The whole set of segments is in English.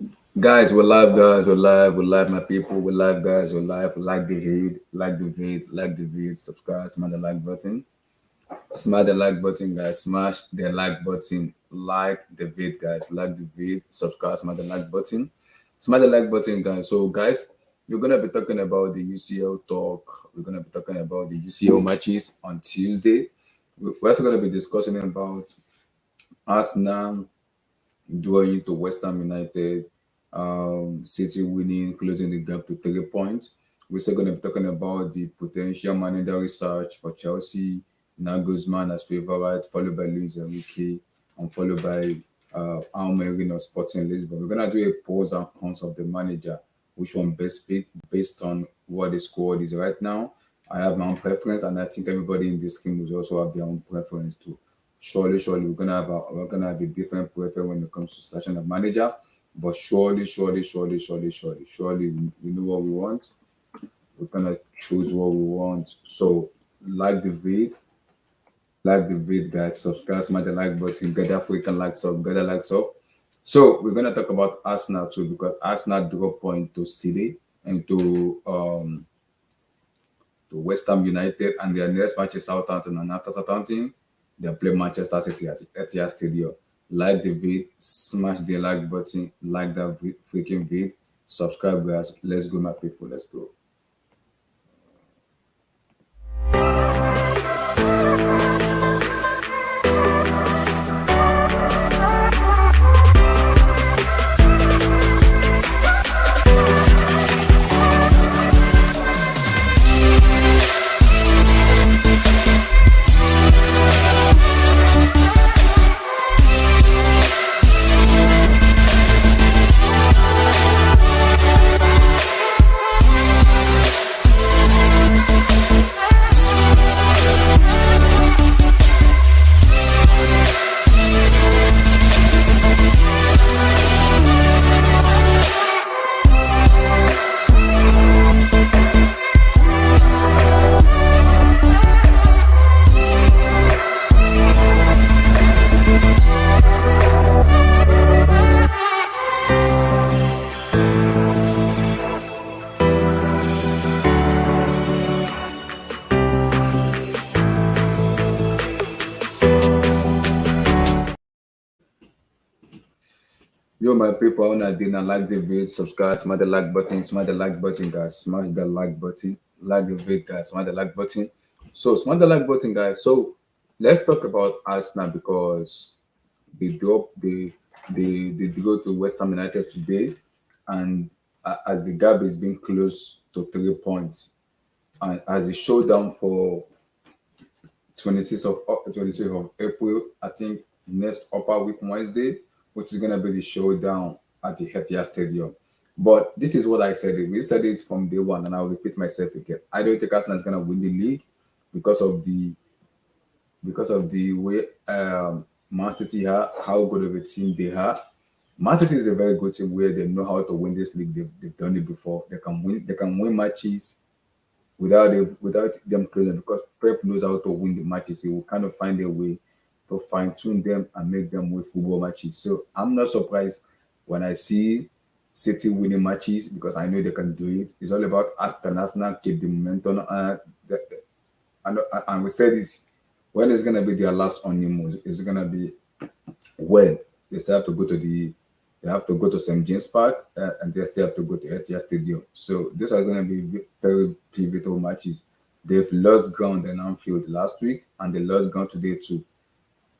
Guys, we're live, we're live, my people, we're live, guys, we're live. Like the vid, like the vid, subscribe, smash the like button. Smash the like button, guys. Smash the like button. Like the vid, guys. Like the vid, subscribe, smash the like button. Smash the like button, guys. So, guys, we're gonna be talking about the UCL talk. We're gonna be talking about the UCL matches on Tuesday. We're also gonna be discussing about Arsenal drawing to West Ham United, City winning, closing the gap to 3 points. We're also going to be talking about the potential manager research for Chelsea, Nagelsman as favorite, followed by Luis Enrique, and followed by Amorin of Sporting Lisbon. We're going to do a pros and cons of the manager, which one best fit based on what the squad is right now. I have my own preference, and I think everybody in this game will also have their own preference too. Surely, we're gonna have a different preference when it comes to searching a manager. But surely, we know what we want. We're gonna choose what we want. So like the vid, guys. Subscribe, smash the like button, get that freaking likes up, get the likes up. So we're gonna talk about Arsenal too because Arsenal drop point to City and to West Ham United, and their next match is Southampton. And after Southampton, they play Manchester City at Etihad Stadium. Like the vid, smash the like button, like that freaking vid, subscribe, guys. Let's go, my people. Let's go. Yo, my people, I wanna dinner, like the vid, subscribe, smash the like button, guys, smash the like button, like the vid, guys, smash the like button. So, smash the like button, guys. So, let's talk about Arsenal because they go to West Ham United today, and as the gap is being close to 3 points, and as a showdown for 26th of April, I think next upper week Wednesday, which is gonna be the showdown at the Etihad Stadium. But this is what I said. We said it from day one, and I'll repeat myself again. I don't think Arsenal is gonna win the league because of the way Mancity are, how good of a team they are. Mancity is a very good team where they know how to win this league. They've done it before. They can win matches without them closing because Pep knows how to win the matches. He will kind of find a way to fine tune them and make them win football matches. So I'm not surprised when I see City winning matches because I know they can do it. It's all about can Arsenal keep the momentum. And we said this when it's gonna be their last honeymoon. It's gonna be when they still have to go to St James Park and they still have to go to Etihad Stadium. So these are going to be very pivotal matches. They've lost ground in Anfield last week and they lost ground today too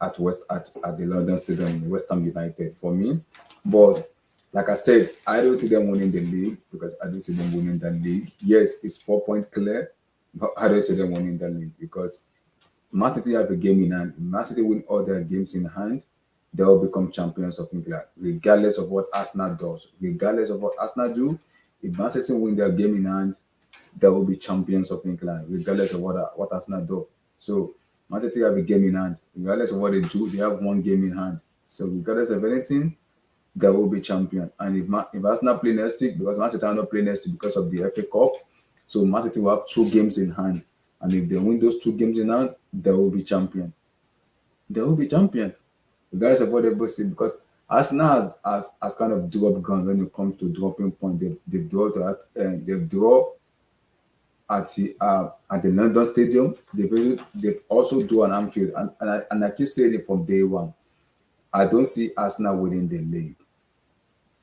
at the London Stadium, West Ham United for me. But like I said, I don't see them winning the league because I don't see them winning the league. Yes, it's 4 points clear, but I don't see them winning the league because Man City have a game in hand. If Man City win all their games in hand, they will become champions of England, regardless of what Arsenal does. Regardless of what Arsenal do, if Man City win their game in hand, they will be champions of England, regardless of what Arsenal do. So Man City have a game in hand. Regardless of what they do, they have one game in hand. So regardless of anything, they will be champion. And if Arsenal play next week, because Man City are not playing next week because of the FA Cup, so Man City will have 2 games in hand. And if they win those 2 games in hand, they will be champion. They will be champion. Regardless of what they both say, because Arsenal has kind of dropped ground when it comes to dropping point. They've draw at the London Stadium. They've also drawn an Anfield, and I keep saying it from day one. I don't see Arsenal winning the league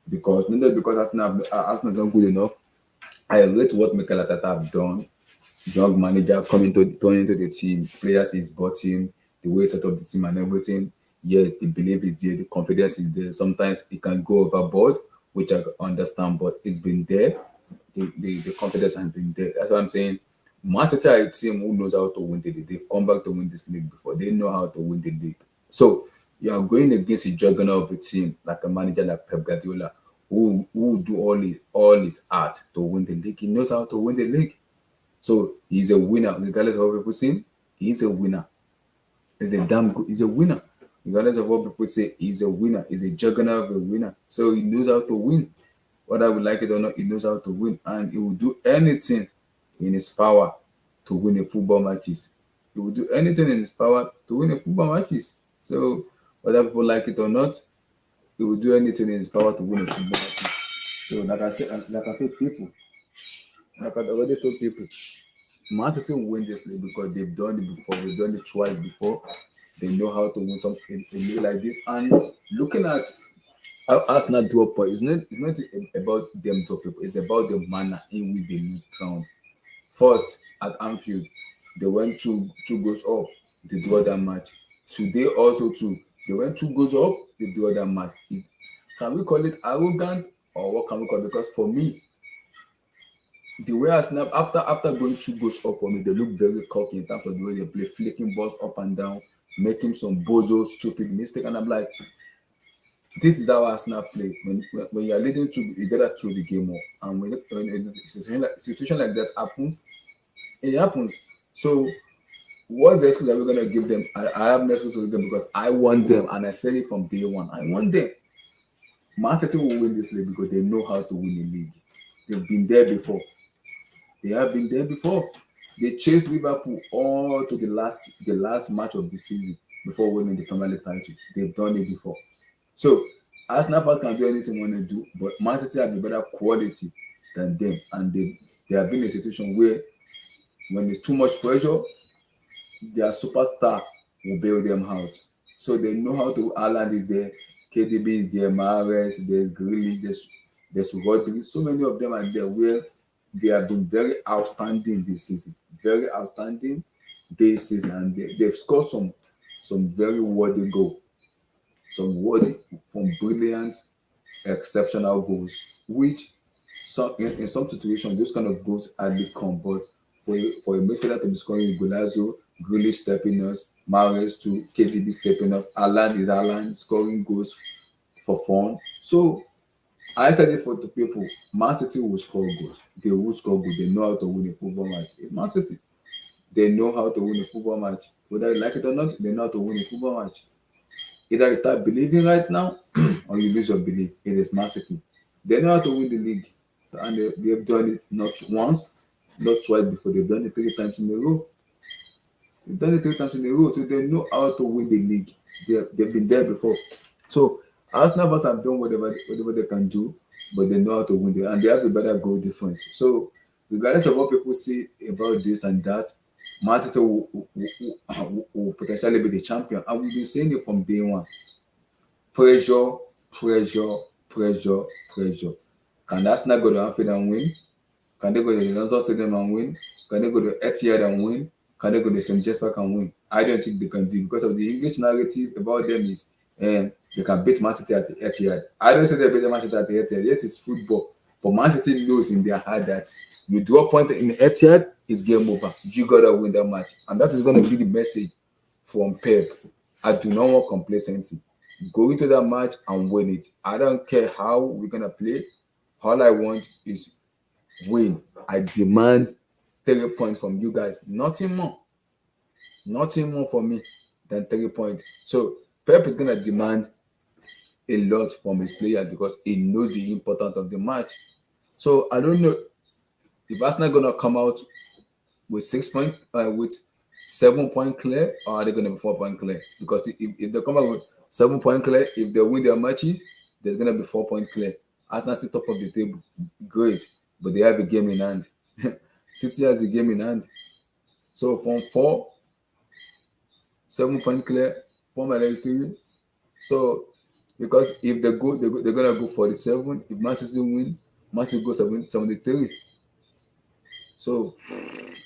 because not just because Arsenal is not good enough. I rate what Mikel Arteta have done. Young manager coming to turn into the team, players is bought him, the way he set up the team and everything. Yes, the belief is there, the confidence is there. Sometimes it can go overboard, which I understand, but it's been there. The confidence has been there. That's what I'm saying. Man City are a team who knows how to win the league. They've come back to win this league before. They know how to win the league. So you are going against a juggernaut of a team like a manager like Pep Guardiola, who will do all his art to win the league. He knows how to win the league. So he's a winner, regardless of what people say. He's a winner. He's a damn good. He's a winner, regardless of what people say. He's a winner. He's a juggernaut of a winner. So he knows how to win, whether we like it or not. He knows how to win, and he will do anything in his power to win a football matches. He will do anything in his power to win a football matches. So whether people like it or not, he will do anything in his power to win a football matches. So like I already told people, Man City will win this league because they've done it before. They've done it twice before. They know how to win something a league like this. And looking at how Arsenal drop points, it's not about them dropping. It's about the manner in which they lose ground. First at Anfield, they went two goals up. They draw that match. Today also too, they went two goals up. They draw that match. Can we call it arrogant or what can we call it? Because for me, the way Arsenal after going two goals up for me, they look very cocky in terms of the way they play, flicking balls up and down, making some bozo stupid mistake, and I'm like, this is how Arsenal play. When you are leading to, you gotta kill the game off, and when a situation like that happens, it happens. So what's the excuse that we're gonna give them? I have no excuse to give them because I want them, and I said it from day one. I want them. Man City will win this league because they know how to win a league. They've been there before. They have been there before. They chased Liverpool all to the last match of the season before winning the Premier League title. They've done it before. So Arsenal can do anything they want to do, but Man City have a better quality than them, and they have been in a situation where when there's too much pressure, their superstar will bail them out. So they know how to. Haaland is there, KDB is there, Mahrez, there's Grealish, there's Rodri. So many of them are there where they have been very outstanding this season, very outstanding this season, and they've scored some very worthy goals, some brilliant, exceptional goals, which in some situations those kind of goals hardly come. But for a midfielder to be scoring Golazo, Grealish stepping up, Mahrez to KDB stepping up, Haaland scoring goals for fun. So I said it for the people. Man City will score goals. They will score goals. They know how to win a football match. It's Man City. They know how to win a football match. Whether you like it or not, they know how to win a football match. Either you start believing right now or you lose your belief. It is Man City. They know how to win the league. And they've done it not once, not twice before. They've done it 3 times in a row. They've done it 3 times in a row. So they know how to win the league. They've been there before. So Arsenal fans have done whatever they can do, but they know how to win it, and they have a better goal difference. So, regardless of what people say about this and that, Man City will potentially be the champion, and we've been saying it from day one. Pressure, pressure, pressure, pressure. Can Arsenal go to Anfield and win? Can they go to the London Stadium and win? Can they go to Etihad and win? Can they go to St. James Park and win? I don't think they can do because of the English narrative about them is they can beat Man City at the Etihad. I don't say they beat Man City at the Etihad. Yes, it's football, but Man City knows in their heart that you draw a point in the Etihad, it's game over. You gotta win that match, and that is gonna be the message from Pep. I do not want complacency. Go into that match and win it. I don't care how we're gonna play. All I want is win. I demand 3 points from you guys. Nothing more. Nothing more for me than 3 points. So Pep is gonna demand a lot from his players because he knows the importance of the match. So I don't know if Arsenal gonna come out with 6 points, with 7 point clear, or are they gonna be 4 point clear? Because if they come out 7 point clear. If they win their matches, there's gonna be 4 point clear. Arsenal sit top of the table, great, but they have a game in hand. City has a game in hand. So from 7 point clear, 4 minus 3. So because if they go, they're gonna go 47. If Manchester win, Manchester go 73. So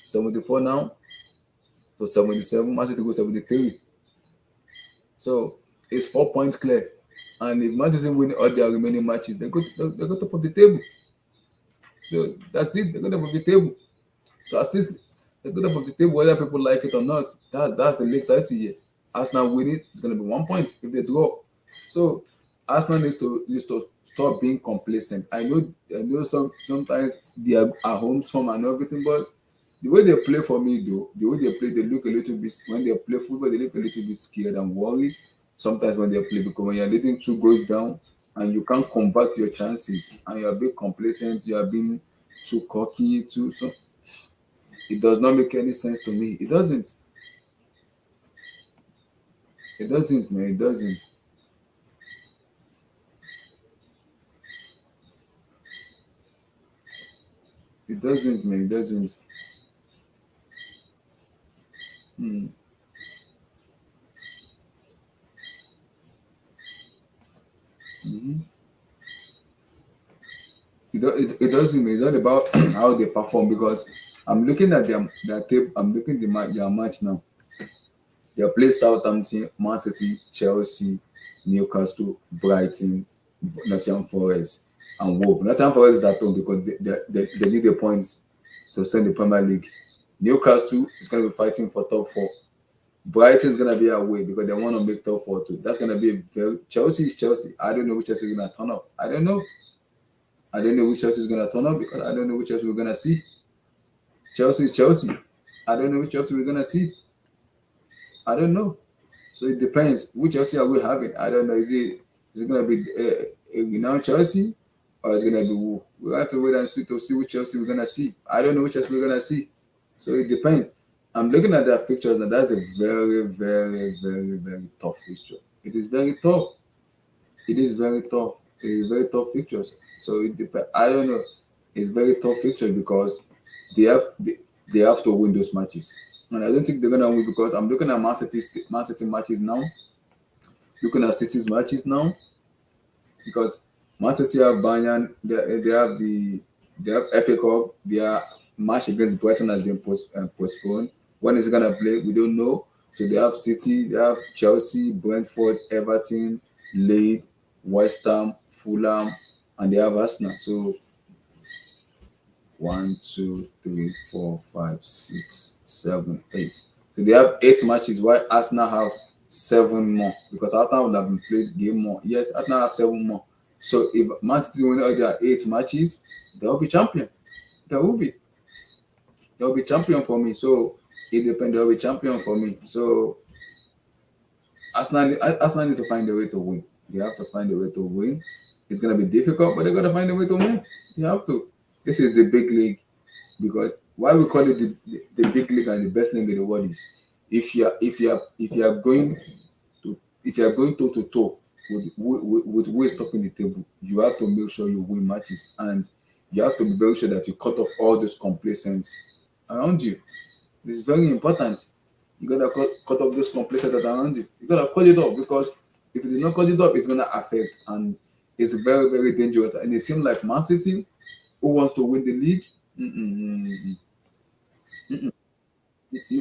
74 now. So 77, Manchester go 73. So it's 4 points clear. And if Manchester win all their remaining matches, they go top of the table. So that's it. They go top of the table. So as this they go top of the table, whether people like it or not, that's the league title here. Arsenal win it's gonna be 1 point if they draw. So Arsenal needs to stop being complacent. I know sometimes they are at home, some and everything, but the way they play for me though, the way they play, they look a little bit when they play football, they look a little bit scared and worried. Sometimes when they play, because when you're leading 2 goals down and you can't convert your chances and you're a bit complacent, you are being too cocky, so it does not make any sense to me. It doesn't. It doesn't, man. It doesn't. It doesn't, man. It doesn't. Hmm. Mm-hmm. It doesn't mean it's all about how they perform because I'm looking at their tape. I'm looking at their match now. They play Southampton, Man City, Chelsea, Newcastle, Brighton, Nottingham Forest, and Wolves. Nottingham Forest is at home because they need the points to stay in the Premier League. Newcastle is going to be fighting for top four. Brighton is going to be away because they want to make top four too. That's going to be a very Chelsea is Chelsea. I don't know which Chelsea is going to turn up. I don't know. I don't know which Chelsea is going to turn up because I don't know which Chelsea we're going to see. Chelsea is Chelsea. I don't know which Chelsea we're going to see. I don't know. So it depends. Which Chelsea are we having? I don't know. Is it going to be renowned Chelsea or is it going to be who? We'll have to wait and see to see which Chelsea we're going to see. I don't know which Chelsea we're going to see. So it depends. I'm looking at their fixtures and that's a very, very, very, very tough fixture. It is very tough. It is very tough. It is very tough fixtures. So it depends. I don't know. It's very tough fixture because they have to win those matches. And I don't think they're gonna win because I'm looking at Man City matches now. Looking at City's matches now, because Man City have Bayern, they have FA Cup. Their match against Brighton has been postponed. When is it gonna play? We don't know. So they have City, they have Chelsea, Brentford, Everton, Leeds, West Ham, Fulham, and they have Arsenal. So 1, 2, 3, 4, 5, 6, 7, 8. So they have 8 matches, while Arsenal have 7 more because Arsenal would have been played game more. Yes, Arsenal have 7 more. So if Man City win all their 8 matches, they will be champion. They will be. They will be champion for me. So it depends. They will be champion for me. So Arsenal need to find a way to win. They have to find a way to win. It's gonna be difficult, but they're gonna find a way to win. You have to. This is the big league because why we call it the big league and the best league in the world is if you are going toe to toe with who is topping the table, you have to make sure you win matches and you have to be very sure that you cut off all those complacents around you. It's very important. You gotta cut off those complacents that are around you. You gotta cut it off because if you do not cut it off, it's gonna affect and it's very, very dangerous. And a team like Man City who wants to win the league,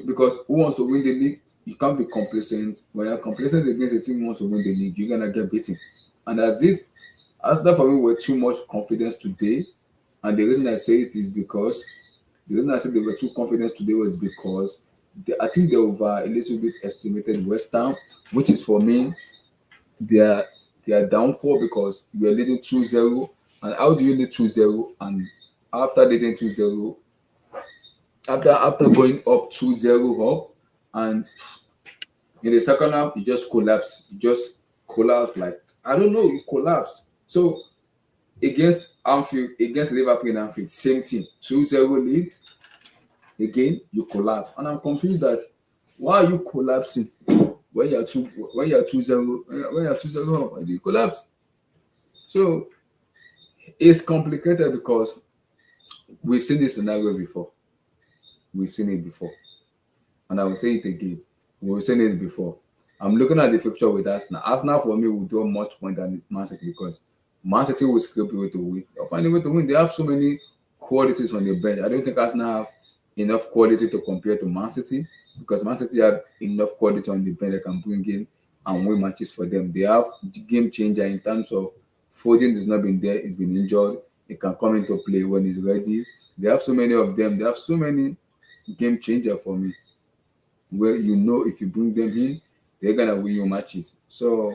because who wants to win the league, you can't be complacent. When you're complacent against a team who wants to win the league, you're gonna get beaten, and that's it. Arsenal for me were too much confidence today, and the reason I say it is because the reason I said they were too confident today was because I think they over a little bit estimated West Ham, which is for me their downfall because you are leading 2-0, and how do you lead 2-0 and after leading 2-0, after going up 2-0 up, and in the second half you just collapse. You just collapse like I don't know, you collapse. So against Anfield, against Liverpool in Anfield, same thing, 2-0 lead. Again, you collapse. And I'm confused that why are you collapsing? When you're 2-0, when you're 2-0 up, you collapse. So it's complicated because we've seen this scenario before. We've seen it before. And I will say it again. We've seen it before. I'm looking at the fixture with Arsenal. Arsenal for me will draw much point than Man City because Man City will scrape away to win. They'll find a way to win. They have so many qualities on the bench. I don't think Arsenal have enough quality to compare to Man City because Man City have enough quality on the bench that can bring in and win matches for them. They have game changer in terms of Foden has not been there, he's been injured. He can come into play when he's ready. They have so many of them. They have so many game changer for me where you know if you bring them in, they're gonna win your matches. So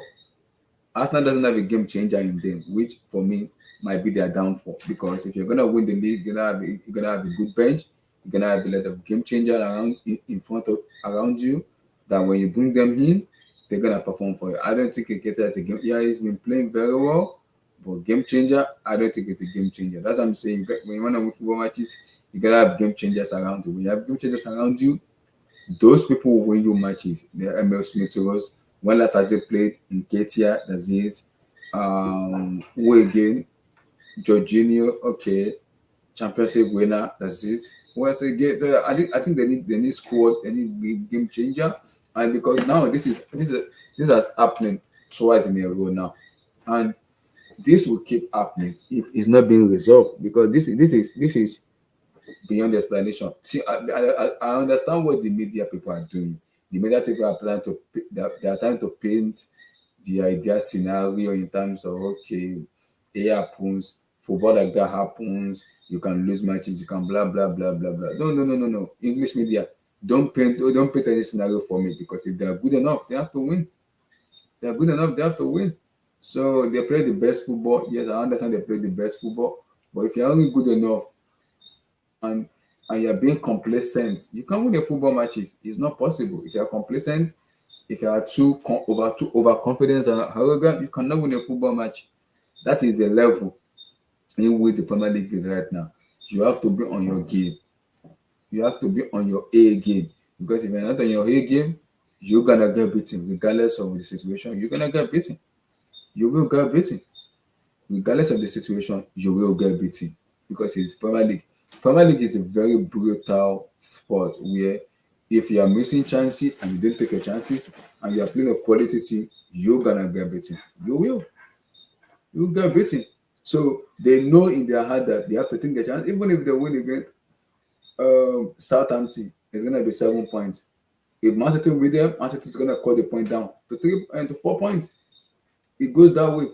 Arsenal doesn't have a game changer in them, which for me might be their downfall. Because if you're gonna win the league, you're gonna have a good bench, you're gonna have a lot of game changer around in front of around you. That when you bring them in, they're gonna perform for you. I don't think Nketiah is a game. Yeah, he's been playing very well, but game changer, I don't think it's a game changer. That's what I'm saying. When you wanna win football matches, you gotta have game changers around you. When you have game changers around you, those people will win you matches. The ML Smith Ross, when last has they played in Ketia, that's it. Who again? Jorginho, okay. Champions League winner, that's it. Who else again? So I think they need squad, they need game changer. And because now this has happening twice in a row now. And this will keep happening if it's not being resolved because this is beyond explanation. See, I understand what the media people are doing. The media people are trying to they are trying to paint the ideal scenario in terms of okay, it happens, football like that happens, you can lose matches, you can blah blah blah blah blah. No. English media, don't paint any scenario for me because if they are good enough, they have to win. They are good enough, they have to win. So they play the best football. Yes, I understand they play the best football, but if you're only good enough and you're being complacent, you can't win the football matches. It's not possible. If you're complacent, if you are too overconfident and arrogant, you cannot win a football match. That is the level in which the Premier League is right now. You have to be on your game. You have to be on your A game. Because if you're not on your A game, you're gonna get beaten, regardless of the situation. You're gonna get beaten. You will get beaten. Regardless of the situation, you will get beaten. Because it's Premier League. Premier League is a very brutal sport where if you are missing chances and you don't take your chances and you are playing a quality team, you're gonna get beaten. You will. You'll get beaten. So they know in their heart that they have to take their chance. Even if they win against Southampton, it's gonna be 7 points. If Man City with them, Man City is gonna cut the point down to 3 and to 4 points. It goes that way.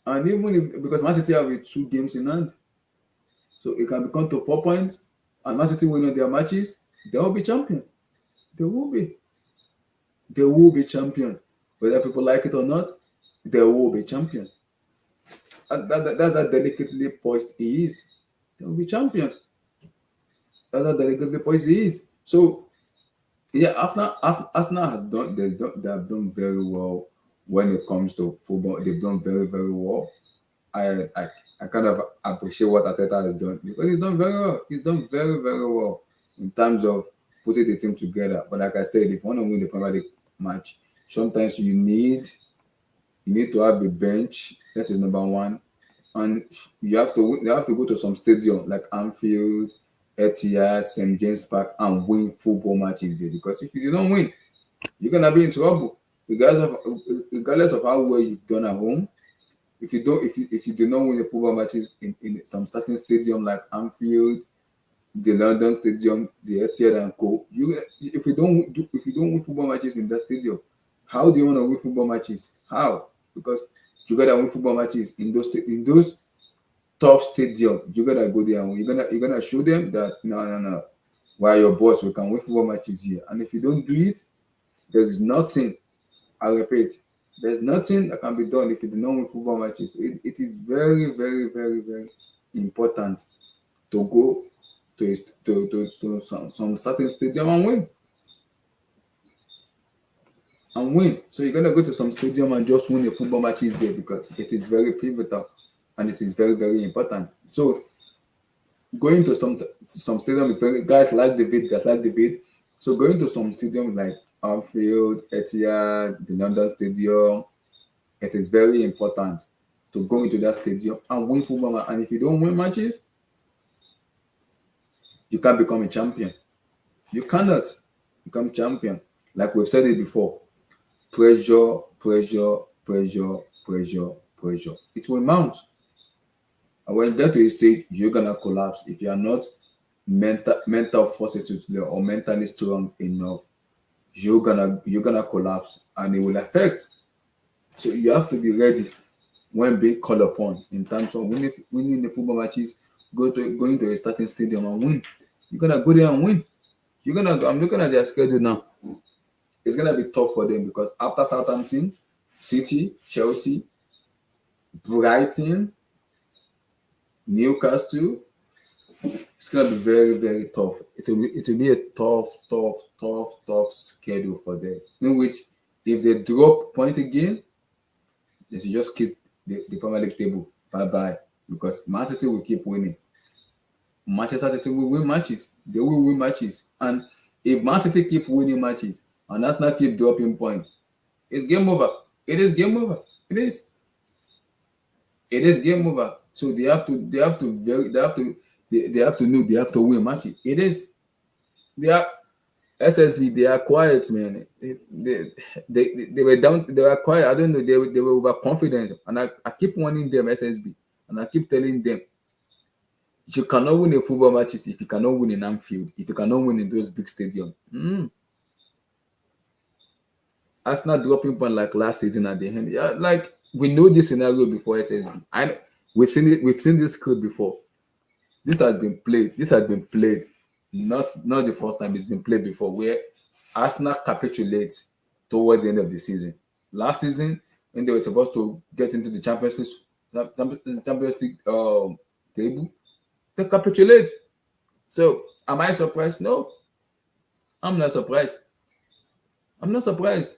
And even if because Man City have 2 games in hand. So it can become to 4 points, and Man City winning their matches, they will be champion. They will be. They will be champion. Whether people like it or not, they will be champion. And that delicately poised he is. They will be champion. That's how delicately poised he is. So yeah, after Arsenal has done, they have done very well when it comes to football. They've done very, very well. I kind of appreciate what Arteta has done because he's done very well. He's done very, very well in terms of putting the team together. But like I said, if you want to win the Premier League match, sometimes you need to have a bench. That is number one, and you have to go to some stadium like Anfield, Etihad, St James Park, and win football matches there. Because if you don't win, you're gonna be in trouble, regardless of how well you've done at home. If you do not win the football matches in some certain stadium like Anfield, the London Stadium, the Etihad and Co, if you don't win football matches in that stadium, how do you want to win football matches? How? Because you gotta win football matches in those tough stadiums. You gotta go there and win. You're gonna show them that no, we're your boss. We can win football matches here. And if you don't do it, there is nothing. I repeat, there's nothing that can be done if you do not win football matches. It is very, very, very, very important to go to some certain stadium and win. So you're gonna go to some stadium and just win the football matches there because it is very pivotal and it is very, very important. So going to some stadium is very guys like the beat. So going to some stadium like Anfield, Etihad, the London Stadium. It is very important to go into that stadium and win football. And if you don't win matches, you can't become a champion. You cannot become champion. Like we've said it before, pressure, pressure, pressure, pressure, pressure. It will mount. And when you get to a stage, you're gonna collapse if you are not mental fortitude or mentally strong enough. You're gonna collapse, and it will affect. So you have to be ready when being called upon in terms of winning the football matches. Going to a starting stadium and win. You're gonna go there and win. I'm looking at their schedule now. It's gonna be tough for them because after Southampton, City, Chelsea, Brighton, Newcastle, it's gonna be very, very tough. It will be a tough schedule for them. In which if they drop point again, they should just kiss the Premier League table. Bye bye. Because Man City will keep winning. Manchester City will win matches. They will win matches. And if Man City keep winning matches and Arsenal keep dropping points, it's game over. It is game over. It is. It is game over. So they have to know they have to win matches. It is. They are SSB. They are quiet, man. They were down. They were quiet. I don't know. They were overconfident, and I keep warning them, SSB, and I keep telling them, you cannot win a football matches if you cannot win in Anfield, if you cannot win in those big stadiums. Arsenal dropping point like last season at the end. Yeah, like we know this scenario before, SSB. We've seen it. We've seen this script before. This has been played. Not the first time. It's been played before, where Arsenal capitulates towards the end of the season. Last season, when they were supposed to get into the Champions League table, they capitulate. So, am I surprised? No, I'm not surprised. I'm not surprised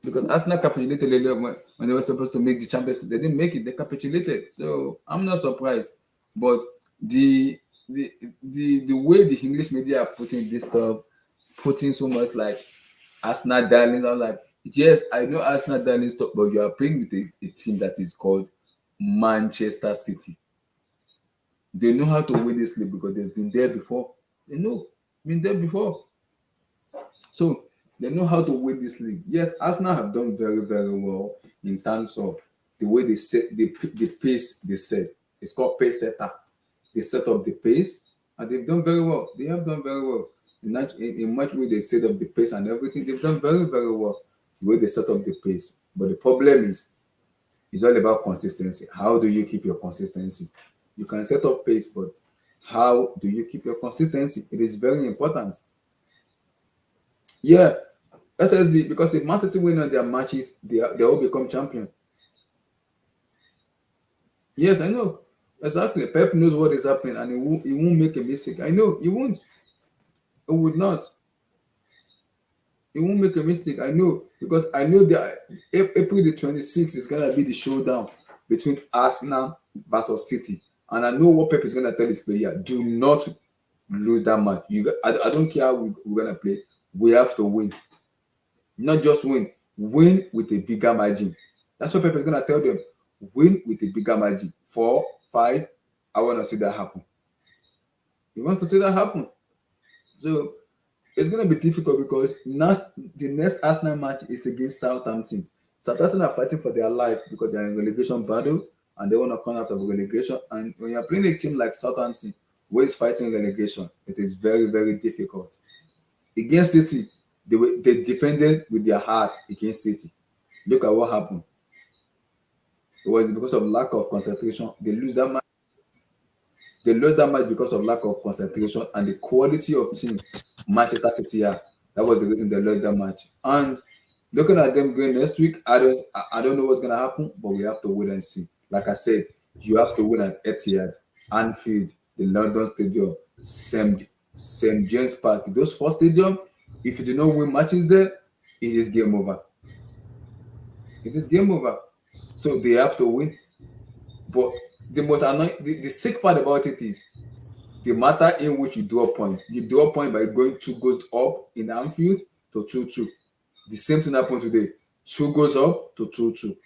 because Arsenal capitulated when they were supposed to make the Champions League. They didn't make it. They capitulated. So I'm not surprised. But the way the English media are putting this stuff, putting so much like Arsenal darling, I'm like, yes, I know Arsenal darling stuff, but you are playing with a team that is called Manchester City. They know how to win this league because they've been there before. They know, been there before. So they know how to win this league. Yes, Arsenal have done very, very well in terms of the way they set the pace they set. It's called pace setter. They set up the pace and they've done very well. They have done very well. In much way they set up the pace and everything, they've done very, very well the way they set up the pace. But the problem is, it's all about consistency. How do you keep your consistency? You can set up pace, but how do you keep your consistency? It is very important. Yeah, SSB, because if Man City win on their matches, they will become champion. Yes, I know. Exactly. Pep knows what is happening and he won't make a mistake. I know he won't. He would not. He won't make a mistake. I know. Because I know that April the 26th is going to be the showdown between Arsenal versus City. And I know what Pep is going to tell his player. Do not lose that match. I don't care how we're going to play. We have to win. Not just win. Win with a bigger margin. That's what Pep is going to tell them. Win with a bigger margin. 4, 5. I want to see that happen. He wants to see that happen. So it's going to be difficult because the next Arsenal match is against Southampton. Southampton are fighting for their life because they're in relegation battle and they want to come out of relegation. And when you're playing a team like Southampton, who is fighting relegation, it is very, very difficult. Against City, they defended with their heart against City. Look at what happened. It was because of lack of concentration. They lose that match. They lost that match because of lack of concentration and the quality of team Manchester City are. That was the reason they lost that match. And looking at them going next week, I don't know what's gonna happen, but we have to wait and see. Like I said, you have to win at Etihad, Anfield, the London Stadium, St. James Park. Those 4 stadiums, if you do not win matches there, it is game over. It is game over. So they have to win. But the most annoying, the sick part about it is the matter in which you draw a point. You draw a point by going 2 goals up in Anfield to 2-2. The same thing happened today. 2 goes up to 2-2.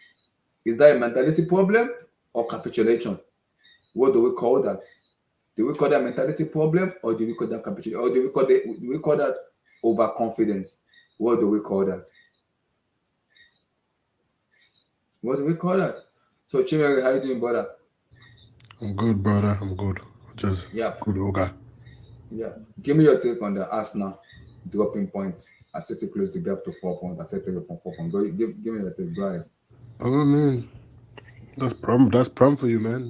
Is that a mentality problem or capitulation? What do we call that? Do we call that mentality problem or do we call that capitulation? Or do we call that overconfidence? What do we call that? What do we call that? So Chimere, how you doing, brother? I'm good, brother. I'm good. Just Yeah, good yoga. yeah. Give me your take on the Arsenal dropping points. I said to close the gap to 4 points. I said 3.4 points. Give me your take. Go ahead. Oh man, that's problem. That's problem for you, man.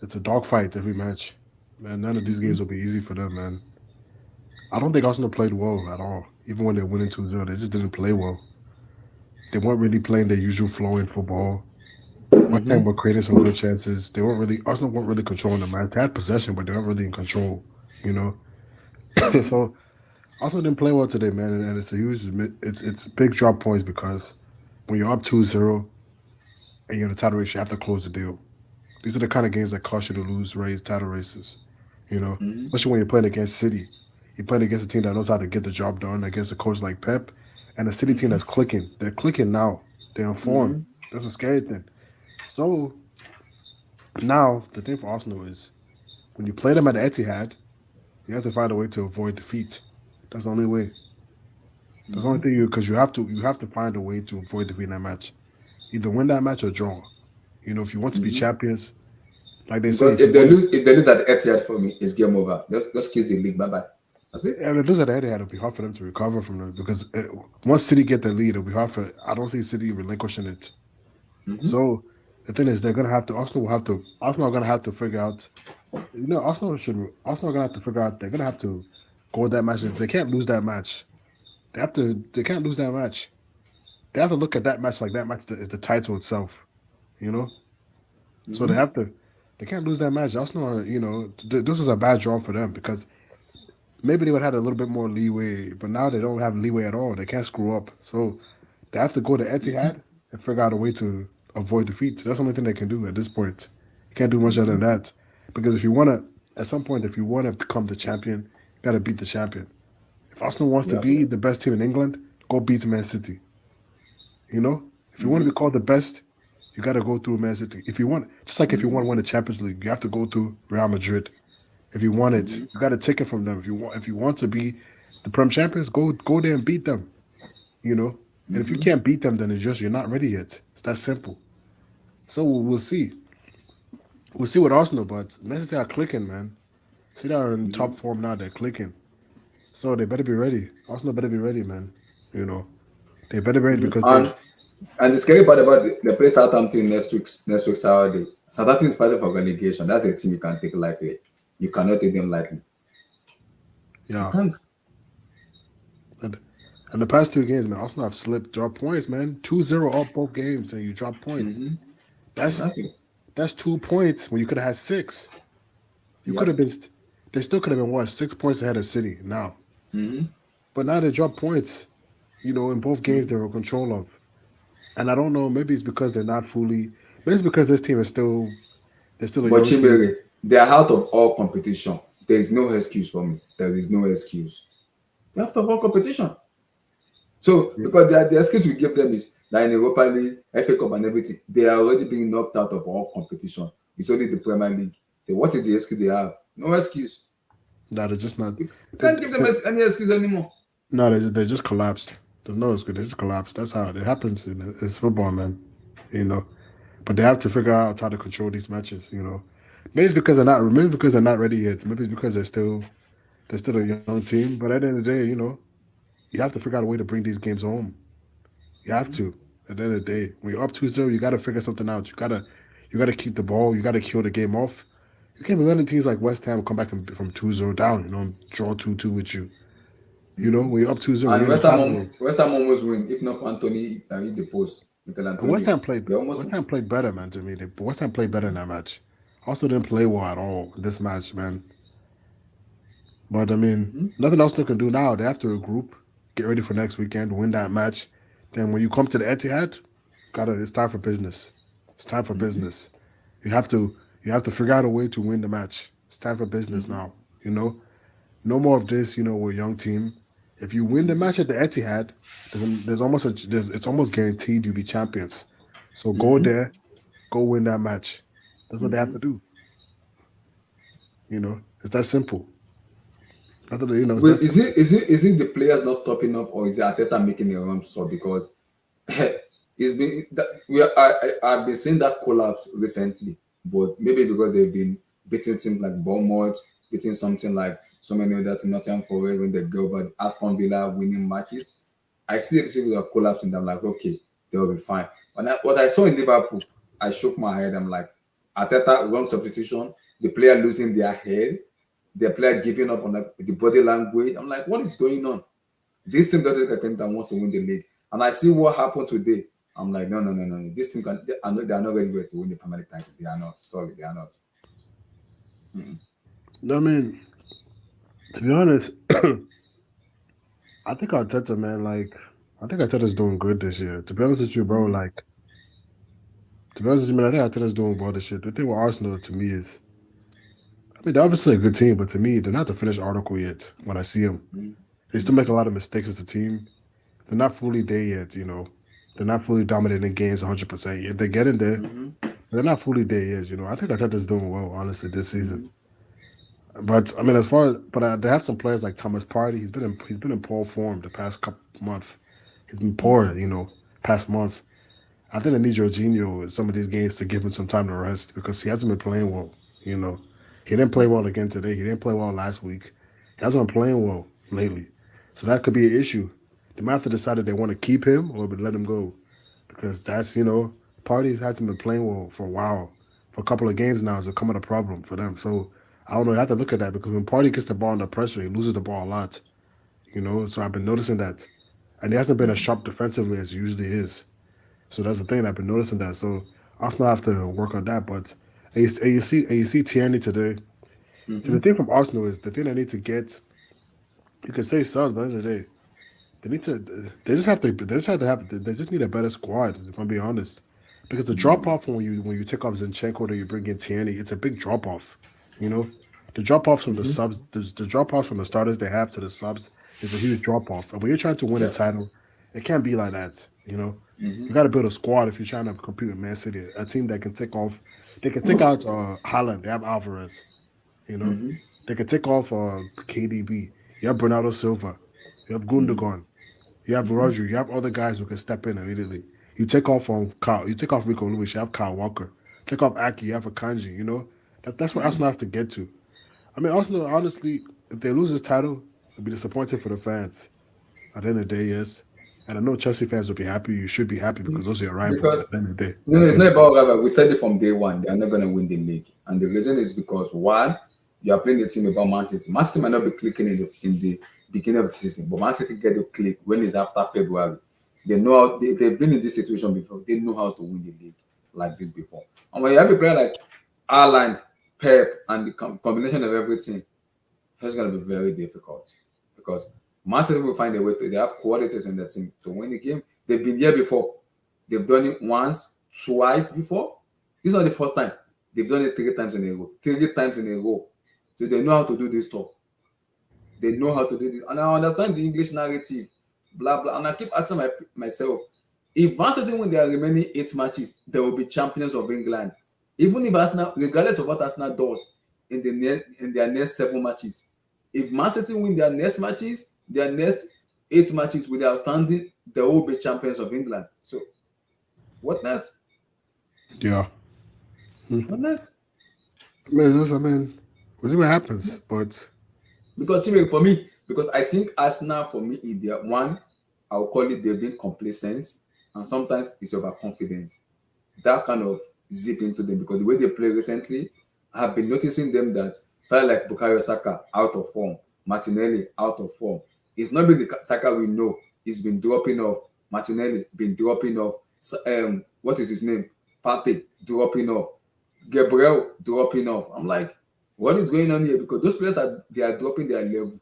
It's a dogfight every match, man. None of these games will be easy for them, man. I don't think Arsenal played well at all. Even when they're winning 2-0, they just didn't play well. They weren't really playing their usual flow in football. West Ham were creating some good chances. They weren't really Arsenal weren't really controlling the match. They had possession, but they weren't really in control. You know, so Arsenal didn't play well today, man. And it's a huge, it's big drop points because when you're up 2-0 and you're in a title race, you have to close the deal. These are the kind of games that cost you to lose race title races. You know, especially when you're playing against City. You're playing against a team that knows how to get the job done against a coach like Pep, and a City team that's clicking. They're clicking now. They're in form. That's a scary thing. So now the thing for Arsenal is when you play them at the Etihad, you have to find a way to avoid defeat. That's the only way. That's the only thing because you have to find a way to avoid defeat in that match. Either win that match or draw. You know, if you want to be champions, like they say, Because if you want if they lose at Etihad for me, it's game over. Let's kiss the league. Bye bye. That's it. and if they lose at the Etihad, it'll be hard for them to recover from it because once City get the lead, it'll be hard for. I don't see City relinquishing it. So the thing is, they're gonna have to. Arsenal are gonna have to figure out. You know, Arsenal are gonna have to figure out. They're gonna have to go with that match. They can't lose that match. They have to. They can't lose that match. They have to look at that match like that match is the title itself. You know, so they have to. They can't lose that match. Arsenal, this was a bad draw for them because maybe they would have had a little bit more leeway, but now they don't have leeway at all. They can't screw up. So they have to go to Etihad and figure out a way to avoid defeat. So that's the only thing they can do at this point. You can't do much other than that. Because if you want to, at some point, if you want to become the champion, you got to beat the champion. If Arsenal wants to Yeah. be the best team in England, go beat Man City. You know? If you want to be called the best, you got to go through Man City. If you want, just like if you want to win the Champions League, you have to go through Real Madrid. If you want it, you got to take it from them. If you want to be the Prem champions, go there and beat them. You know, and if you can't beat them, then it's just you're not ready yet. It's that simple. So we'll see. We'll see with Arsenal, but Man City are clicking, man. See, they're in top form now. They're clicking, so they better be ready. Arsenal better be ready, man. You know, they better be ready because they. And the scary part about the play Southampton next week Saturday. Southampton is fighting for relegation. That's a team you can take lightly. You cannot take them lightly. You Yeah, can't. and and the past two games, man, Arsenal have slipped, drop points, man. 2-0 up both games, and you drop points. That's Exactly. that's 2 points when you could have had six. You could Yep. have been. They still could have been what 6 points ahead of City now. But now they drop points. You know, in both games they were in control of. And I don't know. Maybe it's because they're not fully. Maybe it's because this team is still. They're still a But young team. Chimere, they are out of all competition. There is no excuse for me. There is no excuse. They're out of all competition. So because the excuse we give them is that in Europa League, FA Cup and everything, they are already being knocked out of all competition. It's only the Premier League. So what is the excuse they have? No excuse. No, they're just not. You They, can't give them any excuse anymore. no, they just collapsed. There's no excuse. They just collapsed. That's how it happens. It's football, man. You know. But they have to figure out how to control these matches. You know. Maybe it's because they're not. Maybe because they're not ready yet. Maybe it's because they're still a young team. But at the end of the day, you have to figure out a way to bring these games home. You have to. At the end of the day, when you're up 2-0, you got to figure something out. You gotta keep the ball. You got to kill the game off. You can't be letting teams like West Ham come back from 2-0 down. And draw 2-2 with you. When you're up 2-0, And you're in the title race. West Ham almost win. If not for Anthony hit the post, Michael And West Antonio, Ham played. they almost West win. Ham played better, man. To me, West Ham played better in that match. Also, didn't play well at all in this match, man. But I mean, nothing else they can do now. They have to regroup, get ready for next weekend, win that match. Then when you come to the Etihad, it's time for business. It's time for business. You have to figure out a way to win the match. It's time for business now. No more of this. We're a young team. If you win the match at the Etihad, it's almost guaranteed you'll be champions. So go Mm-hmm. there, go win that match. That's what they have Mm-hmm. to do. It's that simple. I thought, it's Wait, that is simple. it is it is it the players not stopping up, or is it Ateta making a wrong stop? Because it's been that I've been seeing that collapse recently, but maybe because they've been beating teams like Bournemouth, beating something like so many other teams, Nottingham Forest when they go, but Aston Villa winning matches. I see it people are collapsing. I'm like, okay, they'll be fine. What I saw in Liverpool, I shook my head. I'm like, Ateta wrong substitution, the player losing their head, the player giving up on the body language. I'm like, what is going on? This team doesn't attempt that wants to win the league. And I see what happened today. I'm like, no, no, no, no, no. This team they are not ready to win the Premier League title. They are not. Sorry, they are not. Mm-mm. I mean, to be honest, I think Arteta, man, I think Arteta's doing good this year. To be honest with you, bro, to be honest with you, man, I think Arteta's doing well this year. The thing with Arsenal to me is, I mean, they're obviously a good team, but to me, they're not the finished article yet. When I see them, they still make a lot of mistakes as a team. They're not fully there yet. They're not fully dominating games 100% yet. They're getting there, Mm-hmm. but they're not fully there yet. I think Arteta's doing well, honestly, this season. Mm-hmm. But I mean, they have some players like Thomas Partey. He's been in poor form the past couple month. He's been poor, past month. I think I need Jorginho in some of these games to give him some time to rest because he hasn't been playing well. You know, he didn't play well again today. He didn't play well last week. He hasn't been playing well lately, so that could be an issue. They might have to decide if they want to keep him or let him go because Parties hasn't been playing well for a while. For a couple of games now, it's becoming a problem for them. So I don't know. You have to look at that because when Party gets the ball under pressure, he loses the ball a lot. So I've been noticing that, and he hasn't been as sharp defensively as he usually is. So that's the thing. I've been noticing that. So Arsenal have to work on that. But and you see Tierney today. So the Mm-hmm. thing from Arsenal is the thing they need to get. You can say subs, but at the end of the day, they need to. They just need a better squad. If I'm being honest, because the drop off when you take off Zinchenko or you bring in Tierney, it's a big drop off. You know, the drop offs from the Mm-hmm. subs, the drop offs from the starters they have to the subs is a huge drop off. And when you're trying to win a Yeah. title, it can't be like that. Mm-hmm. You got to build a squad if you're trying to compete with Man City, a team that can take off. They can take out Haaland. They have Alvarez. You know, Mm-hmm. they can take off KDB. You have Bernardo Silva. You have Mm-hmm. Gundogan. You have Mm-hmm. Rodri. You have other guys who can step in immediately. You take off on Kyle. You take off Rico Lewis. You have Kyle Walker. Take off Aki. You have Akanji. That's what Arsenal has to get to. I mean, Arsenal, honestly, if they lose this title, it'll be disappointing for the fans. At the end of the day, yes. And I know Chelsea fans will be happy. You should be happy because those are your rivals Because at the end of the day. no, no, it's not about rival. We said it from day one. They are not going to win the league, and the reason is because one, you are playing the team about Man City. Man City might not be clicking in the beginning of the season, but Man City get to click when it's after February. They know they've been in this situation before. They know how to win the league like this before. And when you have a player like Ireland, Pep, and the combination of everything, it's going to be very difficult because Man City will find a way to. They have qualities in the team to win the game. They've been here before. They've done it once, twice before. This is not the first time. They've done it 3 times in a row. 3 times in a row. So they know how to do this stuff. They know how to do this. And I understand the English narrative, blah, blah. And I keep asking myself, if Man City win their remaining 8 matches, they will be champions of England. Even if Arsenal, regardless of what Arsenal does in their next 7 matches, if Man City win their next 8 matches with outstanding, they will be champions of England. So what next? Yeah. What next? I mean, we'll see what happens. But Because for me, because I think Arsenal for me is their one, I'll call it they've been complacent, and sometimes it's overconfidence. That kind of zip into them because the way they play recently, I have been noticing them that players like Bukayo Saka out of form, Martinelli out of form. It's not been the Saka we know. He's been dropping off. Martinelli been dropping off. What is his name? Partey dropping off. Gabriel dropping off. I'm like, what is going on here? Because those players are dropping their level.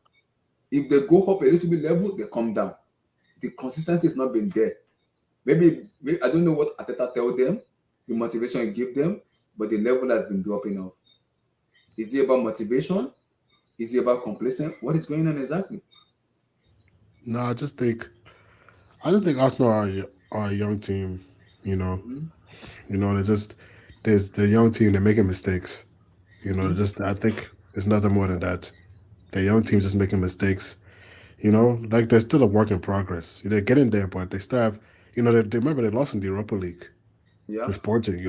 If they go up a little bit level, they come down. The consistency has not been there. Maybe I don't know what Ateta tell them, the motivation he give them, but the level has been dropping off. Is it about motivation? Is it about complacent? What is going on exactly? No, I just think Arsenal are a young team. You know, Mm-hmm. they're just there's the young team. They're making mistakes. Mm-hmm. Just I think it's nothing more than that. The young team Mm-hmm. just making mistakes. Like they're still a work in progress. They're getting there, but they still have. They remember they lost in the Europa League to Yeah. Sporting.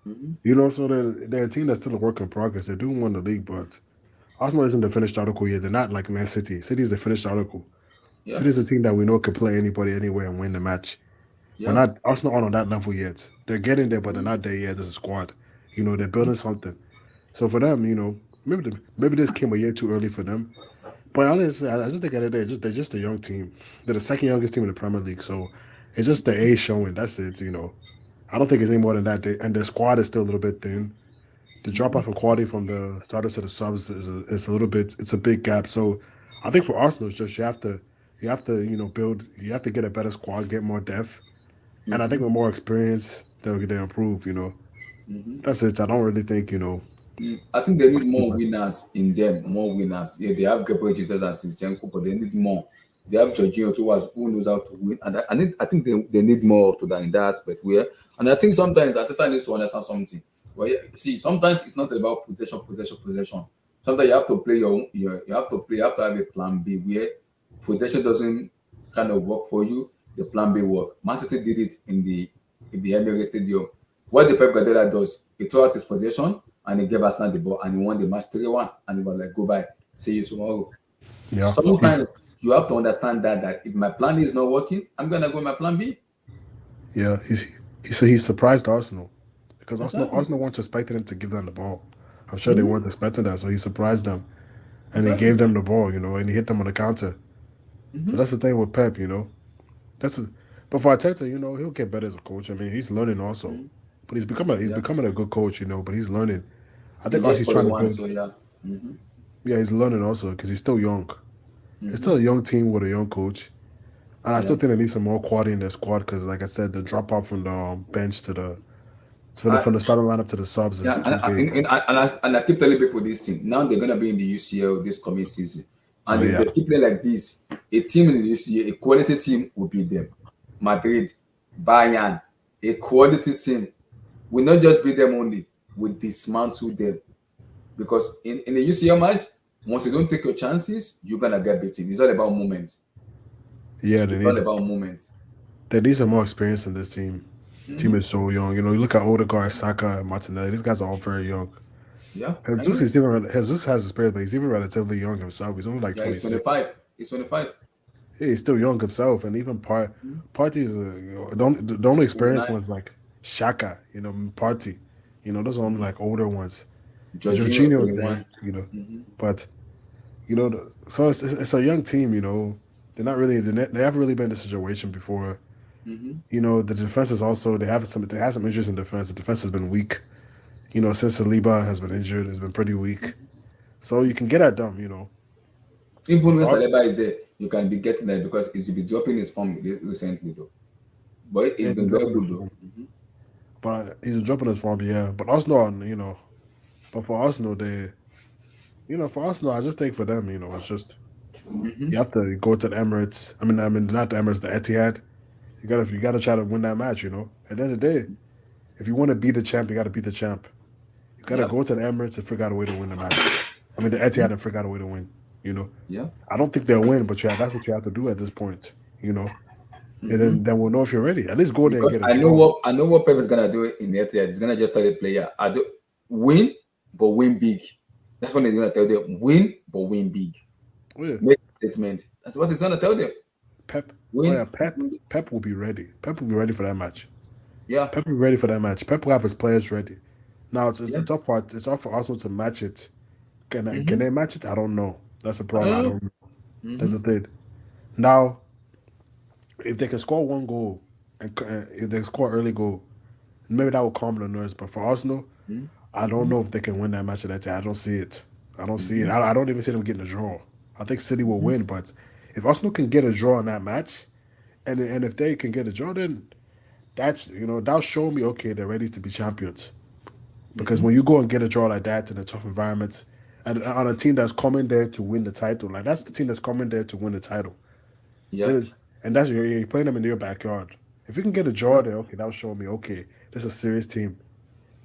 Mm-hmm. So they're a team that's still a work in progress. They're doing well in the league, but Arsenal isn't the finished article yet. They're not like Man City. City's the finished article. Yeah. City's a team that we know can play anybody anywhere and win the match. We're Yeah. not Arsenal aren't on that level yet. They're getting there, but they're Mm-hmm. not there yet as a squad. They're building something. So for them, maybe this came a year too early for them. But honestly, I just think at the end of the day, they're just a young team. They're the second youngest team in the Premier League, so it's just the age showing. That's it. I don't think it's any more than that. And their squad is still a little bit thin. The drop Mm-hmm. off in quality from the starters to the subs is a little bit. It's a big gap. So I think for Arsenal, it's just build. You have to get a better squad, get more depth, and I Mm-hmm. think with more experience, they'll improve. Mm-hmm. That's it. I don't really think I think they need it's too more much. winners in them, more winners. Yeah, they have Gabriel Jesus and Sinchenko, but they need more. They have Jorginho too, who knows how to win, and I think they need more to that in that aspect. Where, and I think sometimes Ateta needs to understand something. Well, yeah, see, sometimes it's not about possession. Sometimes you have to play you have to play. You have to have a plan B where possession doesn't kind of work for you. The plan B work. Mancity did it in the Emirates Stadium. What the Pep Guardiola does, he threw out his possession and he gave Arsenal the ball and he won the match 3-1 and he was like, go bye, see you tomorrow. Yeah, Sometimes you have to understand that if my plan is not working, I'm gonna go with my plan B. He surprised Arsenal because Exactly. Arsenal weren't expecting him to give them the ball. I'm sure they Mhm. weren't expecting that, so he surprised them and he gave Exactly. them the ball. And he hit them on the counter. So Hmm. that's the thing with Pep. That's the, but for Arteta, he'll get better as a coach. I mean, he's learning also, Hmm. but he's Yeah. becoming a good coach. But he's learning. I He think also just he's for the trying to one, build. so yeah. Hmm. Yeah, he's learning also because he's still young. It's Hmm. still a young team with a young coach. And I Yeah. still think they need some more quality in their squad because, like I said, the drop off from the bench to the I, from the starting lineup to the subs yeah, is too big. and I keep telling people this thing. Now they're gonna be in the UCL this coming season, Oh and if yeah, they keep playing like this, a team in the UCL, a quality team will beat them. Madrid, Bayern, a quality team will not just beat them only, will dismantle them because in a UCL match, once you don't take your chances, you're gonna get beaten. It's all about moments. yeah. It's all about moments. They need some more experience in this team. Team Hmm. is so young. You look at Odegaard, Saka, and Martinelli. These guys are all very young. Yeah, I agree. Jesus has experience, but he's even relatively young himself. He's only like Yeah, it's 26. 25. It's 25. Yeah, he's still young himself, and even Mhm. Party is the only It's experienced 29. ones like Shaka. Party. Those are only Hmm. like older ones. Jorginho, Jorginho is there. 21. Hmm. But so it's a young team. They haven't really been in this situation before. Hmm. The defense is also they have some injuries in defense. The defense has been weak. Since Saliba has been injured, it's been pretty weak. So you can get at them. But Even when for us, Saliba is there, you can be getting that because he's been dropping his form recently, though. But it's yeah, he's been very dropping his good, though. form. But he's dropping his form, yeah. But Arsenal. But for Arsenal, for Arsenal, I just think for them, it's just Hmm. you have to go to the Emirates. I mean, not the Emirates, the Etihad. You gotta try to win that match. At the end of the day, if you want to be the champ, you gotta beat the champ. You gotta Yep. go to the Emirates and figure out a way to win the match. I mean, the Etihad and figure out a way to win. You know, Yeah. I don't think they'll win, but yeah, that's what you have to do at this point. You know, and Hmm. then we'll know if you're ready. At least go there and Because get a draw. I know what Pep is gonna do in the Etihad. He's gonna just tell the player, I do win, but win big. That's what he's gonna tell them. Win, but win big. Oh yeah, Make a statement. That's what he's gonna tell them. Pep. Oh yeah, Win, Pep. win big. Pep will be ready. Pep will be ready for that match. Yeah. Pep will be ready for that match. Pep will have his players ready. Now Yeah. it's tough for Arsenal to match it. Can Hmm. they match it? I don't know. That's the I problem. don't I know. don't know. That's Hmm. the thing. Now, if they can score one goal and if they score early goal, maybe that will calm the nerves. But for Arsenal, I don't Hmm. know if they can win that match at that time. I don't see it. I don't see it. Hmm. I don't even see them getting a draw. I think City will Hmm. win, but if Arsenal can get a draw in that match, and if they can get a draw, then that'll show me okay they're ready to be champions. Because Hmm. when you go and get a draw like that in a tough environment, and on a team that's coming there to win the title, like that's the team that's coming there to win the title. Yeah. And that's you're playing them in your backyard. If you can get a draw there, okay, that'll show me okay, this is a serious team.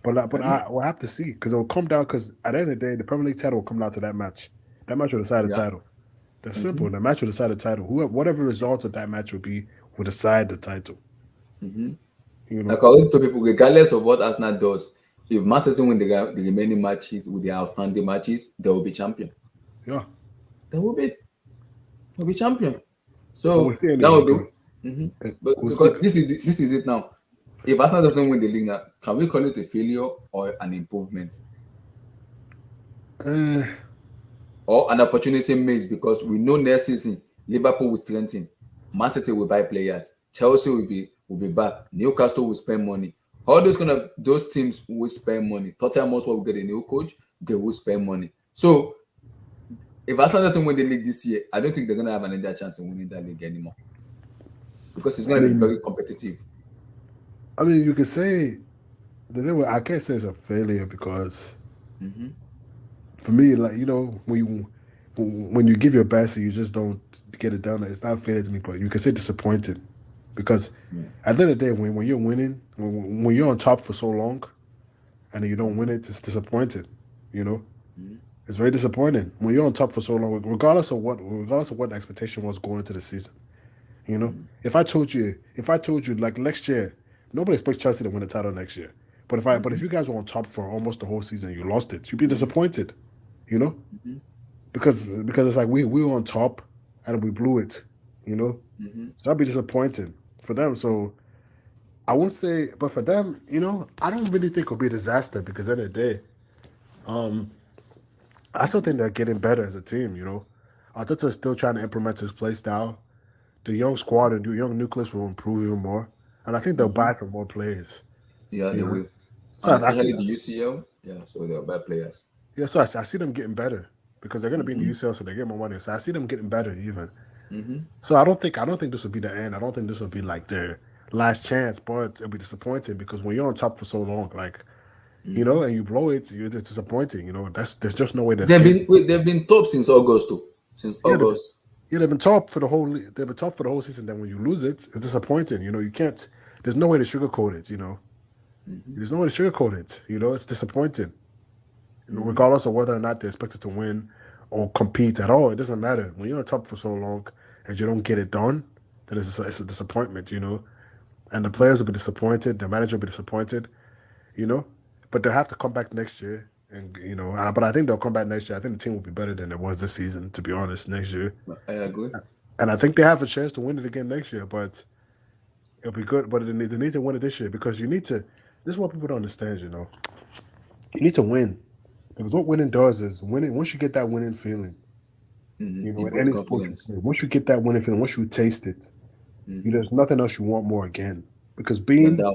Mhm. I will have to see because it will come down because at the end of the day, the Premier League title will come down to that match. That match will decide the Yeah. title. That's Mm-hmm. simple. The match will decide the title. Whoever, whatever result of that match will be, will decide the title. Mm-hmm. You know, According to people, regardless of what Arsenal does, if Manchester win the remaining matches with their outstanding matches, they will be champion. yeah. They will be. They'll be champion. But we'll So see that will anyway. do. Mhm. But We'll see. because this is it now. If Arsenal doesn't win the league now, can we call it a failure or an improvement Uh, or an opportunity missed? Because we know next season Liverpool will strengthen, Man City will buy players, Chelsea will be back, Newcastle will spend money. All those teams will spend money. Tottenham Hotspur will get a new coach, they will spend money. So if Arsenal doesn't win the league this year, I don't think they're gonna have another chance in winning that league anymore because it's I gonna be mean, very competitive. you could say the thing. I can't say it's a failure because Mm-hmm. for me, like when you give your best and you just don't get it done, it's not fair to me. But you can say disappointed because Yeah. at the end of the day, when you're winning, when you're on top for so long and then you don't win it, it's disappointed. You know, Mm-hmm. it's very disappointing when you're on top for so long, regardless of what the expectation was going into the season. You know, if I told you like next year, nobody expects Chelsea to win the title next year. But if Mm-hmm. you guys were on top for almost the whole season, you lost it, you'd be Mm-hmm. disappointed. You know, Mm-hmm. because it's like we were on top and we blew it. You know, Mm-hmm. so that'd be disappointing for them. So I won't say, but for them, I don't really think it'll be a disaster because at the end of the day, um, I still think they're getting better as a team. Arteta's still trying to implement his play style. The young squad and the young nucleus will improve even more, and I think they'll Mm-hmm. buy some more players. Yeah, You they know, will. so And I see, especially the UCL. Yeah, so they're bad players. yeah, so I see them getting better because they're going to be in the Mm-hmm. UCL, so they get more money. So I see them getting better even. Mm-hmm. So I don't think this will be the end. I don't think this will be like their last chance, but it'll be disappointing because when you're on top for so long, like Mm-hmm. and you blow it, it's disappointing. There's just no way to escape. They've been top since August too. Since Yeah, August. they've been top for the whole. They've been top for the whole season. Then when you lose it, it's disappointing. You can't. There's no way to sugarcoat it. Mm-hmm. There's no way to sugarcoat it. It's disappointing. Mm-hmm. Regardless of whether or not they're expected to win or compete at all, it doesn't matter. When you're on top for so long and you don't get it done, then it's a disappointment. And the Mm-hmm. players will be disappointed. The manager will be disappointed. You know, but they'll have to come back next year. And but I think they'll come back next year. I think the team will be better than it was this season. To be honest, next year. I agree. And I think they have a chance to win it again next year, but it'll be good. But they need to win it this year because you need to. This is what people don't understand. You need to win because what winning does is winning. Once you get that winning feeling, Mm-hmm. It in builds any sport you confidence. play, once you get that winning feeling, once you taste it, Mm-hmm. there's nothing else you want more again. Because No doubt.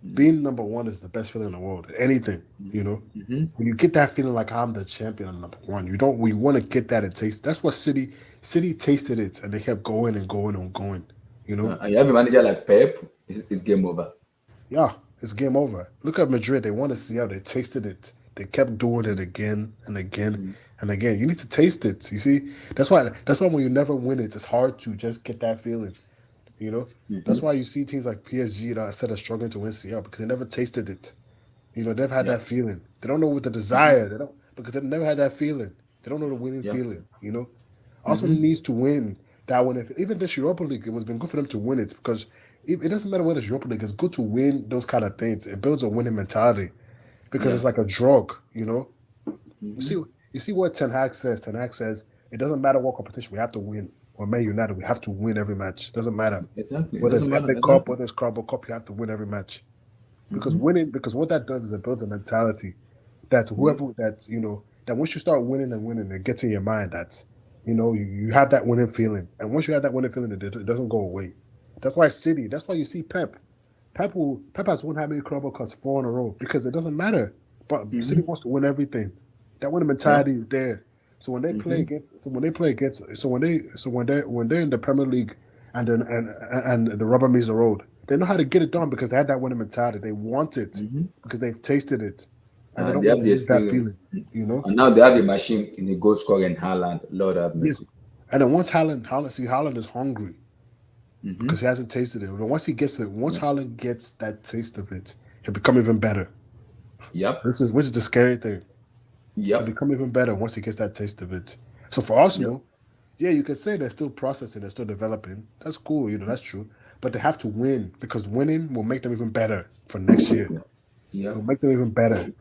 Mm-hmm. being number one is the best feeling in the world. Anything, Mm-hmm. when you get that feeling like I'm the champion, I'm number one. You don't. We want to get that and taste. That's what City tasted it, and they kept going and going and going. You know, And you have a manager like Pep, it's game over. yeah, it's game over. Look at Madrid. They want to see how they tasted it. They kept doing it again and again Mm-hmm. and again. You need to taste it. You see, that's why when you never win it, it's hard to just get that feeling. You know, Mm-hmm. that's why you see teams like PSG that said are struggling to win CL because they never tasted it. They've never had Yeah. that feeling. They don't know what the Mm-hmm. desire. They don't because they've never had that feeling. They don't know the winning Yeah. feeling. Arsenal Mm-hmm. needs to win that one. If even this Europa League, it was been good for them to win it because it doesn't matter whether it's Europa League. It's good to win those kind of things. It builds a winning mentality because Yeah. it's like a drug. You Mm-hmm. see, you see what Ten Hag says. Ten Hag says it doesn't matter what competition we have to win. Or Man United, we have to win every match. Doesn't matter Exactly. It whether doesn't it's matter. Epic Cup, Exactly. whether it's Carabao Cup. You have to win every match because Mm-hmm. winning. Because what that does is it builds a mentality that Yeah. whoever that once you start winning and winning, it gets in your mind that you have that winning feeling, and once you have that winning feeling, it doesn't go away. That's why City. That's why you see Pep. Pep has won how many Carabao Cups? 4 in a row because it doesn't matter. But Mm-hmm. City wants to win everything. That winning Yeah. mentality is there. So when they play Mm-hmm. against, so when they play against, when they're in the Premier League and the rubber meets the road, they know how to get it done because they had that winning mentality. They want it Mm-hmm. because they've tasted it, and they And don't they want have to the lose that experience. feeling. You know, And now they have a machine in the goal scoring Haaland. Lord have yeah. mercy. And then once Haaland is hungry. because he hasn't tasted it. But once he gets it, once Haaland gets that taste of it, he'll become even better. Yep. Which is the scary thing. He'll Yep. become even better once he gets that taste of it. So for Yep. Arsenal, yeah, you could say they're still processing, they're still developing. That's cool, that's true. But they have to win because winning will make them even better for next year. Yeah. It'll Yep. make them even better.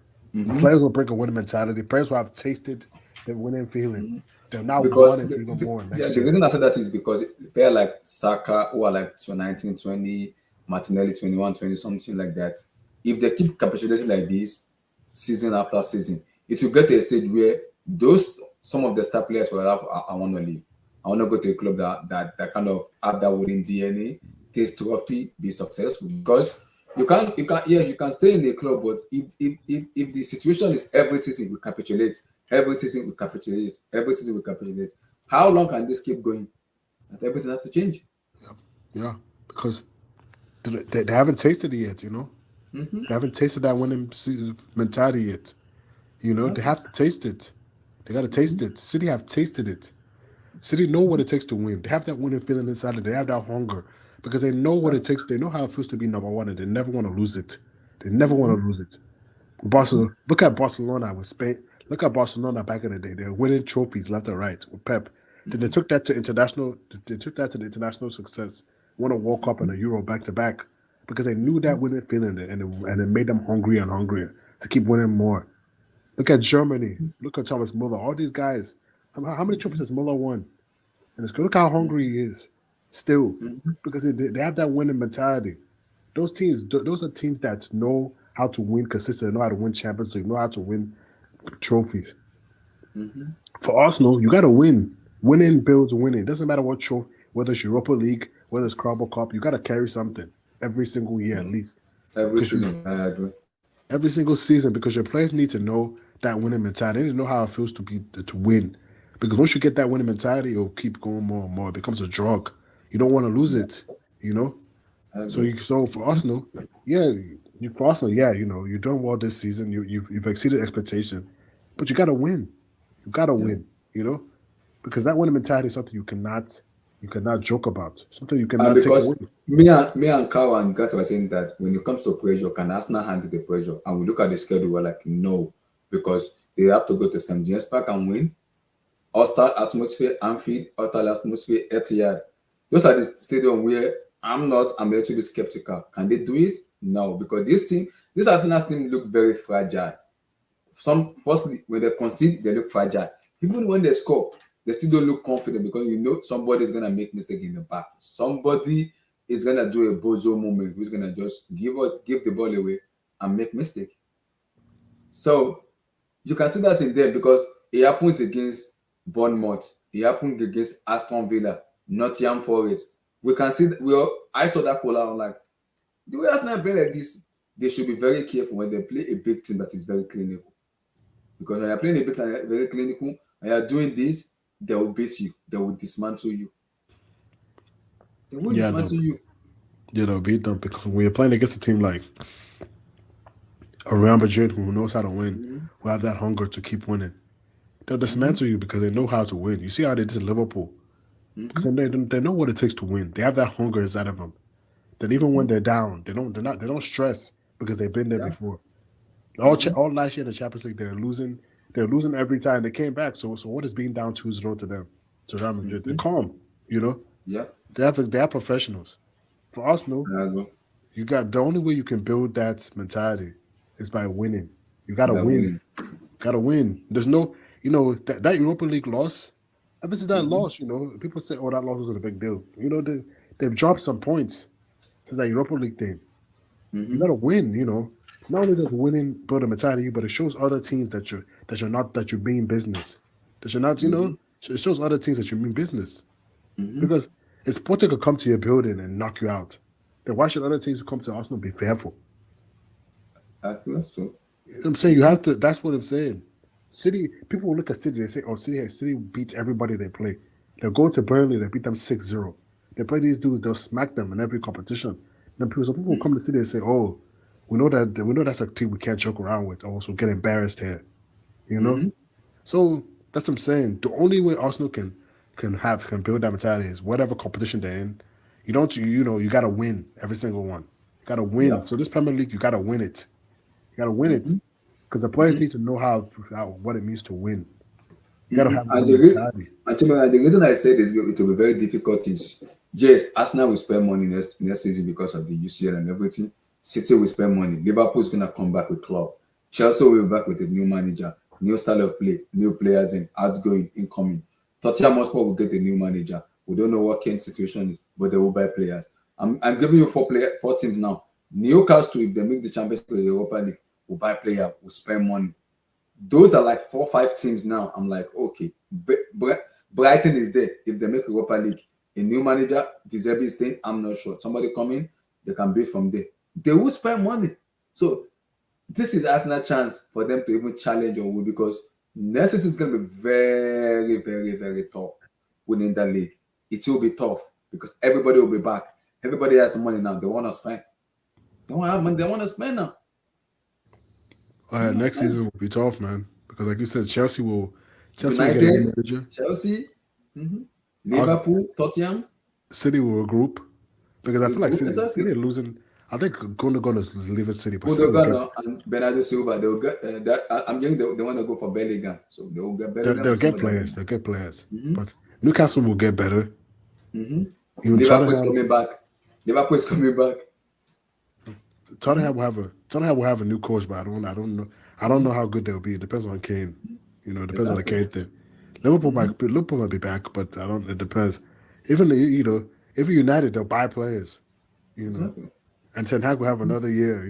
Players will bring a winning mentality. Players will have tasted the winning feeling. They'll now want Because it even more yeah, next the year. reason I said that is because player like Saka, who are like 19, 20, Martinelli 21, 20, something like that, if they keep capitulating like this season after season, it will get to a stage where those some of the star players will have, I want to leave. I want to go to a club that kind of have that winning DNA, taste trophy, be successful. Because you can stay in the club, but if the situation is every season we capitulate, every season we capitulate, every season we capitulate, how long can this keep going? And everything has to change. Yeah, because they haven't tasted it yet. They haven't tasted that winning mentality yet. They Exactly. have to taste it. They got to taste it. City have tasted it. City know what it takes to win. They have that winning feeling inside them. They have that hunger because they know what it takes. They know how it feels to be number one, and they never want to lose it. They never want to lose it. Barcelona. Look at Barcelona with Spain. Look at Barcelona back in the day. They're winning trophies left and right with Pep. Then they took that to international. They took that to the international success. Won a World Cup and a Euro back to back because they knew that winning feeling, and it made them hungrier and hungrier to keep winning more. Look at Germany. Look at Thomas Muller. All these guys. How many trophies has Muller won? And it's good. Look how hungry he is still because they have that winning mentality. Those are teams that know how to win consistently, know how to win Champions League, know how to win trophies. For Arsenal, you got to win. Winning builds winning. It doesn't matter what trophy, whether it's Europa League, whether it's Carabao Cup, you got to carry something every single year at least. Every Because season, I agree. every single season, because your players need to know that winning mentality. They need to know how it feels to win. Because once you get that winning mentality, it'll keep going more and more. It becomes a drug. You don't want to lose it. You know. I So agree. for Arsenal, yeah, for Arsenal, yeah, you're doing well this season. You've exceeded expectation, but you got to win. You got to Yeah. win. Because that winning mentality is something you cannot joke about. Something you And cannot take because away. me and Carl and Gus were saying that when it comes to pressure, can Arsenal handle the pressure? And we look at the schedule, we're like, no, because they have to go to St. James Park and win. Hostile atmosphere, Anfield, hostile atmosphere, Etihad. Those are the stadium where I'm a little bit skeptical. Can they do it? No, because this Arsenal team look very fragile. Firstly, when they concede, they look fragile. Even when they score, they still don't look confident because somebody is gonna make mistake in the back. Somebody is gonna do a bozo moment who's gonna just give the ball away and make mistake. So you can see that in there because it happens against Bournemouth, it happened against Aston Villa, Nottingham Forest. We can see I saw that call out. I'm like, the way Arsenal play like this, they should be very careful when they play a big team that is very clinical. Because when you're playing a bit like very clinical and you're doing this, they will beat you. They will dismantle you. They will Yeah, they'll dismantle you. beat them because when you're playing against a team like a Real Madrid who knows how to win, who have that hunger to keep winning, they'll dismantle you because they know how to win. You see how they did Liverpool because they know what it takes to win. They have that hunger inside of them. That even when they're down, they don't stress because they've been there Yeah. before. All last year in the Champions League, they're losing. They're losing every time they came back. So what is being down 2-0 to them, to Real Madrid? They're calm. Yeah. They are professionals. For Arsenal, I agree. you got the only way you can build that mentality is by winning. You got to By win. winning. Got to win. There's no, that Europa League loss. Ever since that loss, people say, "Oh, that loss wasn't a big deal." They've dropped some points since that Europa League thing. You got to win. Not only does winning build a mentality, but it shows other teams that you're being business. That you're not. It shows other teams that you mean business. Because if Sporting could come to your building and knock you out, then why should other teams who come to Arsenal be fearful? I feel so. I'm saying you have to. That's what I'm saying. City people will look at City. They say, "Oh, City beats everybody they play." They'll go to Burnley. They beat them 6-0. They play these dudes. They'll smack them in every competition. Some people will come to City and say, "Oh, we know that's a team we can't joke around with. Also, get embarrassed here." You know. So that's what I'm saying. The only way Arsenal can build that mentality is whatever competition they're in. You don't you got to win every single one. You got to win. Yeah. So this Premier League, you got to win it. You got to win it Mm-hmm. because the players need to know how what it means to win. You got to Mm-hmm. have a winning mentality. The reason I said it will be very difficult is yes, Arsenal will spend money next season because of the UCL and everything. City will spend money. Liverpool is gonna come back with club. Chelsea will be back with a new manager, new style of play, new players in, outgoing, incoming. Tottenham Hotspur will get a new manager. We don't know what Kane's situation is, but they will buy players. I'm giving you four teams now. Newcastle, if they make the Champions League or the Europa League, will buy player, will spend money. Those are like 4 5 teams now. I'm like, okay, Brighton is there. If they make Europa League, a new manager, deserve his thing. I'm not sure. Somebody coming, they can build from there. They will spend money. So this is Arsenal chance for them to even challenge or win because next season is going to be very, very, very tough winning that league. It will be tough because everybody will be back. Everybody has money now. They want to spend. They want to have money. They want to spend now. Next season will be tough, man. Because like you said, Chelsea will get a new United, manager. Chelsea, Us- Liverpool, Tottenham. City will regroup because I feel like Exactly. City are losing. I think Gundogan is leaving City, but City will Gundogan get and Bernardo Silva, they will get that. I'm hearing they want to go for Bellingham, so they will get Bellingham they'll or get somebody like players. that. They'll get players. Mm-hmm. But Newcastle will get better. Mm-hmm. Even Liverpool is coming back. Liverpool is coming back. Tottenham will have a new coach, but I don't know how good they'll be. It depends on Kane. It depends on the Exactly. Kane thing. Liverpool might be back, but I don't. It depends. Even if United, they'll buy players. Exactly. And Ten Hag will have another year.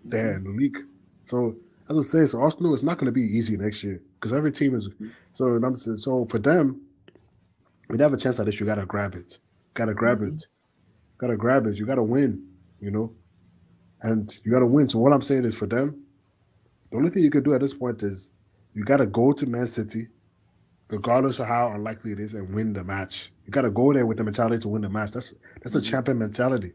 There in the league. So as I'm saying, so Arsenal is not going to be easy next year because every team is. So and I'm saying, so for them, we have a chance at this. You gotta grab it. Gotta grab Mm-hmm. it. Gotta grab it. You gotta win. And you gotta win. So what I'm saying is for them, the only thing you can do at this point is you gotta go to Man City, regardless of how unlikely it is, and win the match. You gotta go there with the mentality to win the match. That's a champion mentality.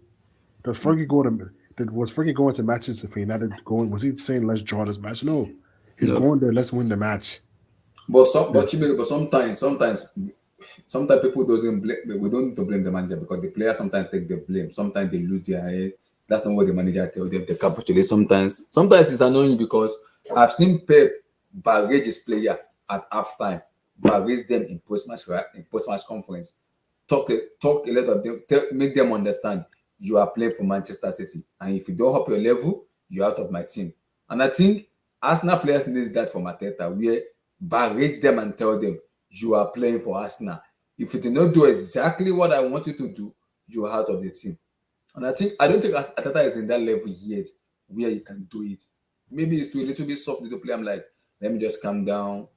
Does Fergie go to was Fergie going to matches for United going? Was he saying let's draw this match? No, he's No, going there. Let's win the match. but people doesn't blame. We don't need to blame the manager because the players sometimes take the blame. Sometimes they lose their head. That's not what the manager tell them. They capitulate. Sometimes it's annoying because I've seen Pep barrage his player at halftime, barrage them in post match conference. Talk a lot of them. Make them understand you are playing for Manchester City, and if you don't up your level, you're out of my team. And I think Arsenal players need that from Arteta, where barrage them and tell them you are playing for Arsenal. If you do not do exactly what I want you to do, you are out of the team. And I don't think Arteta is in that level yet where he can do it. Maybe it's too a little bit soft with the play. I'm like, let me just calm down,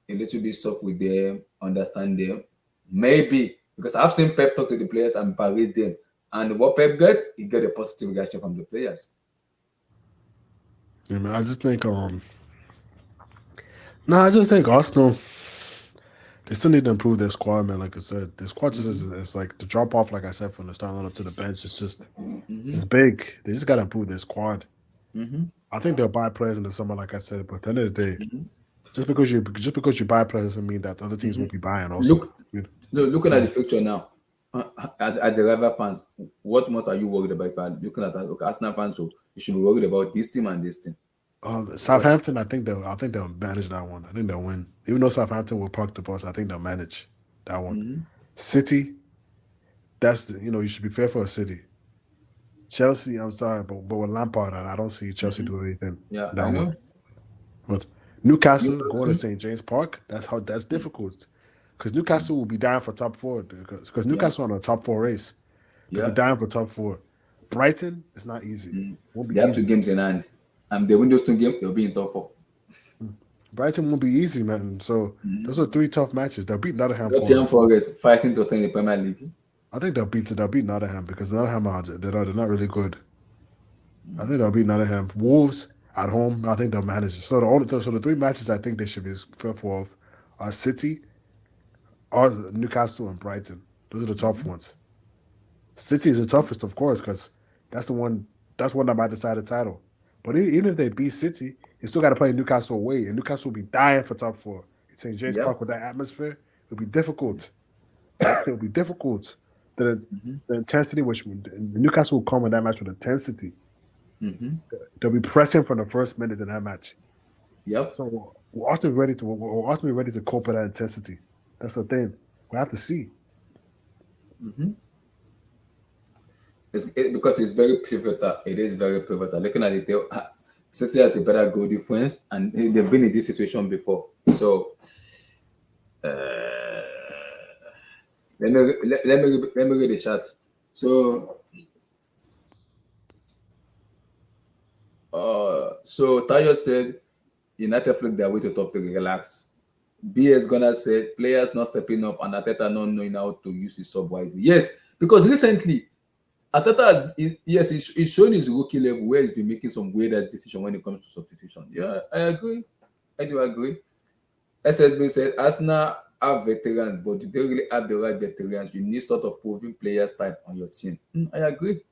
a little bit soft with them, understand them. Maybe because I've seen Pep talk to the players and berate them. And what Pep got, he got a positive reaction from the players. Yeah, man. I just think Arsenal. They still need to improve their squad, man. Like I said, their squad just is like the drop off. Like I said, from the starting lineup to the bench, it's big. They just got to improve their squad. Mm-hmm. I think they'll buy players in the summer, like I said. But at the end of the day, Mm-hmm. just because you buy players doesn't mean that other teams Mm-hmm. won't be buying. Also, Look, no, looking at the picture now, as the rival fans, what most are you worried about? If you're looking at that, okay, Arsenal fans, so you should be worried about this team and this team. What? Southampton, I think they'll manage that one. I think they'll win. Even though Southampton will park the bus, I think they'll manage that one. Mm-hmm. City, you should be fair for a City. Chelsea, I'm sorry, but with Lampard, I don't see Chelsea Mm-hmm. doing anything. Yeah, That I one. know. But Newcastle going to Newcastle. St James Park, that's difficult. Because Newcastle will be dying for top four. Because Yeah, Newcastle on a top four race, they'll be yeah. dying for top four. Brighton, it's not easy. Won't be They have two easy. games in hand. And they win those 2 games, they'll be in top 4. Brighton won't be easy, man. So those are 3 tough matches. They'll beat Nottingham for. Nottingham Forest fighting to stay in the Premier League. I think they'll beat Nottingham because Nottingham they're not really good. I think they'll beat Nottingham. Wolves at home, I think they'll manage it. So the 3 matches I think they should be fearful of are City, or Newcastle, and Brighton. Those are the tough ones. City is the toughest, of course, because that's the one. That's one that might decide the title. But even if they beat City, you still got to play Newcastle away, and Newcastle will be dying for top 4. St James Yeah. Park with that atmosphere, it'll be difficult. Yeah. It'll be difficult. the intensity, which Newcastle will come in that match with intensity. They'll be pressing from the first minute in that match. Yep. So we'll also be ready to cope with that intensity. That's the thing. We have to see. Because it's very pivotal. It is very pivotal. Looking at it, City has a better goal difference, and they've been in this situation before. So let me read the chat. So Tayo said United flicked their way to top 3. Relax. BS Gunnar said players not stepping up and Arteta not knowing how to use his sub wisely. Yes, because recently Arteta he's shown his rookie level where he's been making some weird decisions when it comes to substitution. Yeah, I agree. I do agree. SSB said Arsenal have veterans, but do they really have the right veterans? You need sort of proven players type on your team. I agree.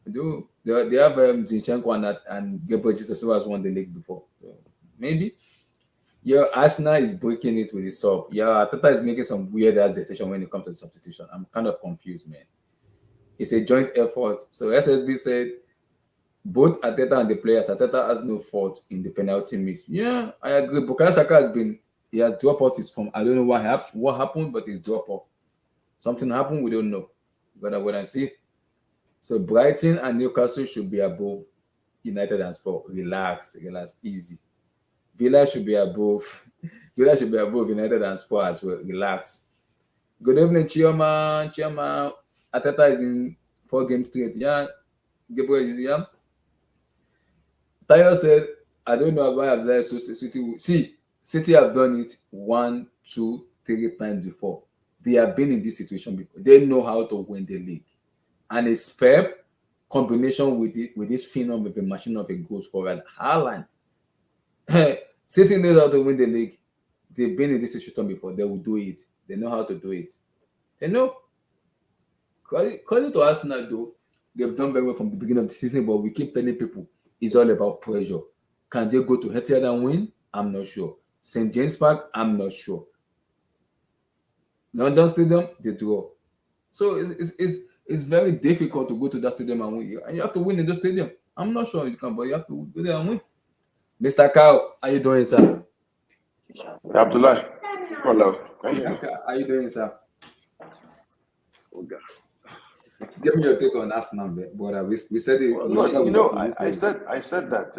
They do. They have Zinchenko and Gabriel Jesus who has won the league before. So maybe. Yeah, Arsenal is breaking it with the sub. Yeah, Arteta is making some weird ass decision when it comes to the substitution. I'm kind of confused, man. It's a joint effort. So SSB said both Arteta and the players, Arteta has no fault in the penalty miss. Yeah, I agree. Bukayo Saka he has dropped off his form. I don't know what happened, but he's dropped off. Something happened, we don't know. We're gonna wait and see. So Brighton and Newcastle should be above United and Spurs. Relax, easy. Villa should be above United and Spurs as well. Relax. Good evening, Chairman. Arteta is in 4 games straight. Yeah. Gabriel is here. Tayo said, I don't know why I've let City have done it 1, 2, 3 times before. They have been in this situation before. They know how to win the league. And it's Pep combination with this phenom of a machine of a goal scorer, Haaland. City knows how to win the league. They've been in this situation before. They will do it. They know how to do it. They know. According to Arsenal, though, they've done very well from the beginning of the season, but we keep telling people it's all about pressure. Can they go to Etihad and win? I'm not sure. St. James Park, I'm not sure. London Stadium, they draw. So it's very difficult to go to that stadium and win. And you have to win in the stadium. I'm not sure you can, but you have to go there and win. Mr. Cow, how you doing, sir? Abdullah, hello. How you doing, sir? Oh God. Give me your take on Arsenal, brother. We said it. I said that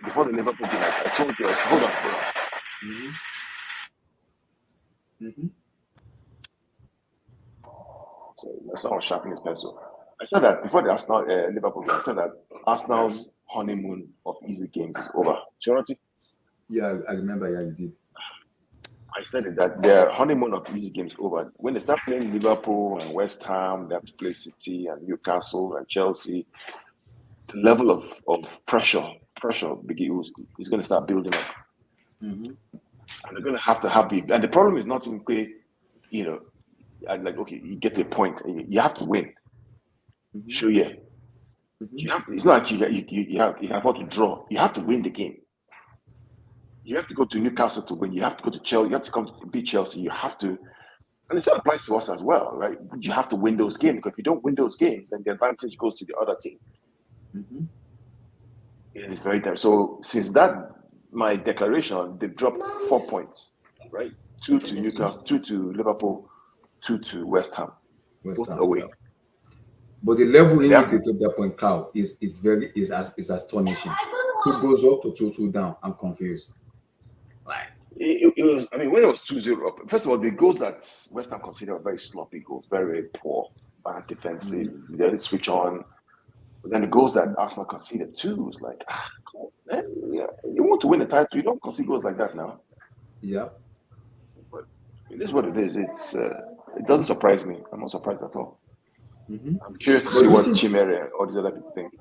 before the Liverpool game. I told you. Hold on. So someone sharpening his pencil. I said that before the Arsenal Liverpool game. I said that Arsenal's honeymoon of easy games is over. Charity? Yeah, I remember. Yeah, you did. I said that their honeymoon of easy games over. When they start playing Liverpool and West Ham, they have to play City and Newcastle and Chelsea. The level of pressure is going to start building up. And they're going to have and the problem is not in play, okay, you get to a point, you have to win. Sure, yeah. You have to, it's not like you have to draw. You have to win the game. You have to go to Newcastle to win. You have to go to Chelsea. You have to come to beat Chelsea. You have to, and it still applies to us as well, right? You have to win those games, because if you don't win those games, then the advantage goes to the other team. It is very different. So since that, my declaration, they've dropped 4 points, right? 2 to Newcastle, 2 to Liverpool, 2 to West Ham. Both away. Yeah. But the level in which they took that point, Cow, is astonishing. 2 goes up to 2 down. I'm confused. Like it was. I mean, when it was 2-0 up, first of all, the goals that West Ham considered were very sloppy goals, very, very poor, bad defensive. They didn't switch on. But then the goals that Arsenal conceded too was like, come on, man. Yeah, you want to win the title, you don't concede goals like that now. Yeah. But it is what it is. It doesn't surprise me. I'm not surprised at all. I'm curious to see what Chimere or these other people think.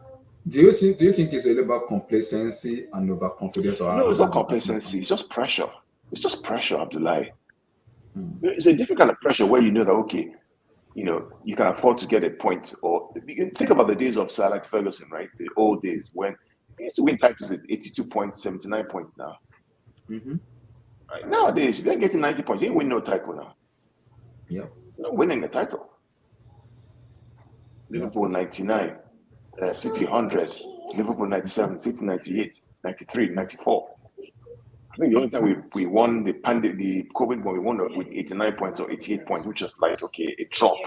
Do you think it's a little about complacency and overconfidence? No, it's not complacency. It's just pressure. It's just pressure, Abdullah. It's a different kind of pressure where you know that, okay, you can afford to get a point. Or think about the days of Sir Alex Ferguson, right? The old days when he used to win titles at 82 points, 79 points now. Right? Nowadays, if you're getting 90 points, you ain't win no title now. Yeah. winning the title. Liverpool 99, City 100, Liverpool 97, City 98, 93, 94. I think the only time we won the COVID one, we won with 89 points or 88 points, which is like, okay, a drop.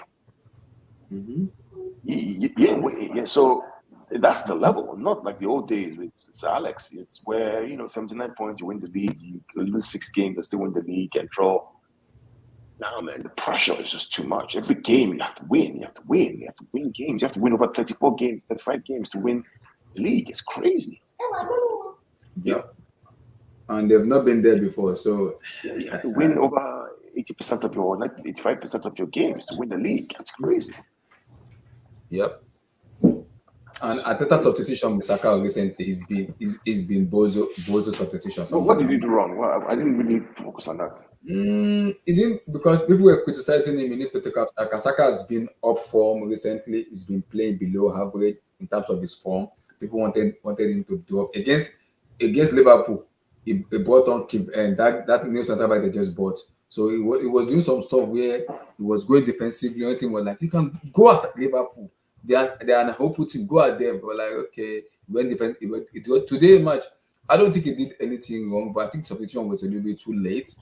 Yeah, so that's the level, not like the old days with Sir Alex. It's where, 79 points, you win the league, you lose 6 games, but still win the league and draw. Now, man, the pressure is just too much. Every game you have to win, you have to win games. You have to win over 34 games, 35 games to win the league. It's crazy. Yeah. And they've not been there before, so you have to win over 80% of your, 85% of your games to win the league. That's crazy. Yep. And Arteta's substitution with Saka recently is been Bozo substitution. So what did you do wrong? Well, I didn't really focus on that. He didn't, because people were criticizing him. You need to take up Saka. Saka has been up form recently. He's been playing below average in terms of his form. People wanted him to drop against Liverpool. He brought on and that new centre back they just bought. So he was doing some stuff where he was going defensively. The team was like, you can go at Liverpool. They are an hopeful team. Go at them. But like, okay, when today match, I don't think he did anything wrong, but I think substitution was a little bit too late.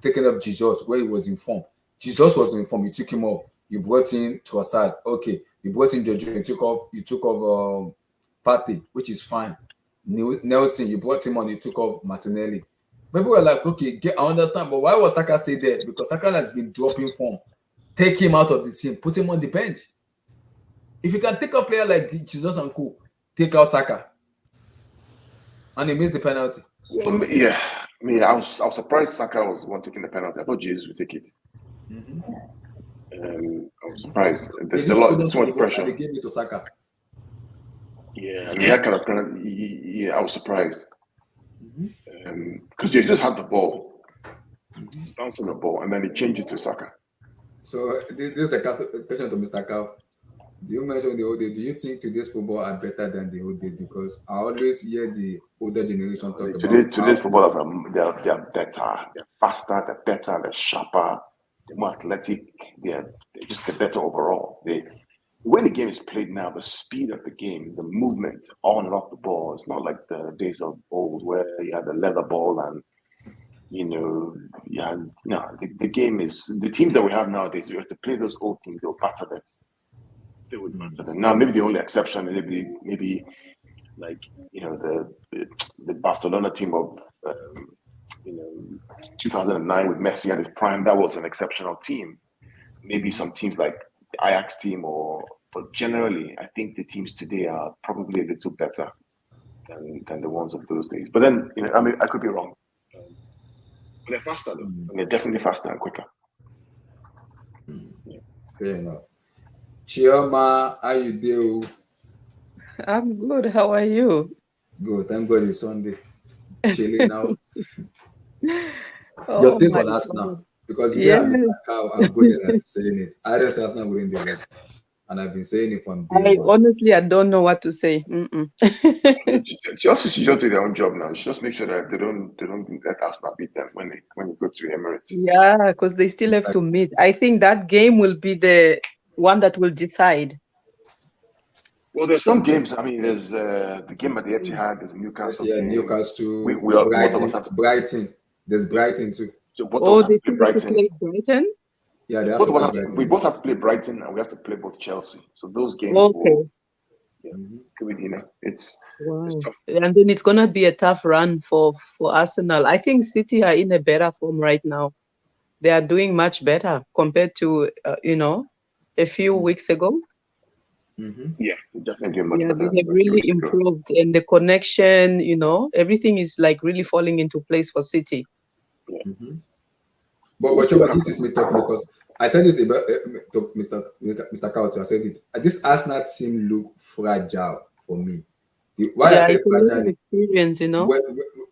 Taking up Jesus where he was in form. Jesus was in form. You took him off. You brought in Trossard. Okay, you brought in Jojo. You took off Partey, which is fine. Nelson, you brought him on. You took off Martinelli. People were like, okay, I understand, but why was Saka stay there? Because Saka has been dropping form. Take him out of the team. Put him on the bench. If you can take a player like Jesus and Co, take out Saka, and he missed the penalty. Yeah, I mean, I was surprised Saka was the one taking the penalty. I thought Jesus would take it. I was surprised. There's too much pressure. They gave it to Saka. Yeah, I mean that kind of penalty. Yeah, I was surprised because Jesus had the ball, bouncing the ball, and then they changed it to Saka. So this is the question to Mr. Cow. Do you mention the old days? Do you think today's football are better than the old days? Because I always hear the older generation talk about today's footballers they're better, they're faster, they're better, they're sharper, they're more athletic, they're better overall. When the game is played now, the speed of the game, the movement on and off the ball, it's not like the days of old where you had the leather ball and the game is the teams that we have nowadays. You have to play those old teams, they'll batter them. They would batter them. Now maybe the only exception maybe like the Barcelona team of 2009 with Messi at his prime, that was an exceptional team. Maybe some teams like the Ajax team but generally I think the teams today are probably a little better than the ones of those days. But then I mean I could be wrong. But they're faster though. They're definitely faster and quicker. Fair enough. Chioma, how you do? I'm good. How are you? Good. Thank God it's Sunday. Chilling out. Oh Your take my on Arsenal. God. Because Yes. Mr. Cow, I'm good at saying it. I don't say Arsenal within the league. And I've been saying it from day one. Honestly, I don't know what to say. Chelsea should just do their own job now. Just make sure that they don't let Arsenal beat them when you go to Emirates. Yeah, because they still have to meet. I think that game will be the one that will decide. Well, there's some games. I mean, there's the game at the Etihad. There's a Newcastle game. Newcastle. Brighton. There's Brighton too. So both of us they have to play still have to Brighton. play Brighton? Yeah, they have to play Brighton. We both have to play Brighton, and we have to play both Chelsea. So those games. Okay. It's Wow. it's tough. And then it's gonna be a tough run for Arsenal. I think City are in a better form right now. They are doing much better compared to a few weeks ago. Yeah, definitely doing much Yeah, better. they have really improved, and the connection, everything is like really falling into place for City. But this is me talk because I said it about to Mr. Couch. I said it. This Arsenal team look fragile for me. Why I say it's a lot of fragile? experience,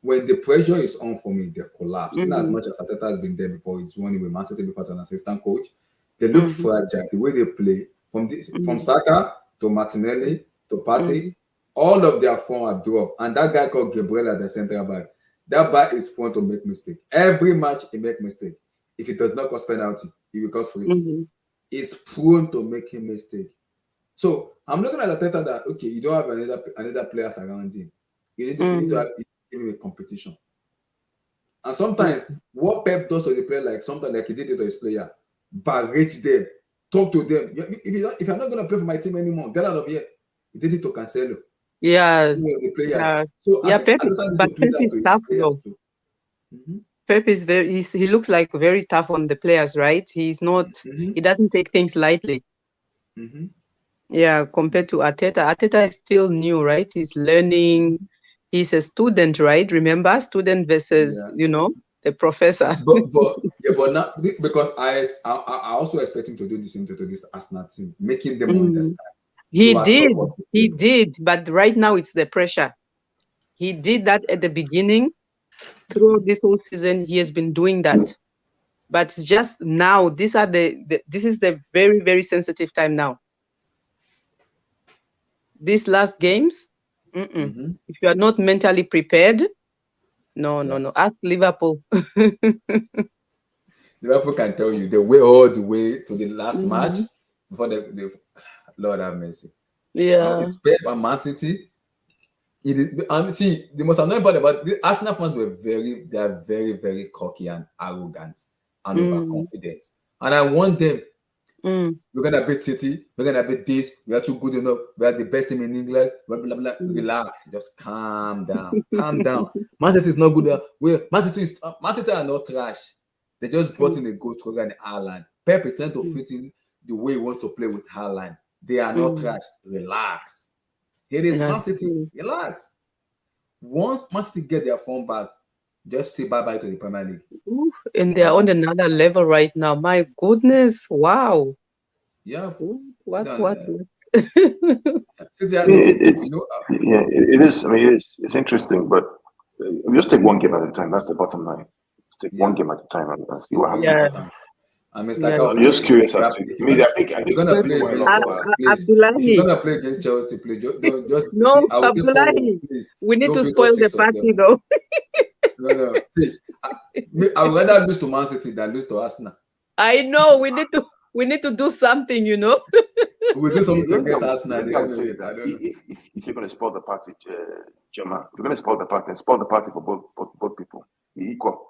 When the pressure is on for me, they collapse. In as much as Arteta has been there before, it's running with Mancity before as an assistant coach. They look fragile. The way they play from Saka to Martinelli to Partey, all of their form have dropped. And that guy called Gabriel at the center back, that back is prone to make mistake. Every match he make mistake. if it does not cause penalty, he will cause free kick. Is prone to making mistake. So I'm looking at Arteta that okay, you don't have another players around him. You need to have give him a competition. And sometimes what Pep does to the player, like sometimes like he did it to his player, barrage them, talk to them. If you're not gonna play for my team anymore, get out of here. He did it to Cancelo. Yeah. The players. Yeah. So Yeah, Pep is tough though. Pep is he looks like very tough on the players, right? He's not he doesn't take things lightly. Yeah, compared to Arteta. Arteta is still new, right? He's learning. He's a student, right? Remember, student versus the professor. but not because I also expect him to do the same to this Arsenal team, making them understand. He did, but right now it's the pressure. He did that at the beginning. Throughout this whole season, he has been doing that. But just now, this is the very, very sensitive time now. These last games, if you are not mentally prepared, no. Ask Liverpool. Liverpool can tell you they wait all the way to the last match before they Lord have mercy. Yeah. It's Pep and Mancity. It is, and see, the most annoying part about the Arsenal fans they are very, very cocky and arrogant and overconfident. And I want them. We're gonna beat City. We're gonna beat this. We are too good enough. We are the best team in England. Blah blah blah. Relax. Just calm down. Calm down. Mancity is not good. Mancity are not trash. They just brought in a goal scorer in Haaland. Pep is trying to fit in the way he wants to play with Haaland. They are not trash. Relax. Here is Mancity. Relax. Once Mancity get their form back, just say bye-bye to the Premier League. Oof, and they're on another level right now. My goodness. Wow. Yeah. What? It is. I mean, it's interesting, but we just take one game at a time. That's the bottom line. Just take one game at a time and see what happens. Yeah. I mean, it's like I'm just curious as to. I mean, I think you're gonna play against Chelsea. If you're gonna play against Chelsea, please just no, Abdullahi. We need to spoil the party, though. No. See, I would rather lose to Man City than lose to Arsenal. I know. We need to do something, We'll do something against Arsenal. I don't know. If you're going to spoil the party, Gemma, you're going to spoil the party and spoil the party for both people. Be equal.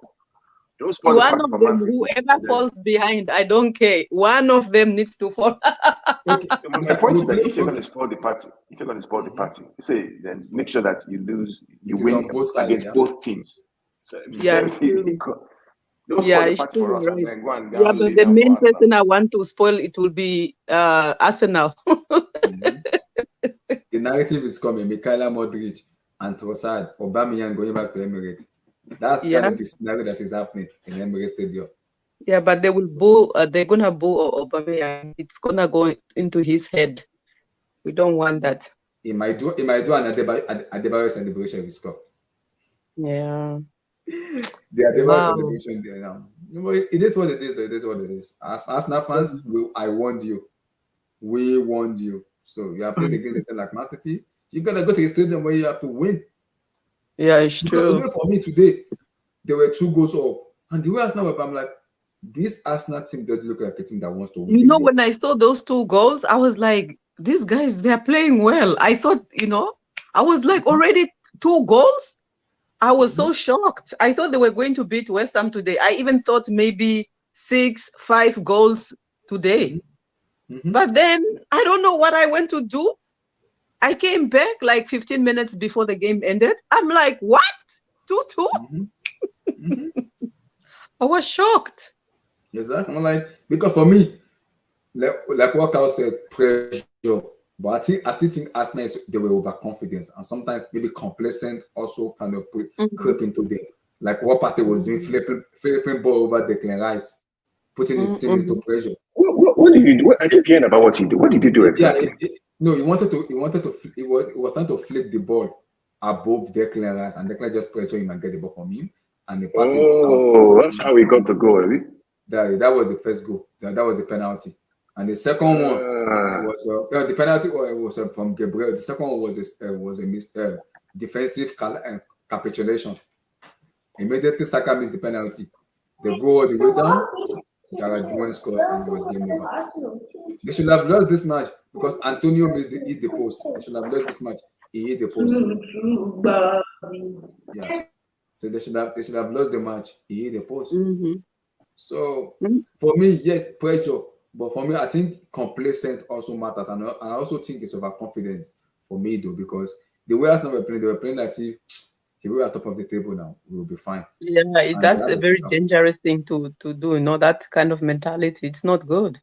Don't spoil the party for Man City. Whoever falls behind, I don't care. One of them needs to fall. Okay. My point is that if you're going to spoil the party, say then make sure that you win against both teams. So equal. Don't spoil the party for us and then go and but the main person I want to spoil it will be Arsenal. The narrative is coming. Mikhaila Modric and Trossard, Aubameyang going back to Emirates. That's kind of the scenario that is happening in Emirates Stadium. Yeah, but they will boo. They're gonna boo Aubameyang. It's gonna go into his head. We don't want that. He might do an Adebayo celebration with Scott. Yeah. The Adebayo celebration there now. It is what it is. It is what it is. As Arsenal fans, I warned you. We warned you. So you are playing against a team like Man City. You gotta go to a stadium where you have to win. Yeah, it's true. Today, for me today, there were 2 goals up, and the way Arsenal were, I'm like, this Arsenal team doesn't look like a team that wants to win. When I saw those 2 goals, I was like, these guys, they're playing well. I thought, I was like, already 2 goals. I was so shocked. I thought they were going to beat West Ham today. I even thought maybe 6-5 goals today. But then I don't know what I went to do. I came back like 15 minutes before the game ended. I'm like, what? 2-2? I was shocked. Exactly. I'm like, because for me, like what Carl said, pressure. But I still think Arsenal they were overconfident and sometimes maybe complacent also kind of creep into them. Like what Partey was doing, flipping ball over Declan Rice, putting his team into pressure. What did you do? What are you caring about what he did? What did he do exactly? He was trying to flip the ball above Declan Rice, and Declan just pressure him and get the ball from him, and the pass. That's how he got the goal, right? That was the first goal. That was the penalty, and the second one was the penalty was from Gabriel. The second one was a defensive capitulation. Immediately, Saka missed the penalty. They go all the way down. Gareth Bale scored, and it was game over. They should have lost this match because Antonio hit the post. They should have lost this match. He hit the post. Yeah. So they should have lost the match. He hit the post. So for me, yes, pressure. But for me, I think complacent also matters, and I also think it's overconfidence for me though, because the way Arsenal were playing, they were playing like if we are top of the table now, we will be fine. Yeah, that's a very dangerous thing to do. You know, that kind of mentality. It's not good.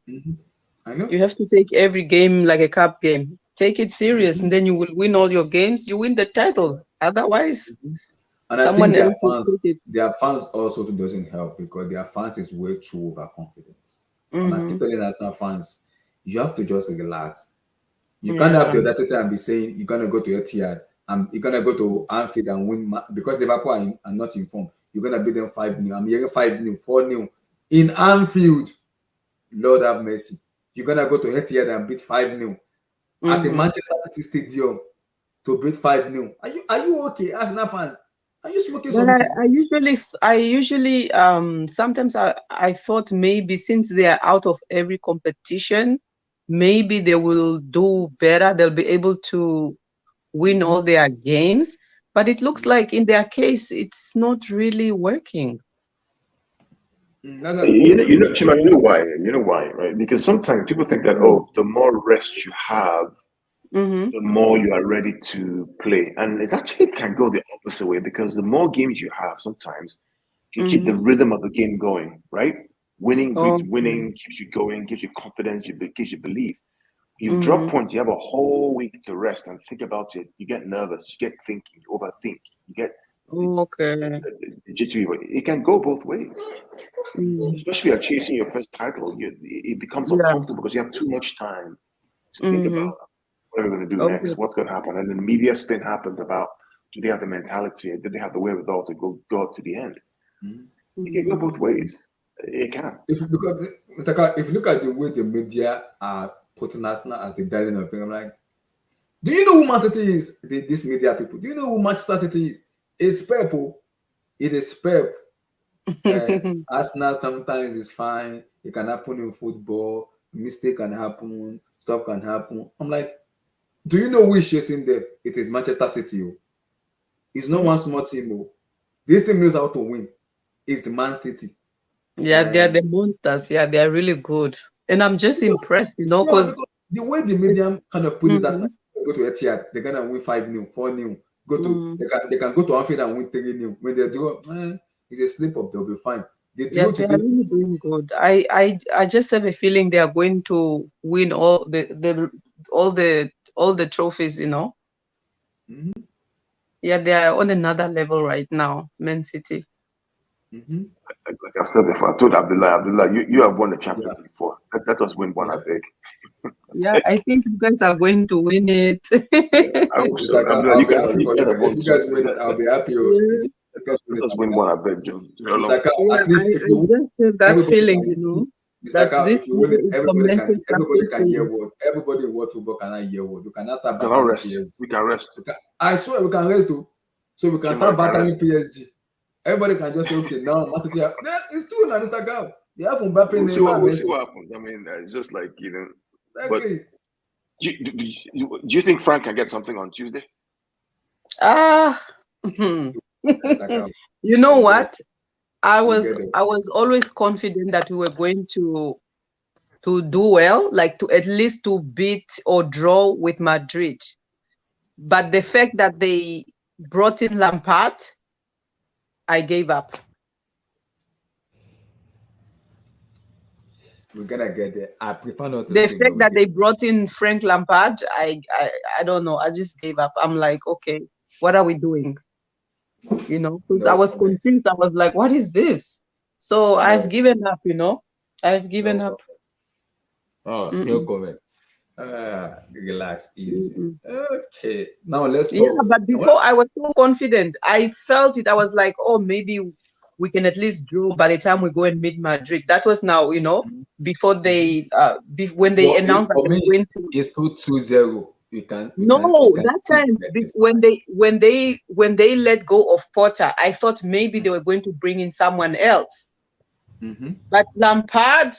I know. You have to take every game like a cup game. Take it serious, and then you will win all your games. You win the title. Otherwise, and I think their fans also doesn't help because their fans is way too overconfident. And I keep telling Arsenal fans, you have to just relax. You can't have the audacity and be saying you're gonna go to Etihad and you're gonna go to Anfield and win because Liverpool are not informed. You're gonna beat them 5-0. I'm hearing 5-0, 4-0 in Anfield. Lord have mercy. You're gonna go to Etihad and beat 5-0 at the Manchester City Stadium to beat 5-0. Are you okay, Arsenal fans? Are you smoking something? I usually sometimes I thought maybe since they are out of every competition, maybe they will do better. They'll be able to win all their games. But it looks like in their case, it's not really working. Chima, you know why? You know why, right? Because sometimes people think that, the more rest you have, the more you are ready to play. And it actually can go the opposite way because the more games you have, sometimes you keep the rhythm of the game going, right? Winning beats winning, keeps you going, gives you confidence, gives you belief. You drop points, you have a whole week to rest and think about it. You get nervous, you get thinking, you overthink, you get jittery. It can go both ways. Especially if you're chasing your first title, it becomes uncomfortable because you have too much time to think about what are we going to do next, what's going to happen, and then media spin happens about do they have the mentality, do they have the wherewithal to go to the end? It can go both ways. It can. Mr. Carr, if you look at the way the media are putting Arsenal as the darling of thing, I'm like, do you know who Man City is? These media people. Do you know who Manchester City is? It's Pep. It is Pep. Arsenal sometimes is fine. It can happen in football. Mistake can happen. Stuff can happen. I'm like, do you know who is chasing them? It is Manchester City. It's not one small team. This team knows how to win. It's Man City. Yeah, they're the monsters. Yeah, they're really good. And I'm just impressed, because the way the media kind of put this Arsenal go to Etihad, they're gonna win 5-0, 4-0. They can go to Anfield and win 3-0. When they do, it's a slip up, they'll be fine. They're really doing good. I just have a feeling they are going to win all the trophies, Yeah, they are on another level right now, Man City. Like I've said before, I told Abdullah, you have won the Champions League before. Let us win one, I think. Yeah, I think you guys are going to win it. I hope so. Abdullah, you guys win it, I'll be happy. Let us win one, I beg, Joe. At least if you just have that feeling, Mr. Carr, if you win it, everybody can hear word. Everybody in world football cannot hear word. We cannot start battling PSG. We can rest. I swear we can rest too. So we can start battling PSG. Everybody can just say, okay, now Man City. It's true now, Mr. Carr. You have Mbappe. We'll see what happens. I mean, just like, Exactly. But do you think Frank can get something on Tuesday? You know what? I was always confident that we were going to do well, like to at least to beat or draw with Madrid. But the fact that they brought in Lampard, I gave up. We're gonna get there. I prefer not to. The fact that they brought in Frank Lampard, I don't know. I just gave up. I'm like, okay, what are we doing? Because I was confused. I was like, what is this? So I've given up. I've given up. Oh, no comment. Relax, easy. Okay, now let's talk. Yeah, but before I was so confident. I felt it. I was like, oh, maybe we can at least draw by the time we go and meet Madrid. That was now, before they when they announced that they were going to. It's 2-0. That time when they let go of Potter, I thought maybe they were going to bring in someone else. But Lampard,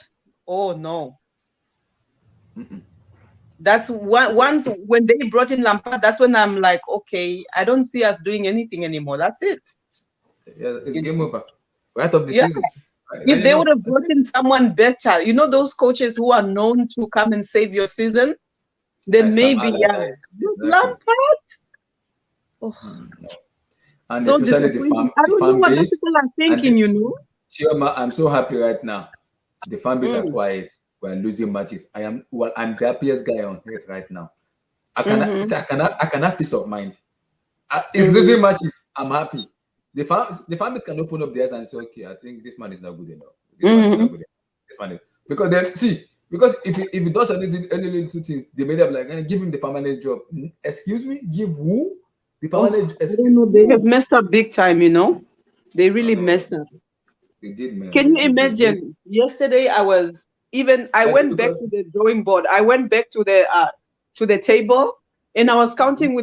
oh no. That's once when they brought in Lampard, that's when I'm like, okay, I don't see us doing anything anymore. That's it. Yeah, it's game over. Right of the Yeah. season. If they would have brought in someone better, you know, those coaches who are known to come and save your season, then maybe, yeah. Lampard. Oh. And So especially the I don't know fan what base. people are thinking, you know. Chioma, I'm so happy right now. The fan base are quiet. We're losing matches. I'm the happiest guy on earth right now. I can have peace of mind. It's losing matches. I'm happy. The fan base can open up theirs and say, okay, I think this man is not good enough. This man is not good enough. This man is, because then because if he does any little things, they made up like, give him the permanent job. Excuse me, give who the permanent? I don't know. They have messed up big time, you know. They really messed up. They did, man. Can you imagine? Yesterday, I went back to the drawing board. I went back to the table, and I was counting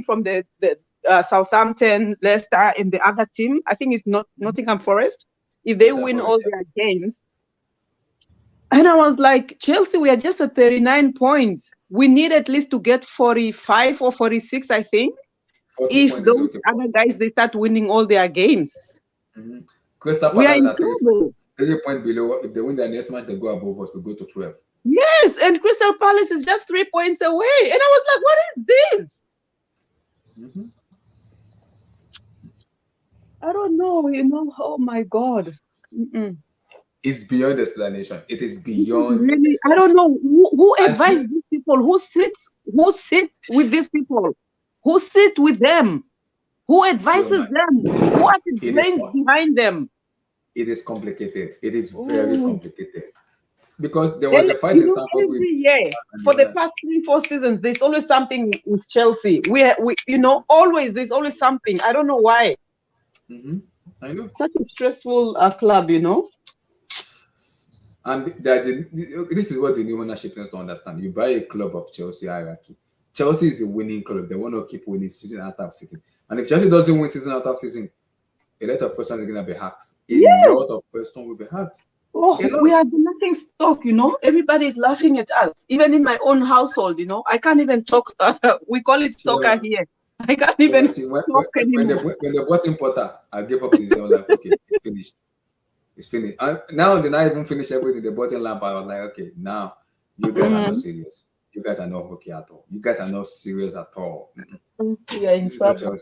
from the Southampton, Leicester, and the other team. I think it's not Nottingham Forest. If they win all their games, and I was like, Chelsea, we are just at 39 points. We need at least to get 45 or 46, I think. If those other guys they start winning all their games. Crystal We are Palace in are trouble. 3 points below. If they win their next match, they go above us. We go to 12. Yes, and Crystal Palace is just 3 points away. And I was like, what is this? I don't know, you know. Oh my God. It's beyond explanation. It is beyond. Really, I don't know who advised these people. Who sit with these people? Who sit with them? Who advises them? Who are the brains behind them? It is complicated. It is very complicated. Because there was a fight in Stamford every year for the past 3-4 seasons. There's always something with Chelsea. We you know, always there's always something. I don't know why. I know. Such a stressful club, you know. And this is what the new ownership needs to understand. You buy a club of Chelsea hierarchy. Chelsea is a winning club. They want to keep winning season after season. And if Chelsea doesn't win season after season, a lot of questions are going to be hacked. A lot of questions will be hacked. Oh, we are the laughing stock, you know. Everybody is laughing at us. Even in my own household, you know. I can't even talk. We call it soccer here. I can't even talk anymore. When they bought in Potter, I gave up this. I was like, okay, it's finished. It's finished. And now they not even finished everything. They bought in Lampard. I was like, okay, now you guys are not serious. You guys are not okay at all. You guys are not serious at all. We are in trouble.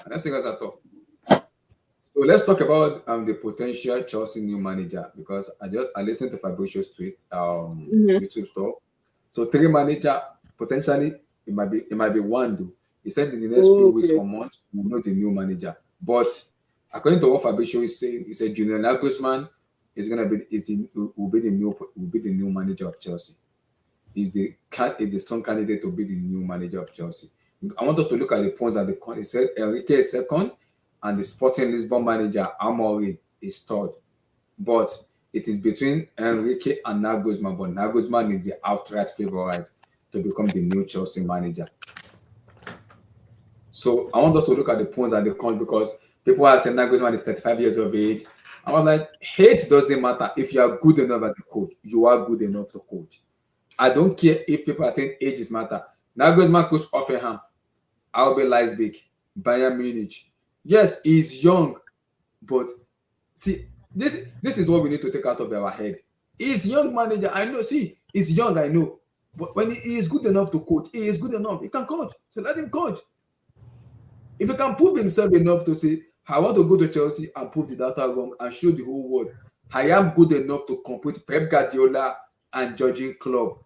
Not serious at all. So let's talk about the potential Chelsea new manager, because I listened to Fabrizio's tweet, YouTube store. So 3 manager potentially it might be one though. He said in the next few weeks or months we'll know the new manager. But according to what Fabrizio is saying, he said Junior Nagelsman will be the new manager of Chelsea. He's the strong candidate to be the new manager of Chelsea. I want us to look at the points and the cons. He said Enrique is second, and the Sporting Lisbon manager Amorin is third. But it is between Enrique and Nagelsman, but Nagelsman is the outright favorite to become the new Chelsea manager. So I want us to look at the points and the cons, because people are saying Nagelsman is 35 years of age. I was like, age doesn't matter. If you are good enough as a coach, you are good enough to coach. I don't care if people are saying age is matter. Nagelsman coached Offenham, RB Leipzig, Bayern Munich. Yes, he's young, but see, this is what we need to take out of our head. He's young manager. I know. See, he's young. I know, but when he is good enough to coach, he is good enough. He can coach. So let him coach. If he can prove himself enough to say, I want to go to Chelsea and prove the data wrong and show the whole world I am good enough to compete with Pep Guardiola and Jurgen Klopp.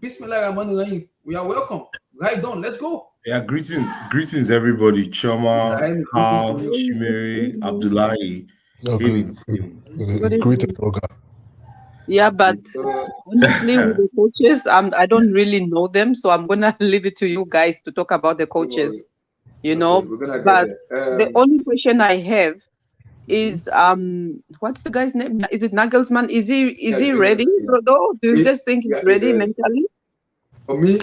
Bismillahirrahmanirrahim. We are welcome. Right on. Let's go. Yeah, greetings everybody. Choma, Hal, Shimere, Abdullahi. Greetings, Olga. Yeah, but honestly, with the coaches, I don't really know them, so I'm gonna leave it to you guys to talk about the coaches. You know, but the only question I have is what's the guy's name? Is it Nagelsmann? Is he ready though? Do you just think he's ready mentally? For me,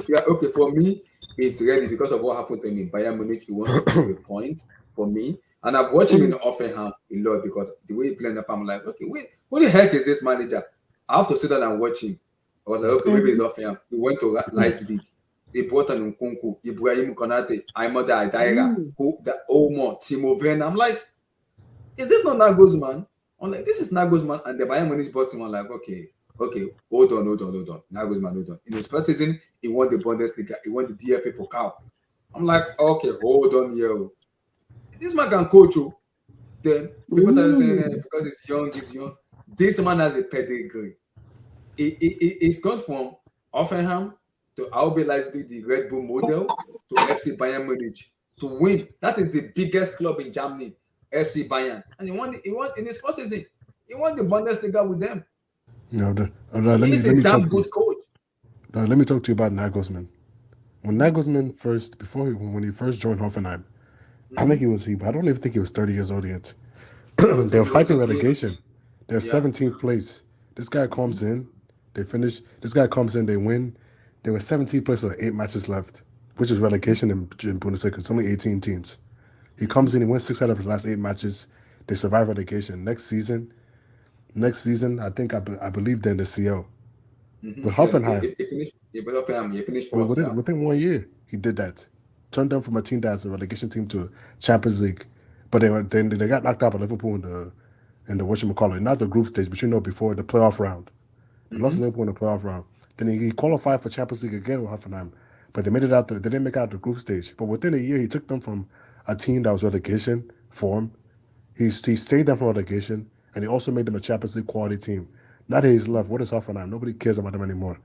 it's ready because of what happened to him in Bayern Munich. He wants to prove a point for me, And I've watched him in Offenham a lot because the way he played in the farm, I'm like, okay, wait, who the heck is this manager? I have to sit down and watch him. I was like, okay, maybe it's Offenham. He went to Leipzig. They brought an Nkunku, Ibrahim Konate, Aimoda Adaira, who the Omo, Timo Werner. I'm like, is this not Nagelsman? I'm like, this is Nagelsman. And the Bayern Munich brought him. I'm like, okay, hold on. Nagelsman, hold on. In his first season, he won the Bundesliga. He won the DFB Pokal. I'm like, okay, hold on here. This man can coach you. Then people are saying because he's young. This man has a pedigree. It's gone from Offenham to RB Leipzig, the Red Bull model, to FC Bayern Munich to win. That is the biggest club in Germany, FC Bayern, and he won in his first season. He won the Bundesliga with them. No, He's a damn good coach. Let me talk to you about Nagelsmann. When Nagelsmann when he first joined Hoffenheim, I don't even think he was 30 years old yet. They were fighting relegation. They're 17th place. This guy comes in, they finish. This guy comes in, they win. They were 17th place with 8 matches left, which is relegation in Bundesliga. It's only 18 teams. He comes in, he wins 6 out of his last 8 matches. They survive relegation. Next season, I believe they're in the CL. With Hoffenheim, He finished fourth. within 1 year, he did that. Turned them from a team that's a relegation team to Champions League, but they got knocked out by Liverpool in the whatchamacallit, not the group stage, but before the playoff round. They lost to Liverpool in the playoff round. Then he qualified for Champions League again with Hoffenheim, but they didn't make it out the group stage. But within a year, he took them from a team that was relegation form. He stayed them from relegation, and he also made them a Champions League quality team. Now that he's left, what is Hoffenheim? Nobody cares about them anymore.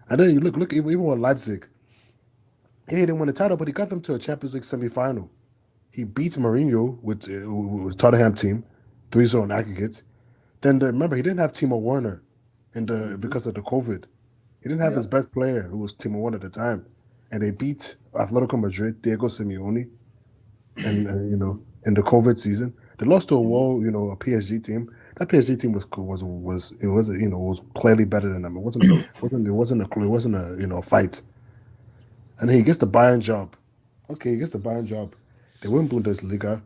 And then you look even with Leipzig. He didn't win the title, but he got them to a Champions League semi-final. He beats Mourinho with Tottenham team, 3-0 in aggregate. Then remember, he didn't have Timo Werner because of the COVID. He didn't have his best player, who was Timo Werner at the time. And they beat Atletico Madrid, Diego Simeone, and in the COVID season. They lost to a PSG team. That PSG team was clearly better than them. It wasn't a fight. And then he gets the Bayern job. Okay, he gets the Bayern job. They win Bundesliga.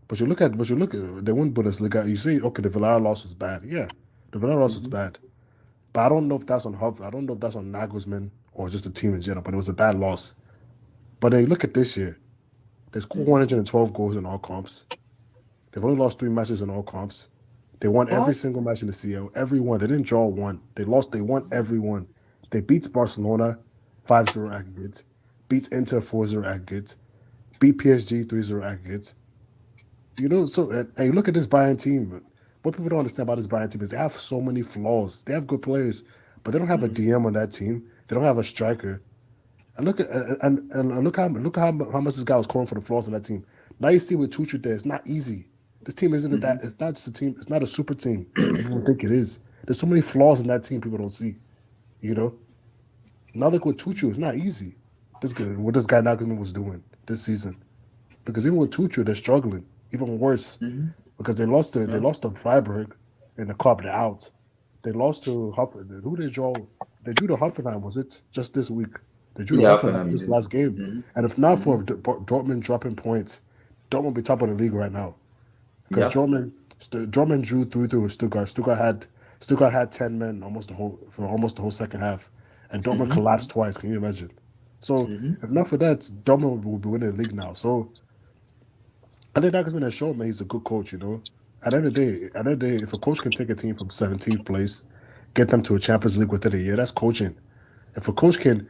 But you look at they win Bundesliga. You see, okay, the Villarreal loss was bad. Yeah, the Villarreal loss was bad. But I don't know if that's on Huff. I don't know if that's on Nagelsmann or just the team in general. But it was a bad loss. But then you look at this year. They scored 112 goals in all comps. They've only lost 3 matches in all comps. They won every single match in the CL. Every one. They didn't draw one. They won every one. They beat Barcelona 5-0 aggregate. Beat Inter 4-0 aggregate. Beat PSG 3-0 aggregate. So and you look at this Bayern team. What people don't understand about this Bayern team is they have so many flaws. They have good players, but they don't have a DM on that team. They don't have a striker. And look how much this guy was calling for the flaws on that team. Now you see with Tuchel there, it's not easy. This team isn't that. It's not just a team. It's not a super team. People think it is. There's so many flaws in that team people don't see. Now look with Tuchel, it's not easy. What this guy Nagelsmann was doing this season, because even with Tuchel, they're struggling. Even worse, because they lost to Freiburg in the cup. They're out. They lost to Hoffenheim. Who they draw? They drew to Hoffenheim. Was it just this week? They drew to Hoffenheim this last game. And if not for Dortmund dropping points, Dortmund would be top of the league right now. Because Dortmund drew 3-3 with Stuttgart. Stuttgart had 10 men for almost the whole second half, and Dortmund collapsed twice. Can you imagine? So if not for that, Dortmund would be winning the league now. So I think Nagelsmann has shown, man, he's a good coach. At the end of the day, if a coach can take a team from 17th place, get them to a Champions League within a year, that's coaching. If a coach can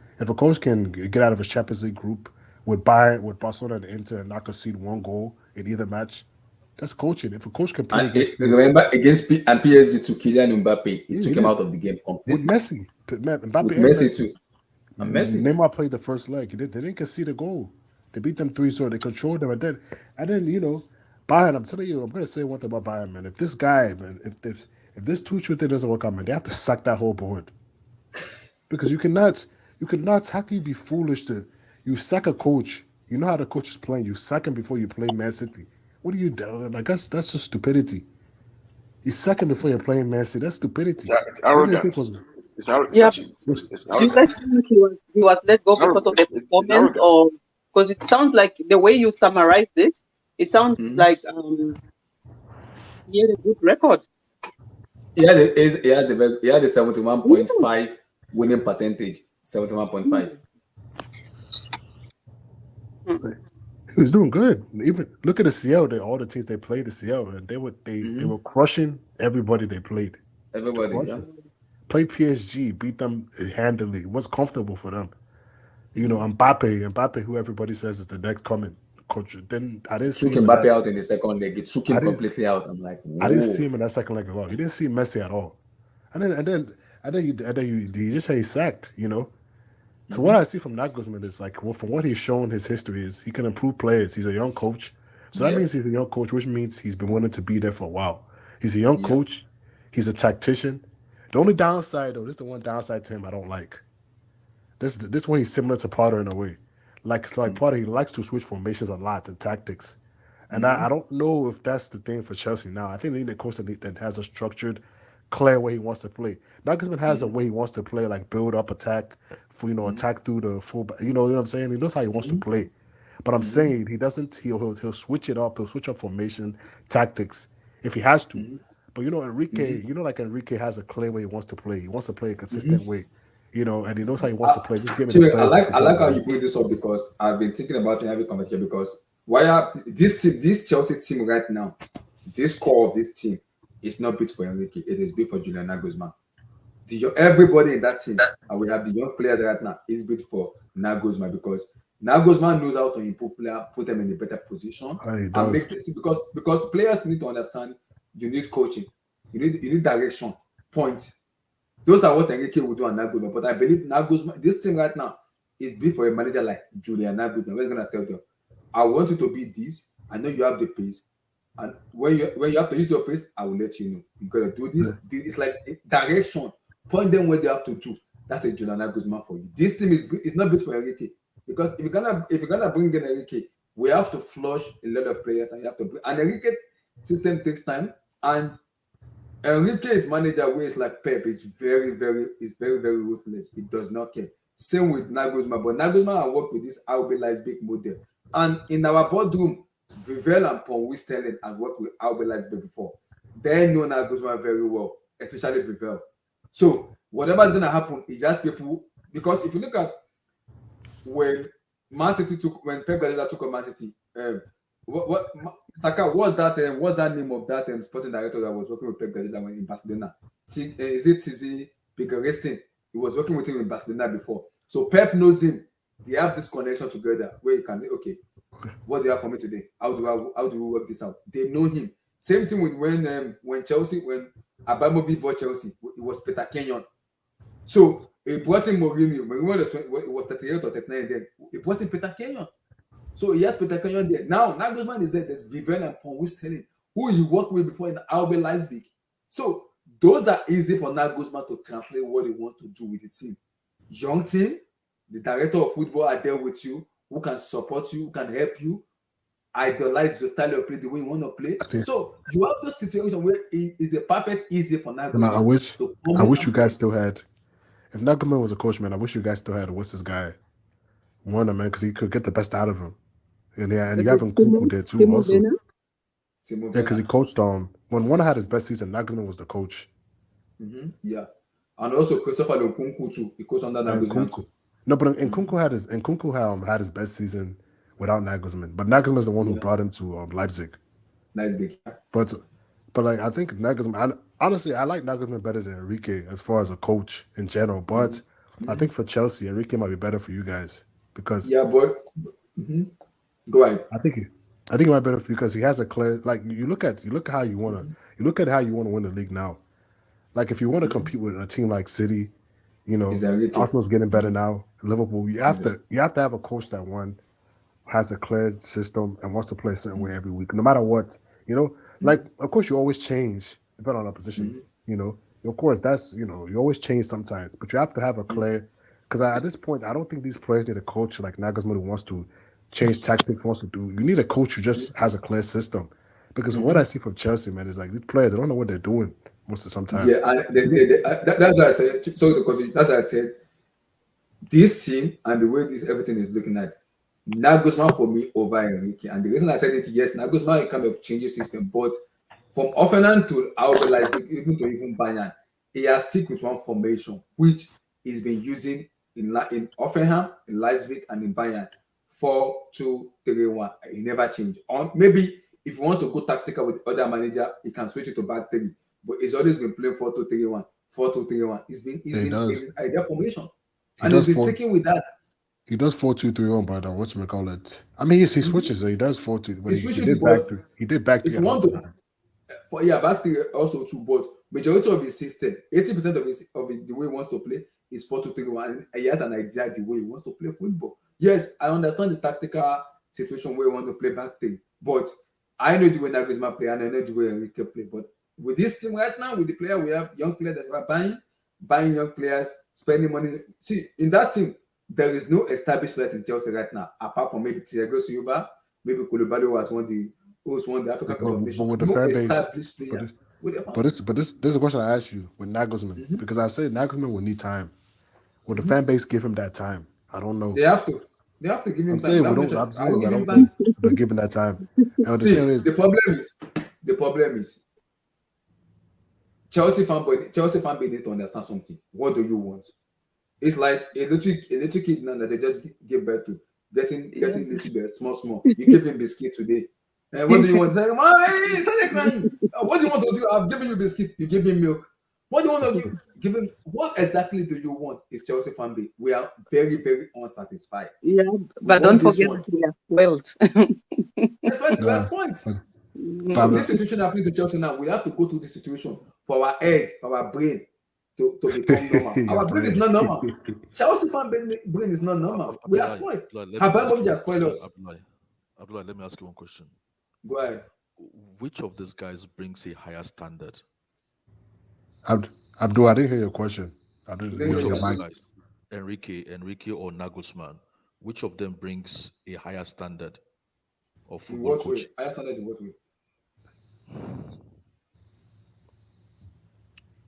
get out of his Champions League group with Bayern, with Barcelona and Inter, and not concede 1 goal in either match, that's coaching. If a coach can play remember against PSG to Kylian Mbappe, he took him out of the game completely. With Messi, Mbappe with Messi too. And Messi. Neymar played the first leg. They didn't concede a goal. They beat them 3-0. They controlled them, and then Bayern. I'm telling you, I'm gonna say one thing about Bayern, man. If this guy, man, if this Tuchel thing doesn't work out, man, they have to sack that whole board. Because you cannot. How can you be foolish you sack a coach? You know how the coach is playing. You sack him before you play Man City. What are you doing? Like that's just stupidity. You sack him before you're playing Man City. That's stupidity. It's arrogance. It's arrogance. Yeah. It's Do you guys think he was let go because of the performance, or because it sounds like the way you summarize it, It sounds like he had a good record. He had a 71.5 winning percentage. 71.5. He was doing good. Even look at the CL. All the teams they played the CL, and they were crushing everybody they played. Everybody, yeah. Played PSG, beat them handily. It was comfortable for them. You know, Mbappe, who everybody says is the next coming coach. Then I didn't see Took Mbappe out in the second leg. It took him completely out. I'm like, whoa. I didn't see him in that second leg at all. You didn't see Messi at all. And then you just say he's sacked. You know. So what I see from Nagelsman is like, well, from what he's shown, his history is he can improve players. He's a young coach, so that means he's a young coach, which means he's been willing to be there for a while. He's a young coach. He's a tactician. The only downside, though, this is the one downside to him I don't like. This one he's similar to Potter in a way. Like Potter, he likes to switch formations a lot and tactics. And I don't know if that's the thing for Chelsea now. I think they need a coach that has a structured, clear way he wants to play. Nagelsman has a way he wants to play, like build up, attack, attack through the full. You know what I'm saying? He knows how he wants to play. But I'm saying he doesn't. He'll switch it up. He'll switch up formation, tactics if he has to. But you know, Enrique. You know, like Enrique has a clear way he wants to play. He wants to play a consistent way. You know, and he knows how he wants to play. Just give me. I like how you bring this up because I've been thinking about it in every conversation. Because this Chelsea team right now, this core of this team is not built for Enrique. It is built for Julian Nagelsmann. Everybody in that team, and we have the young players right now, is built for Nagelsmann because Nagelsmann knows how to improve players, put them in a better position, and make this because players need to understand. You need coaching, you need direction, point. Those are what Enrique will do on Nagelsmann. But I believe Nagelsmann, this team right now, is built for a manager like Julian Nagelsmann. We're gonna tell you, I want you to be this. I know you have the pace, and when you have to use your pace, I will let you know. You gotta do this. It's like direction. Point them where they have to do. That's a Julian Nagelsmann for you. This team is not built for Enrique because if you're gonna bring in Enrique, we have to flush a lot of players, and you have to bring. And Enrique system takes time, and Enrique's manager way is like Pep is very ruthless. He does not care. Same with Nagelsmann, but Nagelsmann has worked with this RB Leipzig model. And in our boardroom, Vivel and Paul Sterling have worked with RB Leipzig before. They know Nagelsmann very well, especially Vivel. So whatever is gonna happen is just people because if you look at when when Pep Guardiola took on Mancity, Saka, what's that name of that sporting director that was working with Pep Guardiola when in Barcelona? Is it Tizi Picarestin? He was working with him in Barcelona before. So Pep knows him. They have this connection together where you can okay, what do you have for me today? How do we work this out? They know him. Same thing with when Chelsea, when Abramovich bought Chelsea, it was Peter Kenyon. So he brought in Mourinho. It was 38 or 39 then. He brought in Peter Kenyon. So he has Peter Kenyon there. Now Nagelsmann is there. There's Vivian and Paul Sterling, who he worked with before in RB Leipzig. So those are easy for Nagelsmann to translate what he wants to do with the team. Young team, the director of football are there with you, who can support you, who can help you, idolize the style of play, the way you want to play. Okay. So you have those situations where it is a perfect easy for Nagelsmann. I wish you guys still had. If Nagelsmann was a coach, man, I wish you guys still had what's this guy, Warner, man, because he could get the best out of him. And you have Nkunku there too, also. Yeah, because he coached when Warner had his best season, Nagelsmann was the coach. Yeah, and also Christopher Nkunku too. He coached under Nagelsmann. No, but Nkunku had his best season without Nagelsmann. But Nagelsmann is the one who brought him to Leipzig. Leipzig. But like I think Nagelsmann. Honestly, I like Nagelsmann better than Enrique as far as a coach in general. But I think for Chelsea, Enrique might be better for you guys because go ahead. I think he might be better for you because he has a clear. Like you look at how you want to win the league now. Like if you want to compete with a team like City, you know, Arsenal's getting better now. Liverpool, you have to have a coach that has a clear system and wants to play a certain way every week, no matter what. You know, like of course you always change depending on the position. You know, of course that's you always change sometimes, but you have to have a clear. Because at this point, I don't think these players need a coach like Nagelsmann who wants to change tactics, wants to do. You need a coach who just has a clear system. Because what I see from Chelsea, man, is like these players, they don't know what they're doing most of sometimes. Yeah, and that's why I said. So to continue, that's why I said this team and the way everything is looking at, Nagelsmann for me over Enrique. And the reason I said it, yes, Nagelsmann kind of changes system, but from Offenham to RB Leipzig, even Bayern, he has stick with one formation, which he's been using in Offenham, in Leipzig, and in Bayern. 4-2-3-1. He never changed. Or maybe if he wants to go tactical with the other manager, he can switch it to back three. But he's always been playing 4-2-3-1. 4-2-3-1. He's been ideal formation. And he's been sticking with that. He does 4-2-3-1, but whatchamacallit? I mean, yes, he switches. So he does 4-2. But he did back three. He did back three. If you want to, back three also too. But majority of his system, 80% of the way he wants to play is 4-2-3-1. And he has an idea the way he wants to play football. Yes, I understand the tactical situation where he wants to play back three, but I know the way Nagelsmann play and I know the way Enrique play. But with this team right now, with the player we have, young players that we're buying young players, spending money. See, in that team, there is no established players in Chelsea right now, apart from maybe Thiago Silva, maybe Koulibaly who won the African Cup of Nations. With the fan base, but this is a question I asked you with Nagelsmann, because I said Nagelsmann will need time. Will the fan base give him that time? I don't know. They have to give him time. They're giving that time. And see, the problem is Chelsea fan base need to understand something. What do you want? It's like a little kid now that they just give birth to, getting little bit small. You give him biscuit today. And what do you want? Like, hey, start crying. What do you want to do? I've given you biscuit. You give him milk. What do you want to give him? What exactly do you want? Is Chelsea fan base? We are very, very unsatisfied. Yeah, but don't forget that we are spoiled. That's why the last point. So this situation happening to Chelsea now, we have to go through this situation for our head, for our brain to become normal. Our brain is not normal. Chelsea fan brain is not normal. We are spoiled. Abramovich has spoiled us. Abdullah, let me ask you one question. Go ahead. Which of these guys brings a higher standard? Abdul, I didn't hear your question. Enrique or Nagelsmann, which of them brings a higher standard of football? In what way? Higher standard in what way?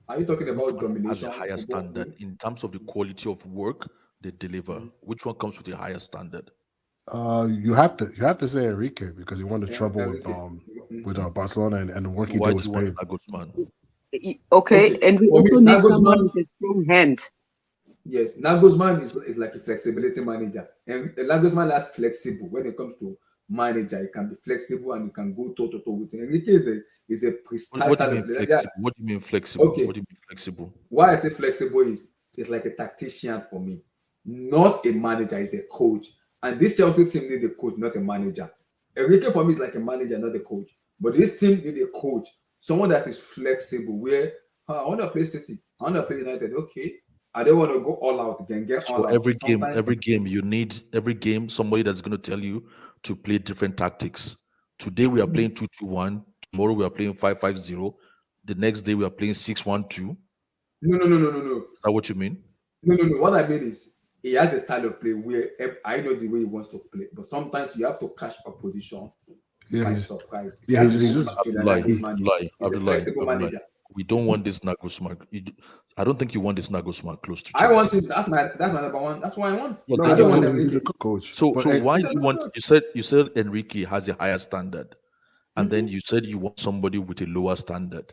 Are you talking about domination? Has a higher standard in terms of the quality of work they deliver. Which one comes with a higher standard? You have to say Enrique, because he won the trouble with Barcelona and the work he did with Spain. Okay, and we also need someone with a strong hand. Yes, Nagelsmann is like a flexibility manager, and Nagelsmann is flexible when it comes to manager. He can be flexible and he can go toe to toe with him. Enrique is a precise. What do you mean flexible? Okay. What do you mean flexible? Why I say flexible is like a tactician for me, not a manager. He's a coach, and this Chelsea team need a coach, not a manager. Enrique for me is like a manager, not a coach. But this team need a coach. Someone that is flexible, where I want to play City, I want to play United. Okay, I don't want to go all out again. So every game you need somebody that's going to tell you to play different tactics. Today we are playing 2-2-1. Tomorrow we are playing 5-5-0. The next day we are playing 6-1-2. No. Is that what you mean? No. What I mean is he has a style of play where I know the way he wants to play, but sometimes you have to catch opposition. By surprise. Yeah, he's just flexible manager. We don't want this Nagelsmann. I don't think you want this Nagelsmann close to. I want him. That's my number one. That's what I want. No, I don't want him. He's a good coach. So why do you want? You said Enrique has a higher standard, and then you said you want somebody with a lower standard.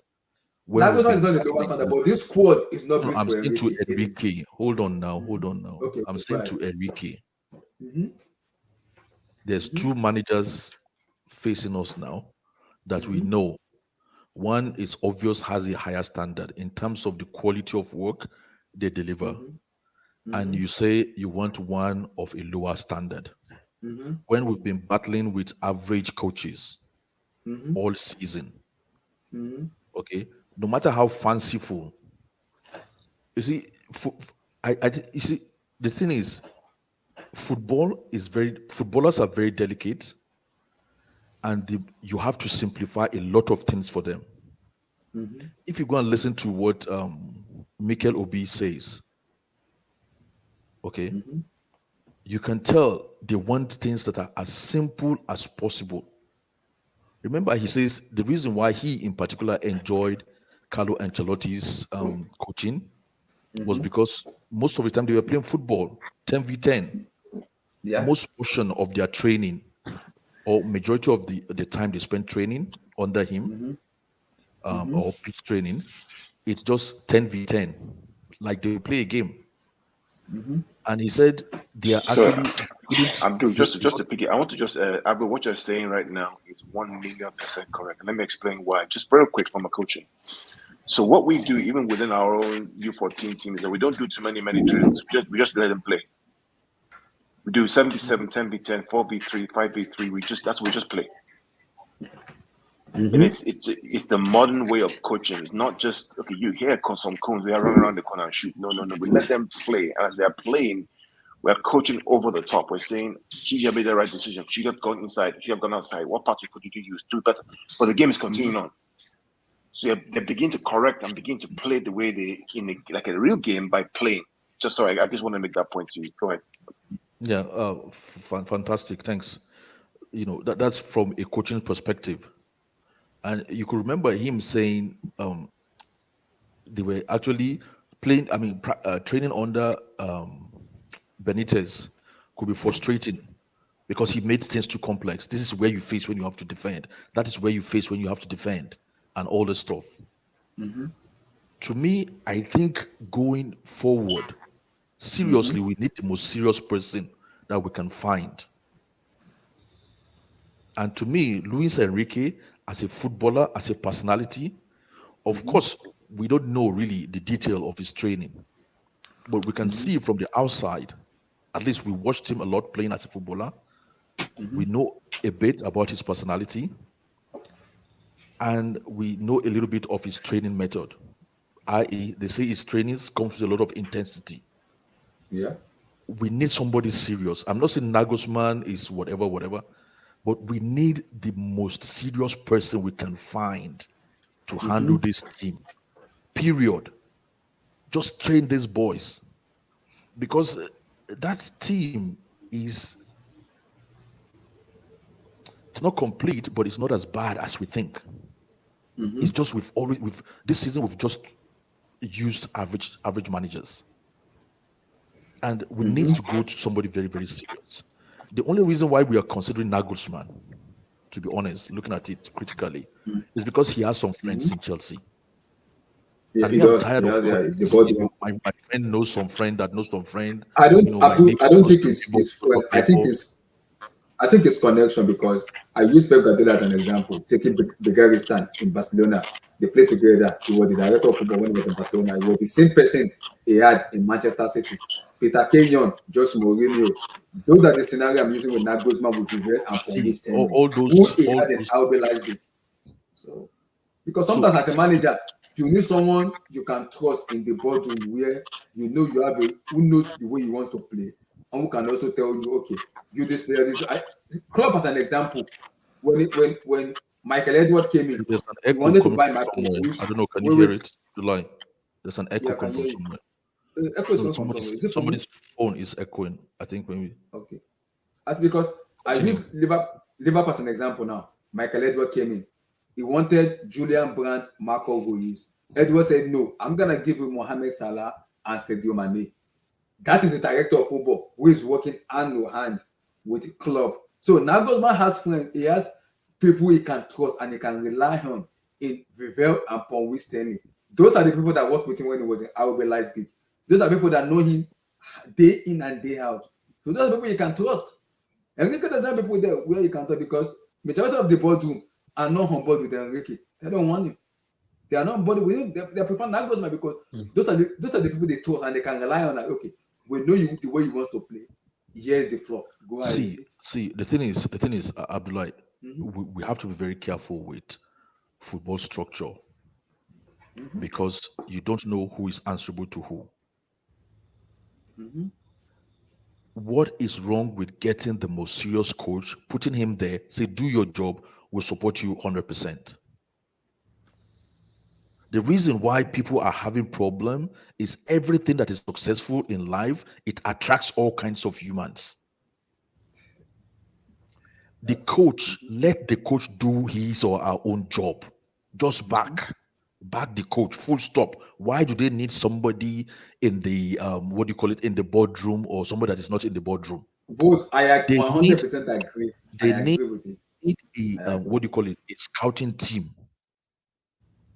Nagelsmann is not a lower standard, but this squad is not. No, I'm saying to Enrique. Hold on now. Okay, I'm saying to Enrique. There's two managers facing us now that we know. One is obvious, has a higher standard in terms of the quality of work they deliver. And you say you want one of a lower standard. When we've been battling with average coaches all season. Okay, no matter how fanciful. You see, you see, the thing is, footballers are very delicate. And you have to simplify a lot of things for them. If you go and listen to what Mikel Obi says, okay, you can tell they want things that are as simple as possible. Remember, he says the reason why he in particular enjoyed Carlo Ancelotti's coaching was because most of the time they were playing football 10v10. Yeah. most portion of their training or majority of the time they spend training under him or pitch training, it's just 10v10, like they will play a game. And he said they are So actually couldn't Abdul, do just to pick it, I want to just Abdul, what you're saying right now is 1,000,000% correct. And let me explain why. Just very quick from a coaching. So what we do, even within our own U14 team, is that we don't do too many drills. We just let them play. We do 7v7, 10v10, 4v3, 5v3. We just play. And it's the modern way of coaching. It's not just okay. You hear some cones, they are running around the corner and shoot. No. We let them play. And as they are playing, we're coaching over the top. We're saying, she have made the right decision. She have gone inside. She have gone outside. What part of foot did you use? Do better. But the game is continuing on. So they begin to correct and begin to play the way they like a real game by playing. Just sorry, I just want to make that point to you. Go ahead. Yeah, fantastic. Thanks. That's from a coaching perspective. And you could remember him saying they were actually playing, training under Benitez could be frustrating because he made things too complex. This is where you face when you have to defend. That is where you face when you have to defend and all this stuff. To me, I think going forward, seriously, we need the most serious person that we can find. And to me, Luis Enrique, as a footballer, as a personality, of course, we don't know really the detail of his training, but we can see from the outside, at least we watched him a lot playing as a footballer. We know a bit about his personality, and we know a little bit of his training method, i.e., they say his training comes with a lot of intensity. Yeah. We need somebody serious. I'm not saying Nagelsman is whatever, but we need the most serious person we can find to handle this team. Period. Just train these boys. Because that team it's not complete, but it's not as bad as we think. It's just this season we've just used average managers. And we need to go to somebody very, very serious. The only reason why we are considering Nagelsmann, to be honest, looking at it critically, is because he has some friends in Chelsea. Yeah, And he me, I'm does. tired Yeah, of yeah, friends. the body. My friend knows some friend that knows some friend. I don't, My Abdul, neighbor I don't knows think some it's neighbor. I think it's connection, because I use Pep Guardiola as an example. Taking Begaristan in Barcelona, they played together. He was the director of football when he was in Barcelona. He was the same person he had in Manchester City. Peter Kenyon, Jose Mourinho. Those are the scenario I'm using with Nagelsmann, with Vivek and Paul See, Stanley, all those, who he all had in those. RB Leipzig. So, because sometimes as a manager, you need someone you can trust in the boardroom, where you know you have who knows the way he wants to play, and who can also tell you, okay, you this player, this. Klopp as an example, when Michael Edwards came in, There's an he echo wanted to coming buy from Michael. somewhere. I don't know. Can you Wait, hear wait. it? July. There's an echo Yeah, I can coming from hear you. somewhere. Echo is No, coming from somewhere. Is it from me? somebody's phone is echoing. I think maybe. Okay. Because I use Liverpool as an example now. Michael Edwards came in. He wanted Julian Brandt, Marco Ruiz. Edwards said, no, I'm going to give you Mohamed Salah and Sadio Mane. That is the director of football who is working hand in hand with the club. So Nagelsmann has friends. He has people he can trust and he can rely on in Vivek and Paul Stanley. Those are the people that worked with him when he was in RB Leipzig. Those are people that know him day in and day out. So those are people you can trust. Enrique doesn't have people there where you can trust, because majority of the boardroom are not on board with Enrique. They don't want him. They are not on board with him. They prefer Nagelsmann, because those are the people they trust and they can rely on. Like, okay, we know you the way you want to play. Here's the floor. Go ahead. See. The thing is, Abdullah, we have to be very careful with football structure, because you don't know who is answerable to who. What is wrong with getting the most serious coach, putting him there, say, do your job, we'll support you 100%. The reason why people are having problem is everything that is successful in life, it attracts all kinds of humans. Let the coach do his or our own job. Just back the coach, full stop. Why do they need somebody in the in the boardroom, or somebody that is not in the boardroom? Vote. I They 100% agree. I they agree with it. need I a agree. what do you call it? A scouting team.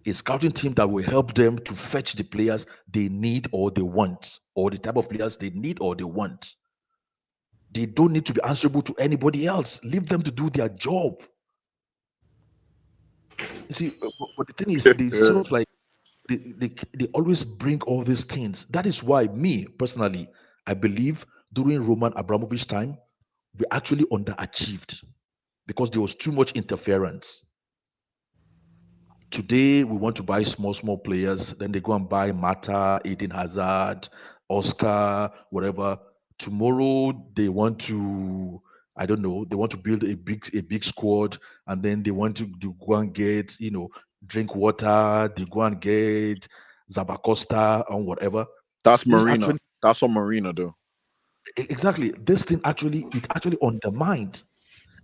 A scouting team that will help them to fetch the players they need or they want, or the type of players they need or they want. They don't need to be answerable to anybody else. Leave them to do their job. You see, but the thing is, they sort of like they always bring all these things. That is why me personally, I believe during Roman Abramovich time, we actually underachieved because there was too much interference. Today we want to buy small players, then they go and buy Mata, Eden Hazard, Oscar, whatever. Tomorrow they want to, I don't know, they want to build a big squad, and then they want to go and get, drink water, they go and get Zabacosta or whatever. That's This Marina. actually That's what Marina do. exactly this thing actually undermined.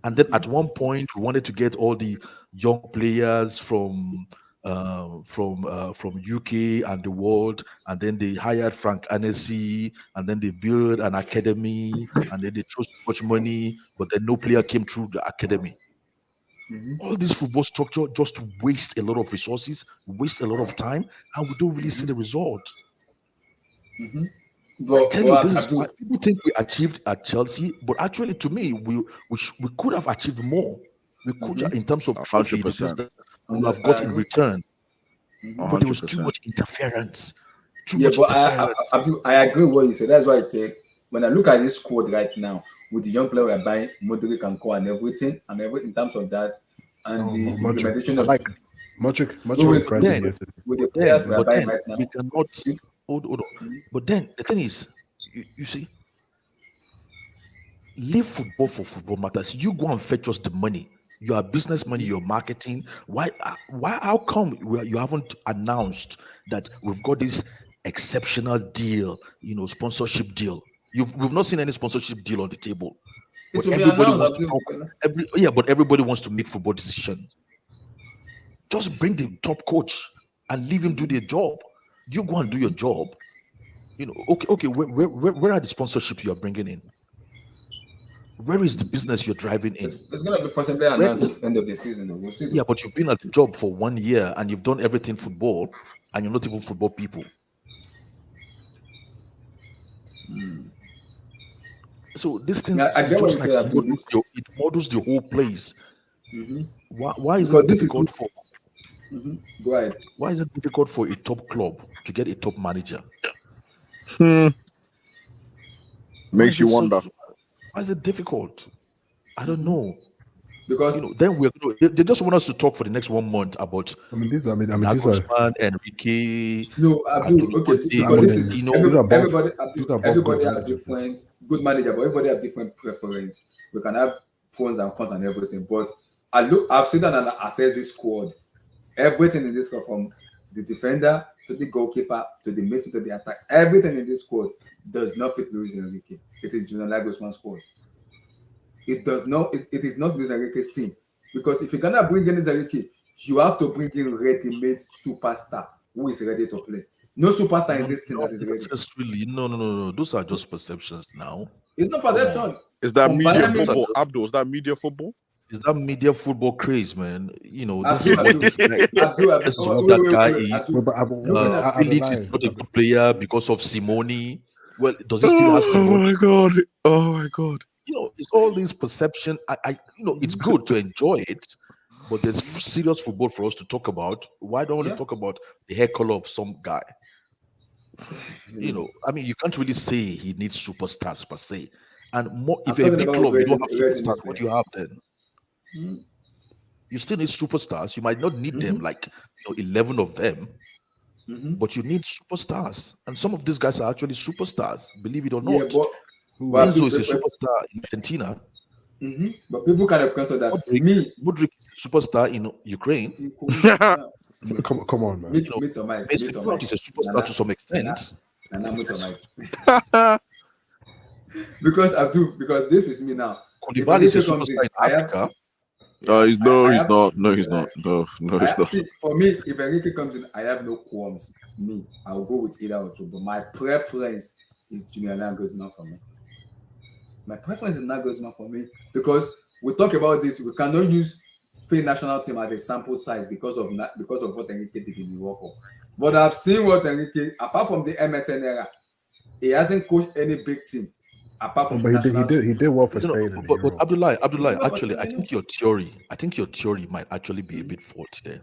And then at one point, we wanted to get all the young players from UK and the world, and then they hired Frank Annecy, and then they built an academy, and then they threw so much money, but then no player came through the academy. All this football structure just waste a lot of resources, waste a lot of time, and we don't really see the result. I But tell you, this is Abdul, why people think we achieved at Chelsea, but actually, to me, we could have achieved more. We could, in terms of trophy, the things 100%. that we have got in return, but there was too 100%. much interference. Too yeah, much but interference. Abdul, I agree with what you said. That's why I said when I look at this squad right now with the young player we're buying, Modric and Co and everything, in terms of that, and the implementation I of like Modric wait, impressed Then, me yesterday. with the but players then, we're but buying then right now. we cannot hold on. But then the thing is, you see, leave football for football matters. You go and fetch us the money. Your business money, your marketing. Why? How come you haven't announced that we've got this exceptional deal? Sponsorship deal. We've not seen any sponsorship deal on the table. It But will be everybody announced, wants to Abdul. talk. But everybody wants to make football decisions. Just bring the top coach and leave him do their job. You go and do your job. Okay. Where are the sponsorships you are bringing in? Where is the business you're driving in? It's gonna be possibly Where announced is at the end of the season. Though. We'll see. Yeah, but you've been at the job for 1 year and you've done everything football, and you're not even football people. So this thing I get what you just like say, Abdul. it models the whole place. Why is Because it this is difficult for go ahead. why is it difficult for a top club to get a top manager? Hmm. Why Makes is you it so- wonder. Why is it difficult? I don't know. Because Then they just want us to talk for the next 1 month about These are Nagelsman, Enrique, no, Abdul, okay, Antonio because this is Conte, these are both everybody. these Abdul, are both everybody good has managers. different good manager, but everybody have different preference. We can have pros and cons and everything. But I've seen that and assessed this squad. Everything in this squad, from the defender to the goalkeeper to the midfield to the attack, everything in this squad does not fit Luis Enrique. It is Julian Nagelsman's squad. It does not. It is not Luis Enrique's team, because if you're gonna bring in Luis Enrique, you have to bring in ready-made superstar who is ready to play. No superstar in this team that is ready. necessarily. No. Those are just perceptions now. It's not Come on. perception. Is that From media Bayern Munich- football? Abdul, is that media football? Is that media football craze, man? This Abdul, is what this guy. Abdul, This is wait, what wait, that wait, guy wait, is. Abdul. But Felix is not a good player because of Simone. Well, does he still have Simone? god! Oh my god! It's all this perception. It's good to enjoy it, but there's serious football for us to talk about. Why don't we talk about the hair color of some guy? You can't really say he needs superstars per se. And more, if you're a talking big about club, you don't have ready-made superstars. What do you have then? You still need superstars. You might not need them, like 11 of them, but you need superstars. And some of these guys are actually superstars, believe it or Yeah, not. but Enzo is a superstar in Argentina. But people kind of consider that Modric is a superstar in Ukraine. Come on, man. Meet your mic. Mason Mount is a superstar to some extent. Meet your mic. because this is me now. Koulibaly is a superstar in Africa. He's not. No, he's not. No, he's not. See, for me, if Enrique comes in, I have no qualms. I'll go with either or two. But my preference is Julian Nagelsmann for me. My preference is Nagelsmann for me because we talk about this. We cannot use Spain national team as a sample size because of what Enrique did in the World Cup. But I've seen what Enrique, apart from the MSN era, he hasn't coached any big team apart from But the national team. he did well for You know, Spain in the but Euro. Abdullah, Yeah, actually, but I think your theory might actually be a bit faulty there.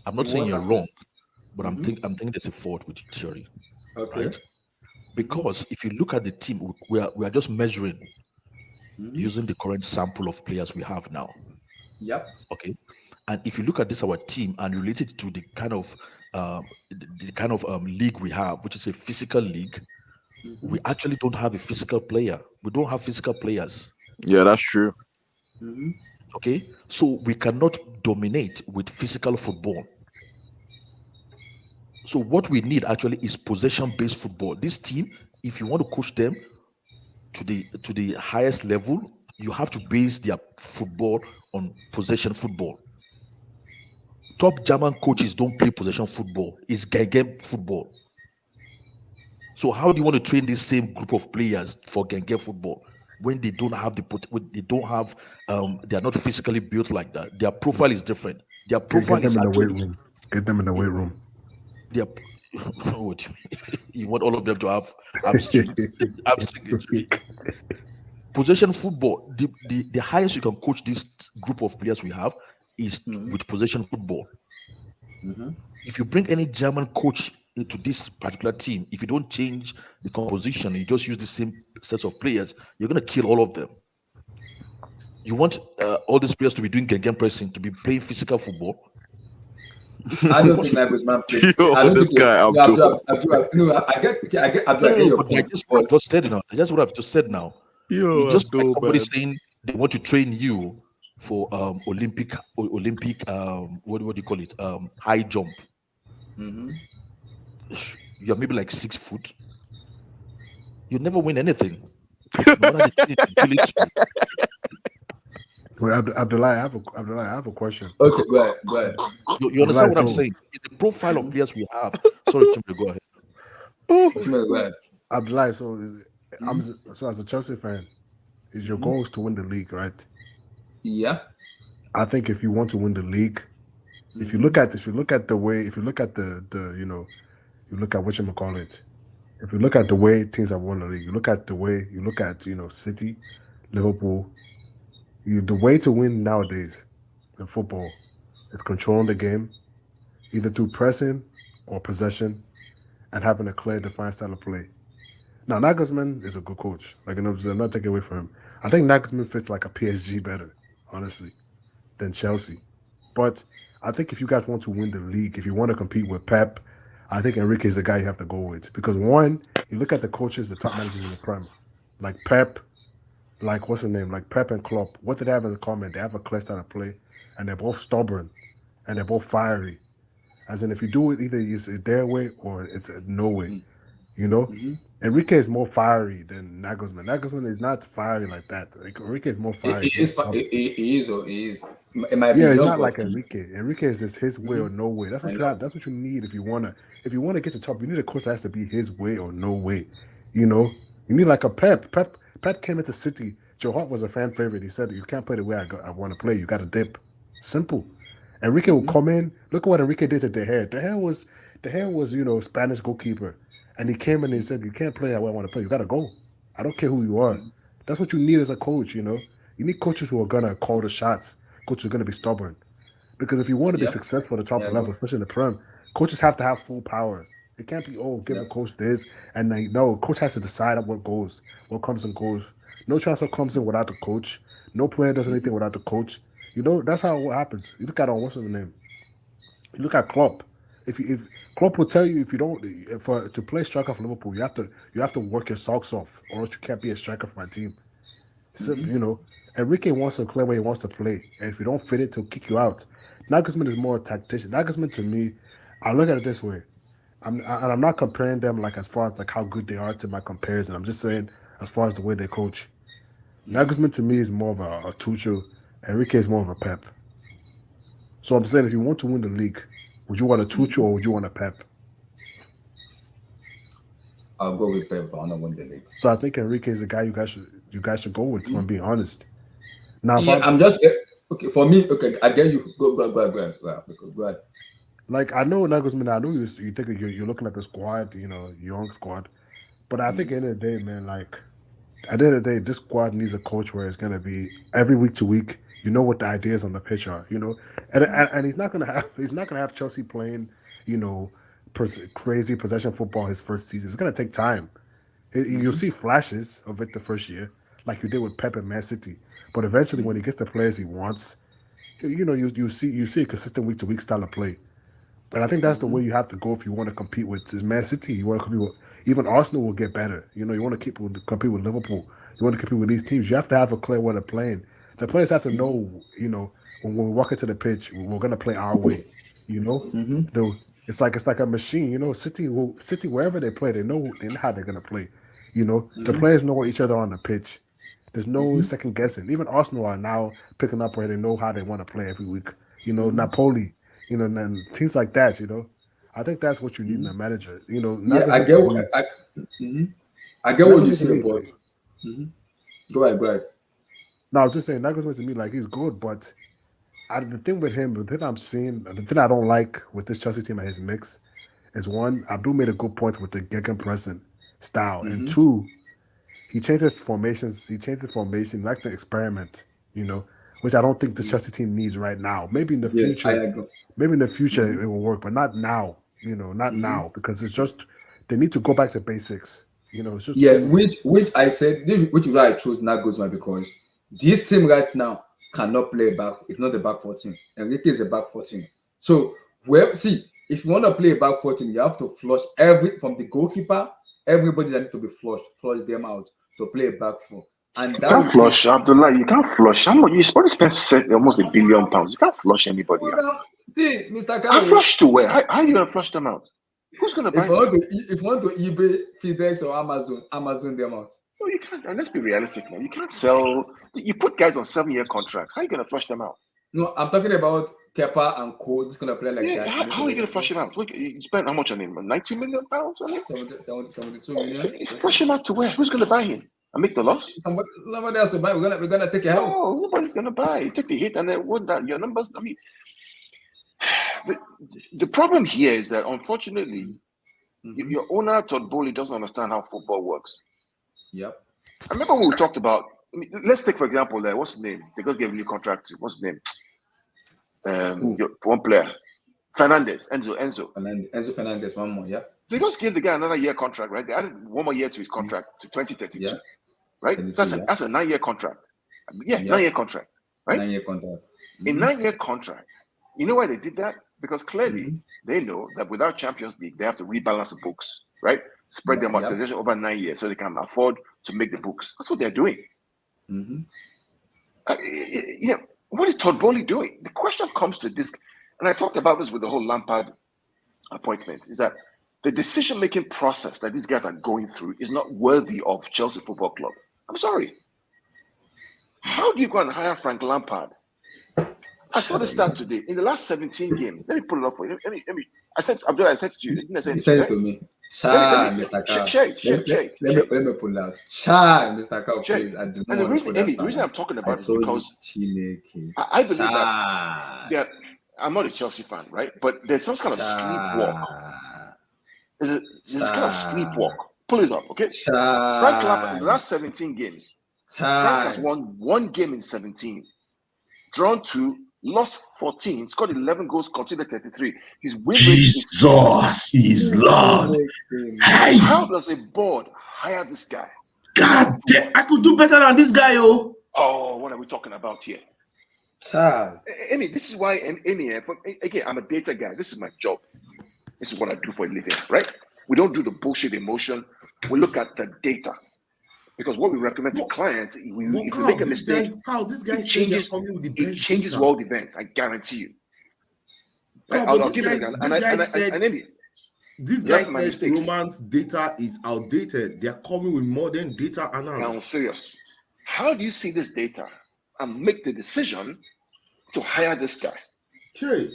I'm not saying what you're aspect? wrong, but I'm thinking there's a fault with your theory, Okay. right? Because if you look at the team, we are just measuring using the current sample of players we have now. Yep. Okay, and if you look at this our team and relate it to the kind of league we have, which is a physical league, we actually don't have a physical player. We don't have physical players. Yeah, that's true. Okay, so we cannot dominate with physical football. So what we need actually is possession-based football. This team, if you want to coach them to the highest level, you have to base their football on possession football. Top German coaches don't play possession football. It's game football. So how do you want to train this same group of players for game football when they don't have they are not physically built like that? Their profile is different. Their profile Get them is in the weight actually room. Get them in the weight room. their what you want all of them to have hamstring injury. Possession football, the highest you can coach this group of players we have is with possession football. If you bring any German coach into this particular team, if you don't change the composition, you just use the same sets of players, you're going to kill all of them. You want all these players to be doing game pressing, to be playing physical football. I don't think Nagelsmann plays. Yo, I don't this think guy, I get your point. That's what I've just said now. That's what I've just said now. Yo, It's just like Abdul, somebody man. saying they want to train you for Olympic what do you call it? High jump. You're maybe like 6 foot. You never win anything. No matter the team, Wait, Abdullah, I have a question. Okay, go ahead. you understand what I'm so- saying? It's the profile of players we have. Sorry, Chimbe, go ahead. Go ahead. Abdullah, so as a Chelsea fan, is your goal is to win the league, right? Yeah. I think if you want to win the league, if you look at the you look at whatchamacallit, if you look at the way teams have won the league, you look at City, Liverpool, the way to win nowadays in football is controlling the game, either through pressing or possession, and having a clear, defined style of play. Now, Nagelsmann is a good coach. I'm not taking away from him. I think Nagelsmann fits like a PSG better, honestly, than Chelsea. But I think if you guys want to win the league, if you want to compete with Pep, I think Enrique is the guy you have to go with. Because one, you look at the coaches, the top managers in the Prem, like Pep, like what's the name, like Pep and Klopp. What do they have in common? They have a clear style of play, and they're both stubborn, and they're both fiery. As in, if you do it, either it's their way or it's no way. Enrique is more fiery than Nagelsmann. Nagelsmann is not fiery like that. Like Enrique is more fiery. He is. It might be Yeah, it's young, not but like Enrique. Enrique is just his way or no way. That's what you have. That's what you need if you wanna get to top. You need a coach that has to be his way or no way. You need like a Pep. Pep came into City. Joe Hart was a fan favorite. He said, "You can't play the way I want to play. You got to dip." Simple. Enrique will come in. Look at what Enrique did to De Gea. De Gea was Spanish goalkeeper, and he came in and he said, "You can't play the way I want to play. You got to go. I don't care who you are." That's what you need as a coach. You need coaches who are gonna call the shots. Coaches are gonna be stubborn, because if you want to be successful at the top level, especially in the Prem, coaches have to have full power. It can't be give a coach this and coach has to decide what goes, what comes and goes. No transfer comes in without the coach. No player does anything without the coach. That's how it happens. You look at what's his name? You look at Klopp. If Klopp will tell you to play striker for Liverpool, you have to work your socks off, or else you can't be a striker for my team. So, Enrique wants to play where he wants to play, and if you don't fit it, he'll kick you out. Nagelsmann is more a tactician. Nagelsmann, to me, I look at it this way. I'm not comparing them like as far as like how good they are to my comparison. I'm just saying as far as the way they coach. Nagelsmann to me is more of a Tuchel. Enrique is more of a Pep. So I'm saying if you want to win the league, would you want a Tuchel or would you want a Pep? I'll go with Pep for win the league. So I think Enrique is the guy you guys should go with. If I'm being honest. Now, Yeah, I'm just okay for me. Okay, I get you. Go ahead. like I know Nagelsman. I know you think you're looking at the squad, young squad, but I think at the end of the day, man, like at the end of the day, this squad needs a coach where it's gonna be every week to week. You know what the ideas on the pitch are, and he's not gonna have Chelsea playing, crazy possession football his first season. It's gonna take time. You'll see flashes of it the first year, like you did with Pep and Man City. But eventually, when he gets the players he wants, you see a consistent week to week style of play. And I think that's the way you have to go if you want to compete with Man City. You want to compete with even Arsenal will get better. You want to compete with Liverpool. You want to compete with these teams. You have to have a clear way of playing. The players have to know, when we walk into the pitch, we're gonna play our way. It's like a machine. City wherever they play, they know how they're gonna play. The players know each other on the pitch. There's no second guessing. Even Arsenal are now picking up where they know how they want to play every week. Napoli, and teams like that. I think that's what you need in a manager. Yeah, I get what I get what you say, but go ahead. No, I was just saying Nagelsman to me, like, he's good, but the thing with him, the thing I don't like with this Chelsea team and his mix is, one, Abdul made a good point with the gegenpressing style, and two, he changes formations. He likes to experiment, which I don't think the Chelsea team needs right now. Maybe in the future, I agree. Maybe in the future it will work, but not now. Not now, because it's just they need to go back to basics. It's just which I said, which is why I chose Nagelsmann, because this team right now cannot play back. It's not a back 14. Enrique is a back 14. So if you want to play a back 14, you have to flush from the goalkeeper, everybody that needs to be flush them out to play a back 4. And you can't flush, Abdullah. You can't flush. How much? You spent almost £1 billion. You can't flush anybody out. See, Mr. Carey. Flush to where? How are you going to flush them out? Who's going to buy them? If you want to eBay, FedEx, or Amazon them out. No, you can't. And let's be realistic, man. You can't sell. You put guys on 7-year contracts. How are you going to flush them out? No, I'm talking about Kepa and Cole. Just going to play like that. How are you going to flush him out? You spent how much on him? £90 million on him? 72 million. Flush him out to where? Who's going to buy him? And make the loss? Somebody else to buy. We're gonna take a help. No, nobody's gonna buy. You take the hit, and then what? That your numbers. I mean, the problem here is that, unfortunately, your owner Todd Bowley doesn't understand how football works. Yep. I remember when we talked about. Let's take for example, what's his name? They just gave a new contract. What's his name? One player, Enzo Fernandez. One more, yeah. They just gave the guy another year contract, right? They added one more year to his contract to 2032. Yeah. Right? So that's a 9-year contract. Yeah, 9-year contract. Right? 9-year contract. A 9-year contract. You know why they did that? Because clearly they know that without Champions League, they have to rebalance the books, right? Spread the amortization over 9 years so they can afford to make the books. That's what they're doing. What is Todd Bowley doing? The question comes to this, and I talked about this with the whole Lampard appointment, is that the decision-making process that these guys are going through is not worthy of Chelsea Football Club. I'm sorry. How do you go and hire Frank Lampard? I saw the stat today. In the last 17 games, let me pull it up for you. Let me. I said to you. You said it to me. Mr. Cow. Let me pull out. Mr. Cow, please. And the reason I'm talking about it is because I believe that I'm not a Chelsea fan, right? But there's some kind of sleepwalk. There's kind of sleepwalk. Pull it up, okay? Frank Lampard, in the last 17 games, Frank has won 1 game in 17, drawn 2, lost 14, scored 11 goals, conceded 33. His win rate Jesus is Lord. Hey. How does a board hire this guy? God damn, I could do better than this guy, oh. Oh, what are we talking about here? Amy, this is why, again, I'm a data guy. This is my job. This is what I do for a living, right? We don't do the bullshit emotion. We look at the data. Because what we recommend to clients, if you make a mistake, it changes world events. I guarantee you. I'll give it an This guy said Roman's data is outdated. They are coming with modern data analysis. Now, I'm serious. How do you see this data and make the decision to hire this guy? Okay.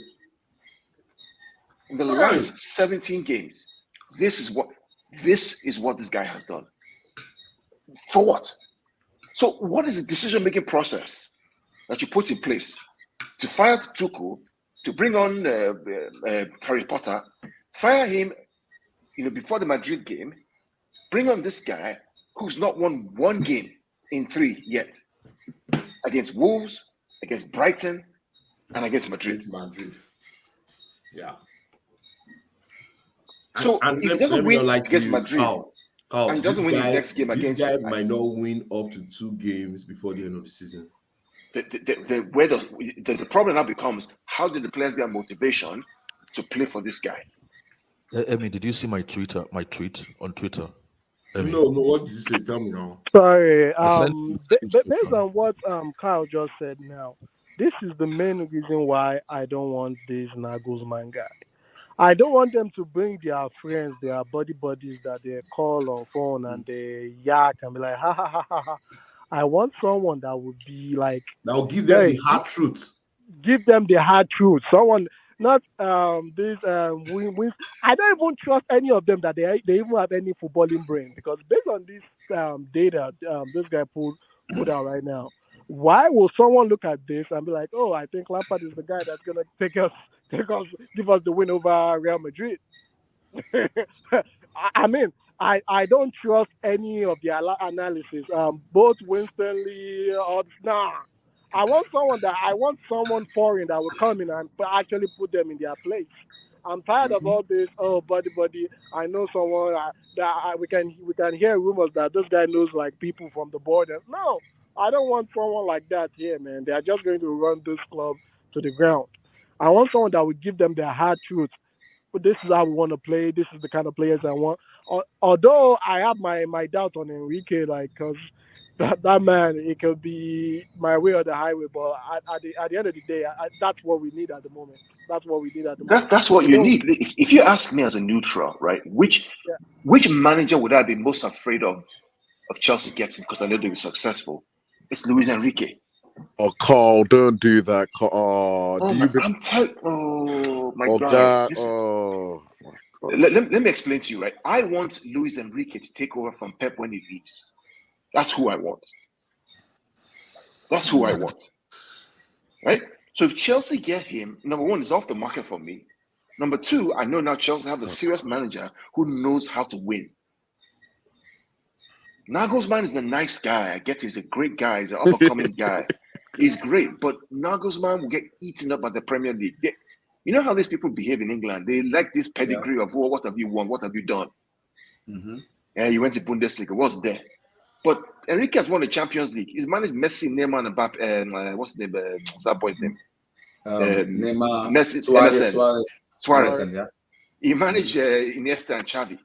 In the last 17 games, this is what This is what this guy has done. For what? So what is the decision-making process that you put in place to fire Tuchel, to bring on Harry Potter, fire him, before the Madrid game, bring on this guy who's not won one game in 3 yet, against Wolves, against Brighton, and against Madrid. Yeah. So if he doesn't win against Madrid, Carl, and he doesn't win his next game against, this guy might not win up to 2 games before the end of the season. The problem now becomes, how did the players get motivation to play for this guy? Emi, did you see my tweet on Twitter? Emi. No, what did you say? Tell me now. Sorry. Based Based on what Kyle just said now, this is the main reason why I don't want this Nagelsmann guy. I don't want them to bring their friends, their buddies that they call on phone and they yak and be like, ha ha ha ha ha. I want someone that would be like, that will give them the hard truth. Give them the hard truth. Someone, not this wins. I don't even trust any of them that they even have any footballing brain, because based on this data this guy put out right now, why will someone look at this and be like, oh, I think Lampard is the guy that's gonna give us the win over Real Madrid? I mean, I don't trust any of the analysis. Both Winston Lee or nah. I want someone foreign that will come in and actually put them in their place. I'm tired of all this. Oh, buddy. I know someone we can hear rumors that this guy knows like people from the border. No, I don't want someone like that here, man. They are just going to run this club to the ground. I want someone that would give them their hard truth. But this is how we want to play. This is the kind of players I want. Although I have my doubt on Enrique, like, because that man, it could be my way or the highway. But at the end of the day, that's what we need at the moment. That's what we need at the moment. That's what you need. If you ask me as a neutral, right, which manager would I be most afraid of Chelsea getting, because I know they'll be successful? It's Luis Enrique. Oh, Carl, don't do that. Carl. Oh my God. Let me explain to you, right? I want Luis Enrique to take over from Pep when he leaves. That's who I want. Right? So if Chelsea get him, number one, is off the market for me. Number two, I know now Chelsea have a serious manager who knows how to win. Nagelsmann is a nice guy. I get it. He's a great guy. He's an up-and-coming guy. He's great. But Nagelsmann will get eaten up by the Premier League. You know how these people behave in England? They like this pedigree of, oh, what have you won? What have you done? Mm-hmm. Yeah, you went to Bundesliga. What's there? But Enrique has won the Champions League. He's managed Messi, Neymar, and Mbappe. What's the name? What's that boy's name? Neymar, Messi, Suarez. Yeah. He managed Iniesta and Xavi.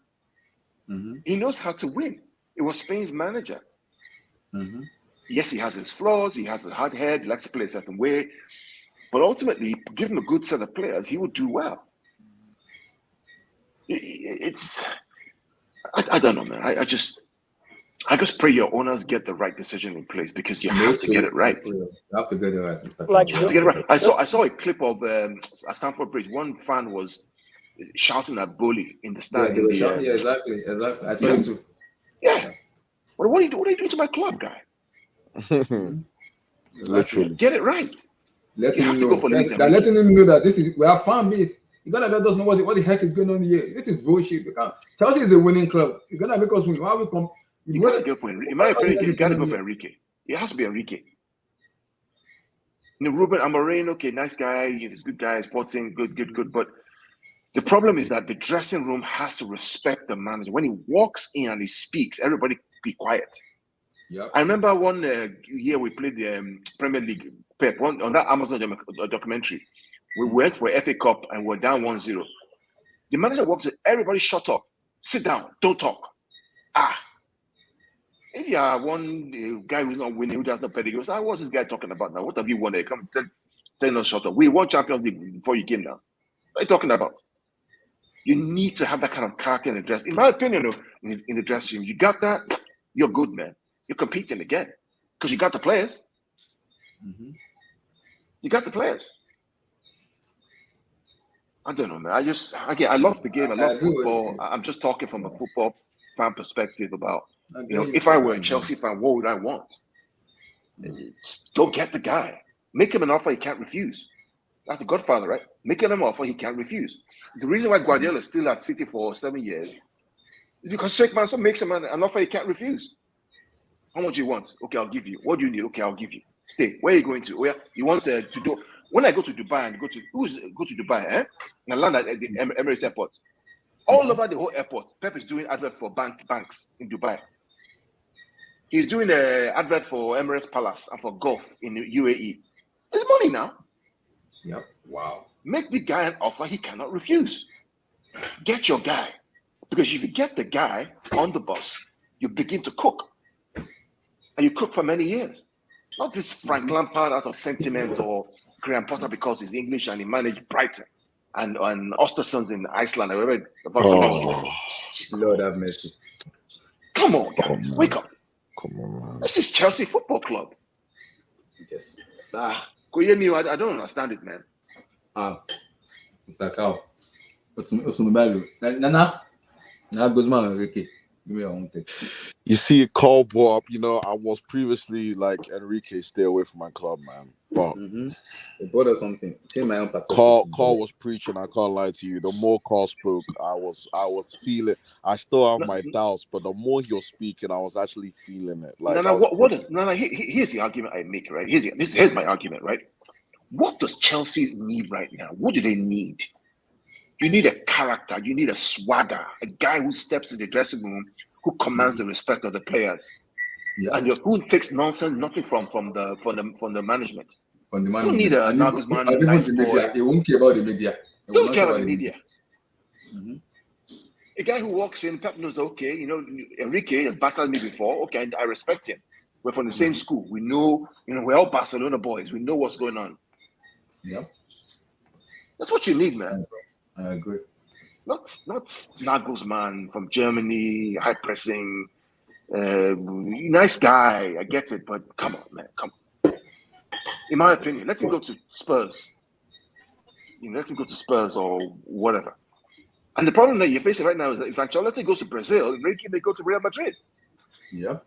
Mm-hmm. He knows how to win. It was Spain's manager. Mm-hmm. Yes, he has his flaws. He has a hard head. He likes to play a certain way. But ultimately, give him a good set of players, he would do well. I don't know, man. I just pray your owners get the right decision in place, because you have to get it right. You have to get it right. You have to get it right. I saw a clip of at Stamford Bridge. One fan was shouting at Boli in the stand. Yeah, exactly. I saw it too. Yeah. What are you doing to my club, guy? Literally. Get it right. Letting him know that we are fan base. You gotta let us know what the heck is going on here. This is bullshit. Chelsea is a winning club. You're gonna make us win. Why we come? You gotta go for Enrique. In my opinion, you gotta go for Enrique. It has to be Enrique. Ruben Amorin, okay, nice guy. He's a good guy. Sporting, good. But the problem is that the dressing room has to respect the manager. When he walks in and he speaks, everybody be quiet. Yeah. I remember one year we played the Premier League, Pep, on that Amazon documentary. We went for FA Cup and we're down 1-0. The manager walks in, everybody shut up, sit down, don't talk. If you are one guy who's not winning, who does not pedigree, what's this guy talking about now? What have you won? Come tell us, shut up. We won Champions League before you came down. What are you talking about? You need to have that kind of character in the dress. In my opinion, in the dressing room, you got that, you're good, man. You're competing again because you got the players. Mm-hmm. You got the players. I don't know, man. I love the game. I love agree with football. you. I'm just talking from a football fan perspective about, I you know, agree if with I you. were a Chelsea fan, what would I want? Go get the guy. Make him an offer he can't refuse. That's the Godfather, right? Make him an offer he can't refuse. The reason why Guardiola is still at City for 7 years is because Sheikh Mansour makes him an offer he can't refuse. How much do you want? Okay, I'll give you. What do you need? Okay, I'll give you. Stay. Where are you going to? Where you want to do? When I go to Dubai and go to Dubai, and I land at the Emirates Airport. All over the whole airport, Pep is doing advert for banks in Dubai. He's doing an advert for Emirates Palace and for golf in the UAE. There's money now. Yep. Wow. Make the guy an offer he cannot refuse. Get your guy. Because if you get the guy on the bus, you begin to cook. And you cook for many years. Not this Frank Lampard out of sentiment or Graham Potter because he's English and he managed Brighton and Ostersund's in Iceland. Lord have mercy. Come on, guys. Wake up. Come on, man. This is Chelsea Football Club. Yes. I don't understand it, man. It's like how. What's the value? Nana goes man, Enrique. Give me your own thing. You see, Cole brought up, I was previously like, Enrique, stay away from my club, man. But It brought us something. Change my own perspective. Carl was preaching. I can't lie to you. The more Carl spoke, I was feeling. I still have my doubts, but the more he was speaking, I was actually feeling it. Like, here's the argument I make, right? Here's my argument, right? What does Chelsea need right now? What do they need? You need a character. You need a swagger, a guy who steps in the dressing room, who commands the respect of the players, and who takes nonsense, nothing from the management. On the you don't need a Nagelsman. Nice the media. He won't care about the media. Don't care about the media. A guy who walks in, Pep knows, okay, Enrique has battled me before. Okay, I respect him. We're from the same school. We know, we're all Barcelona boys. We know what's going on. Yeah. That's what you need, man. I agree. Not Nagelsman from Germany, high pressing, nice guy. I get it, but come on, man, come on. In my opinion, let him go to Spurs. Let him go to Spurs or whatever. And the problem that you're facing right now is that if Ancelotti goes to Brazil, Enrique may go to Real Madrid. Yeah.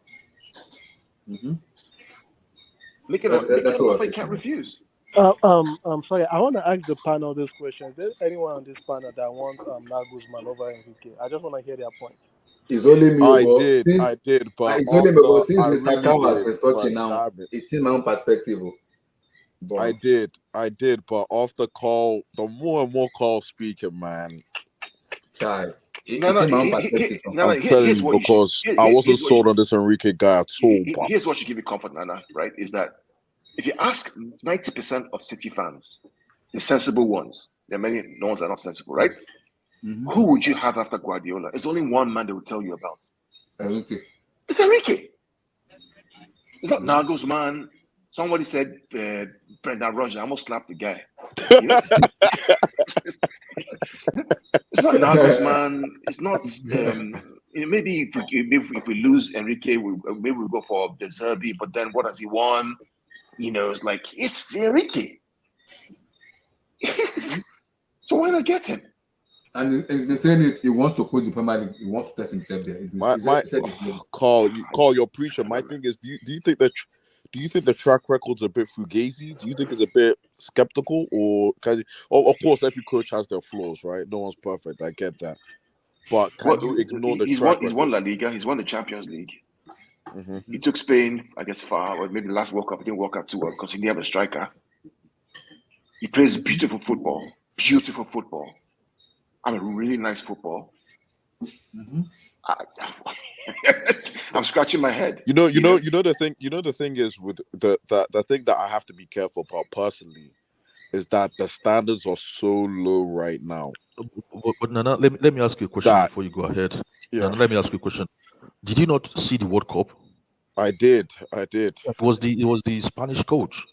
Make it an offer he can't refuse. I'm sorry. I want to ask the panel this question. Is there anyone on this panel that wants Nagelsman over Enrique? I just want to hear their point. It's only me. I did, but it's only me. But since Mr. Kawas was talking now, it's still my own perspective. But I did, but after Carl, the more and more Carl speaking, man. Child. I'm telling you, because I wasn't sold on this Enrique guy at all. Here's what should give you comfort, Nana, right? Is that if you ask 90% of City fans, the sensible ones, there are many ones that are not sensible, right? Who would you have after Guardiola? There's only one man they will tell you about. Enrique. It's Enrique. It's not Nagelsman. Somebody said Brendan Rodgers. I almost slapped the guy. It's not Nagelsman. It's not. Maybe if we lose Enrique, maybe we'll go for De Zerbi. But then what has he won? It's like it's Enrique. So why not get him? And he's been saying it. He wants to coach the Premier League. He wants to test himself there. Call your preacher. My thing is, do you think the track record's a bit fugazi? Do you think it's a bit skeptical, or of course every coach has their flaws, right? No one's perfect. I get that, but you ignore the track record? He's won La Liga. He's won the Champions League. He took Spain, I guess, far. Or maybe the last World Cup he didn't work out too well because he didn't have a striker. He plays beautiful football. I mean, really nice football. I'm scratching my head. The thing is with the thing that I have to be careful about personally is that the standards are so low right now. But Nana, let me ask you a question before you go ahead. Yeah. Nana, let me ask you a question. Did you not see the World Cup? I did. It was the Spanish coach.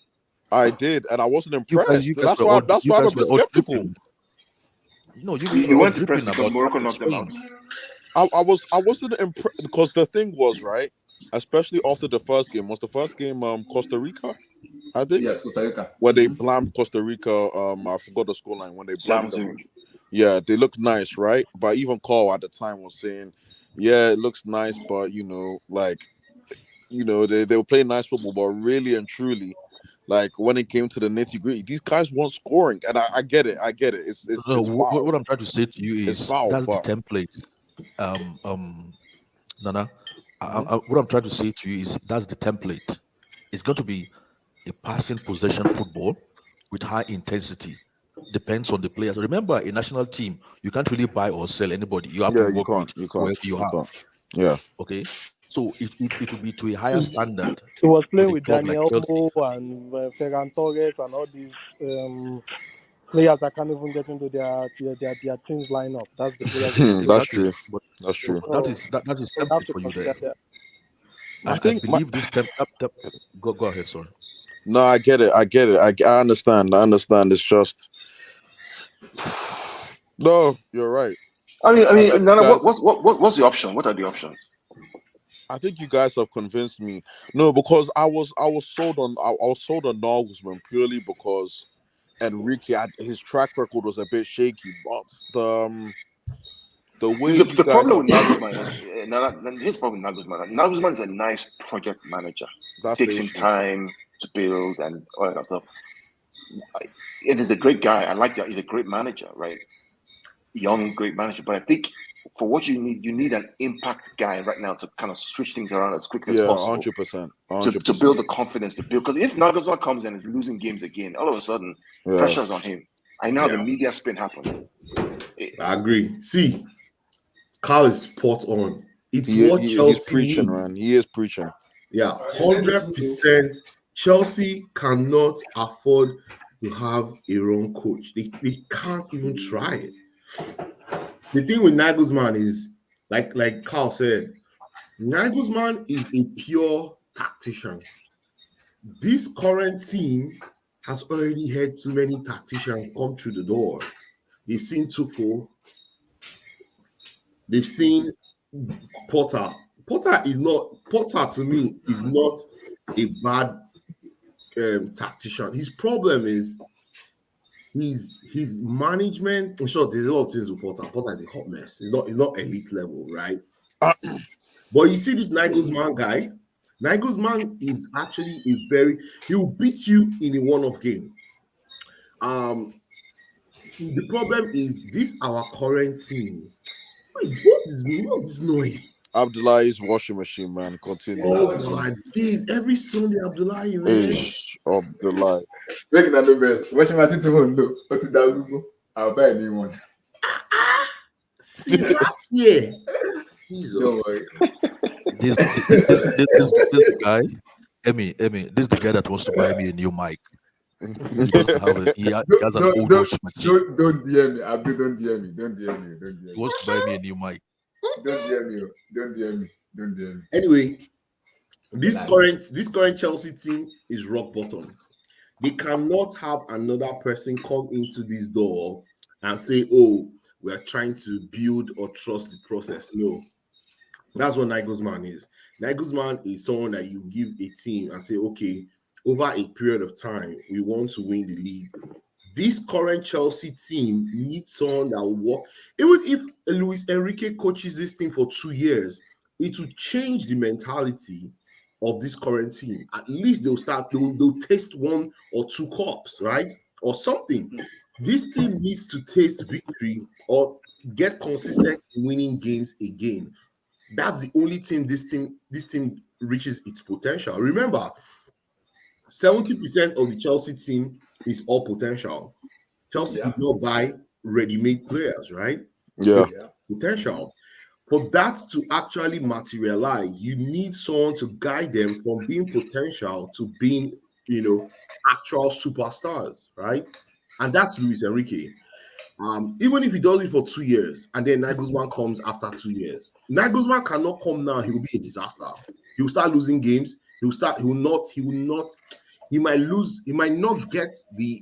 I did, and I wasn't impressed. That's why I'm a bit skeptical. No, you weren't impressed because Morocco knocked them out. I wasn't impressed because the thing was, right, especially after the first game. Was the first game Costa Rica? I think Yes, Costa Rica. when they blamed Costa Rica, I forgot the scoreline when they blamed them. 7-0. Yeah, they look nice, right? But even Carl at the time was saying, yeah, it looks nice, but they were playing nice football, but really and truly, like when it came to the nitty gritty, these guys weren't scoring, and I get it. It's So foul. what I'm trying to say to you It's is foul, that's the but template. Nana, what I'm trying to say to you is that's the template. It's going to be a passing possession football with high intensity. Depends on the players. Remember, a national team, you can't really buy or sell anybody. You have to yeah, work with you whoever can't, you you have. can't. Yeah, Okay, so it will be to a higher standard He was with playing a with club like Daniel Chelsea. Mo and Ferran Torres and all these players that can't even get into their team's lineup. That's the players. that's Exactly, true. but That's true. that So, is that is so we have template to for you consider there. that. I And I think believe this go ahead, sorry. no, I get it. I understand. It's just no. You're right. I I mean, think Nana, you guys. what's the option? What are the options? I think you guys have convinced me. No, because I was sold on I was sold on Nagelsmann purely because Enrique his track record was a bit shaky, but the way you The guys problem have with Nagelsmann is his problem with Nagelsmann. Nagelsmann is a nice project manager. that's Takes the him issue. time to build and all that stuff. It is a great guy. I like that. He's a great manager, right? Young, great manager. But I think for what you need an impact guy right now to kind of switch things around as quickly as Yeah, possible 100%, to build the confidence to build. Because if Nagelsmann comes in and is losing games again, all of a sudden Yeah. pressure's on him. I know Yeah. the media spin happens. I agree. See, Carl is spot on. It's what He's Chelsea preaching, needs. man. He is preaching. Yeah, 100%. Chelsea cannot afford to have a wrong coach. They can't even try it. The thing with Nagelsmann is, like Carl said, Nagelsmann is a pure tactician. This current team has already had too many tacticians come through the door. They've seen Tuchel. They've seen Potter. Potter to me is not a bad tactician. His problem is his management. In short, there's a lot of things with Potter. Potter is a hot mess. He's not elite level, right? But you see this Nagelsmann guy. Nagelsmann is actually he will beat you in a one-off game. The problem is this our current team. What is this noise? Abdullahi's washing machine, man. Continue. Oh my days! Every Sunday, Abdullahi, man. Abdullahi. Making that the best. Washing machine to home, though. What's it that Google? I'll buy a new one. See, last year. Don't worry. This guy, Emmy, this is the guy that wants to buy me a new mic. He doesn't have it. He has an old washing machine. Don't DM me. Abdul, don't DM me. Don't DM me. Don't DM me. He wants to buy me a new mic. Don't DM me. Don't DM me. Don't DM me. Anyway, this current Chelsea team is rock bottom. They cannot have another person come into this door and say, "Oh, we are trying to build or trust the process." No, that's what Nagelsmann is. Nagelsmann is someone that you give a team and say, "Okay, over a period of time, we want to win the league." This current Chelsea team needs someone that will work. Even if Luis Enrique coaches this team for 2 years, it will change the mentality of this current team. At least they'll taste 1 or 2 cups, right? Or something. This team needs to taste victory or get consistent in winning games again. That's the only thing this team reaches its potential. Remember, 70% of the Chelsea team is all potential. Chelsea did not buy ready-made players, right? Yeah. Potential. For that to actually materialize, you need someone to guide them from being potential to being, actual superstars, right? And that's Luis Enrique. Even if he does it for 2 years and then Nagelsmann comes after 2 years, Nagelsmann cannot come now. He will be a disaster. He will start losing games. He might lose. He might not get the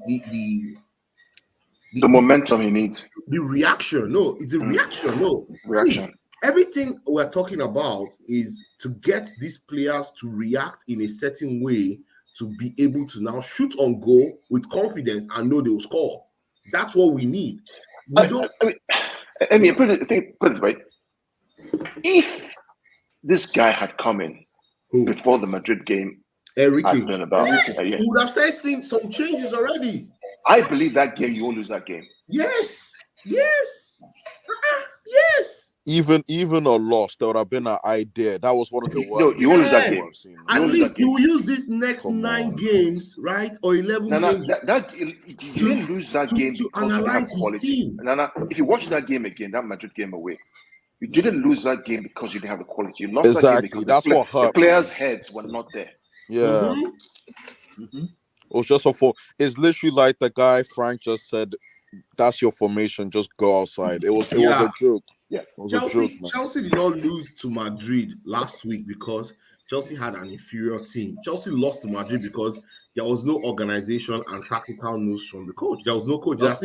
momentum he needs. The reaction. No, it's a reaction. No, reaction. See, everything we're talking about is to get these players to react in a certain way to be able to now shoot on goal with confidence and know they'll score. That's what we need. We don't. I mean, put it this way: if this guy had come in before the Madrid game, Enrique, had been about, we would have seen some changes already. I believe that game you won't lose that game. Yes. Yes. Even a loss, there would have been an idea. That was one of the worst. No, you won't lose that game. At least you will use these next 9 games, right? Or 11 games. You didn't lose that game to because you have analyze his quality. team. If you watch that game again, that Madrid game away, you didn't lose that game because you didn't have the quality. You lost that game because the players' heads were not there. Yeah. It was just it's literally like the guy Frank just said, that's your formation, just go outside. It was a joke. Yeah. It was a joke, man. Chelsea did not lose to Madrid last week because Chelsea had an inferior team. Chelsea lost to Madrid because there was no organization and tactical news from the coach. There was no coach. It's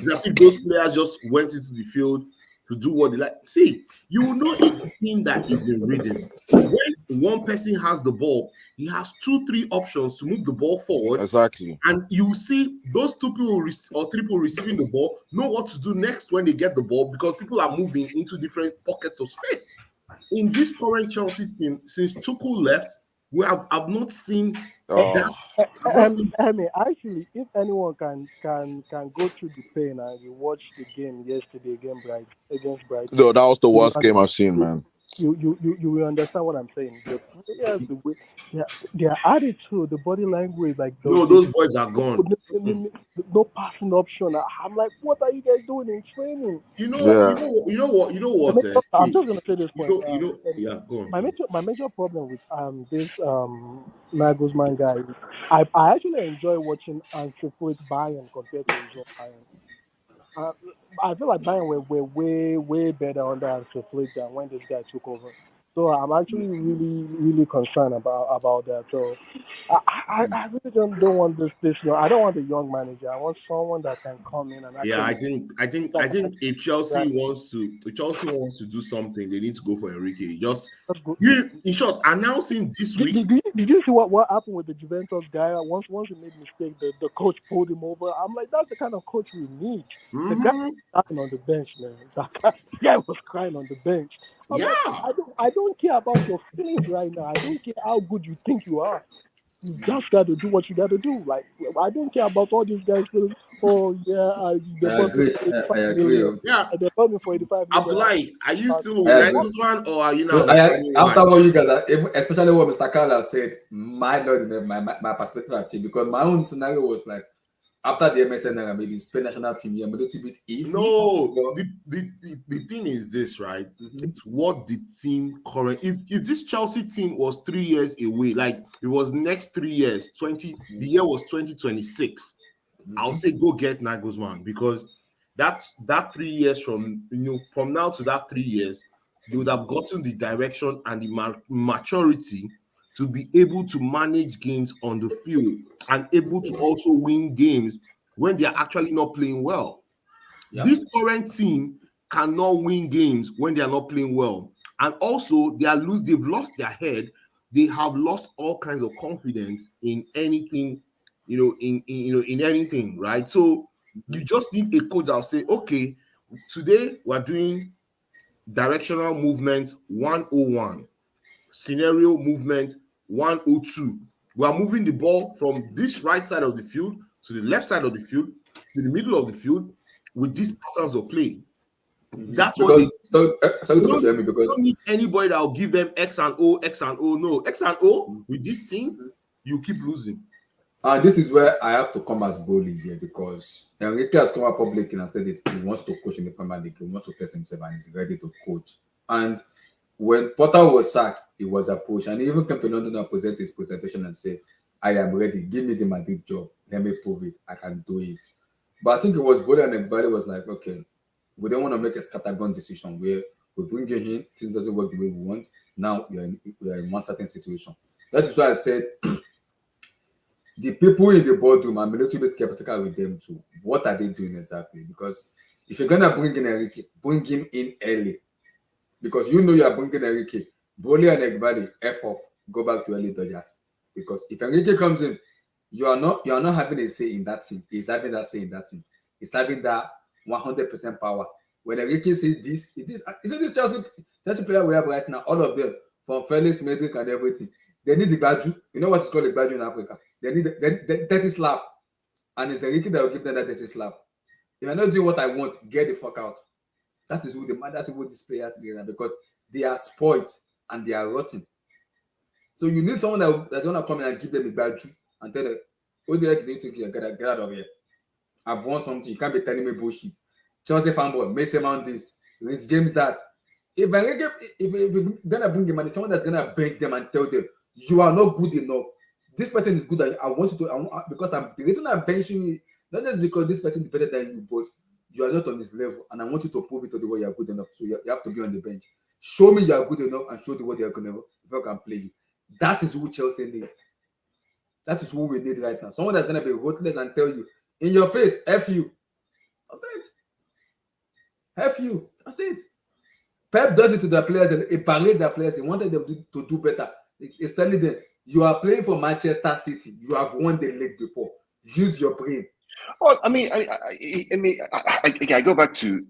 as if those players just went into the field to do what they like. See, you will know it's a team that is in rhythm. When one person has the ball, he has 2-3 options to move the ball forward. Exactly. And you see those 2 people or 3 people receiving the ball know what to do next when they get the ball because people are moving into different pockets of space. In this current Chelsea team, since Tuchel left, I've not seen that. Actually, if anyone can go through the pain and you watch the game yesterday against Brighton. No, that was the worst game I've seen, man. You will understand what I'm saying. The players, the way, their attitude, the body language, like those boys are gone. No passing option. I'm like, what are you guys doing in training? You know what? I'm just gonna say this point. Go on. My major problem with this Nagelsman guy, I actually enjoy watching Enrique Bayern compared to his own Bayern. I feel like Bayern were way better under Enrique than when this guy took over. So I'm actually really concerned about that. So I really don't want this. I don't want a young manager. I want someone that can come in and. I think if Chelsea wants to do something, they need to go for Enrique. In short, announcing this week. Did you see what happened with the Juventus guy? Once he made a mistake, the coach pulled him over. I'm like, that's the kind of coach we need. The guy was crying on the bench, man. The guy was crying on the bench. I don't care about your feelings right now. I don't care how good you think you are. You just got to do what you got to do. Like, I don't care about all these guys feeling, I agree. Yeah, they're coming for 85 million. Abdullah, are you still with this one or are you now? After what you guys are, especially what Mr. Carla said, my lord, my perspective have changed because my own scenario was like, after the MSN, maybe Spain national team, I'm a little bit iffy. No, the thing is this, right? It's what the team current. If this Chelsea team was 3 years away, like it was next 3 years, the year was 2026. I'll say go get Nagelsmann because that 3 years from now to that 3 years, they would have gotten the direction and the maturity to be able to manage games on the field and able to also win games when they are actually not playing well. Yeah. This current team cannot win games when they are not playing well. And also, they've lost their head. They have lost all kinds of confidence in anything, in anything, right? So you just need a coach that'll say, okay, today we're doing directional movement 101, scenario movement 102. We are moving the ball from this right side of the field to the left side of the field to the middle of the field with these patterns of play. That's what you don't need anybody that will give them X and O. No, X and O with this team, you keep losing. And this is where I have to come as boldly here because Enrique has come out publicly and said that he wants to coach in the Premier League. He wants to test himself and he's ready to coach. And when Potter was sacked, he was approached and he even came to London and present his presentation and say, I am ready. Give me the Madrid job. Let me prove it. I can do it. But I think it was bold and everybody was like, okay, we don't want to make a scattergun decision where we bring you in, things doesn't work the way we want. Now we are in one certain situation. That is why I said the people in the boardroom, I'm a little bit skeptical with them too. What are they doing exactly? Because if you're gonna bring in Enrique, bring him in early. Because you are bringing Enrique. Boli and everybody, F off, go back to early Dodgers. because if Enrique comes in, you are not having a say in that team. He's having that say in that team. He's having that 100% power. When Enrique says this, this Chelsea player we have right now, all of them, from Felix, Madrid, and everything, they need the badge. You know what is called a badge in Africa? They need the 30 slap. And it's Enrique that will give them that 30 slap. If I'm not doing what I want, get the fuck out. That is who these players are, because they are spoiled and they are rotten. So you need someone that's gonna come in and give them a badge and tell them, "Oh, do you think you're gonna get out of here? I've won something. You can't be telling me bullshit." Chelsea fanboy, Mason Mount this, Rich James that. If you're gonna bring them, and someone that's gonna bench them and tell them, "You are not good enough. This person is good, and I want you to." Because the reason I'm benching you, not just because this person is better than you, but you are not on this level, and I want you to prove it to the way you are good enough. So you have to be on the bench. Show me you are good enough, and show the way you are good enough if I can play you. That is who Chelsea needs. That is who we need right now. Someone that's gonna be ruthless and tell you in your face, "F you." That's it. F you. That's it. Pep does it to the players. He parades the players. He wanted them to do better. He's telling them, "You are playing for Manchester City. You have won the league before. Use your brain." Well, I go back to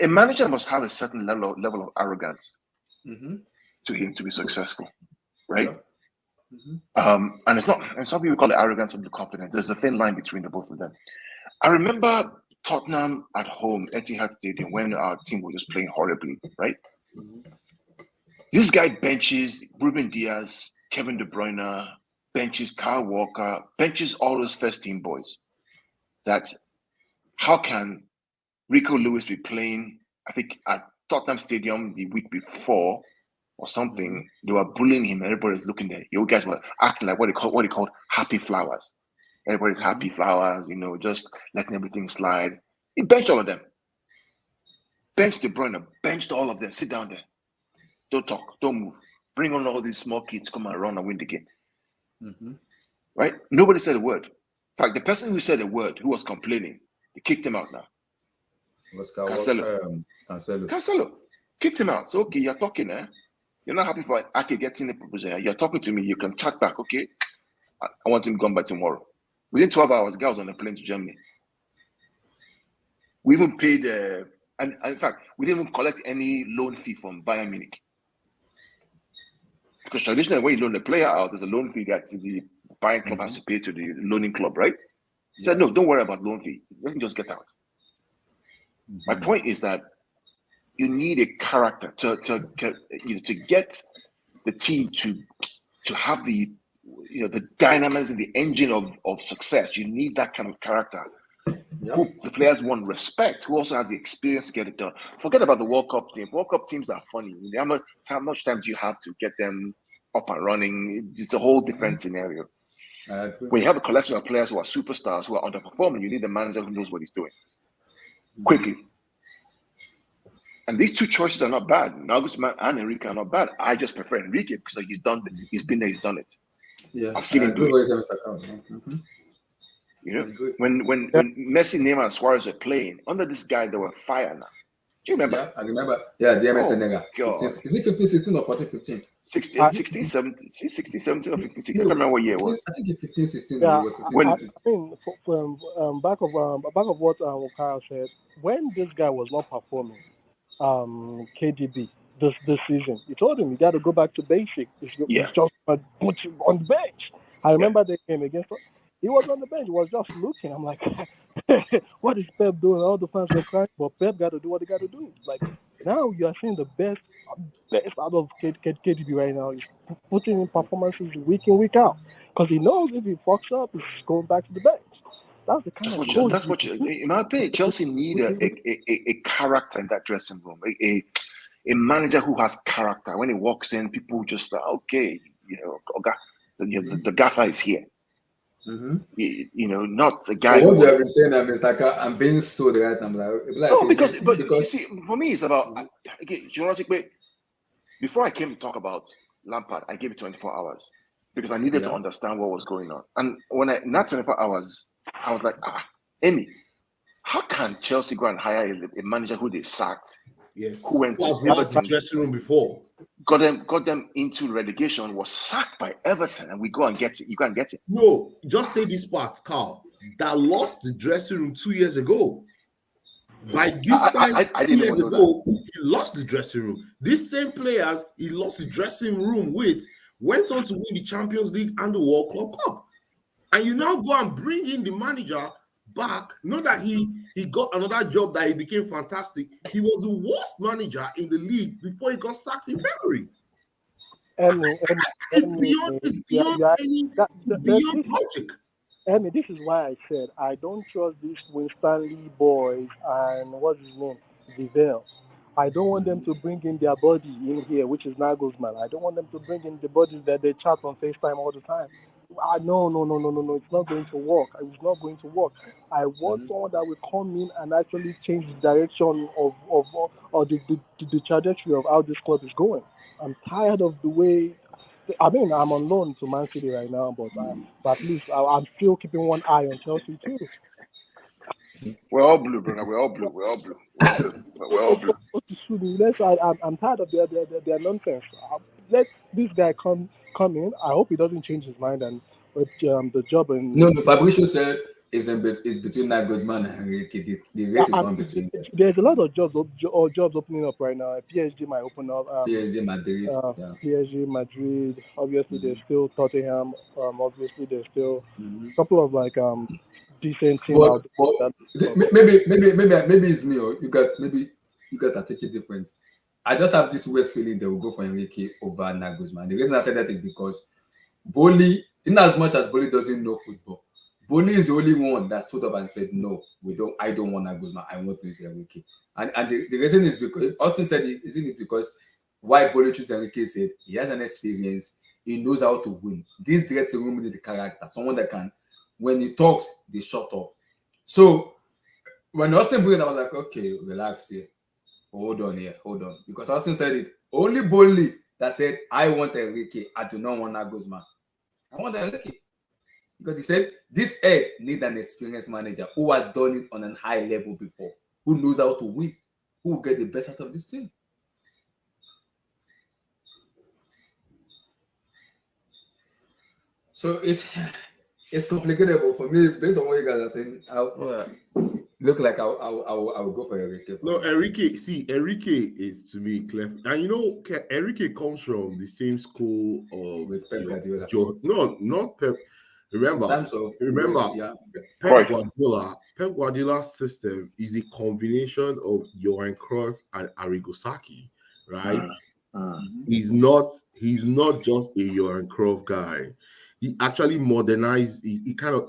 a manager must have a certain level of arrogance to him to be successful, right? Yeah. And it's not. And some people call it arrogance and confidence. There's a thin line between the both of them. I remember Tottenham at home, Etihad Stadium, when our team was just playing horribly, right? This guy benches Ruben Diaz, Kevin De Bruyne, benches Kyle Walker, benches all those first team boys. That how can Rico Lewis be playing, I think, at Tottenham Stadium the week before or something? They were bullying him. Everybody's looking there. You guys were acting like what they called happy flowers. Everybody's happy flowers, just letting everything slide. He benched all of them. Benched De Bruyne, benched all of them. Sit down there. Don't talk. Don't move. Bring on all these small kids, come and run and win the game. Right? Nobody said a word. In fact, the person who said a word, who was complaining, they kicked him out now. Cancelo. Kicked him out. So, okay, you're talking, You're not happy for Ake getting the proposition. You're talking to me, you can chat back, okay? I want him gone by tomorrow. Within 12 hours, the guy was on a plane to Germany. We even paid, and in fact, we didn't even collect any loan fee from Bayern Munich. Because traditionally, when you loan a player out, there's a loan fee that the Bayern club has to pay to the loaning club, right? He said, "No, don't worry about loan fee. Let me just get out." My point is that you need a character to get the team to have the dynamism, the engine of success. You need that kind of character. Who the players want respect, who also have the experience to get it done. Forget about the World Cup team. World Cup teams are funny. How much time do you have to get them up and running? It's a whole different scenario. When you have a collection of players who are superstars, who are underperforming, you need a manager who knows what he's doing quickly. And these two choices are not bad. Nagelsman and Enrique are not bad. I just prefer Enrique because he's been there, he's done it. Yeah, I've seen him do it. When Messi, Neymar, and Suarez were playing under this guy, they were fire now. Do you remember? Yeah, I remember. Yeah, the MSN. Is it 15, 16 or 14, 15? 16, 17, 16, 17 or 15, 16. I can't remember what year it was. I think it's 15, 16. Yeah, It was 15, 16. I mean, back of what Kyle said, when this guy was not performing, KDB this season, he told him you got to go back to basic. It's just put him on the bench. I remember they came against. He was on the bench. He was just looking. I'm like, what is Pep doing? All the fans were crying, but Pep got to do what he got to do. Like now, you are seeing the best out of KDB right now. He's putting in performances week in, week out because he knows if he fucks up, he's going back to the bench. That's what in my opinion, Chelsea need a character in that dressing room. A manager who has character. When he walks in, people just okay, the gaffer is here. Not a guy. What you have been saying, Mr. I'm being sold right now. No, because you see, for me, it's about before I came to talk about Lampard, I gave it 24 hours because I needed to understand what was going on. And when not 24 hours, I was like, Amy, how can Chelsea go and hire a manager who they sacked Yes. who went Who has to lost the Everton, dressing room before. got them into relegation, was sacked by Everton, and we go and get it. You go and get it. No, just say this part, Carl. That lost the dressing room 2 years ago. By this time, I 2 didn't years even know ago, he lost the dressing room. These same players he lost the dressing room with went on to win the Champions League and the World Club Cup. And you now go and bring in the manager back. Not that he got another job that he became fantastic. He was the worst manager in the league before he got sacked in February. It's beyond logic. Emmy, this is why I said I don't trust these Winstanley boys and what's his name, Vivell. I don't want them to bring in their body in here, which is Nagelsman. I don't want them to bring in the bodies that they chat on FaceTime all the time. No. It's not going to work. It's not going to work. I want someone that will come in and actually change the direction of the trajectory of how this club is going. I'm tired of the way. I mean, I'm on loan to Mancity right now, but at least I'm still keeping one eye on Chelsea too. We're all blue, brother. We're all blue. We're all blue. We're all blue. I'm tired of their nonsense. Let this guy come in. I hope he doesn't change his mind and the job. No, Fabricio said it's between Nagelsman and Enrique. The race is on between them. There's a lot of jobs opening up right now. PSG might open up. PSG, Madrid. PSG, Madrid. Obviously, there's still Tottenham. Obviously, there's still a couple of decent teams out there. Maybe it's me or you guys are taking different. I just have this weird feeling they will go for Enrique over Nagelsman. The reason I said that is because Boli, in as much as Boli doesn't know football, Boli is the only one that stood up and said, "No, I don't want Nagelsman. I want to use Enrique." And the reason is because Austin said, isn't it because why Boli chose Enrique said he has an experience, he knows how to win. This dressing room needs the character, someone that can, when he talks, they shut up. So when Austin brought it, I was like, okay, relax here. Hold on. Because Austin said it. Only Boli that said, I want Enrique. I do not want Nagelsman. I want Enrique. Because he said, this head needs an experienced manager who has done it on a high level before, who knows how to win, who will get the best out of this team. So it's complicated, but for me, based on what you guys are saying, look like I will go for Enrique. No, Enrique is to me clever, and Enrique comes from the same school of with Pep Guardiola. No, not Pep. Remember, Pep Guardiola's system is a combination of Johan Cruyff and Arrigo Sacchi, right? He's not just a Johan Cruyff guy. He actually modernized, he kind of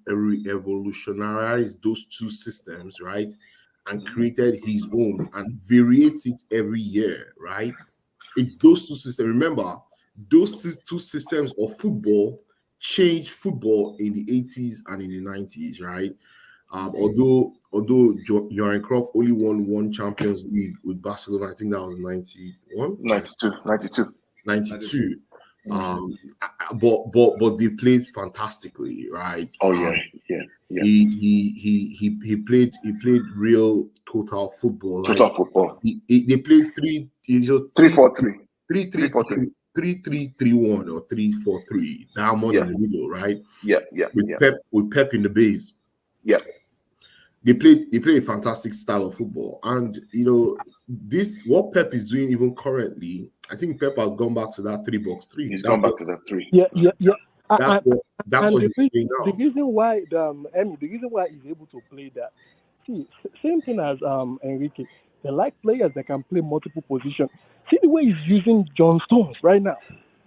revolutionized those two systems, right? And created his own and variates it every year, right? It's those two systems. Remember, those two systems of football changed football in the 80s and in the 90s, right? Although Johan Cruyff only won one Champions League with Barcelona, I think that was 91? 92. But they played fantastically, right? Oh yeah. He played real total football. Football. They played 3-4-3. 3-3-3-1 or 3-4-3. Diamond in the middle, right? With Pep in the base. Yeah. They played a fantastic style of football, and this what Pep is doing even currently. I think Pep has gone back to that 3-box-3. He's gone back to that 3. Yeah. That's what he's doing now. The reason why he's able to play that, same thing as Enrique. They like players that can play multiple positions. See the way he's using John Stones right now.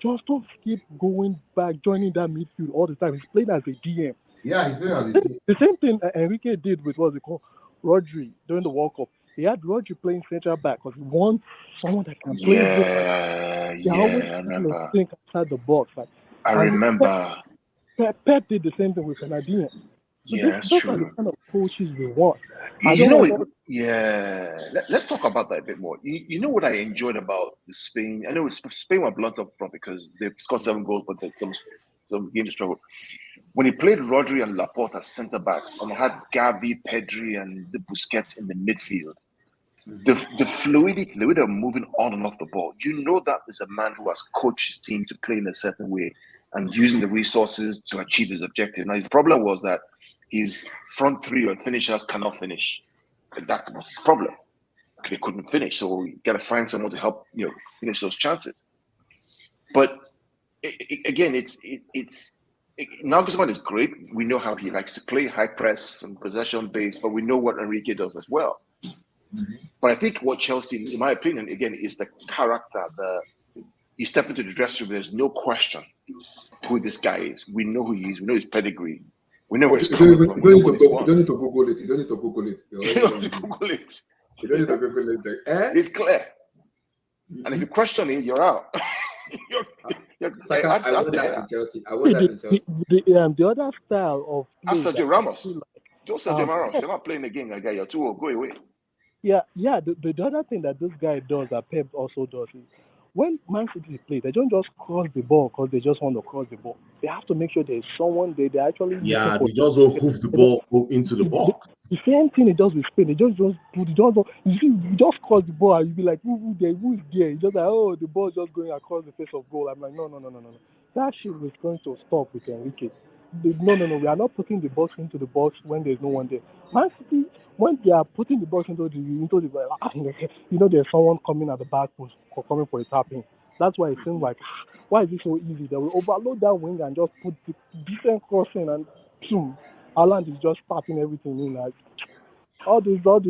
John Stones keep going back, joining that midfield all the time. He's playing as a DM. Yeah, he's playing as a DM. The same thing Enrique did with Rodri during the World Cup. He had Rodri playing central back because he wants someone that can play. I remember. Think outside the box. I remember. Pep did the same thing with Canadian. So that's those true. are the kind of coaches we want. Let's talk about that a bit more. You know what I enjoyed about the Spain? I know Spain were blunt up front because they scored 7 goals, but some games struggled. When he played Rodri and Laporte as centre backs, and had Gavi, Pedri, and the Busquets in the midfield, The fluidity, the way they're moving on and off the ball, you know that is a man who has coached his team to play in a certain way and using the resources to achieve his objective. Now, his problem was that his front three or finishers cannot finish. That was his problem. They couldn't finish, so you got to find someone to help finish those chances. But again, Nagelsmann is great. We know how he likes to play, high press and possession based, but we know what Enrique does as well. But I think what Chelsea, in my opinion, again, is the character. You step into the dressing room, there's no question who this guy is. We know who he is. We know his pedigree. We know where he's coming from. You don't need to Google it. You don't need to Google it. You don't need to Google it. You don't need to Google it. It's clear. And if you question it, you're out. I want that in Chelsea. I want that in Chelsea. The other style of Ask play Sergio Ramos. Don't Sergio Ramos. You're not playing the game like that. You're too old. Go away. Yeah. The other thing that this guy does, that Pep also does, is when Mancity play, they don't just cross the ball because they just want to cross the ball. They have to make sure there's someone there. They actually they just don't hoof the ball into the box. The same thing it does with Spain. It just you just cross the ball and you be like, who is there? It's just like, oh, the ball just going across the face of goal. I'm like, no. That shit is going to stop with Enrique. No. We are not putting the box into the box when there's no one there. Man City, when they are putting the box into the there's someone coming at the back post or coming for a tapping. That's why it seems like, why is it so easy? They will overload that wing and just put the decent crossing and boom, Haaland is just tapping everything in. Like all these. I don't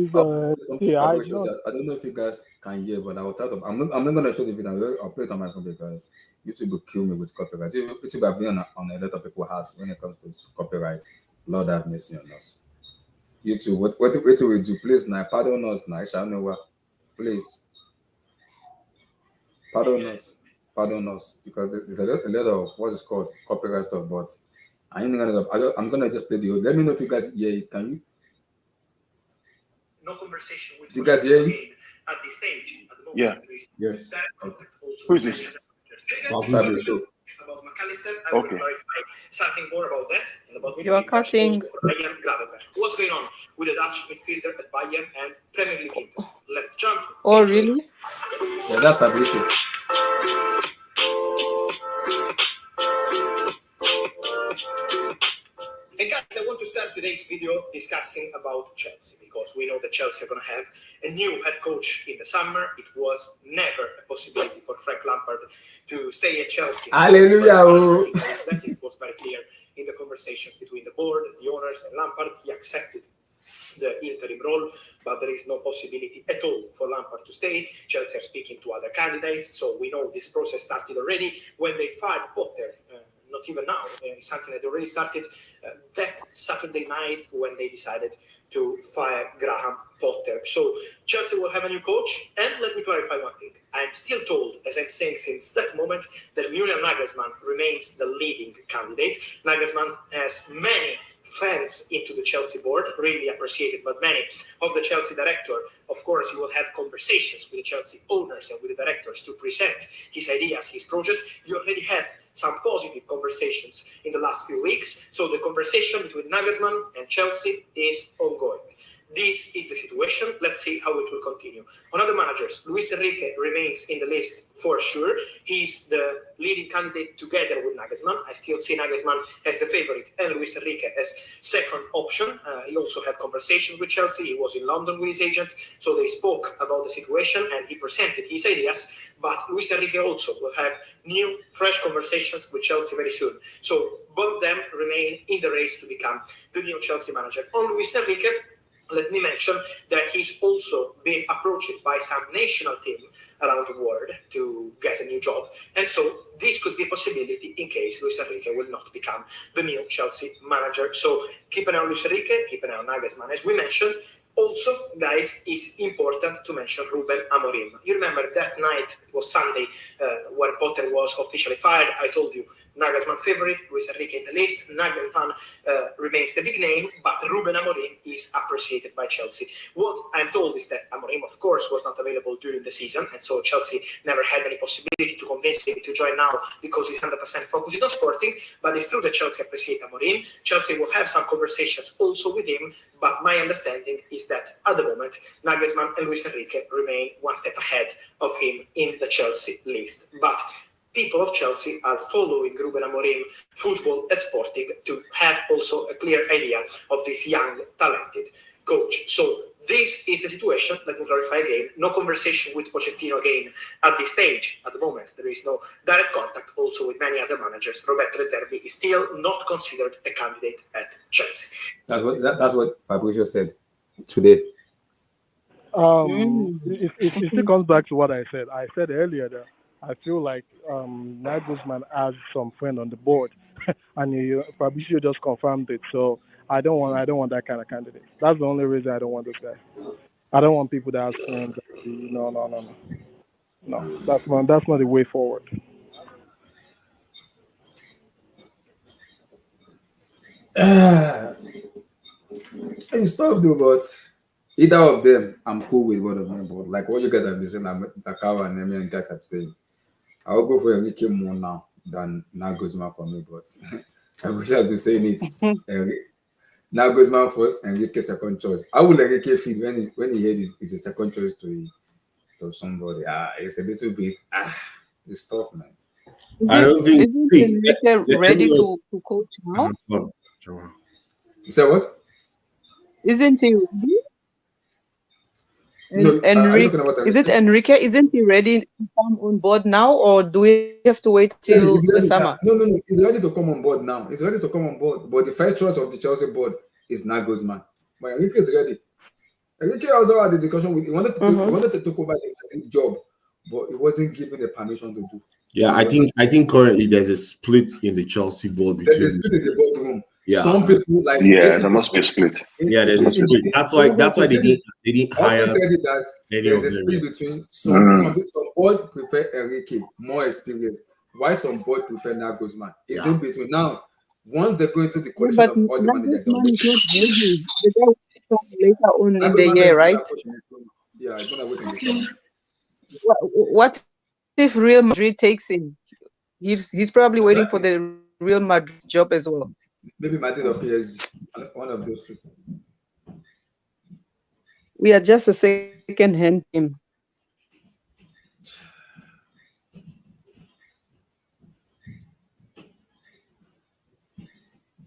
know if you guys can hear, but I will try to. I'm not gonna show the video. I'll play it on my phone because YouTube will kill me with copyright. YouTube have been on a lot of people's house when it comes to copyright. Lord have mercy on us. YouTube, what will we do? Please, now pardon us. Now I shall know what. Please, pardon us, because there's a lot of what is called copyright stuff. But I'm gonna just play the audio. Let me know if you guys hear it. Can you? No conversation with you guys hear it? At this stage. At the moment, yes. Who is this? About McAllister, I will clarify something more about that. And about you are cutting. What's going on with the Dutch midfielder at Bayern and Premier League interest? Let's jump. Oh, really? Yeah, that's Fabrizio. And guys, I want to start today's video discussing about Chelsea, because we know that Chelsea are going to have a new head coach in the summer. It was never a possibility for Frank Lampard to stay at Chelsea. Hallelujah! It was very clear in the conversations between the board, the owners, and Lampard. He accepted the interim role, but there is no possibility at all for Lampard to stay. Chelsea are speaking to other candidates, so we know this process started already when they fired Potter. Not even now, it's something that already started that Saturday night when they decided to fire Graham Potter. So Chelsea will have a new coach, and let me clarify one thing. I'm still told, as I'm saying since that moment, that Julian Nagelsmann remains the leading candidate. Nagelsmann has many fans into the Chelsea board, really appreciated by many of the Chelsea director. Of course, he will have conversations with the Chelsea owners and with the directors to present his ideas, his project. You already had some positive conversations in the last few weeks. So the conversation between Nagelsmann and Chelsea is ongoing. This is the situation. Let's see how it will continue. On other managers, Luis Enrique remains in the list for sure. He's the leading candidate together with Nagelsmann. I still see Nagelsmann as the favorite and Luis Enrique as second option. He also had conversations with Chelsea. He was in London with his agent, so they spoke about the situation and he presented his ideas. But Luis Enrique also will have new, fresh conversations with Chelsea very soon. So both of them remain in the race to become the new Chelsea manager. On Luis Enrique, let me mention that he's also been approached by some national team around the world to get a new job. And so this could be a possibility in case Luis Enrique will not become the new Chelsea manager. So keep an eye on Luis Enrique, keep an eye on Nagelsmann, as we mentioned. Also, guys, it's important to mention Ruben Amorin. You remember that night, it was Sunday, when Potter was officially fired. I told you, Nagelsmann favorite, Luis Enrique in the list. Nagelsmann remains the big name, but Ruben Amorin is appreciated by Chelsea. What I'm told is that Amorin, of course, was not available during the season, and so Chelsea never had any possibility to convince him to join now because he's 100% focused on Sporting. But it's true that Chelsea appreciate Amorin. Chelsea will have some conversations also with him, but my understanding is is that at the moment, Nagelsmann and Luis Enrique remain one step ahead of him in the Chelsea list. But people of Chelsea are following Ruben Amorim football at Sporting to have also a clear idea of this young, talented coach. So this is the situation. Let me clarify again. No conversation with Pochettino again at this stage. At the moment, there is no direct contact also with many other managers. Roberto De Zerbi is still not considered a candidate at Chelsea. That's what Fabrizio said today. It still comes back to what I said. I said earlier that I feel like Nagelsmann has some friend on the board, and Fabrizio just confirmed it. So I don't want that kind of candidate. That's the only reason I don't want this guy. I don't want people that have friends. No. That's not the way forward. It's tough though, but either of them, I'm cool with one of them. But like what you guys have been saying, Takawa and Emi and guys have said, I'll go for Enrique more now than Nagelsmann for me. But Enrique has been saying it. Nagelsmann first, Enrique second choice. How will Enrique feel when he heard is a second choice to somebody? It's a little bit it's tough, man. I don't think Isn't Enrique ready to coach now? You said what? Isn't he ready? No, Enrique, is it Enrique? Isn't he ready to come on board now, or do we have to wait till the summer? No. He's ready to come on board now. He's ready to come on board. But the first choice of the Chelsea board is Nagelsmann. But Enrique is ready. Enrique also had the discussion with. He wanted to take over the job, but he wasn't given the permission to do. Yeah, I think currently there's a split in the Chelsea board between. There's a split in the boardroom. Yeah. Some people like. Yeah, there must be a split. Yeah, there's a split. That's why they didn't hire. Also said it that there's a split between some board prefer Enrique, more experience. Why some board prefer Nagelsmann? It's in between now. Once they go into the coalition of all the managers, the guy will come later on in the year, right? Yeah, it's gonna wait in the summer. What if Real Madrid takes him? He's probably waiting for the Real Madrid job as well. Maybe Madrid or PSG, one of those two. We are just a second-hand team.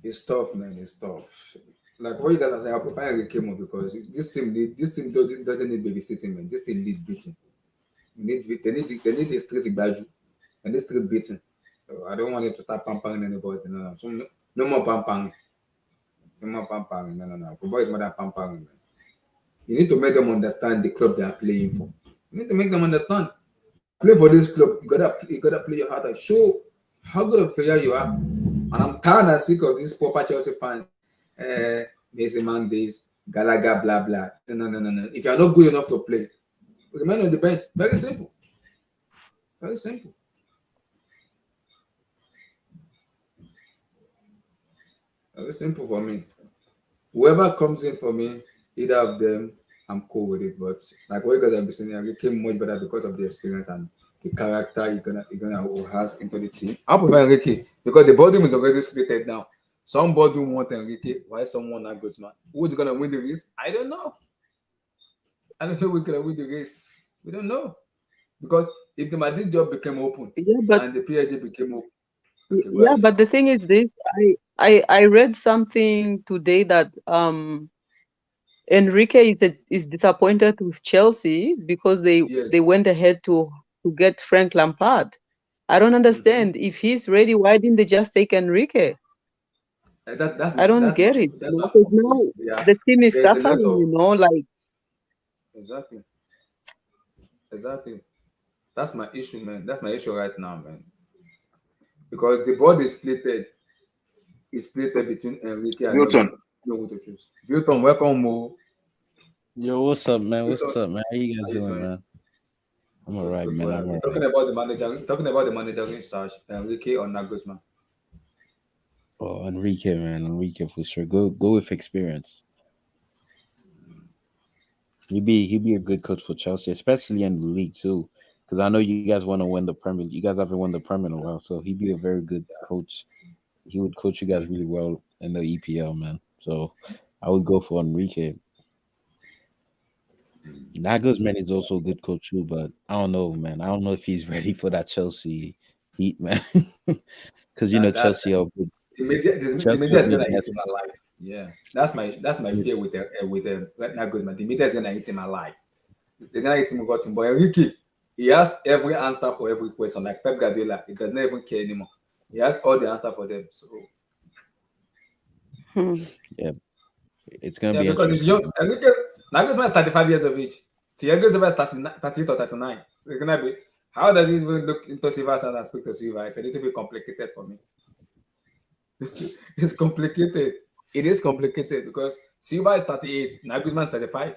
It's tough, man. It's tough. Like what you guys are saying, I prefer Enrique more because this team doesn't need babysitting, man. This team needs beating. They need a street badge and this street beating. So I don't want them to start pampering anybody. No. So no more pampering. No more pampering. No. Football is more than pampering, man. You need to make them understand the club they are playing for. You need to make them understand. Play for this club. You gotta play your heart out. Show how good a player you are. And I'm tired and sick of this proper Chelsea fans. Mason Mondays, Gallagher, blah blah. No. If you're not good enough to play, remain on the bench. Very simple. Very simple. Very simple for me. Whoever comes in for me, either of them, I'm cool with it. But like what you guys have been saying, he came much better because of the experience and the character you're gonna has into the team. I prefer Enrique because the boardroom is already splitted now. Some boardroom want Enrique, why someone not Nagelsmann? Who's gonna win the race? I don't know. I don't know who's gonna win the race. We don't know. Because if the Madrid job became open and the PSG became open. But the thing is this, I read something today that Enrique is disappointed with Chelsea because they went ahead to get Frank Lampard. I don't understand. If he's ready, why didn't they just take Enrique? I don't get it. Because now the team is suffering, like. Exactly. That's my issue, man. That's my issue right now, man. Because the board is splitted. It's splitted between Enrique and Milton. Milton, welcome, Mo. Yo, what's up, man? What's up, man? How you guys doing, man? I'm alright, man. I'm alright. Talking about the manager in charge, Enrique or Nagelsmann? Oh, Enrique, man. Enrique for sure. Go with experience. He'd be a good coach for Chelsea, especially in the league too. Because I know you guys want to win the Premier. You guys haven't won the Premier in a while, so he'd be a very good coach. He would coach you guys really well in the EPL, man. So I would go for Enrique. Nagelsman is also a good coach too, but I don't know, man. I don't know if he's ready for that Chelsea heat, man. Because That Chelsea are good. the Chelsea media will is be gonna the eat best. him alive. Yeah, that's my fear with that goes, man. The media is gonna eat him alive. They're gonna eat him, got him, but Enrique, he has every answer for every question. Like Pep Guardiola, he does not even care anymore. He has all the answer for them. So Yeah, it's gonna yeah, be because he's young. interesting. Enrique Nagelsman is 35 years of age. Thiago Silva is 38 or 39. It's gonna be, how does he even look into Silva and speak to Silva? It's a little bit complicated for me. It's complicated. It is complicated because Silva is 38, Nagelsman is 35.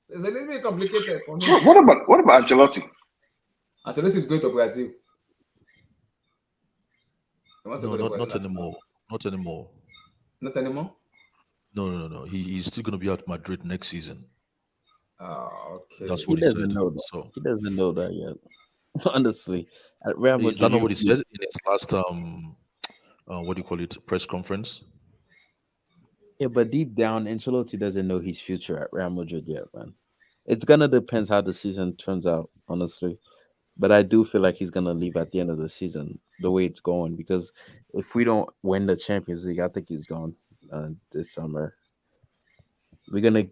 So it's a little bit complicated for me. What about Ancelotti? And so this is going to Brazil. He wants to No, go to not Brazil not as anymore. well. Not anymore. Not anymore. No. He's still gonna be at Madrid next season. Okay. That's He what he doesn't said. know that. So He doesn't know that yet. Honestly, at Real is that Madrid, not what he said in his last what do you call it, press conference? yeah, but deep down, Ancelotti doesn't know his future at Real Madrid yet, man. It's gonna depend how the season turns out, honestly. But I do feel like he's gonna leave at the end of the season, the way it's going. Because if we don't win the Champions League, I think he's gone this summer. We're gonna,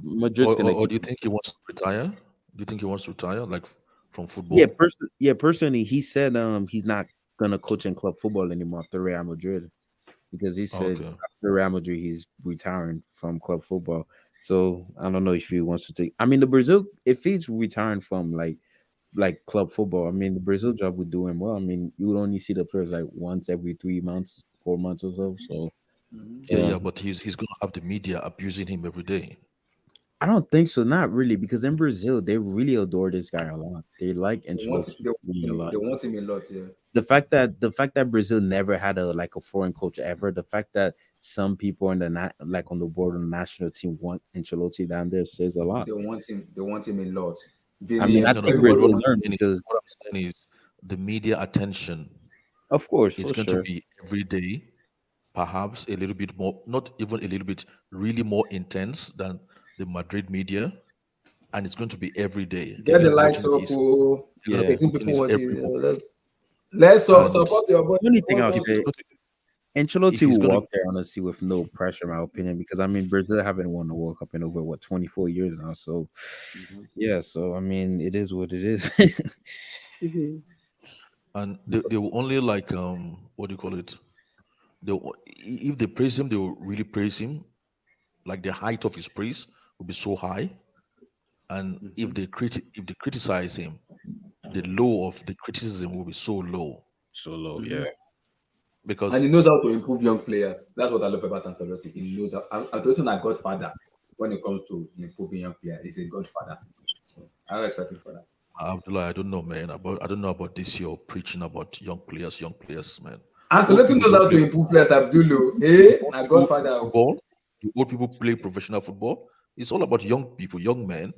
Madrid's gonna Or keep. do you think he wants to retire? Do you think he wants to retire, like from Yeah, football? personally, he said he's not gonna coach in club football anymore after Real Madrid because he said Okay. after Real Madrid he's retiring from club football. So I don't know if he wants to take. I mean, the Brazil, if he's retiring from like club football, I mean, the Brazil job would do him well. I mean, you would only see the players like once every 3 months, 4 months or so. So Yeah, yeah, but he's gonna have the media abusing him every day. I don't think so. Not really, because in Brazil they really adore this guy a lot. They like They want Ancelotti really a they lot. want him a lot, yeah. The fact that Brazil never had a foreign coach ever, the fact that some people on on the board on the national team want Ancelotti down there says a lot. They want him a lot. I Vinny, mean, I No, think everybody what Brazil I'm wants learned him. saying is, because, the media attention of course, is for going to sure. be every day, perhaps a little bit more, not even a little bit, really more intense than the Madrid media, and it's going to be every day. They're Get the gonna be likes watching up. this. Oh, They're gonna Yeah. be 18 watching people this want every it. moment, Let's and support your boy. The only thing Support I'll if us. he's say, going to, if Ancelotti he's will going to, walk there honestly with no pressure, in my opinion, because I mean Brazil haven't won the World Cup in over 24 years now. So yeah, so I mean it is what it is. and they will only like what do you call it? If they praise him, they will really praise him. Like the height of his praise will be so high, and if they criticize him, the low of the criticism will be so low So low, Mhm. yeah. And because he knows how to improve young players. That's what I love about Ancelotti. He knows how. Ancelotti is a godfather when it comes to improving young players. He's a godfather. So I respect him for that. Abdullah, I don't know, man. I don't know about this year preaching about young players, man. Old Ancelotti people knows don't how to play. improve players. Abdulo, The hey, old na people in godfather. football, the old people play professional football. It's all about young people, young men.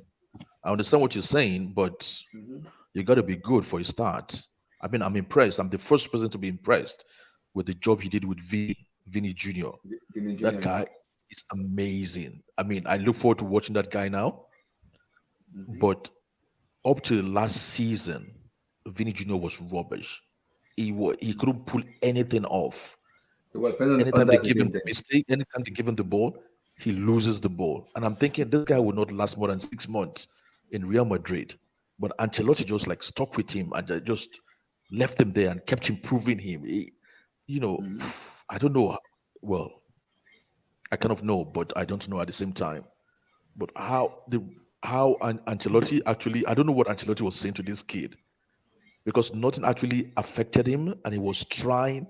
I understand what you're saying, but Mhm. you got to be good for a start. I mean, I'm impressed. I'm the first person to be impressed with the job he did with Vinny Jr. Vinny That Junior, yeah. guy is amazing. I mean, I look forward to watching that guy now. Mhm. But up to the last season, Vinny Jr. was rubbish. He couldn't pull anything off. He was playing Anytime under they the give him game the then. mistake, anytime they give him the ball, he loses the ball. And I'm thinking this guy will not last more than 6 months in Real Madrid. But Ancelotti just like stuck with him and just left him there and kept improving him. You know, Mhm. I don't know. Well, I kind of know, but I don't know at the same time. But how Ancelotti actually, I don't know what Ancelotti was saying to this kid because nothing actually affected him, and he was trying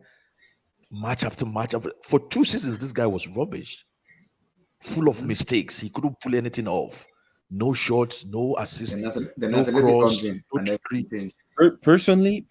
match after match after. For 2 seasons, this guy was rubbish, full of Mhm. mistakes. He couldn't pull anything off. No shots, no Then assist, no Ancelotti comes cross, in no and trickery. everything changed.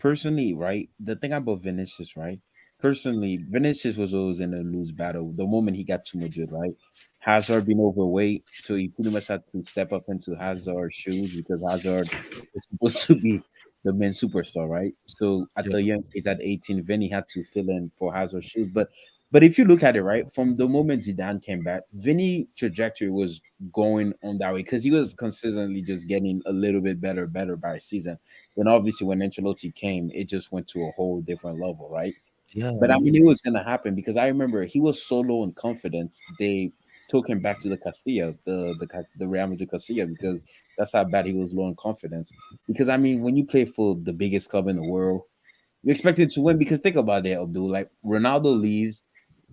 Personally, right? The thing about Vinicius, right? Personally, Vinicius was always in a lose battle. The moment he got to Madrid, right? Hazard being overweight, so he pretty much had to step up into Hazard's shoes because Hazard was supposed to be the main superstar, right? So at Yeah, the young age, at 18, Vinny had to fill in for Hazard's shoes. But But if you look at it, right, from the moment Zidane came back, Vinny trajectory was going on that way because he was consistently just getting a little bit better by season. Then obviously when Ancelotti came, it just went to a whole different level, right? But I Yeah. mean, it was gonna happen because I remember he was so low in confidence. They took him back to the Castilla, the Real Madrid Castilla, because that's how bad he was low in confidence. Because I mean, when you play for the biggest club in the world, you expected to win. Because think about it, Abdul. Like Ronaldo leaves,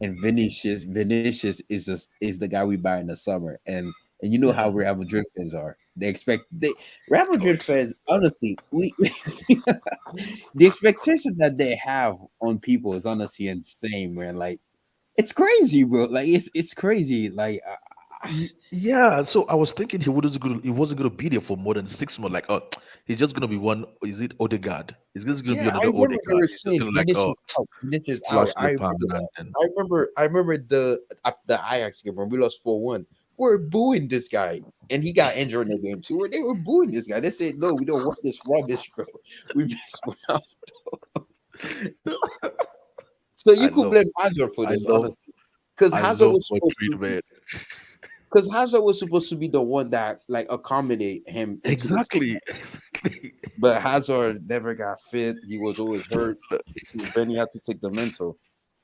and Vinicius is the guy we buy in the summer, and you know how Yeah. Real Madrid fans are. They Real Madrid God. fans. Honestly, we the expectation that they have on people is honestly insane, man. Like it's crazy, bro. Like it's crazy. Like Yeah, so I was thinking he wasn't gonna be there for more than 6 months. Like, he's just gonna be one. Is it Odegaard? He's just gonna be yeah, I another remember they Odegaard. were He's just saying gonna like, Vinicius out, Vinicius flash out. in the I pan remember and that. then I remember the after the Ajax game when we lost 4-1. We're booing this guy, and he got injured in the game too. Where they were booing this guy. They said, "No, we don't want this rubbish, bro. We miss Ronaldo." So I you could love, blame Hazard for I this, love, honestly, because I Hazard love was supposed Madrid, to be man. the one that like accommodate him into the team. Exactly, exactly. But Hazard never got fit. He was always hurt. So Benny had to take the mental.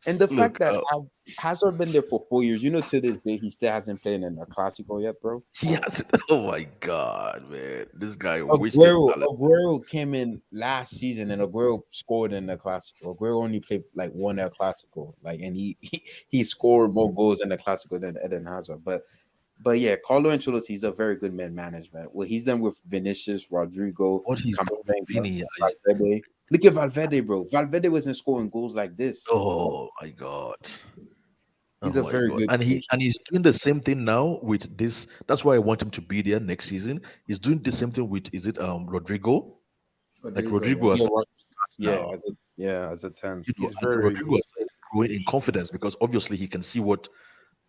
And the fact Look, that Hazard been there for 4 years, to this day he still hasn't played in a Clasico yet, bro. he has. Oh my God, man, this guy wasted Aguero, talent. Aguero came in last season and Aguero scored in the Clasico. Aguero only played like one El Clasico, like, and he scored more goals in the Clasico than Eden Hazard. But yeah, Carlo Ancelotti is a very good man management. What he's done with Vinicius, Rodrigo, What he's done with Camavinga, Vini, Valverde. Look at Valverde, bro. Valverde wasn't scoring goals like this. oh my God. He's Oh a my very God. good And he coach. and he's doing the same thing now with this. That's why I want him to be there next season. He's doing the same thing with, is it Rodrigo? Like Rodrigo, Rodrigo yeah. has Yeah, started now. as a 10. You know, He's and very Rodrigo has started growing in confidence because obviously he can see what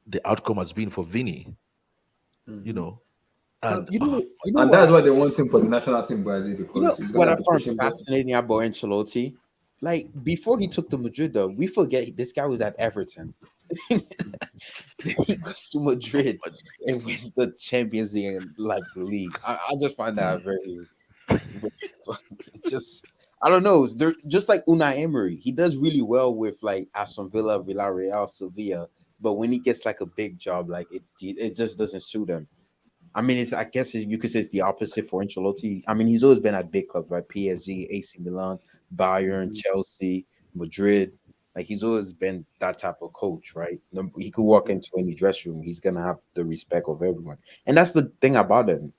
the outcome has been for Vini, you Hmm. know. but And you know And what that's why they want him for the national team, Brazil, You know because he's what gonna I be find pushing them. fascinating about Ancelotti? Like before he took to Madrid, though, we forget this guy was at Everton. Then he goes to Madrid but and wins the Champions League and like the league. I just find that very, very funny. It's just I don't know. They're just like Unai Emery. He does really well with like Aston Villa, Villarreal, Sevilla, but when he gets like a big job, like it just doesn't suit him. I mean, I guess you could say it's the opposite for Ancelotti. I mean, he's always been at big clubs, right? PSG, AC Milan, Bayern, Chelsea, Madrid. Like he's always been that type of coach, right? He could walk into any dressing room, he's gonna have the respect of everyone, and that's the thing about him.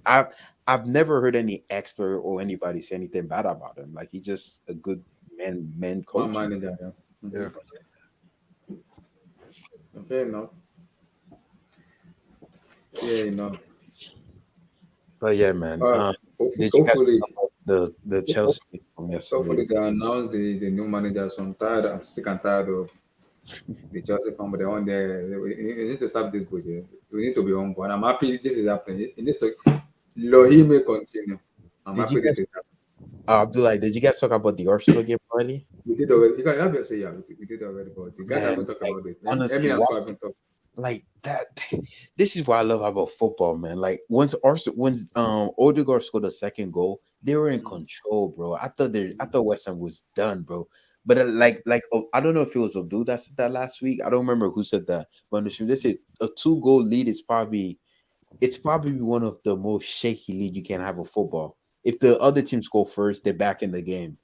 I've never heard any expert or anybody say anything bad about him. Like he's just a good man Man coach. manager, yeah. Yeah, Fair enough. Fair enough. but yeah, man. Hopefully, Did you guys talk about the hopefully, Chelsea game from yesterday? hopefully they announce the new managers. I'm tired. I'm sick and tired of the Chelsea fan, but they want there. We need to stop this bullshit. We need to be humble, and I'm happy this is happening. It needs to. Lohi may continue. I'm Did you happy this guys is happening. Abdullah, did you guys talk about the Arsenal game already? We did already. You can have your say, yeah, we did already, but the guys Man, haven't talked like about it. Emmy honestly, and Paul watch haven't talked. like that. This is what I love about football, man. Like once Odegaard scored the second goal, they were in control, bro. I thought West Ham was done, bro. But I don't know if it was Abdul that said that last week. I don't remember who said that, but on the stream they said a 2-goal lead is probably one of the most shaky lead you can have in football. If the other team score first, they're back in the game.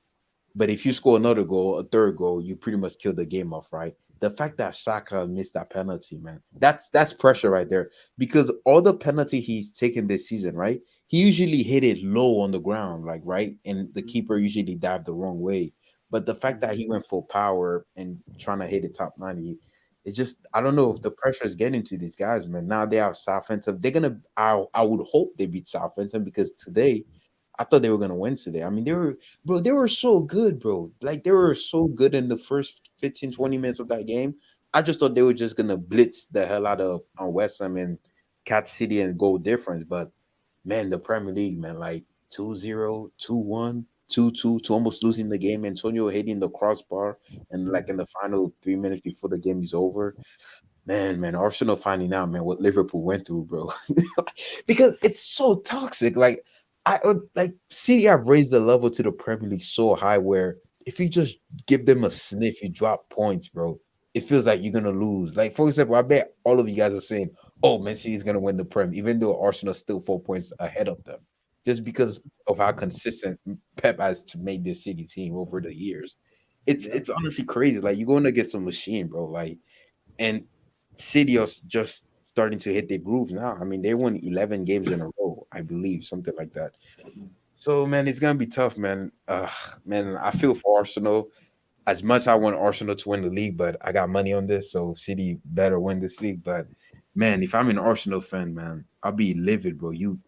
But if you score another goal, a third goal, you pretty much kill the game off, right? The fact that Saka missed that penalty, man, that's pressure right there. Because all the penalty he's taken this season, right? He usually hit it low on the ground, like right, and the keeper usually dived the wrong way. But the fact that he went full power and trying to hit the top 90, it's just I don't know if the pressure is getting to these guys, man. Now they have Southampton. They're gonna. I would hope they beat Southampton because today I thought they were gonna win today. I mean, they were so good, bro. Like they were so good in the first 15, 20 minutes of that game. I just thought they were just gonna blitz the hell out of on West Ham and catch City and goal difference. But man, the Premier League, man, like 2-0, 2-1. 2-2 to almost losing the game. Antonio hitting the crossbar and like in the final 3 minutes before the game is over. Man, Arsenal finding out, man, what Liverpool went through, bro. Because it's so toxic. Like City have raised the level to the Premier League so high where if you just give them a sniff, you drop points, bro. It feels like you're gonna lose. Like, for example, I bet all of you guys are saying, "Oh, Man City is gonna win the Prem," even though Arsenal's still 4 points ahead of them, just because of how consistent Pep has to make this City team over the years. It's honestly crazy. Like, you're going to get some machine, bro. Like, and City are just starting to hit their groove now. I mean, they won 11 games in a row, I believe, something like that. So, man, it's gonna be tough, man. Man, I feel for Arsenal. As much I want Arsenal to win the league, but I got money on this, so City better win this league. But man, if I'm an Arsenal fan, man, I'll be livid, bro. You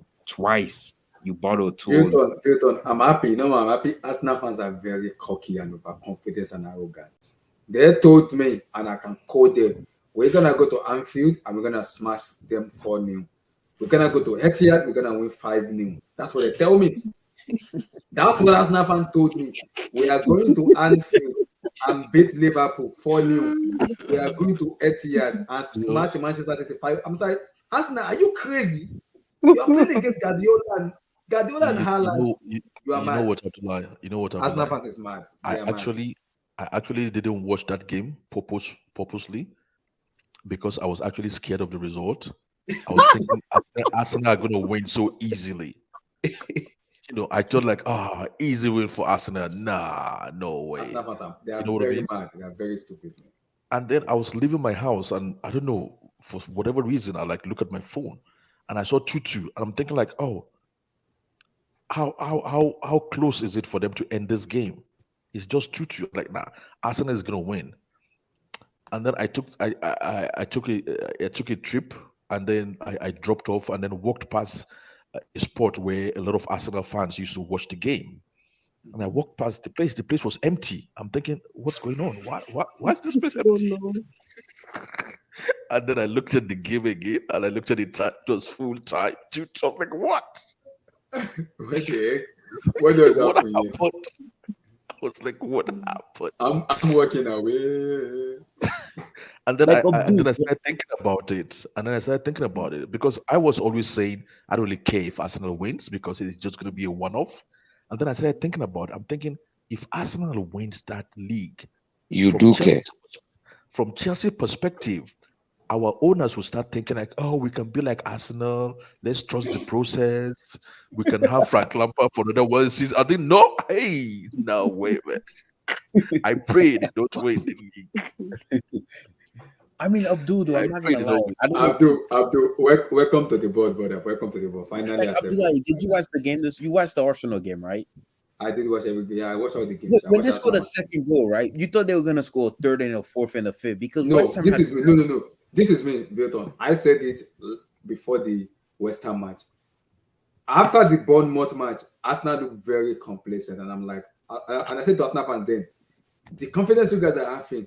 bottled two. Filton, I'm happy. No, I'm happy. Arsenal fans are very cocky and overconfident and arrogant. They told me, and I can quote them, we're gonna go to Anfield and we're gonna smash them 4-0. We're gonna go to Etihad, we're gonna win 5-0. That's what they tell me. That's what Arsenal fan told me. We are going to Anfield and beat Liverpool 4-0. We are going to Etihad and smash Manchester City 5. I'm sorry, Arsenal, are you crazy? You are playing against Guardiola and Haaland. You are mad. Know what, Abdullah? You know what, Abdullah? Arsenal fans is mad. I actually didn't watch that game purposely because I was actually scared of the result. I was thinking Arsenal are going to win so easily. I thought like, easy win for Arsenal. Nah, no way. Arsenal fans, they are very mad. They are very stupid. And then I was leaving my house, and I don't know, for whatever reason, I look at my phone, and I saw 2-2, and I'm thinking like, how close is it for them to end this game? It's just 2-2. Like, nah, Arsenal is gonna win. And then I took a trip, and then I dropped off, and then walked past a spot where a lot of Arsenal fans used to watch the game. And I walked past the place. The place was empty. I'm thinking, what's going on? Why is this place empty? And then I looked at the game again, and I looked at it. It was full time. I was like, what? Okay. What does happen here? I was like, what happened? I'm walking away. And then I started thinking about it. Because I was always saying I don't really care if Arsenal wins because it's just going to be a one-off. And then I started thinking about it. I'm thinking if Arsenal wins that league, you do care. From Chelsea perspective, our owners will start thinking like, we can be like Arsenal. Let's trust the process. We can have Frank Lampard for another 1 season. I think no, wait, man. I prayed they don't win the league. I mean, Abdul, I'm not gonna lie. Abdul, welcome to the board, brother. Welcome to the board. Finally, Abdul, did you watch the game? You watched the Arsenal game, right? I did watch everything. Yeah, I watched all the games. When they scored a second goal, right? You thought they were gonna score a third and a fourth and a fifth because no, this is me. No. This is me, Milton. I said it before the West Ham match. After the Bournemouth match, Arsenal looked very complacent, and I'm like, and I said to Arsenal fans then, the confidence you guys are having,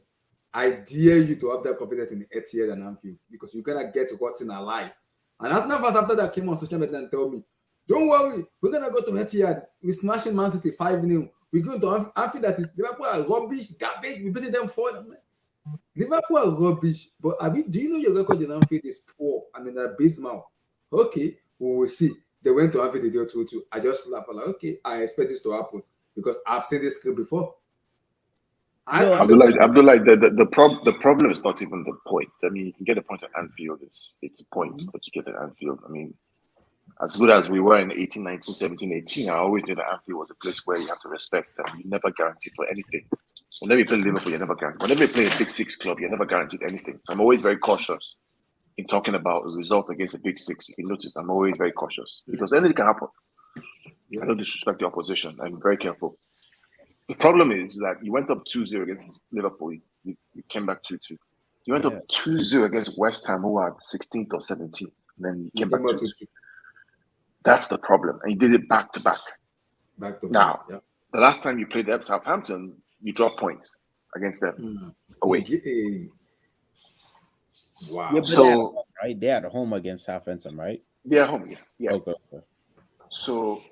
I dare you to have that confidence in Etihad and Anfield because you're gonna get rotten alive. And Arsenal fans after that came on social media and told me, don't worry, we're gonna go to Etihad. We're smashing Man City 5-0. We're going to Anfield. That is Liverpool are rubbish, garbage. We beat them 4. Liverpool are rubbish, but do you know your record in Anfield is poor? I mean, abysmal. Okay, we will see. They went to Anfield, they did 2-2. I just laughed like, okay, I expect this to happen because I've seen this script before. Abdullah, the problem is not even the point. I mean, you can get a point at Anfield. It's a point that you get at Anfield. I mean, as good as we were in 18, 19, 17, 18, I always knew that Anfield was a place where you have to respect them. You never guarantee for anything. Whenever you play Liverpool, you're never guaranteed. Whenever you play a Big Six club, you're never guaranteed anything. So I'm always very cautious in talking about a result against a Big Six. If you notice, I'm always very cautious because anything can happen. I don't disrespect the opposition. I'm very careful. The problem is that you went up 2-0 against Liverpool. You came back 2-2. You went up 2-0 against West Ham, who are 16th or 17th. And then you came back 2-2. That's the problem. And you did it back to back. Now, the last time you played at Southampton, you dropped points against them away. Wow. Yeah, so they're at home against Southampton, right? They're home, yeah. Okay. So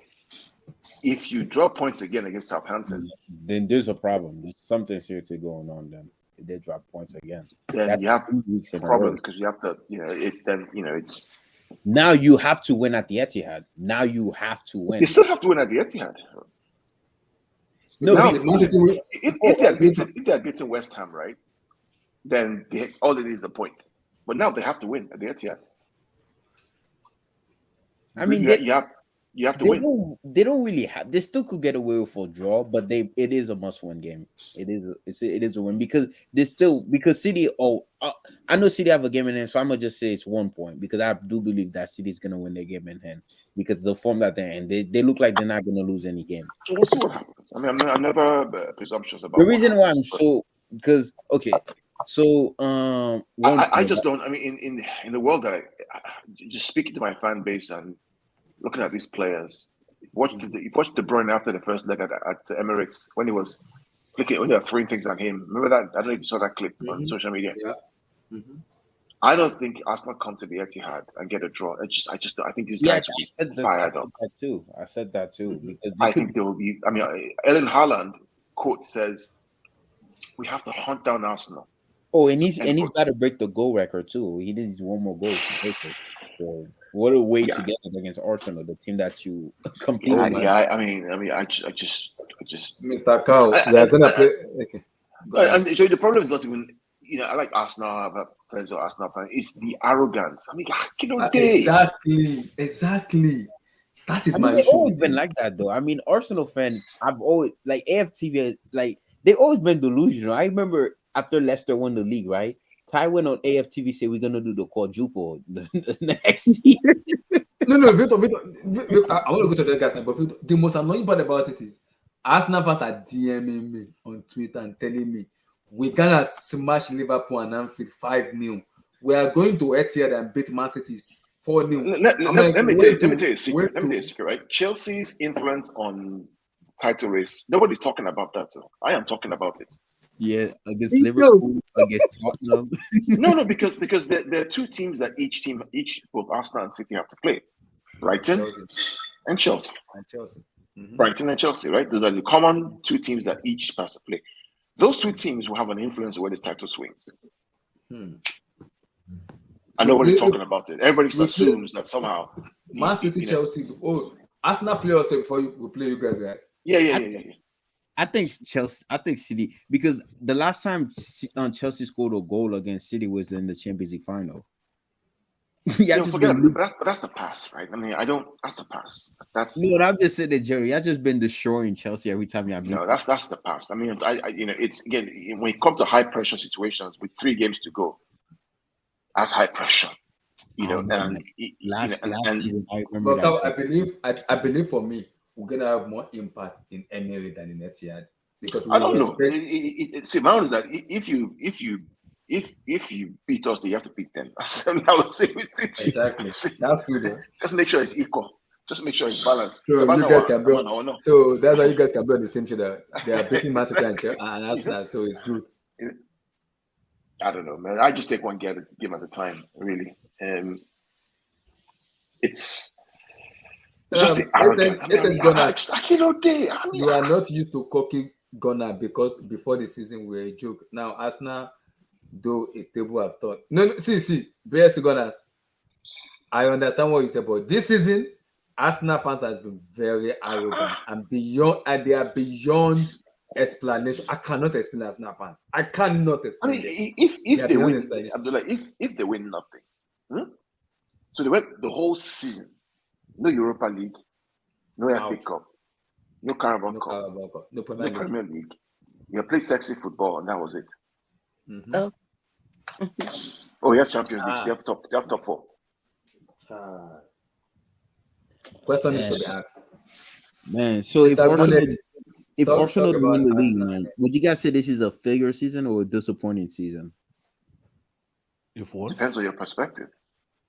If you draw points again against Southampton, then there's a problem. There's something seriously going on. Then if they drop points again, then that's you have 2 weeks in a row. problems because you have to, it's. Now you have to win at the Etihad. Now you have to win. You still have to win at the Etihad. No, Now, because- if they are beating West Ham, right, then all it is a point. But now they have to win at the Etihad. I mean, you have to win. They don't really have. They still could get away with a draw, but it is a must-win game. It is a win because City. I know City have a game in hand, so I'm gonna just say it's 1 point because I do believe that City is gonna win their game in hand because the form that they're in, they look like they're not gonna lose any game. So we'll see what happens. I mean, I'm never presumptuous about The reason why I'm so because okay. So I just don't. I mean, in the world that I just speaking to my fan base and looking at these players, you watched De Bruyne after the first leg at Emirates when he was flicking, when they were throwing things at him. Remember that? I don't know if you saw that clip on social media. Yeah. Mm-hmm. I don't think Arsenal come to the Etihad and get a draw. I think these guys will be fired up. I said that too because I think they will be. I mean, Erling Haaland quote says, "We have to hunt down Arsenal." Oh, and he's got to break the goal record too. He needs one more goal to break it. So what a way to get it against Arsenal, the team that you compete with. I mean, I just. Mr. Cow, we are gonna play. Okay. And so the problem is not even. I like Arsenal. I have friends who are Arsenal fans. It's the arrogance. I mean, exactly. That is my they've issue. always been like that, though. I mean, Arsenal fans, I've always like AFTV, like they've always been delusional. I remember after Leicester won the league, right? Ty went on AFTV said we're gonna do the quadruple the next season. No, Victor, I want to go to that guys now, but Victor, the most annoying part about it is Arsenal fans are DMing me on Twitter and telling me we're gonna smash Liverpool and Anfield 5-0. We are going to Etihad and beat Mancity 4-0. Let me tell you a secret. Let me tell you a secret, right? Chelsea's influence on title race. Nobody's talking about that. So I am talking about it. Yeah, against Liverpool, against Tottenham. No, because there are two teams that each both Arsenal and City have to play. Brighton and Chelsea. Mm-hmm. Brighton and Chelsea, right? Those are the common two teams that each has to play. Those two teams will have an influence on where this title swings. And nobody's talking about it. Everybody just assumes that somehow Man City, Chelsea. Oh, Arsenal play us before we play you guys. Yeah. I think Chelsea. I think City because the last time Chelsea scored a goal against City was in the Champions League final. That's the past, right? I mean, That's the past. That's no. I'm just saying that Jerry. I've just been destroying Chelsea every time you have. No, that's the past. I mean, it's again when it comes to high pressure situations with 3 games to go. That's high pressure. Last season, I remember. But I believe for me, we're gonna have more impact in Emirates than in Etihad because I don't know. See, my own is that if you beat us, you have to beat them. Exactly. That's true. Though. Just make sure it's equal. Just make sure it's balanced. So you guys can be So that's why you guys can be on the same show. They are beating Mancity and Arsenal, so it's good. I don't know, man. I just take one game at a time, really. It's just the arrogance. You are not used to cooking Ghana because before the season we were a joke. Now Arsenal, though a table have thought. No, see, BS Gunners. I understand what you said, but this season, Arsenal fans has been very arrogant and they are beyond explanation. I cannot explain Arsenal fans. I cannot explain. I mean, if they win, Abdullah, if they win nothing, so they went the whole season. No Europa League, no FA Cup, no Carabao Cup, no Premier League. You play sexy football, and that was it. Mm-hmm. Oh, you have Champions League. You have top 4. Question is to be asked. Man, so if Arsenal win the league, man, would you guys say this is a failure season or a disappointing season? Depends on your perspective.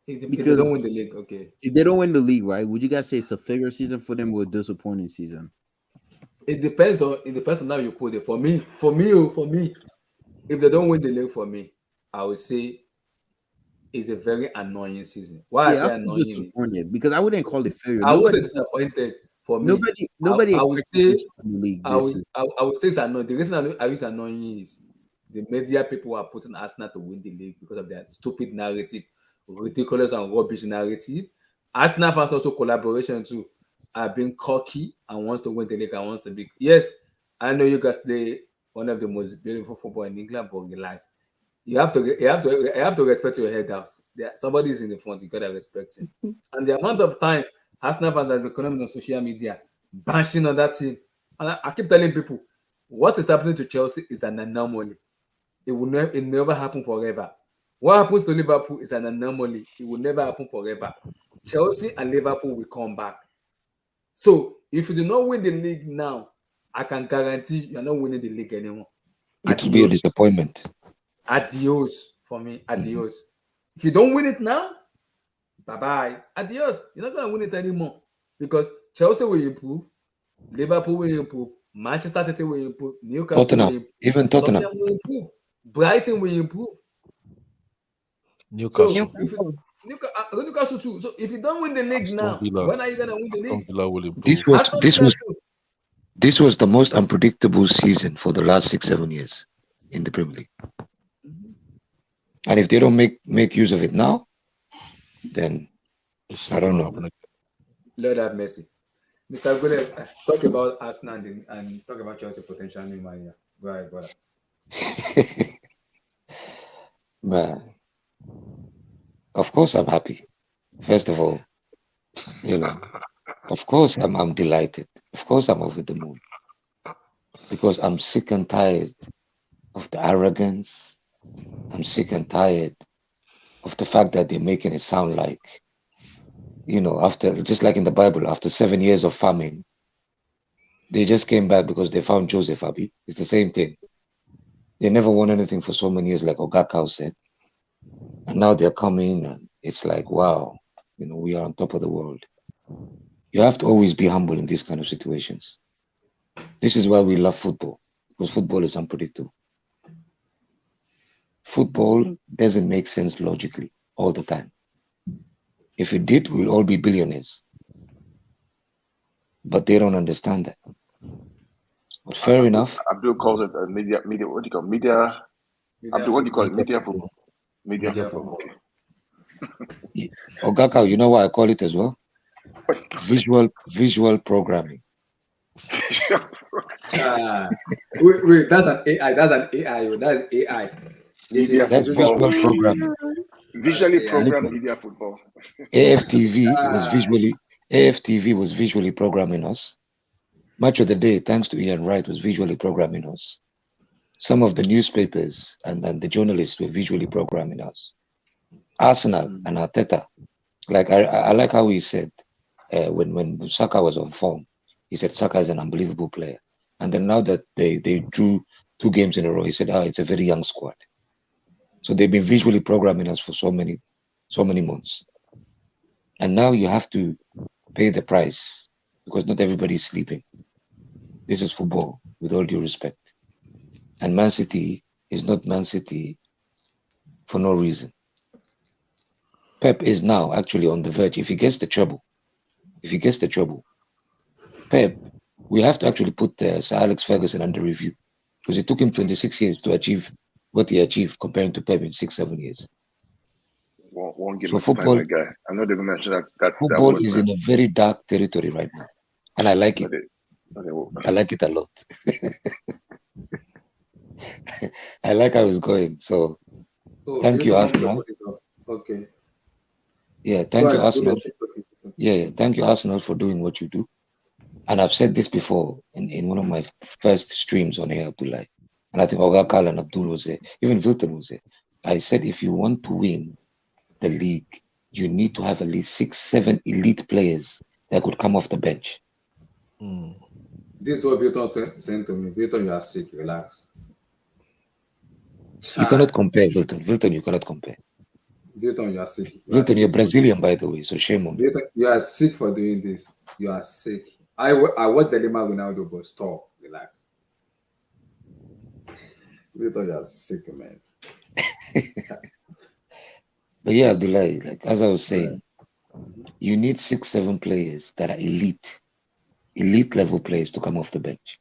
If they don't win the league, okay. If they don't win the league, right? Would you guys say it's a failure season for them or a disappointing season? It depends on how you put it. For me, if they don't win the league, for me, I would say it's a very annoying season. Why I say annoying? Disappointed because I wouldn't call it failure. I wasn't disappointed. for me, Nobody I would expected say him to win the league this season. I would say it's annoying. The reason I use annoying is the media people are putting Arsenal to win the league because of their stupid narrative, ridiculous and rubbish narrative. Arsenal fans also collaboration too are being cocky and wants to win the league and wants to be. Yes, I know you guys play one of the most beautiful football in England, but relax. You have to respect your head house. Somebody is in the front, you gotta respect him. And the amount of time Arsenal fans has been coming on social media bashing on that team. And I keep telling people, what is happening to Chelsea is an anomaly. It never happen forever. What happens to Liverpool is an anomaly. It will never happen forever. Chelsea and Liverpool will come back. So if you do not win the league now, I can guarantee you're not winning the league anymore. It will be a disappointment. Adios for me. Adios. If you don't win it now, bye-bye. Adios. You're not going to win it anymore because Chelsea will improve, Liverpool will improve, Manchester City will improve, Newcastle Tottenham, will improve, even Tottenham will improve, Brighton will improve. Newcastle. So Newcastle too. So if you don't win the league now, when are you going to win the league? Villa will improve. This was the most unpredictable season for the last 6-7 years in the Premier League. And if they don't make use of it now, then I don't know. Lord have mercy. Mr. Gule, talk about Arsenal and talk about Chelsea potential in my year. Go ahead, brother. Man, of course I'm happy. First of all, of course I'm delighted. Of course I'm over the moon. Because I'm sick and tired of the arrogance. I'm sick and tired of the fact that they're making it sound like, after, just like in the Bible, after 7 years of famine, they just came back because they found Joseph, Abi. It's the same thing. They never won anything for so many years, like Ogakao said. And now they're coming and it's like, wow, we are on top of the world. You have to always be humble in these kind of situations. This is why we love football, because football is unpredictable. Football doesn't make sense logically all the time. If it did, we'll all be billionaires. But they don't understand that. But fair enough. Abdul calls it media. What do you call media? Abdul, what do you call it? Media football. Media football. Ogaka, you know what I call it as well? Visual programming. Wait, that's an AI. That's AI. That's visual programming. Visually programmed media football. AFTV was visually programming us. Match of the Day, thanks to Ian Wright, was visually programming us. Some of the newspapers and the journalists were visually programming us. Arsenal and Arteta, like I like how he said when Saka was on form, he said Saka is an unbelievable player. And then now that they drew 2 games in a row, he said, it's a very young squad. So they've been visually programming us for so many months. And now you have to pay the price because not everybody is sleeping. This is football, with all due respect. And Man City is not Man City for no reason. Pep is now actually on the verge. If he gets the treble, Pep, we have to actually put Sir Alex Ferguson under review because it took him 26 years to achieve what he achieved comparing to Pep in 6-7 years. Won't give So us football, time, guy. I know they've mentioned that football is in a very dark territory right now, and I like it. I like it a lot. I like how it's going. So, thank you, Arsenal. Okay. Yeah, thank you, Arsenal. Thank you, Arsenal, for doing what you do. And I've said this before in one of my first streams on here, Abdullah. And I think Ogakal and Abdul was there. Even Wilton was there. I said, if you want to win the league, you need to have at least 6-7 elite players that could come off the bench. This is what Wilton saying to me. Wilton, you are sick. Relax. You cannot compare, Wilton. Wilton, you cannot compare. Wilton, you are sick. Wilton, you're Brazilian, by the way, so shame on you. You are sick for doing this. You are sick. I watched the Lima Ronaldo, but stop. Relax. Wilton, you are sick, man. But yeah, Abdullah, like as I was saying, you need 6-7 players that are elite elite level players to come off the bench.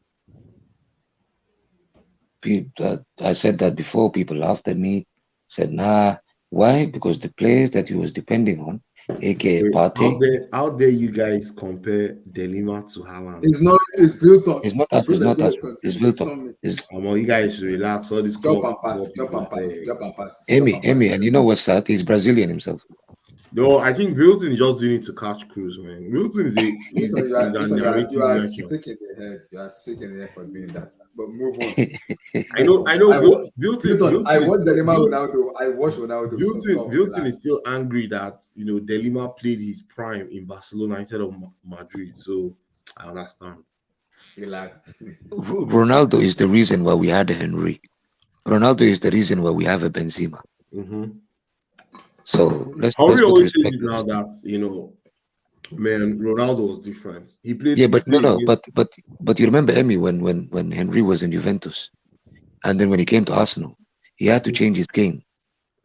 I said that before. People laughed at me. Said, nah. Why? Because the players that he was depending on, aka Partey, How dare you guys compare Delima to Haaland? It's not. It's Vilton. it's not us. It's not us. It's It's not Vilton. me. Come on, you guys should relax. All this Drop club and pass. football Drop people and pass. are there. Drop and pass. Emi, and you know what's sad? He's Brazilian himself. No, I think Wilton is just doing it to catch crews, man. Wilton is a You are narrative mentor. sick in the head. You are sick in the head for doing that. But move on. I know. Wilton. I watched Delima Ronaldo. I watched Ronaldo. Wilton is still angry that Delima played his prime in Barcelona instead of Madrid. So I understand. Relax. Ronaldo is the reason why we had a Henry. Ronaldo is the reason why we have a Benzema. Mm-hmm. So let's Henry put always says respect. it now that man, Ronaldo was different. He played. Yeah, but but you remember Emi when Henry was in Juventus, and then when he came to Arsenal, he had to change his game,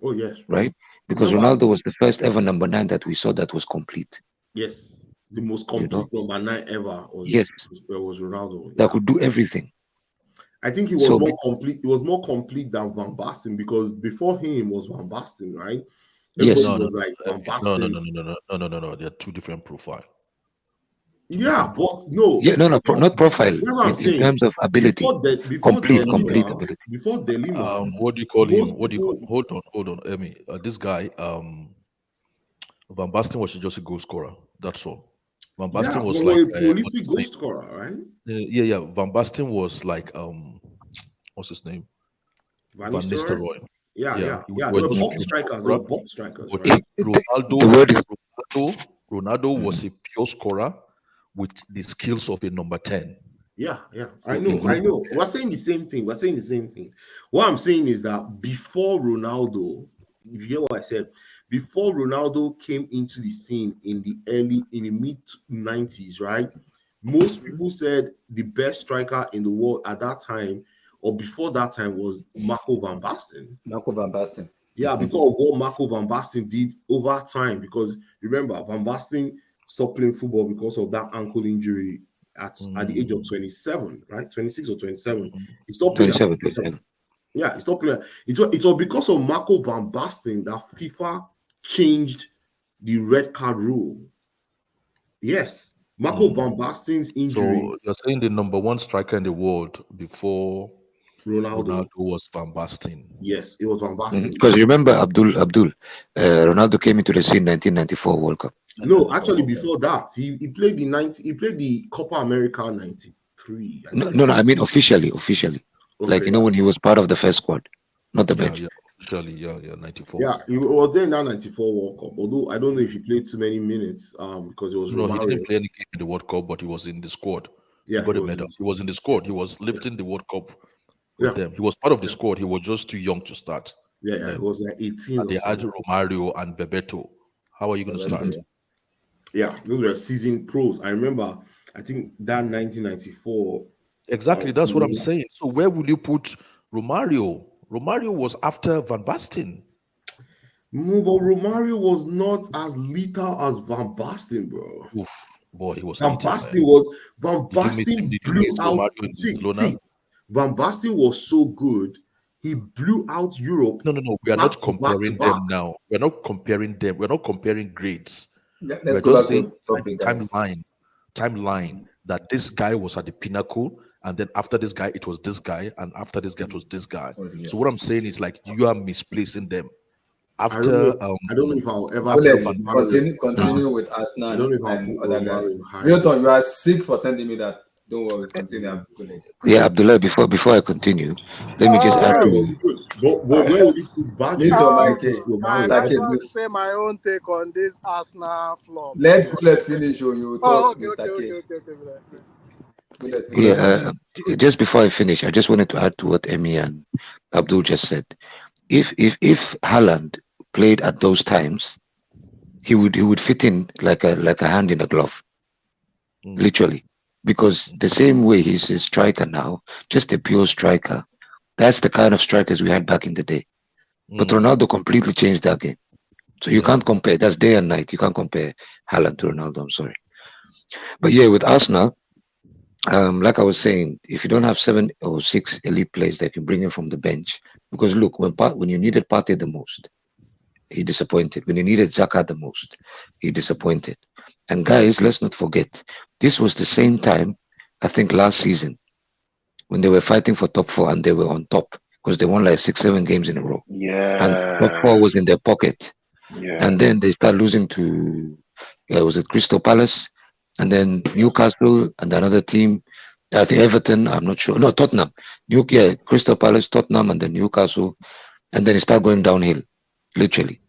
Oh yes, right? Because Ronaldo was the first ever number 9 that we saw that was complete. yes, the most complete number 9 ever. Yes, was Ronaldo. that could do everything. I think he was So more complete. He was more complete than Van Basten because before him was Van Basten, right? Yes. Everybody was like Van Basten. No. They're two different profiles. Yeah, but no. Yeah, no, not profile. That's what I'm In saying. terms of ability, complete ability. Before Delima, What do you call him? most What do you call? people- Hold on, Emi. This guy, Van Basten was just a goal scorer. That's all. Van Basten was a like prolific goal scorer, right? yeah. Van Basten was like what's his name? Van Van Nistelrooy? Nistelrooy. Yeah. He They was were just box a strikers. They scorer. were box strikers, But right? The word is Ronaldo was a pure scorer with the skills of a number 10. Yeah. I know. We're saying the same thing. What I'm saying is that before Ronaldo, if you hear what I said, before Ronaldo came into the scene in the mid 90s, right? Most people said the best striker in the world at that time or before that time was Marco van Basten. Yeah, because of what Marco van Basten did over time. Because remember, Van Basten stopped playing football because of that ankle injury at the age of 27, right? 26 or 27. He stopped playing. 27. Yeah, he stopped playing. It was because of Marco van Basten that FIFA changed the red card rule. Yes, Marco van Basten's injury. So you're saying the number 1 striker in the world before Ronaldo was Van Basten. Yes, it was Van Basten. Because remember Abdul, Ronaldo came into the scene 1994 World Cup. No, actually before that, he played the Copa America 93. No, I mean officially. Okay, Like when he was part of the first squad, not the bench. Yeah, officially, 94. Yeah, he was there in that 94 World Cup. Although I don't know if he played too many minutes because it was No, he Romario. didn't play any game in the World Cup, but he was in the squad. Yeah, he got he a was medal. in- He was in the squad. He was lifting the World Cup with them. He was part of the squad. He was just too young to start. Yeah, it was like 18 And or they had something. Romario and Bebeto. How are you going to start? Yeah, those were seasoned pros. I remember, I think that 1994. Exactly, that's what I'm saying. So where would you put Romario? Romario was after Van Basten. No, but Romario was not as lethal as Van Basten, bro. Oof, boy, he was. Van lethal, Basten man. was Van Did you miss him? Basten Did you blew miss out. Romario in Barcelona? Van Basten was so good. He blew out Europe. No. We are back not to back to comparing back. them now. We're not comparing them. We're not comparing grades. Let's We're go just back saying to topic, guys. timeline that this guy was at the pinnacle, and then after this guy it was this guy, and after this guy it was this guy. yeah. So what I'm saying is like you are misplacing them. I After don't know if I'll ever. Continue with Arsenal I don't know if I'll and put other guys. Romario high. Milton, you are sick for sending me that. Don't worry, continue. Yeah, Abdullah. Before I continue, let me just add to. But where would you put Badger? I just say my own take on this Arsenal flop. Let Bullet finish, or you talk, Okay. Bullet. Yeah, just before I finish, I just wanted to add to what Emi and Abdul just said. If Haaland played at those times, he would fit in like a hand in a glove, literally. Because the same way he's a striker now, just a pure striker, that's the kind of strikers we had back in the day. But Ronaldo completely changed that game. So you can't compare. That's day and night. You can't compare Haaland to Ronaldo. I'm sorry. But yeah, with Arsenal, 'Cause Arsenal, Arsenal played at those times. He would fit in like a hand in a glove, literally. Because the same way he's a striker now, just a pure striker, that's the kind of strikers we had back in the day. But Ronaldo completely changed that game. So you can't compare. That's day and night. You can't compare Haaland to Ronaldo. I'm sorry. But yeah, with Arsenal, Like I was saying, if you don't have 7 or 6 elite players that you bring in from the bench, because look, when you needed Partey the most, he disappointed. When you needed Zaka the most, he disappointed. And guys, let's not forget, this was the same time, I think last season, when they were fighting for top four and they were on top because they won like 6, 7 games in a row. And top four Yeah, was in their pocket. yeah. And then they start losing to, was it Crystal Palace? And then Newcastle and another team. I think Everton, I'm not sure. No, Tottenham. Crystal Palace, Tottenham, and then Newcastle. And then it start going downhill, literally.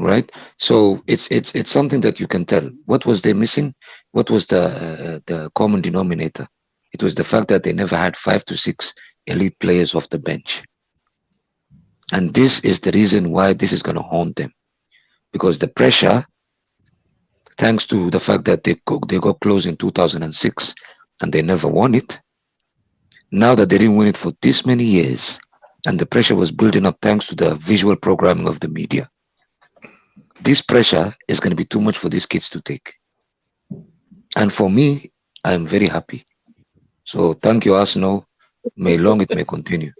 Right? So it's something that you can tell. What was they missing? What was the common denominator? It was the fact that they never had 5 to 6 elite players off the bench. And this is the reason why this is going to haunt them. Because the pressure, thanks to the fact that they got close in 2006 and they never won it, now that they didn't win it for this many years, and the pressure was building up thanks to the visual programming of the media, this pressure is going to be too much for these kids to take. And for me, I am very happy. So thank you, Arsenal. May long it may continue.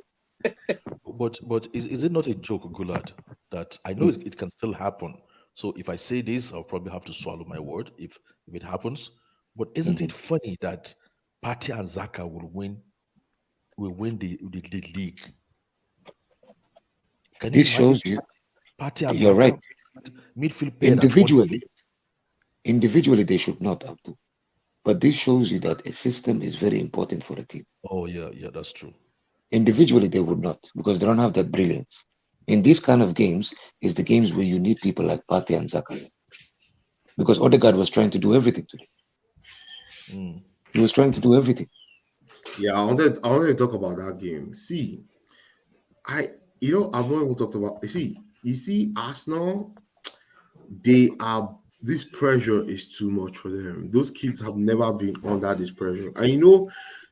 But is it not a joke, Gulad, that I know it can still happen? So if I say this, I'll probably have to swallow my word if it happens. But isn't it funny that Partey and Zaka will win the league? Can you This imagine shows you, Partey and you're right. Zaka midfield pair that won the Individually, league? individually they should not have to. But this shows you that a system is very important for a team. Oh yeah, that's true. Individually, they would not because they don't have that brilliance. In these kind of games, is the games where you need people like Partey and Zaka. Because Odegaard was trying to do everything today. He was trying to do everything. Yeah, I wanted to talk about that game. See, I've not even talked about. You see, Arsenal, this pressure is too much for them. Those kids have never been under this pressure. And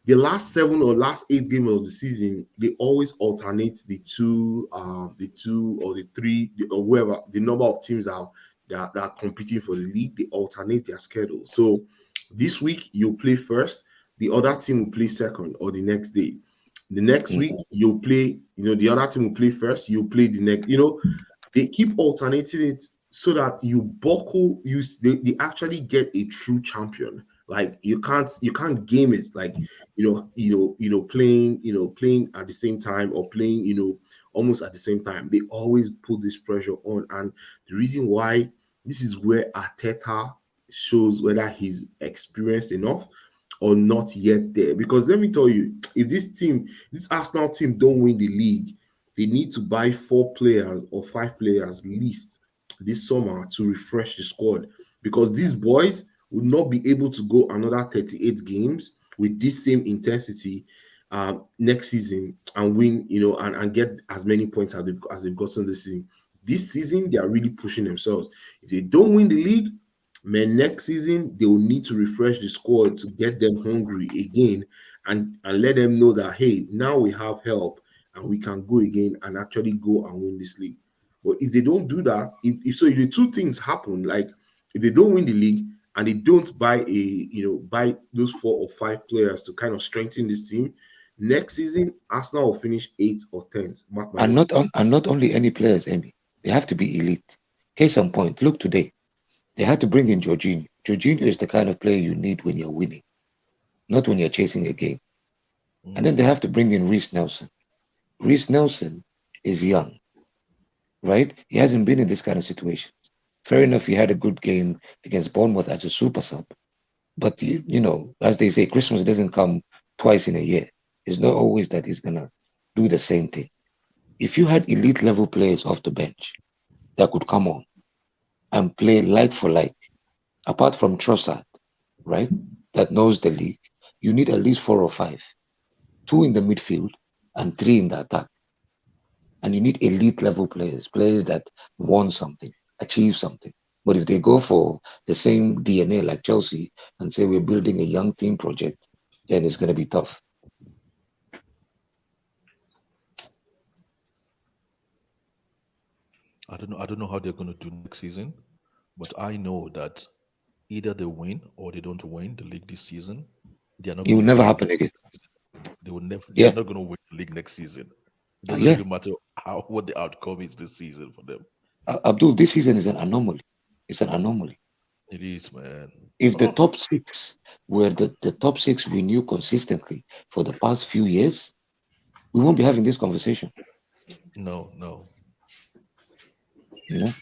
the last 7 or last 8 games of the season, they always alternate the two or the three, or whoever the number of teams that are competing for the league. They alternate their schedule. So this week you play first, the other team will play second, or the next day. The next week you'll play, the other team will play first, you'll play the next. They keep alternating it so that they actually get a true champion. Like you can't game it like playing at the same time, or playing almost at the same time. They always put this pressure on, and the reason why, this is where Arteta shows whether he's experienced enough or not yet there. Because let me tell you, if this Arsenal team don't win the league, they need to buy 4 players or 5 players least this summer to refresh the squad, because these boys will not be able to go another 38 games with this same intensity next season and win, and get as many points as they've gotten this season. This season, they are really pushing themselves. If they don't win the league, man, next season they will need to refresh the squad to get them hungry again, and let them know that, hey, now we have help and we can go again and actually go and win this league. But if they don't do that, if the two things happen, like if they don't win the league and they don't buy those 4 or 5 players to kind of strengthen this team, next season Arsenal will finish 8th or 10th. Mark my And word. not only any players, Amy. They have to be elite. Case in point, look today. They had to bring in Jorginho. Jorginho is the kind of player you need when you're winning, not when you're chasing a game. And then they have to bring in Reece Nelson. Reece Nelson is young, right? He hasn't been in this kind of situations. Fair enough, he had a good game against Bournemouth as a super sub. But, as they say, Christmas doesn't come twice in a year. It's not always that he's going to do the same thing. If you had elite level players off the bench that could come on and play like for like, apart from Trossard, right, that knows the league, you need at least 4 or 5. 2 in the midfield and 3 in the attack. And you need elite level players that want something, achieve something. But if they go for the same DNA like Chelsea and say we're building a young team project, then it's going to be tough. I don't know how they're going to do next season, but I know that either they win or they don't win the league this season, They are not It going will to never win. happen again. They will never. They Yeah. are not going to win the league next season. It doesn't Yeah. really matter what the outcome is this season for them. Abdul, this season is an anomaly. It's an anomaly. It is, man. If the Oh, top six were the top six we knew consistently for the past few years, we won't be having this conversation. no. You know,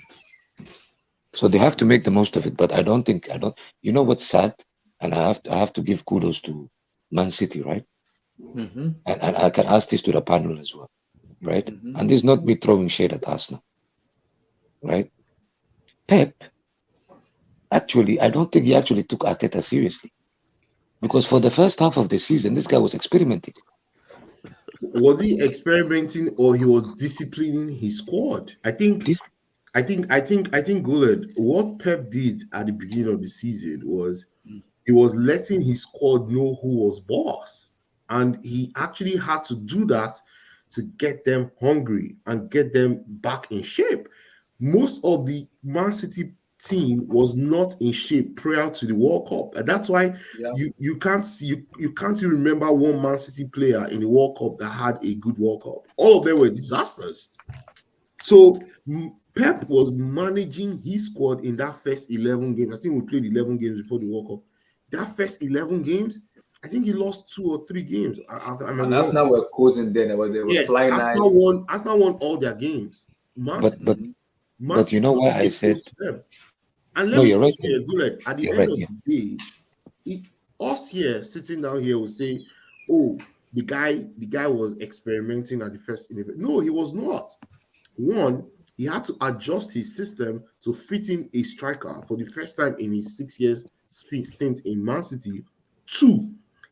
so they have to make the most of it. But I don't. You know what's sad, and I have to give kudos to Man City, right? Mm-hmm. And I can ask this to the panel as well, right? Mm-hmm. And this is not me throwing shade at Arsenal, right? Pep, actually, I don't think he actually took Arteta seriously, because for the first half of the season, this guy was experimenting. Was he experimenting or he was disciplining his squad? I think Guled, what Pep did at the beginning of the season was he was letting his squad know who was boss. And he actually had to do that to get them hungry and get them back in shape. Most of the Man City team was not in shape prior to the World Cup. And that's why Yeah. you can't see you can't even remember one Man City player in the World Cup that had a good World Cup. All of them were disasters. So Pep was managing his squad in that first 11 games. I think we played 11 games before the World Cup. That first 11 games, I think he lost 2 or 3 games. I remember. And that's now we're causing then. They were Yes, flying high. Arsenal won all their games. But Man you know City why I said exposed them. And let no? me You're tell right. you, Guled, at the You're end right. of Yeah. the day, us here sitting down here will say, "Oh, the guy was experimenting at the first." No, he was not. One, he had to adjust his system to fit in a striker for the first time in his 6 years stint in Man City. Two,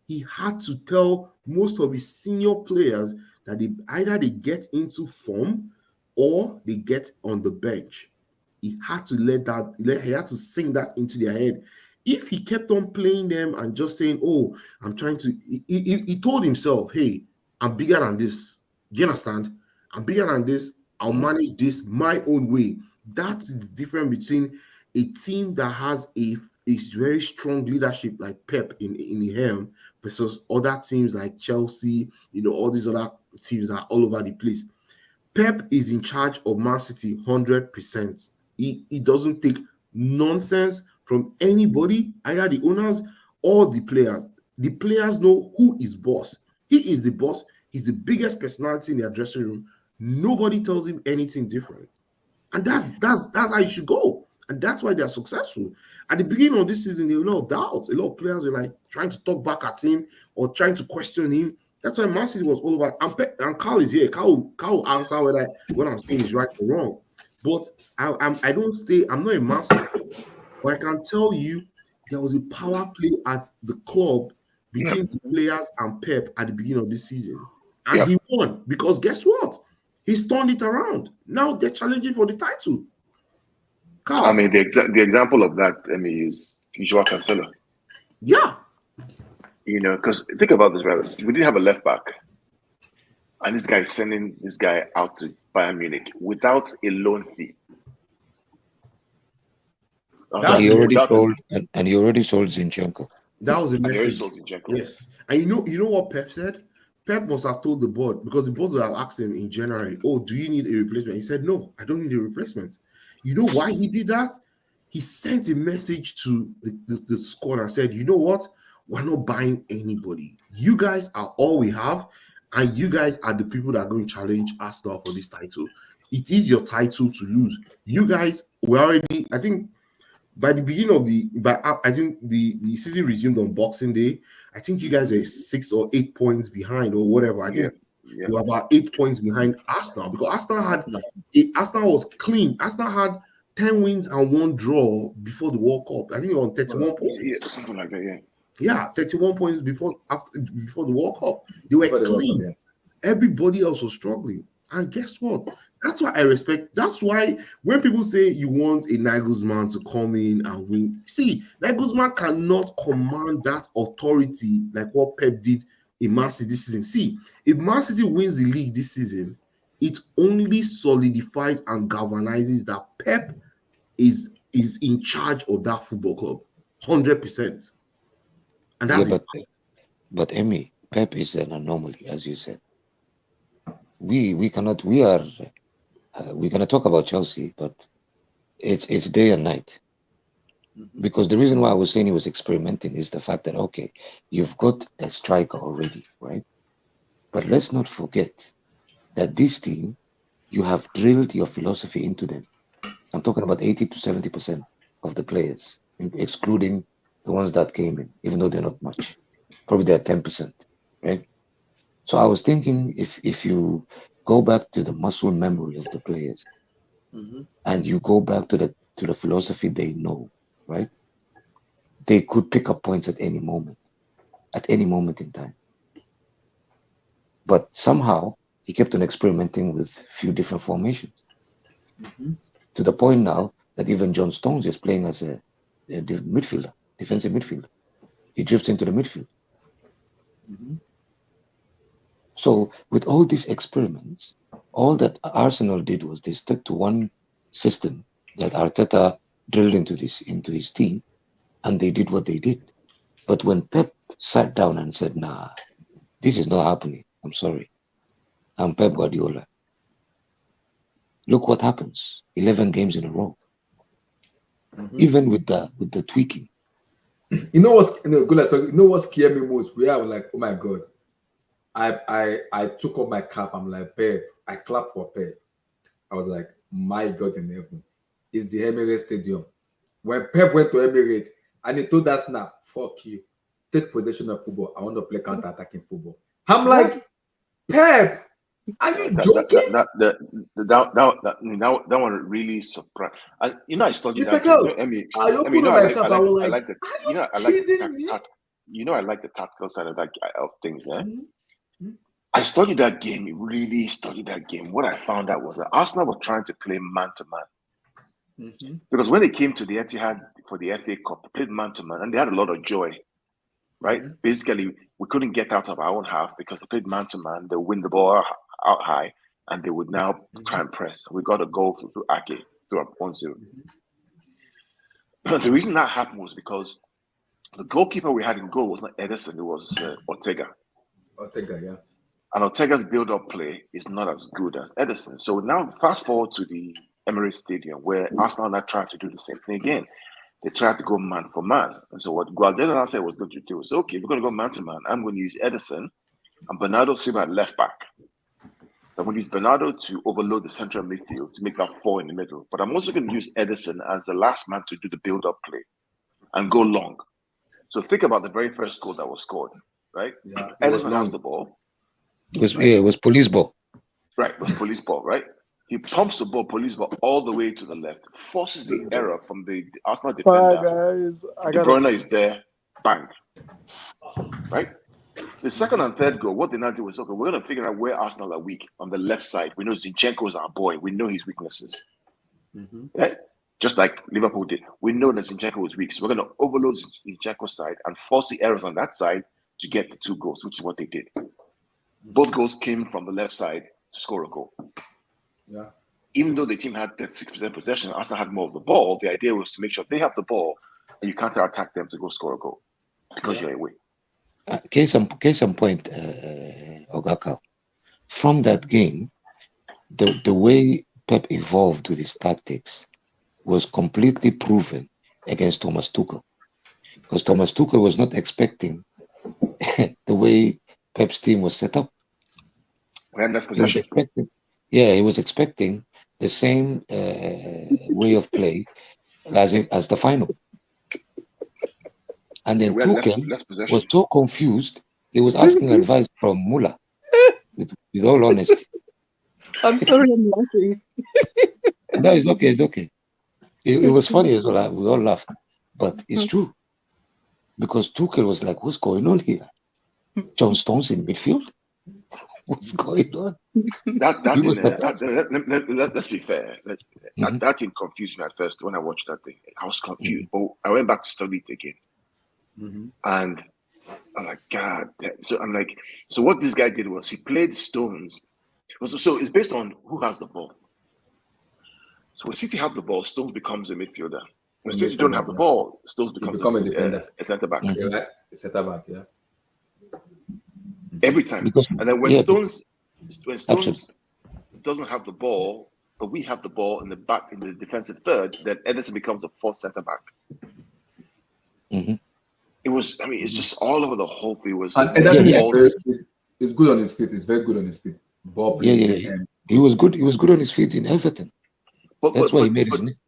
he had to tell most of his senior players that either they get into form or they get on the bench. He had to he had to sink that into their head. If he kept on playing them and just saying, "Oh, I'm trying to," he told himself, "Hey, I'm bigger than this. Do you understand? I'm bigger than this. I'll manage this my own way." That's the difference between a team that has a very strong leadership like Pep in him versus other teams like Chelsea, all these other teams that are all over the place. Pep is in charge of Man City 100%. He doesn't take nonsense from anybody, either the owners or the players. The players know who is boss. He is the boss. He's the biggest personality in their dressing room. Nobody tells him anything different. And that's how you should go. And that's why they're successful. At the beginning of this season, there were a lot of doubts. A lot of players were like trying to talk back at him or trying to question him. That's why Man City was all over. And Carl is here. Carl will answer whether what I'm saying is right or wrong. But I don't stay. I'm not a Man City, but I can tell you there was a power play at the club between the players and Pep at the beginning of this season, and he won because guess what? He's turned it around. Now they're challenging for the title. Carl. I mean, the example of that, is Joao Cancelo. Yeah. Because think about this, right? We didn't have a left back. And this guy is sending this guy out to Bayern Munich without a loan fee. He already sold, and he already sold Zinchenko. That was a message. Yes. And you know what Pep said? Pep must have told the board, because the board would have asked him in January, "Oh, do you need a replacement?" He said, "No, I don't need a replacement." You know why he did that? He sent a message to the squad and said, "You know what? We're not buying anybody. You guys are all we have, and you guys are the people that are going to challenge Arsenal for this title. It is your title to lose. You guys were already, I think, by the beginning of I think the season resumed on Boxing Day. I think you guys were 6 or 8 points behind or whatever. I think you were about 8 points behind Arsenal because Arsenal was clean. Arsenal had 10 wins and 1 draw before the World Cup. I think on 31 points. Yeah, something like that. Yeah. Yeah, 31 points before the World Cup. They were clean. Everybody else was struggling. And guess what? That's why I respect. That's why when people say you want a Nagelsman to come in and win, see, Nagelsman cannot command that authority like what Pep did in Man City this season. See, if Man City wins the league this season, it only solidifies and galvanizes that Pep is in charge of that football club, 100%. And that's But Emmy, Pep is an anomaly, as you said. We cannot. We are. We're gonna talk about Chelsea, but it's day and night. Because the reason why I was saying he was experimenting is the fact that okay, you've got a striker already, right? But let's not forget that this team, you have drilled your philosophy into them. I'm talking about 80 to 70% of the players, excluding the ones that came in, even though they're not much. Probably they're 10%, right? So I was thinking if you go back to the muscle memory of the players and you go back to the philosophy they know, right? They could pick up points at any moment in time. But somehow he kept on experimenting with a few different formations to the point now that even John Stones is playing as a midfielder, defensive midfielder. He drifts into the midfield. So with all these experiments, all that Arsenal did was they stuck to one system that Arteta drilled into his team, and they did what they did. But when Pep sat down and said, "Nah, this is not happening. I'm sorry. I'm Pep Guardiola." Look what happens. 11 games in a row. Even with the tweaking. You know what's good? So you know what scared me most? We are like, oh my god. I took off my cap. I'm like, Pep. I clapped for Pep. I was like, my God in heaven. It's the Emirates Stadium. When Pep went to Emirates and he told us now, fuck you. Take possession of football. I want to play counter-attacking football. I'm like, Pep, are you joking? That one really surprised. I studied Mr. that. Cloud, I mean, I opened up my cap. I was like, I like the, are you I like kidding me? I like the tactical side of things. Yeah. I studied that game. Really studied that game. What I found out was that Arsenal were trying to play man to man. Because when they came to the Etihad for the FA Cup, they played man to man, and they had a lot of joy. Right? Basically, we couldn't get out of our own half because they played man to man. They win the ball out high, and they would now try and press. We got a goal through Ake, through up 1-0. The reason that happened was because the goalkeeper we had in goal was not Ederson, it was Ortega. Ortega, yeah. And Ortega's build-up play is not as good as Ederson. So now fast forward to the Emirates Stadium, where Arsenal now tried to do the same thing again. They tried to go man for man. And so what Guardiola said was going to do was, okay, we're going to go man to man. I'm going to use Ederson and Bernardo Silva at left back. I'm going to use Bernardo to overload the central midfield to make that 4 in the middle. But I'm also going to use Ederson as the last man to do the build-up play and go long. So think about the very first goal that was scored, right? Yeah, Ederson has the ball. It was police ball. Right, it was police ball, right? He pumps the ball, police ball, all the way to the left, forces the error from the Arsenal defender. Guys, De Bruyne is there, bang. Right? The second and third goal, what they now do is, okay, we're going to figure out where Arsenal are weak on the left side. We know Zinchenko is our boy. We know his weaknesses. Right? Just like Liverpool did. We know that Zinchenko was weak. So we're going to overload Zinchenko's side and force the errors on that side to get the 2 goals, which is what they did. Both goals came from the left side to score a goal. Yeah. Even though the team had that 6% possession, Arsenal had more of the ball. The idea was to make sure they have the ball and you counter-attack them to go score a goal because you're away. Case in point, Ogaka. From that game, the way Pep evolved with his tactics was completely proven against Thomas Tuchel. Because Thomas Tuchel was not expecting the way Pep's team was set up. We had less possession. He was expecting the same way of play as the final. And then Tuchel was so confused, he was asking advice from Muller, with all honesty. I'm sorry, I'm laughing. No, it's okay, it's okay. It was funny as well. We all laughed. But it's true. Because Tuchel was like, what's going on here? John Stones in midfield? What's going on? Let's be fair. That thing confused me at first when I watched that thing. I was confused. But I went back to study it again. And I'm like, God. So I'm like, so what this guy did was he played Stones. So it's based on who has the ball. So when City have the ball, Stones becomes a midfielder. When City don't have the ball, Stones becomes a defender, a centre back. Right? A centre back, yeah. every time. Because And then when yeah, Stones absolutely. doesn't have the ball, but we have the ball in the back in the defensive third, then Edison becomes a fourth centre back. Mm-hmm. It was, I mean, it's just all over the whole field. Was And Yeah, Ederson yeah, is good on his feet. He's very good on his feet. Ball yeah, placing yeah. and He was good. He was good on his feet in Everton. That's why he made his name.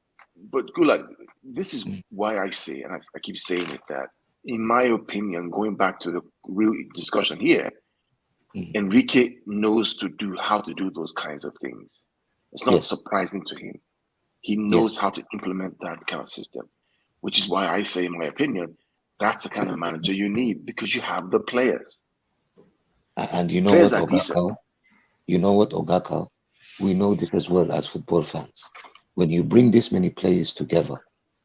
But Gulak, this is why I say, and I keep saying it, that in my opinion, going back to the real discussion here, Enrique knows how to do those kinds of things. It's not surprising to him. He knows how to implement that kind of system, which is why I say, in my opinion, that's the kind of manager you need because you have the players. And you know Players what, are decent. Ogakao? You know what, Ogakao? We know this as well as football fans. When you bring this many players together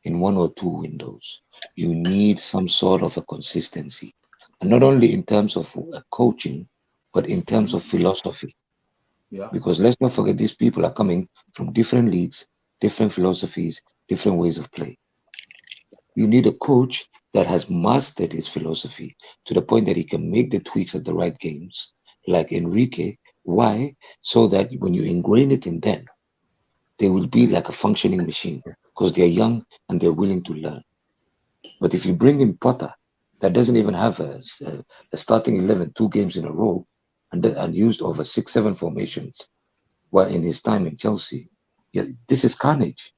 in 1 or 2 windows, you need some sort of a consistency. And not only in terms of coaching, but in terms of philosophy. yeah. Because let's not forget, these people are coming from different leagues, different philosophies, different ways of play. You need a coach that has mastered his philosophy to the point that he can make the tweaks at the right games, like Enrique. Why? So that when you ingrain it in them, they will be like a functioning machine because they're young and they're willing to learn. But if you bring in Potter, that doesn't even have a starting 11, 2 games in a row, and used over 6, 7 formations, while in his time in Chelsea, this is carnage.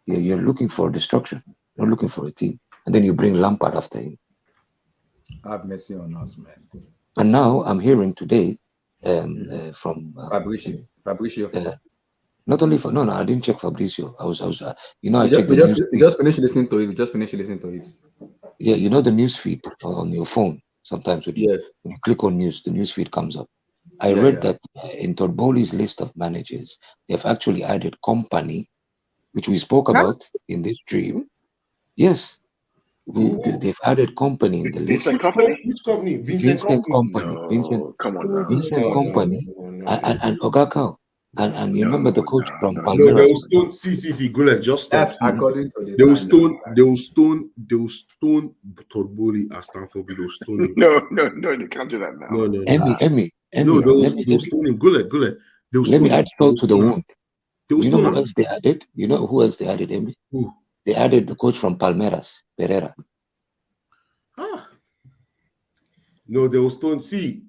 You're looking for destruction. You're looking for a team. And then you bring Lampard after him. Have mercy on us, man. And now I'm hearing today from Fabrizio. Not only for no, I didn't check Fabrizio. I was I We checked the news. we just finished listening to it. We just finished listening to it. Yeah, you know the news feed on your phone. Sometimes when you click on news, the news feed comes up. I read that in Torboli's list of managers, they've actually added company, which we spoke about in this stream. Yes, they've added company in the list. Vincent Company? Which company? Vincent Company. No, Vincent, come on now. Vincent Company, and Ogakao. And you remember the coach from No, Palmeiras? they will stone. See, Gullet, just stop. That's according to the They will timeline. they will stone Torboli at Stanford. They will stone him. No, you can't do that now. No. Emmy. No, they'll stone him. Gullet. They'll Let me stone add salt to the wound. They will You know stone who him. else they added? You know who else they added, Emmy? Who? They added the coach from Palmeiras, Pereira. No, they will stone. See,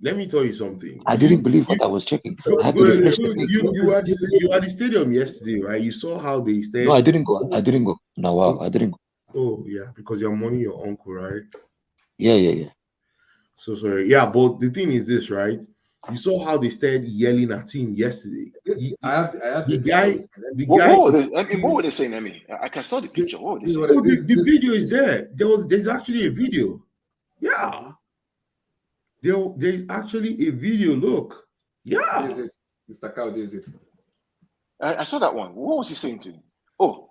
let me tell you something. I didn't believe what I was checking. I had to refresh the page. You were at the stadium yesterday, right? You saw how they stayed. No, I didn't go. No, wow, I didn't go. Oh, yeah, because you're mourning your uncle, right? Yeah. So sorry. Yeah, but the thing is this, right? You saw how they started yelling at him yesterday. I have the guy. What were they saying, Emmy? I saw the picture. What were they saying? Oh, the video is there. There's actually a video. Yeah. There's actually a video. Look. Yeah. This is it. Mr. Cow, this is it. I saw that one. What was he saying to him? Oh.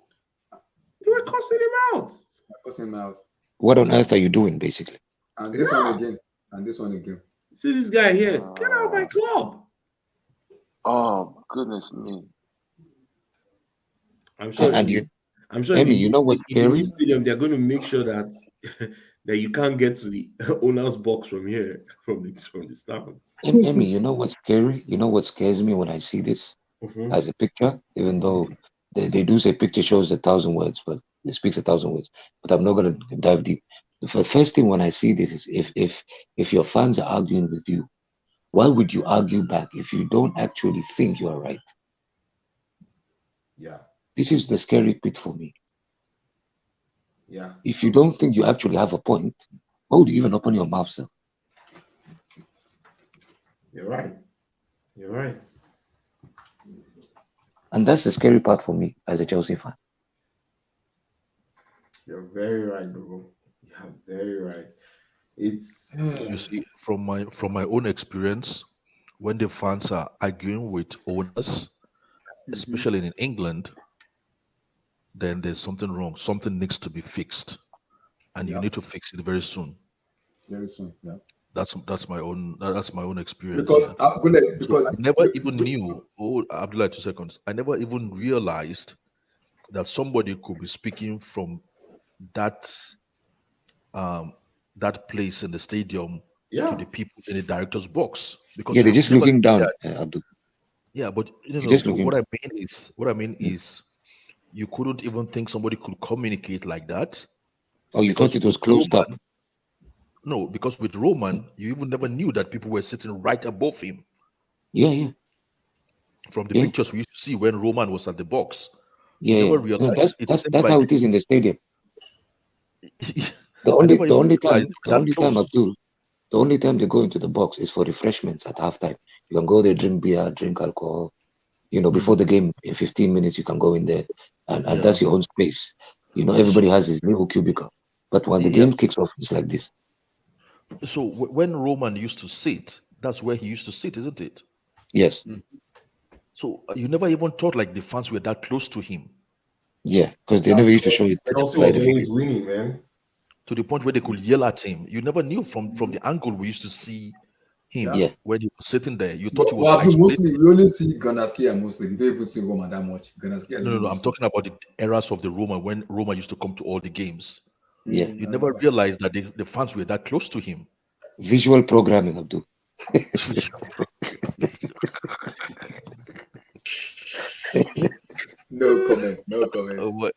They were cussing him out. What on earth are you doing, basically? And this one again. And this one again. See this guy here. Get out of my club. Oh, goodness me. I'm sure. I'm sure. Emmy, you know what's scary? Stadium, they're going to make sure that that you can't get to the owner's box from here, from the stand. Emmy, you know what's scary? You know what scares me when I see this as a picture? Even though they do say picture shows 1,000 words, but it speaks 1,000 words. But I'm not going to dive deep. The first thing when I see this is if your fans are arguing with you, why would you argue back if you don't actually think you are right? Yeah. This is the scary bit for me. Yeah. If you don't think you actually have a point, why would you even open your mouth, sir? You're right. And that's the scary part for me as a Chelsea fan. You're very right, bro. You're very right. It's You see, from my own experience, when the fans are arguing with owners, especially in England, then there's something wrong. Something needs to be fixed, and you need to fix it very soon. Very soon, yeah. That's my own experience. Because I never even knew. Oh, Abdullah, 2 seconds. I never even realized that somebody could be speaking from that place in the stadium to the people in the director's box because Yeah, they're you just never looking see down, that. Abdul. Yeah, but They're just looking what I down. mean is, you couldn't even think somebody could communicate like that Oh, you thought because it with was closed up? Roman, no, because with Roman, you even never knew that people were sitting right above him. Yeah. From the Yeah. pictures we used to see when Roman was at the box, Yeah, you never yeah. No, realized it seemed that's like how it is in the stadium. The I only never the even only realized time they the were that only time close. Abdul, the only time they go into the box is for refreshments at halftime. You can go there, drink beer, drink alcohol. Before the game in 15 minutes, you can go in there, and Yeah. that's your own space. Everybody has his little cubicle. But when the Yeah. game kicks off, it's like this. So when Roman used to sit, that's where he used to sit, isn't it? Yes. So you never even thought like the fans were that close to him Yeah, because they never used to show it Chelsea by was the video. always winning, man. to the point where they could yell at him. You never knew from the angle we used to see him Yeah. when he was sitting there. You thought he was Well, Abdul, isolated. mostly we only see Ganaski and mostly we don't even see Roma that much. Ganaski has No. I'm talking about the eras of the Roma when Roma used to come to all the games. Yeah. You never realized that the fans were that close to him. Visual programming, Abdul. No comment. No comment. Oh, but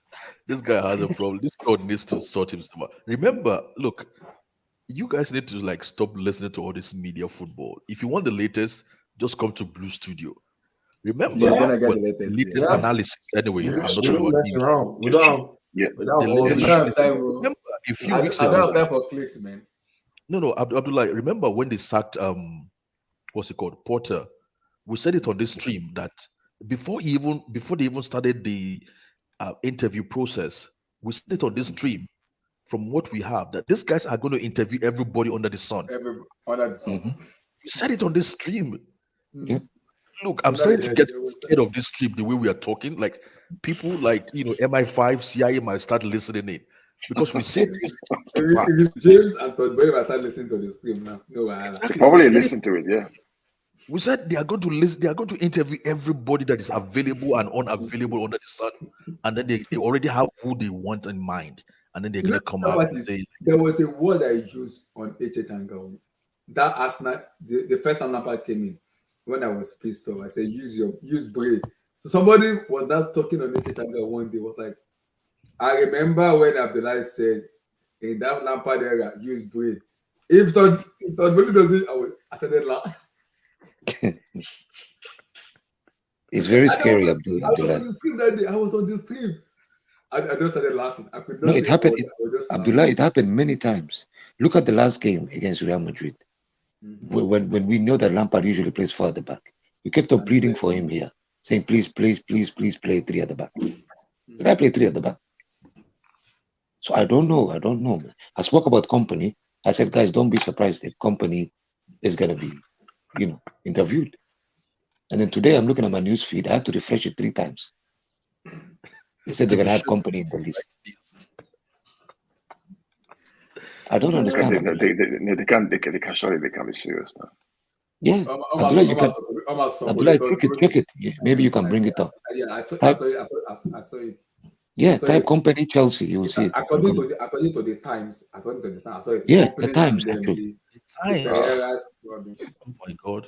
this guy has a problem. This God needs to sort himself out. Remember, look, you guys need to like stop listening to all this media football. If you want the latest, just come to Blue Studio. Remember, You're gonna get when the latest. latest Yeah. analysis anyway. I'm not We talking don't about mess news. around. We don't have. Yeah. We The don't have all We latest this. don't have analysis. time, bro. Remember a few I weeks don't ago. have time for clicks, man. No, Abdullah. Remember when they sacked what's it called, Porter? We said it on this stream that before they even started the interview process, we said it on this stream. From what we have, that these guys are going to interview everybody under the sun. Under the sun. We said it on this stream. Yeah. Look, I'm starting to get scared of this stream the way we are talking. Like people like MI5, CIA might start listening in because we say this. If it's James and Todd Boy, I start listening to the stream now. No, Exactly. Probably listen to it, yeah. We said they are going to listen. They are going to interview everybody that is available and unavailable under the sun, and then they already have who they want in mind, and then they're going to come out and say. There was a word I used on HH Hangout. That Arsenal, the first time Lampard came in, when I was pissed off, I said use brain. So somebody was that talking on HH Hangout one day was like, I remember when Abdullah said in that Lampard era, use brain. If Todd Boehly does it, I started laughing. It's very scary, Abdul. I was on the stream that day. I was on the stream. I just started laughing. I could not No, it say happened. just Abdullah, it happened many times. Look at the last game against Real Madrid. When we know that Lampard usually plays far at the back, we kept on pleading for him here, saying, please play 3 at the back. Did I play 3 at the back? So I don't know, man. I spoke about Company. I said, guys, don't be surprised if Company is going to be, interviewed. And then today I'm looking at my news feed. I have to refresh it 3 times. They said they're going to have Company in the list. I don't understand. They can't surely they can't be serious now. Yeah, Abdullah, check it. Yeah, maybe you can bring it up. Yeah, I saw it. Yeah, type Company Chelsea, you will see it. According to the Times, I saw it. Yeah, the Times actually. Oh my God.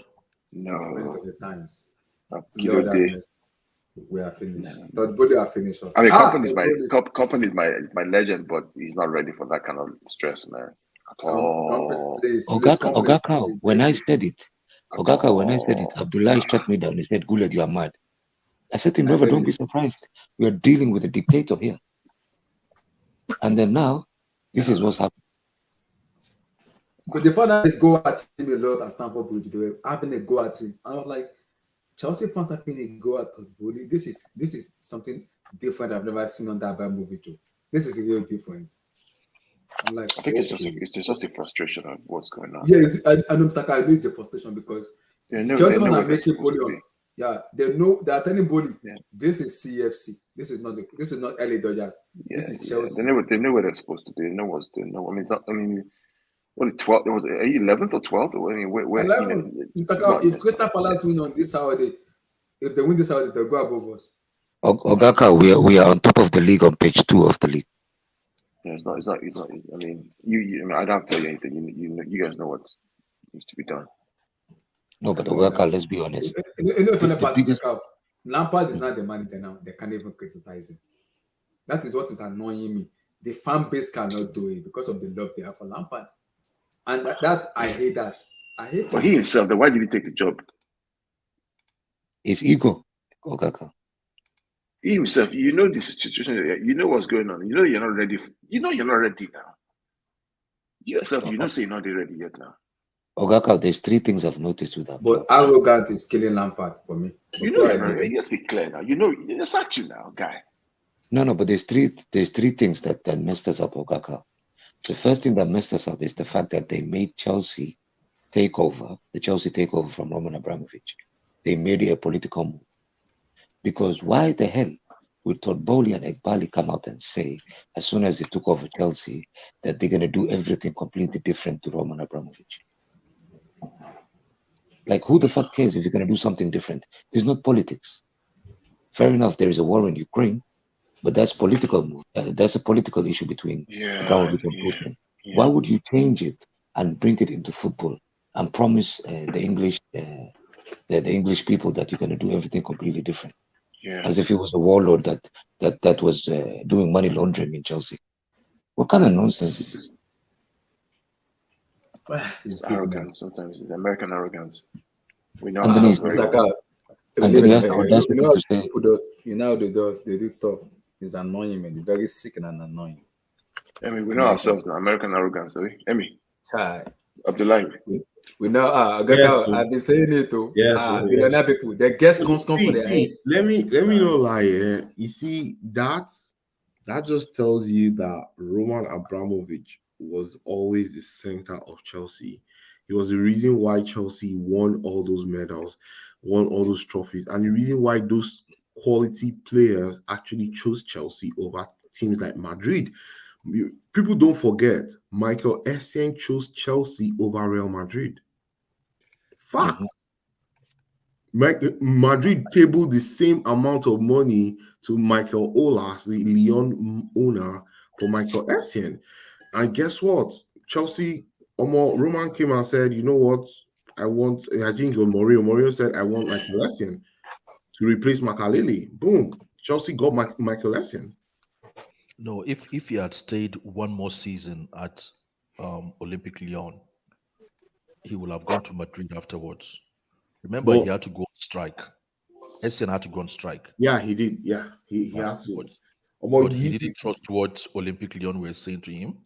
No. According to the Times. No, we are finished. But Body are finished. I mean, Company is my legend, but he's not ready for that kind of stress, man. At all. Ogaka, when I said it, Abdullah shut me down. He said, Guled, you are mad. I said to him, brother, don't be surprised. We are dealing with a dictator here. And then now, this is what's happening. But the fact that they go at him a lot at Stamford Bridge, they were having a go at him. I was like, Chelsea fans have been a go at Bully. This is something different I've never seen on that bad movie too. This is real different. I'm like, I think it's just a frustration of what's going on. Yeah, I know it's a frustration because Chelsea fans are making Bully on. Yeah, they are telling Bully, this is CFC. This is not LA Dodgers. Yeah, this is Chelsea. They know what they're supposed to do. They know what's doing. I mean, it's not, what 12th? There was 11th or 12th? I mean, where if Crystal Palace win on this Saturday, if they win this Saturday, they'll go above us. Ogaka, we are on top of the league on page 2 of the league. Yeah, it's not. I mean, I don't have to tell you anything. You guys know Needs to be done. No, but Ogaka, let's be honest. The funny part, biggest- Lampard is not the manager now. They can't even criticize him. That is what is annoying me. The fan base cannot do it because of the love they have for Lampard. And that I hate that. I hate But it. he himself, then why did he take the job? It's ego, Ogaka. He himself, you know the situation, you know what's going on. You know you're not ready. You know you're not ready now. You yourself, you know, say you're not ready yet now. Ogaka, there's 3 things I've noticed with that. But arrogant is killing Lampard for me. You know you're not ready. Let's be clear now. You know, it's not you now, guy. No, but there's three things that messed us up, Ogaka. The first thing that messed us up is the fact that they made Chelsea takeover from Roman Abramovich. They made it a political move. Because why the hell would Todd Bowley and Egbali come out and say, as soon as they took over Chelsea, that they're going to do everything completely different to Roman Abramovich? Like, who the fuck cares if you're going to do something different? It's not politics. Fair enough, there is a war in Ukraine, but that's political move. That's a political issue between Abramovich and Putin. Yeah. Why would you change it and bring it into football and promise the English people that you're going to do everything completely different? Yeah. As if it was a warlord that was doing money laundering in Chelsea. What kind of nonsense is this? It's arrogance. Sometimes it's American arrogance. We know And then ourselves he's very like, well. and then he has the audacity to say, they do stuff. It's annoying, man. It's very sick and annoying. I mean, we know ourselves now. American arrogance, are we? Emmy. Hi. Abdullahi. We know. I've been saying it too. Billionaire people, they guess come for their head. Let me not lie. You see, that just tells you that Roman Abramovich was always the center of Chelsea. He was the reason why Chelsea won all those medals, won all those trophies, and the reason why those quality players actually chose Chelsea over teams like Madrid. People don't forget, Michael Essien chose Chelsea over Real Madrid. Fact. Madrid tabled the same amount of money to Michael Olas, the Lyon owner, for Michael Essien. And guess what? Roman came and said, you know what? I think it was Mourinho said, I want Michael Essien to replace Makaleli. Boom. Chelsea got Michael Essien. No, if he had stayed one more season at Olympic Lyon, he would have gone to Madrid afterwards. Remember, he had to go on strike. Essien had to go on strike. Yeah, he did. Yeah, he had to. But he didn't trust what Olympic Lyon were saying to him.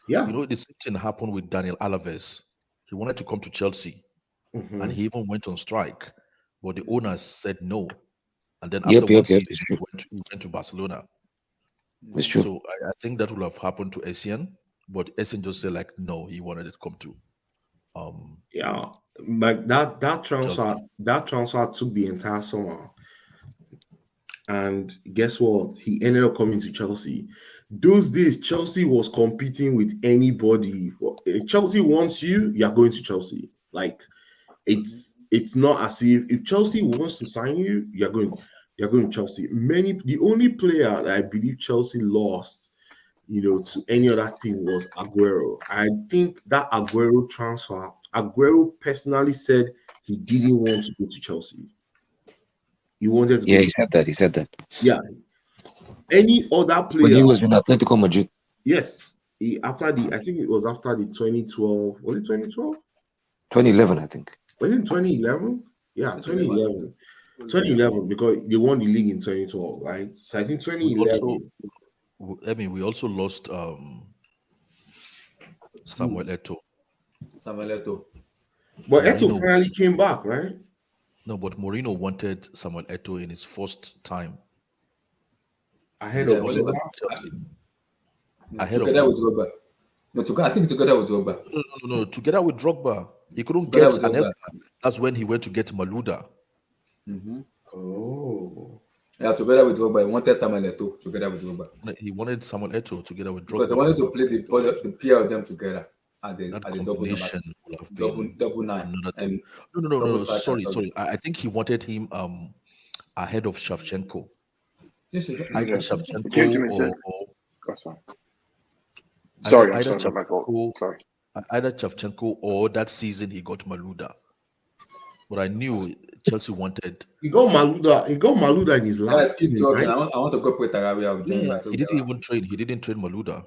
Yeah. You know, the same thing happened with Daniel Alves. He wanted to come to Chelsea, and he even went on strike. But the owners said no. And then after one season, he went to Barcelona. It's true. So I think that would have happened to Essien, but Essien just said like no, he wanted it to come to. Like that transfer took the entire summer, and guess what? He ended up coming to Chelsea. Those days, Chelsea was competing with anybody. If Chelsea wants you, you're going to Chelsea. Like it's not as if Chelsea wants to sign you, you're going to Chelsea. The only player that I believe Chelsea lost, to any other team was Aguero. I think that Aguero transfer, Aguero personally said he didn't want to go to Chelsea. He wanted to. Yeah, he said that. Yeah. Any other player? When he was in Atletico Madrid. Yes. I think it was after the 2012. Was it 2012? 2011, I think. Was it 2011? Yeah, 2011. 2011, because they won the league in 2012, right? So I think 2011. We also lost Samuel Eto'o. But Eto'o finally came back, right? No, but Mourinho wanted Samuel Eto'o in his first time. Ahead of Drogba? Together with Drogba. I think together with Drogba. No, together with Drogba. He couldn't get Anelka. That's when he went to get Malouda. Oh. Yeah, together with Drogba. He wanted Samuel Eto'o together with Drogba. He wanted Samuel Eto'o together with Drogba. Because he wanted to play the pair of them together as a double number. Double nine. No. Sorry. I think he wanted him ahead of Shevchenko. Either Shevchenko Sorry, my fault. Sorry. either Shevchenko or that season he got Maluda. But I knew Chelsea wanted. He got Maluda. He got Maluda in his Guys, last keep season, talking. right? I want to go play Tarabia. I'll join Yeah, back. he didn't even trade. He didn't trade Maluda.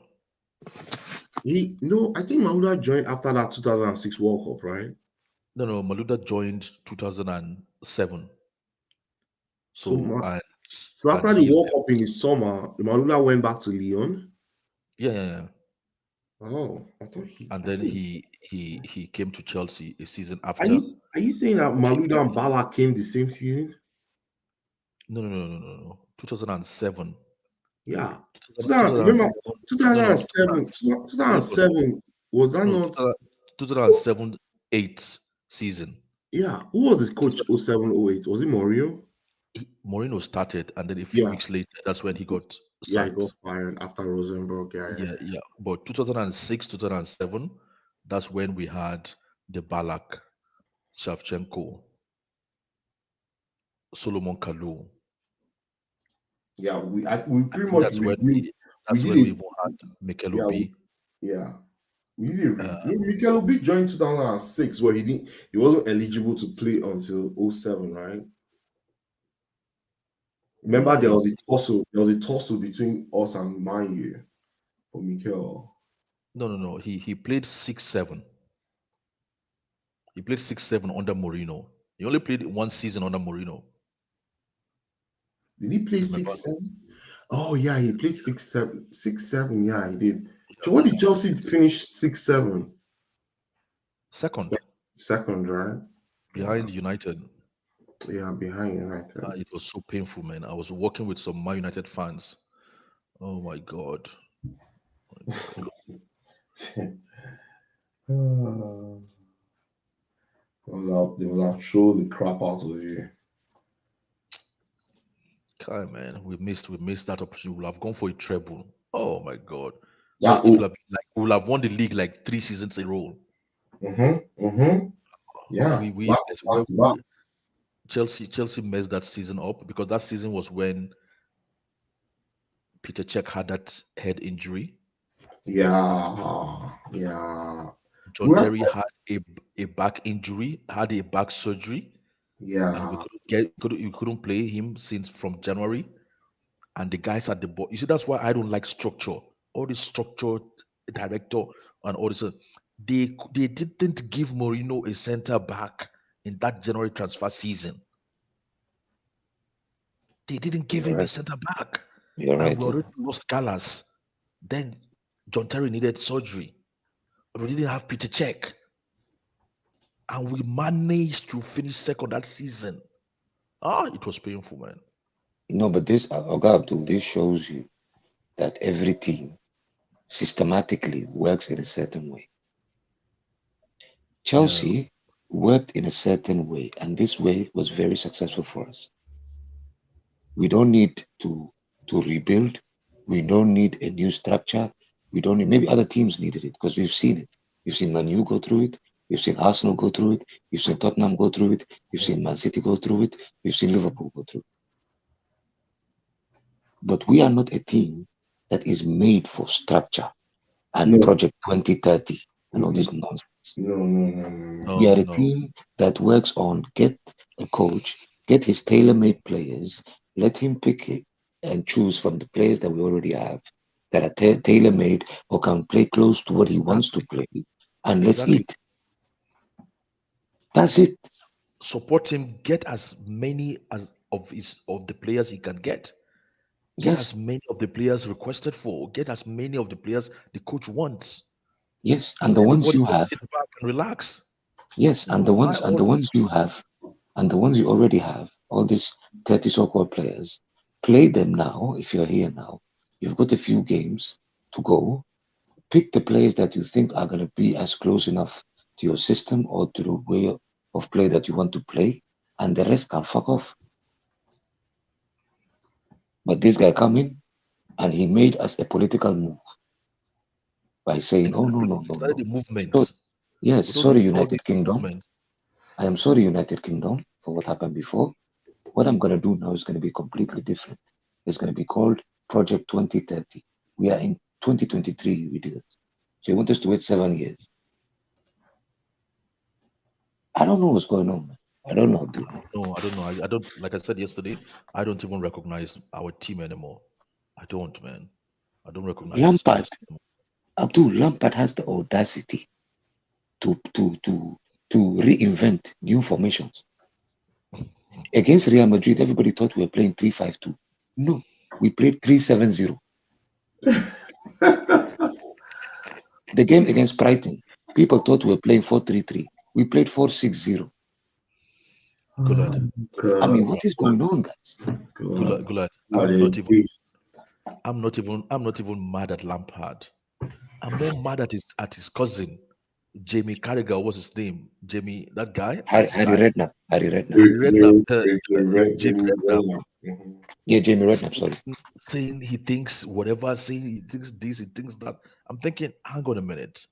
I think Maluda joined after that 2006 World Cup, right? No, Maluda joined 2007. So, So and so and after the he World Cup in the summer, Maluda went back to Lyon. yeah. Oh, I thought he. And I then thought he came to Chelsea a season Are after. you saying that Maluda and Bala came the same season? No. 2007. Yeah. 2007. Remember, No, 2007 was that no, not? 2007 8 season. Yeah. Who was his coach 07, 08? Was it Mourinho? Mourinho started, and then a few weeks later, that's when he got Yeah, he sacked. got fired after Rosenborg. Yeah. But 2006, 2007, that's when we had the Balak, Shevchenko, Solomon Kalou. Yeah, we pretty I think much that's when reviewed. we even had Mikel Yeah, Obi. we did a review. Mikel Obi joined 2006, where he wasn't eligible to play until 07, right? Remember, there was a tussle between us and Man U for Mikel. No. He played 6-7. He played 6-7 under Mourinho. He only played one season under Mourinho. Did he play 6-7? Oh yeah, he played 6-7. 6-7, yeah, he did. So what did Chelsea finish 6-7? Second, right? Behind United. Yeah, behind United. It was so painful, man. I was working with some Man United fans. Oh my god. They will have thrown the crap out of you. God, man, we missed that opportunity. We'll have gone for a treble. Oh my god. Yeah, it would have been like we'll have won the league like 3 seasons in a row. Yeah. Chelsea messed that season up because that season was when Peter Cech had that head injury. Yeah. John Terry had a back injury, had a back surgery. Yeah. And we couldn't play him since from January. And the guys at the board. You see, that's why I don't like structure. All this structure, director, and all this. They didn't give Mourinho a center back in that January transfer season. They didn't give him a center back. You're right. We already lost Callas. Then John Terry needed surgery. We didn't have Peter Cech. And we managed to finish second that season. It was painful, man. No, but this, Oga Abdul, this shows you that every team systematically works in a certain way. Chelsea worked in a certain way, and this way was very successful for us. We don't need to rebuild. We don't need a new structure. We don't need, maybe other teams needed it because we've seen it. We've seen Man U go through it. We've seen Arsenal go through it. We've seen Tottenham go through it. We've seen Mancity go through it. We've seen Liverpool go through it. But we are not a team that is made for structure and Project 2030 and all this nonsense. No. We are a team that works on get a coach, get his tailor-made players, let him pick it and choose from the players that we already have that are tailor-made or can play close to what he wants to play, and let's eat. That's it. Support him. Get as many as of the players he can get. Get as many of the players requested for. Get as many of the players the coach wants. Yes, and the ones you have. Sit back and relax. Yes, and the ones you have, and the ones you already have. All these 30 so-called players. Play them now. If you're here now, you've got a few games to go. Pick the players that you think are going to be as close enough to your system or to the way of play that you want to play, and the rest can fuck off. But this guy come in and he made us a political move by saying, "Oh no." The movements. So, yes, sorry, United Kingdom. I am sorry, United Kingdom, for what happened before. What I'm going to do now is going to be completely different. It's going to be called Project 2030. We are in 2023, you idiots. So you want us to wait 7 years. I don't know what's going on, man. I don't know, dude. No, I don't know. I don't, like I said yesterday, I don't even recognize our team anymore. I don't, man. I don't recognize this Lampard, Chelsea anymore. Abdul, Lampard has the audacity to reinvent new formations. Against Real Madrid, everybody thought we were playing 3-5-2. No, we played 3-7-0. The game against Brighton, people thought we were playing 4-3-3. We played 4-6-0. Gulad, I mean, what is going on, guys? Gulad, I'm not even mad at Lampard. I'm more mad at his cousin, Jamie Carragher. What's his name? Jamie, that guy. Harry Redknapp. Harry Redknapp. Jamie Redknapp. Yeah, Jamie Redknapp, sorry. Saying he thinks whatever, saying he thinks this, he thinks that. I'm thinking, hang on a minute.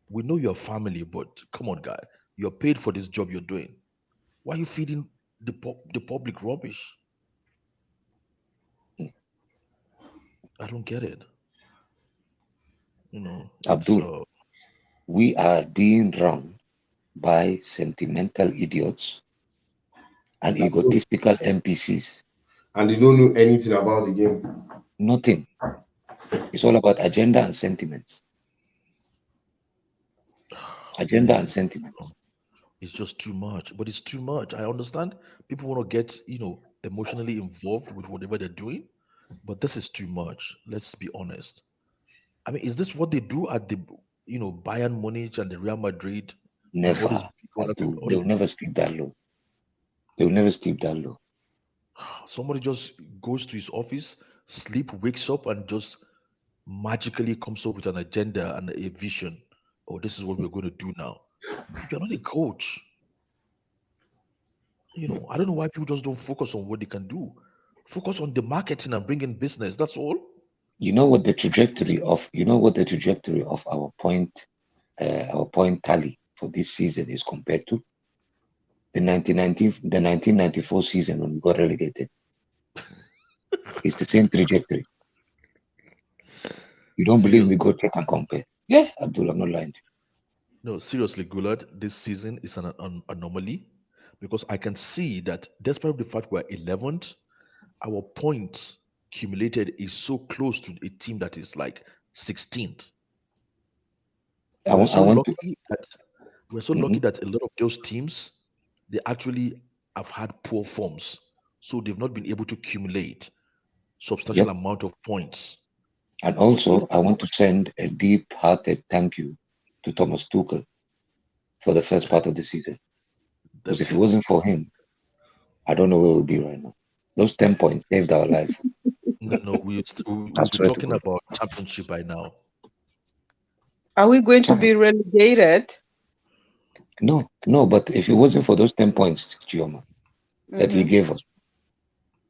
We know you're family, but come on, guy. You're paid for this job you're doing. Why are you feeding the public rubbish? I don't get it. You know, Abdul, we are being run by sentimental idiots and egotistical NPCs. And they don't know anything about the game. Nothing. It's all about agenda and sentiments. Agenda and sentiments. It's just too much. But it's too much. I understand people want to get, emotionally involved with whatever they're doing, but this is too much. Let's be honest. I mean, is this what they do at the, Bayern Munich and the Real Madrid? Never. They'll never stoop that low. They'll never stoop that low. Somebody just goes to his office, wakes up, and just magically comes up with an agenda and a vision. Oh, this is what we're going to do now. You're not a coach. I don't know why people just don't focus on what they can do. Focus on the marketing and bring in business. That's all. You know what the trajectory of our point tally for this season is compared to the 1994 season when we got relegated. It's the same trajectory. You don't believe me? Go check and compare. Yeah, Abdul, I'm not lying to you. No, seriously, Gulad, this season is an anomaly because I can see that despite the fact we're 11th, our points accumulated is so close to a team that is like 16th. We're so lucky that a lot of those teams, they actually have had poor forms. So they've not been able to accumulate substantial amount of points. And also, I want to send a deep-hearted thank you to Thomas Tuchel for the first part of the season. Because if it wasn't for him, I don't know where we'll be right now. Those 10 points saved our life. No, we'll be talking about championship by now. Are we going to be relegated? No, but if it wasn't for those 10 points, Chioma, that he gave us,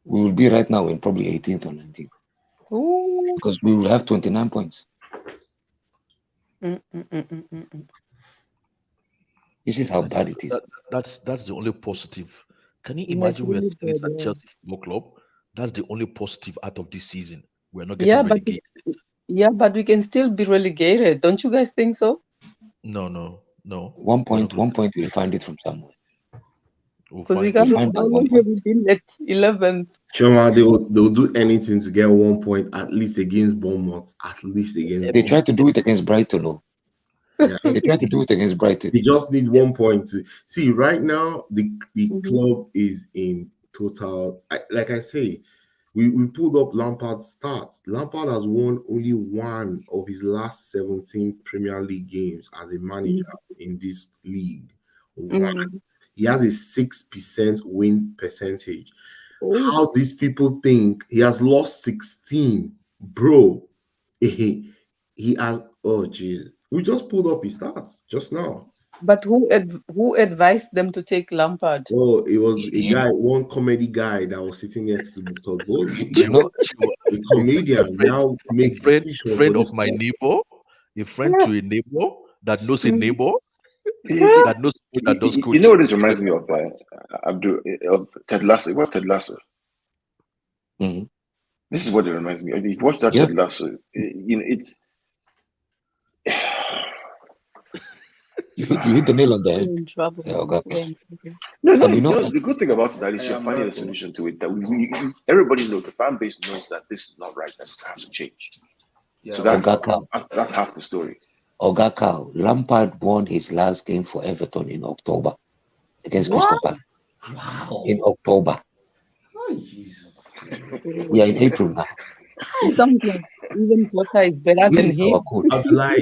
we will be right now in probably 18th or 19th. Ooh. Because we will have 29 points. This is how bad it is. That's the only positive. Can you imagine we're sitting at Chelsea Football Club? That's the only positive out of this season. We're not getting relegated. But we can still be relegated. Don't you guys think so? No. 1 point, we'll find it from somewhere. Because we can't find that 1 point. We've been at 11th. Choma, they'll do anything to get 1 point at least against Bournemouth. At least against. They tried to do it against Brighton, though. Yeah. They tried to do it against Brighton. They just need 1 point to see. Right now, the club is in total. Like I say, we pulled up Lampard's stats. Lampard has won only one of his last 17 Premier League games as a manager in this league. He has a 6% win percentage. How these people think he has lost 16, bro? He has. Oh, jeez. We just pulled up his stats just now. But who advised them to take Lampard? Oh, it was a guy, one comedy guy that was sitting next to Dr. Gold. A comedian now makes decisions. A friend of my neighbor, a friend to a neighbor that knows a neighbor that knows that does coaching. You know what this reminds me of? Of Ted Lasso. What Ted Lasso? This is what it reminds me of. If you watch that Ted Lasso, it's you hit the nail on the We're head. in trouble. Yeah, okay. We're in trouble. No, And you know, the good thing about it is that I you're am finding a Morocco. solution to it. That everybody knows, the fan base knows that this is not right. That it has to change. Yeah, So Ogaka, that's half the story. Ogaka, Lampard won his last game for Everton in October against What? Crystal Palace. Wow. In October. Oh, Jesus. We are in April now. It sounds like even Potter is better This than is our him. coach. Abdullah,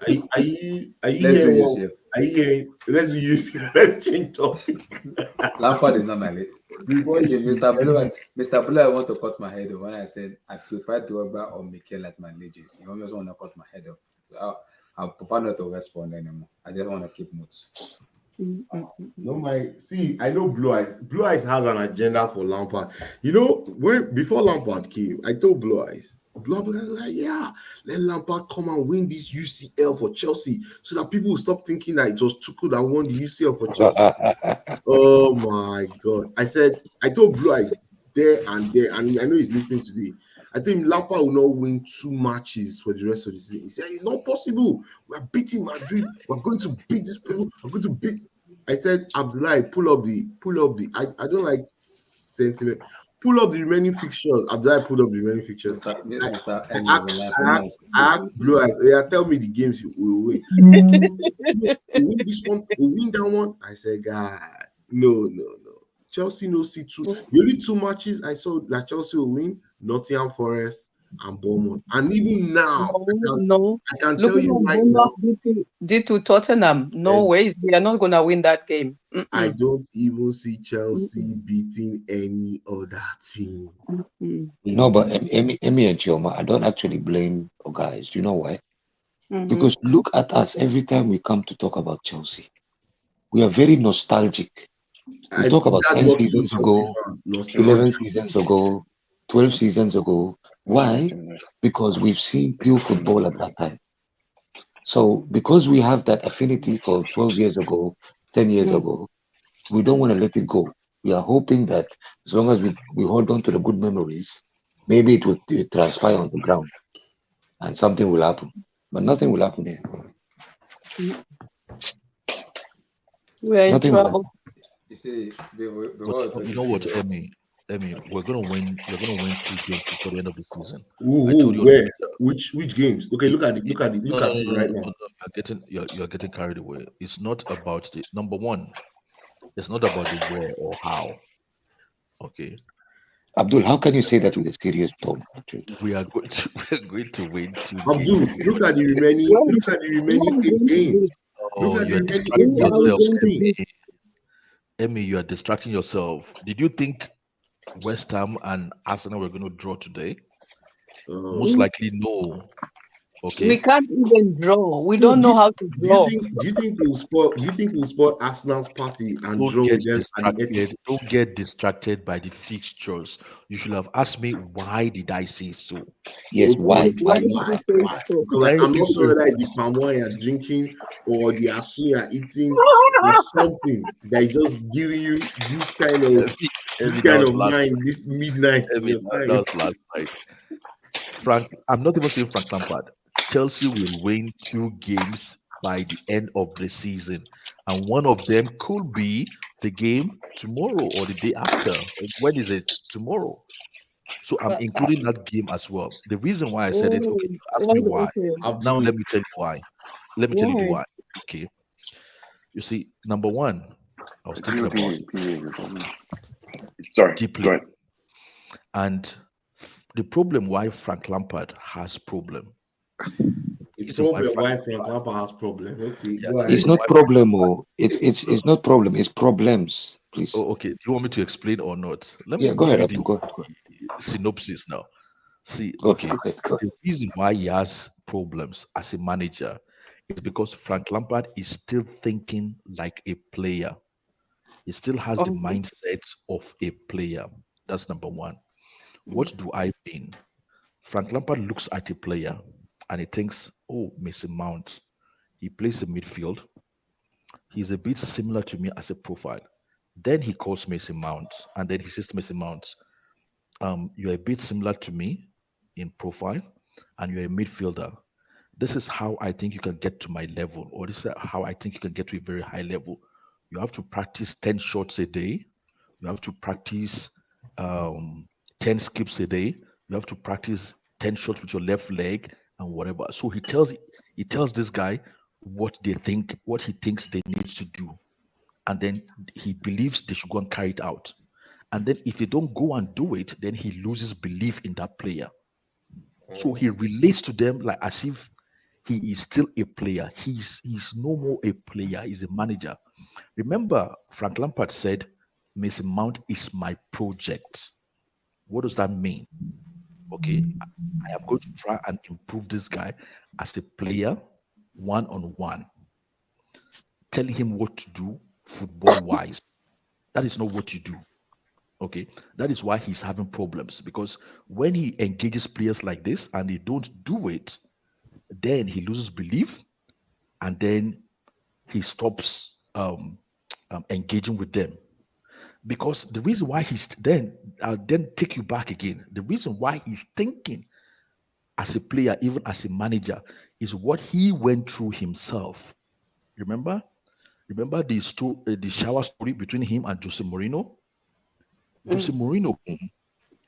are you let's do hearing this what? here. Are you hearing? Let's change topic. Lampard is not my late. Before You see, you Mr. Blue, I want to cut my head off when I said I prepared Drogba or Mikel as my legend. You always want to cut my head off. So I'll prefer not to respond anymore. I just want to keep notes. No, I know Blue Eyes. Blue Eyes has an agenda for Lampard. You know, before Lampard came, I told Blue Eyes was like, yeah, let Lampard come and win this UCL for Chelsea so that people will stop thinking that it was Tuchel that won the UCL for Chelsea. Oh my God. I told Blue Eyes there, and I know he's listening today. I think Lampard will not win 2 matches for the rest of the season. He said, it's not possible. We're beating Madrid. We're going to beat these people. We're going to beat. I said, Abdullah, pull up the. I don't like sentiment. Pull up the remaining fixtures. Abdullah, pull up the remaining fixtures. I asked Blue Eyes, yeah, tell me the games you will win. We'll win this one, we'll win that one. I said, God, no. Chelsea no C2. The only 2 matches I saw that Chelsea will win, Nottingham Forest and Bournemouth. And even now, I can tell you right now, did to Tottenham. No ways. We are not going to win that game. I don't even see Chelsea beating any other team. No, but Emmy and Chioma, I don't actually blame you guys. You know why? Because look at us every time we come to talk about Chelsea. We are very nostalgic. We talk about 10 seasons ago, 11 seasons ago, 12 seasons ago. Why? Because we've seen pure football at that time. So because we have that affinity for 12 years ago, 10 years ago, we don't want to let it go. We are hoping that as long as we hold on to the good memories, maybe it will transpire on the ground and something will happen. But nothing will happen here. We're in trouble. You see, you know what, Emmy, we're gonna win 2 games before the end of the season. Where? Which games? Okay, look at it right now. You're getting carried away. It's not about the number one. It's not about the where or how. Okay. Abdul, how can you say that with a serious tone? We're going to win 2 Abdul, games. look at the remaining 8 games. Oh, you're distracting yourself. Emmy, you are distracting yourself. Did you think West Ham and Arsenal were going to draw today? Most likely, no. Okay. We can't even draw. We don't know how to draw. Do you think we'll spot Arsenal's party and draw with them at the end? Don't get distracted by the fixtures. You should have asked me why did I say so? Yes, why? Because I'm not sure whether it's the palm wine you're drinking or the asu you're eating or something that is just giving you this kind of mind, this midnight. That was last night. Frank, I'm not even saying Frank Lampard. Chelsea will win 2 games by the end of the season, and one of them could be the game tomorrow or the day after. When is it? Tomorrow. So I'm including that game as well. The reason why I said it, okay, you ask me why. Now let me tell you why. Let me tell you why. Okay. You see, number one, I was thinking about sorry, deeply. And the problem why Frank Lampard has problem. Why Frank Lampard has problem. Okay, it's not problem, it's not problem, it's problems. Please. Oh, okay. Do you want me to explain or not? Let me go ahead. Go ahead. Synopsis now. See, okay. The reason why he has problems as a manager is because Frank Lampard is still thinking like a player. He still has the mindset of a player. That's number one. What do I mean? Frank Lampard looks at a player and he thinks, oh, Mason Mount, he plays in midfield. He's a bit similar to me as a profile. Then he calls Mason Mount and then he says to Mason Mount, you're a bit similar to me in profile and you're a midfielder. this is how I think you can get to my level, or this is how I think you can get to a very high level. You have to practice 10 shots a day. You have to practice 10 skips a day. You have to practice 10 shots with your left leg and whatever. So he tells this guy what he thinks they need to do. And then he believes they should go and carry it out. And then if they don't go and do it, then he loses belief in that player. So he relates to them like as if he is still a player. He's no more a player, he's a manager. Remember, Frank Lampard said, Mason Mount is my project. What does that mean? Okay, I am going to try and improve this guy as a player, one-on-one. Telling him what to do football-wise. That is not what you do. Okay, that is why he's having problems, because when he engages players like this and they don't do it, then he loses belief, and then he stops engaging with them. Because the reason why I'll then take you back again. The reason why he's thinking as a player, even as a manager, is what he went through himself. Remember the shower story between him and Jose Mourinho. Jose Mourinho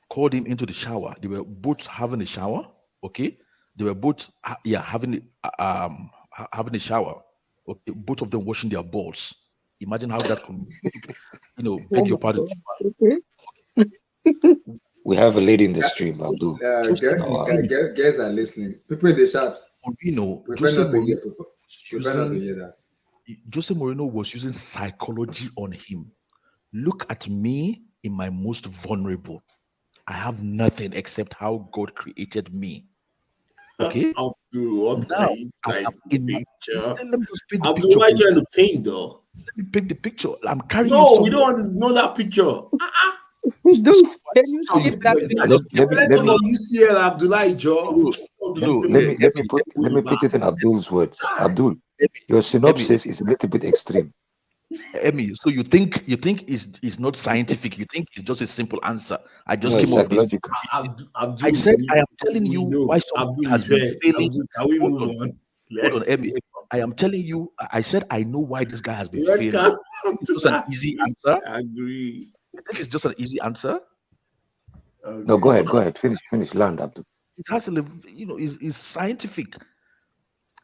called him into the shower. They were both having a shower. Okay, they were both having a shower. Okay, both of them washing their balls. Imagine how that could, beg your pardon. We have a lady in the stream, Abdul. Guys are listening. People in the chat. Jose Prefer not to hear that. Jose Mourinho was using psychology on him. Look at me in my most vulnerable. I have nothing except how God created me. Okay. Abdul, what Now, are you trying to picture? Let me just paint the Abdul, picture. why are you trying to paint though? Let me paint the picture. I'm carrying. No, we don't want to know that picture. Dude, can you skip that? Let's talk about UCL Abdullah Joe. Let me put it in Abdul's words. Abdul, your synopsis is a little bit extreme. Emmy, so you think it's not scientific? You think it's just a simple answer? I just No, came up with this. Abdul, I said I am telling you why Abdul someone has been failing. Abdul, can we Hold move on, on? hold on, Emmy. I am telling you. I said I know why this guy has been Let's failing. come It's just an easy answer. I agree. I think it's just an easy answer. No, go ahead. Finish. Land, Abdul. It has a, is scientific.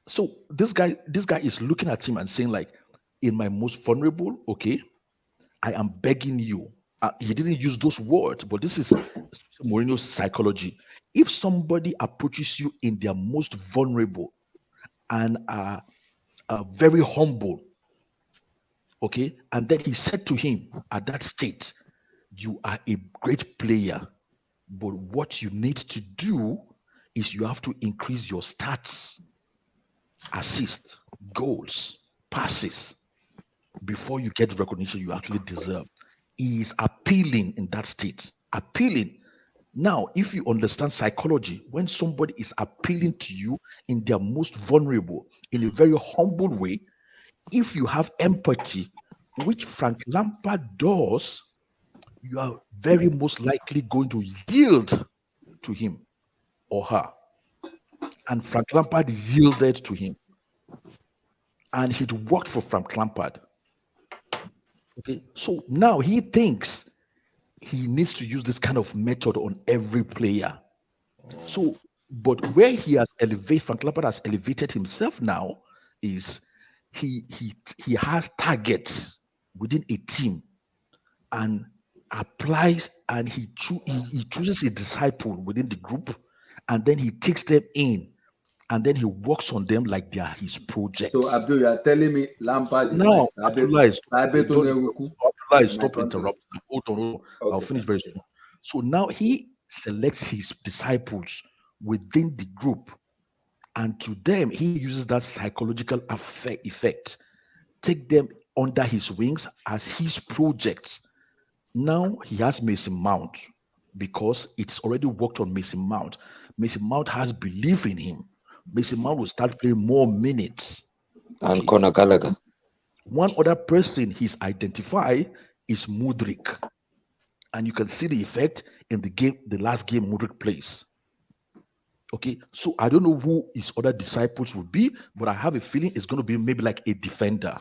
So this guy is looking at him and saying like, in my most vulnerable, okay, I am begging you. He didn't use those words, but this is Mourinho's psychology. If somebody approaches you in their most vulnerable and are very humble, okay, and then he said to him at that state, you are a great player, but what you need to do is you have to increase your stats, assists, goals, passes, before you get the recognition you actually deserve. He is appealing in that state. Appealing. Now, if you understand psychology, when somebody is appealing to you in their most vulnerable, in a very humble way, if you have empathy, which Frank Lampard does, you are very most likely going to yield to him or her. And Frank Lampard yielded to him. And it worked for Frank Lampard. Okay, so now he thinks he needs to use this kind of method on every player. So, but where Frank Lampard has elevated himself now is he has targets within a team and applies, and he chooses a disciple within the group, and then he takes them in, and then he works on them like they are his projects. So Abdul, you are telling me Lampard is now, like Abdullah, stop interrupting. Hold on. Okay, I'll finish very soon. So now he selects his disciples within the group, and to them he uses that psychological effect, take them under his wings as his projects. Now he has Mason Mount because it's already worked on Mason Mount. Mason Mount has belief in him. Mason Mount will start playing more minutes. And Conor Gallagher. One other person he's identified is Mudryk. And you can see the effect in the last game Mudryk plays. Okay, so I don't know who his other disciples will be, but I have a feeling it's going to be maybe like a defender.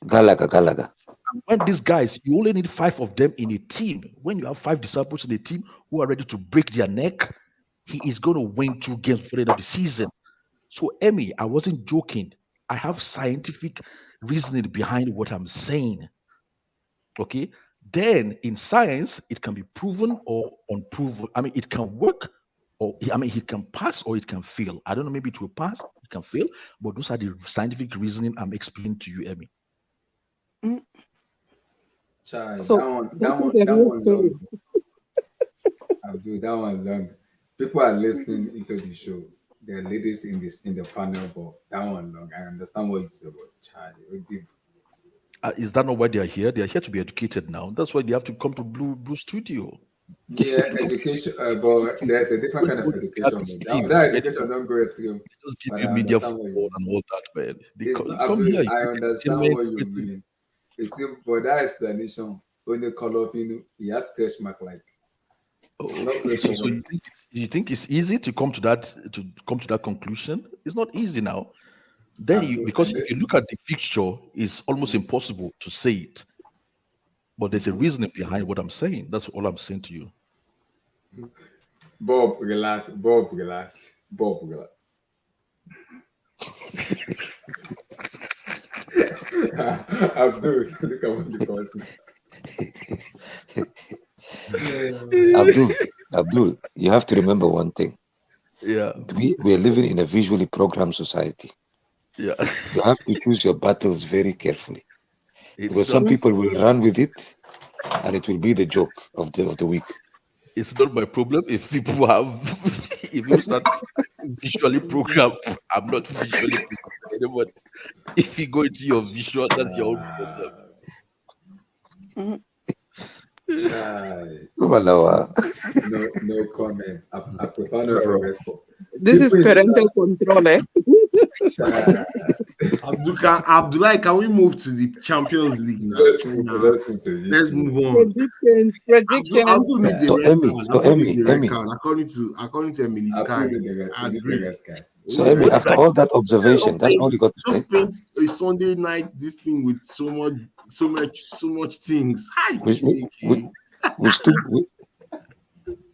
Galaga. And when these guys, you only need 5 of them in a team. When you have 5 disciples in a team who are ready to break their neck, he is going to win 2 games before the end of the season. So, Emmy, I wasn't joking. I have scientific reasoning behind what I'm saying. Okay. Then in science, it can be proven or unproven. I mean, it can work, or I mean, he can pass or it can fail. I don't know, maybe it will pass, it can fail, but those are the scientific reasoning I'm explaining to you, Emmy. Child, So that that is one, a that real one story. long. Abdul, that one long. People are listening into the show. There are ladies in the panel, but that one long. I understand what you say about Charlie. Deep. Is that not why they are here? They are here to be educated now. That's why they have to come to Blue Studio. Yeah, education, but there's a different kind of education. But that education don't go extreme. Just give But you I media understand what you football mean. and all that, man. It's You not come Abdul. here, you I get understand entertainment, what you everything. mean. It's but that explanation only color he has stretch mark like it's not Okay, so straightforward. you think it's easy to come to that conclusion? It's not easy now. Then Abdul, because if you look at the fixture, it's almost impossible to say it. But there's a reasoning behind what I'm saying. That's all I'm saying to you. Bob, relax. Bob, relax. Bob, relax. Abdul, look at what the person. Abdul, you have to remember one thing. Yeah. We are living in a visually programmed society. Yeah. You have to choose your battles very carefully. It's Because not, some people will run with it and it will be the joke of the week. it's not my problem if people have if you start visually programmed. I'm not visually programmed anymore. If you go into your visual, that's your own problem. Child. Subhanallah. No comment. I prefer not to respond. This is People in the parental control, eh? chat. Abdullah, can we move to the Champions League now? Let's move to this. Let's move on. Predictions. Abdul needs a So red Emmy, card. so Abdul needs Emmy, a red Emmy. card. According to Emily Abdul Sky. need the I red agree. guy. So Emmy, after all that observation, that's all you got to say. Just paint a Sunday night this thing with so much things. Hi,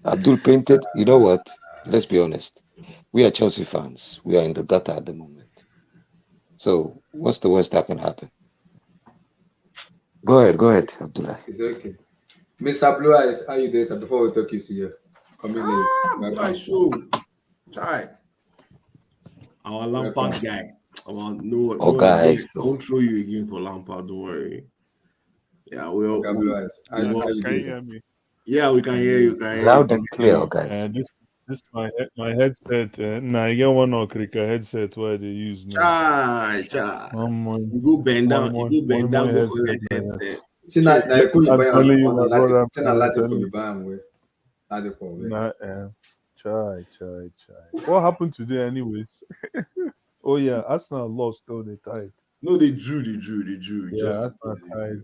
Abdul painted. You know what? Let's be honest. We are Chelsea fans. We are in the gutter at the moment. So what's the worst that can happen? Go ahead, Abdullah. It's okay. Mr. Blue Eyes, how you doing, sir? Before we talk you see here. Come in, ladies. my show. Try. Our Lampard guy. Guys. Don't throw you again for Lampard. Don't worry. Yeah, Blue Eyes. How you Can you doing? hear me? Yeah, we can hear you. Loud and clear, guys. This my headset. Nah, you get one or cricket headset where they use now. Chai. One You go bend down. one- You go bend one down. more Go collect headset, man. headset. I'm telling you, my brother. Try. What happened today, anyways? Oh yeah, Arsenal lost. Oh, they tied. No, they drew. Yeah, Arsenal tied.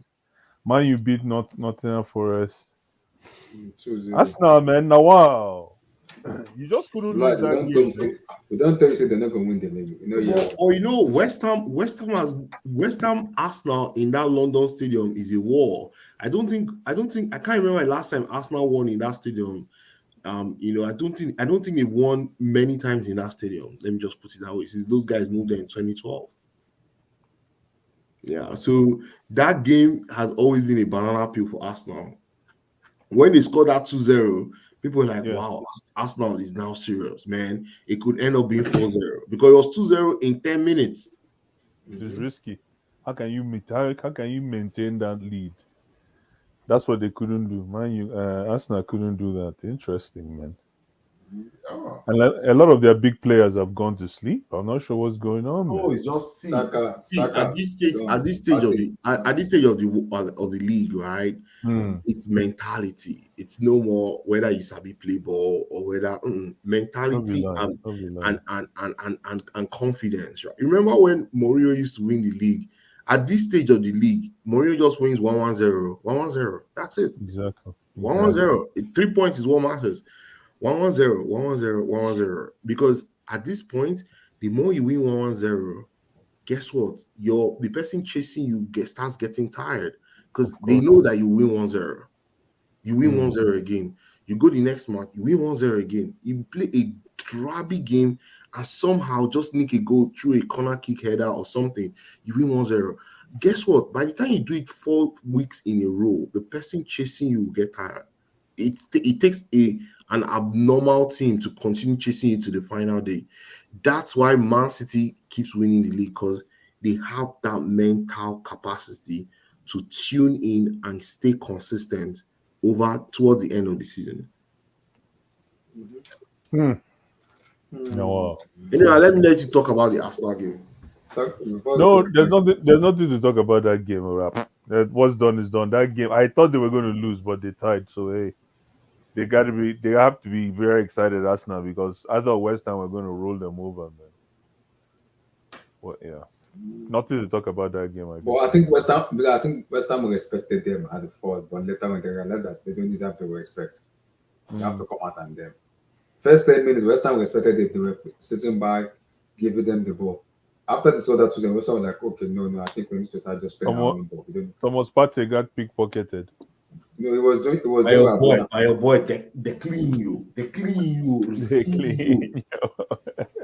Man, you beat Nottingham Forest. Arsenal, man. Now, wow. You just couldn't lose that game. We don't tell you say they're not going to win the league. You know, West Ham Arsenal in that London stadium is a war. I can't remember the last time Arsenal won in that stadium. I don't think they won many times in that stadium. Let me just put it that way. Since those guys moved there in 2012. Yeah, so that game has always been a banana peel for Arsenal. When they scored that 2-0, people were like, wow, Arsenal is now serious, man. It could end up being 4-0 because it was 2-0 in 10 minutes. It's risky. How can you maintain that lead? That's what they couldn't do. Man, Arsenal couldn't do that. Interesting, man. Oh. And a lot of their big players have gone to sleep. I'm not sure what's going on. Oh, Man. it's just Saka. at this stage of the league, right? It's mentality. It's no more whether you sabi play ball or whether mentality and confidence. Right? Remember when Mourinho used to win the league? At this stage of the league, Mourinho just wins 1-1-0. 1-1-0. That's it. Exactly. 1-1-0. 3 points is what matters. 1-1-0, 1-1-0, 1-1-0. Because at this point, the more you win 1-1-0, guess what? The person chasing you starts getting tired because they know that you win 1-0. You win 1-0 again. You go the next match, you win 1-0 again. You play a drabby game and somehow just nick a goal through a corner kick header or something. You win 1-0. Guess what? By the time you do it 4 weeks in a row, the person chasing you will get tired. It takes an abnormal team to continue chasing you to the final day. That's why Man City keeps winning the league, because they have that mental capacity to tune in and stay consistent towards the end of the season. No. Anyway, let me let you talk about the Arsenal game. No, there's nothing to talk about that game, rap. What's done is done. That game, I thought they were going to lose, but they tied. So hey, they have to be very excited, Arsenal, because I thought West Ham were going to roll them over, man. Well, yeah, nothing to talk about that game. Well, I think West Ham respected them at the fourth, but later when they realized that they don't deserve the respect, they have to come out and them. First 10 minutes, West Ham respected it. They were sitting back, giving them the ball. After the soda Tuesday, West Ham was like, okay, no, I think we need to start just playing our own ball. Thomas Partey got pickpocketed. No, it was doing your boy, they clean you. They clean you. They clean you.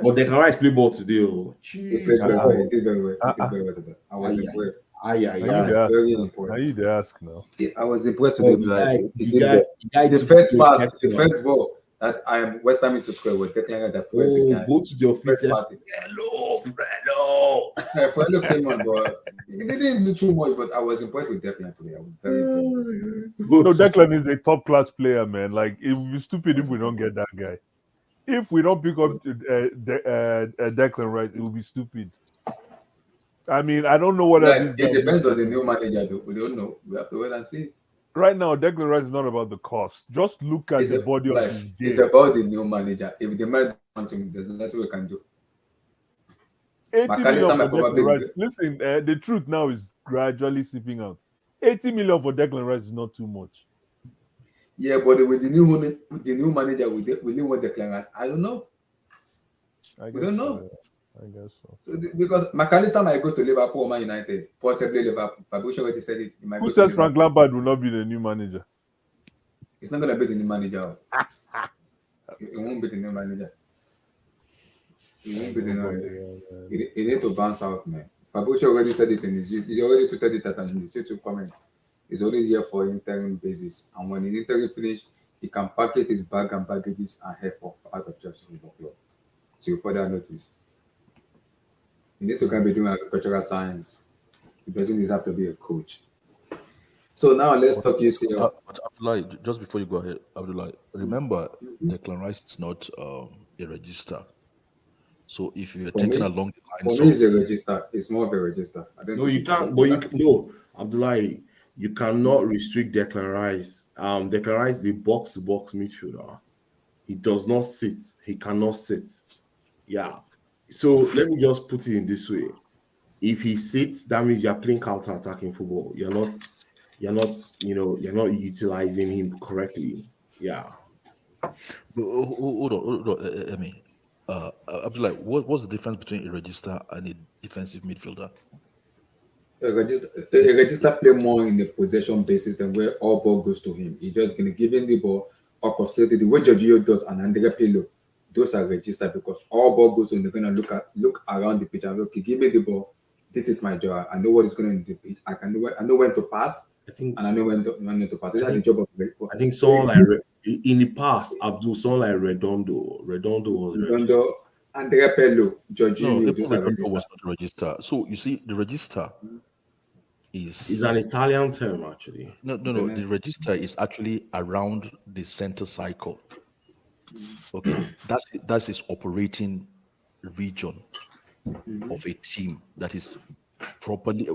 But they can Rice play ball today. He played very well. He did very well today. I was impressed. Very impressed. I need to ask now. I was impressed with him. The first pass, the first ball that I am West Ham to square with Declan that first guy. Go to your first party. Hello. Hello came on, but he didn't do too much, but I was impressed with Declan today. I was very impressed. No, Declan is a top class player, man. Like, it would be stupid if we don't get that guy. If we don't pick up Declan Rice, it will be stupid. I mean, I don't know what else. It depends on the new manager, though. We don't know. We have to wait and see. Right now, Declan Rice is not about the cost. Just look at the body of his game. It's about the new manager. If the manager wants him, there's nothing we can do. 80 million for Declan Rice. Listen, the truth now is gradually seeping out. 80 million for Declan Rice is not too much. Yeah, but with the new manager, we didn't want Declan Rice. I don't know. We don't know. I guess so. Because McAllister might go to Liverpool or Man United, possibly Liverpool. Fabrizio already said it. Who says Frank Lampard will not be the new manager? It's not going to be the new manager. It won't be the new manager. It won't be the new manager. It need to bounce out, man. Fabrizio already said it in his. He already tweeted it in his YouTube comments. He's always here for interim basis, and when the interim finish, he can package his bag and baggages and head off out of Chelsea Football Club. Till further notice. You need to be doing agricultural science. He doesn't deserve to be a coach. So now let's talk UCL. Abdullah, just before you go ahead, Abdullah, remember Declan Rice is not a register. So if you're taking along the lines, for me, it's a register. It's more of a register. No, you can't. But no, Abdullah, you cannot restrict Declan Rice. Declan Rice is a box-to-box midfielder. He does not sit. He cannot sit. Yeah. So let me just put it in this way: if he sits, that means you're playing counter-attacking football. You're not utilizing him correctly. Yeah. Hold on. I mean, Abdullah, what's the difference between a register and a defensive midfielder? A register play more in the possession basis than where all ball goes to him. He's just going to give him the ball, orchestrated the way Jorginho does and Andrea Pirlo. Those are registered because all ball goes to him. They're going to look around the pitch and okay, give me the ball. This is my job. I know what is going on in the pitch. I know when to pass. And I know when to pass. That's the job of the I think someone like in the past, Abdul, someone like Redondo was Andrea Pirlo, Jorginho. No, Redondo was not a register. So you see, the register is an Italian term actually. No. The register is actually around the center cycle. Okay, that's his operating region of a team that is properly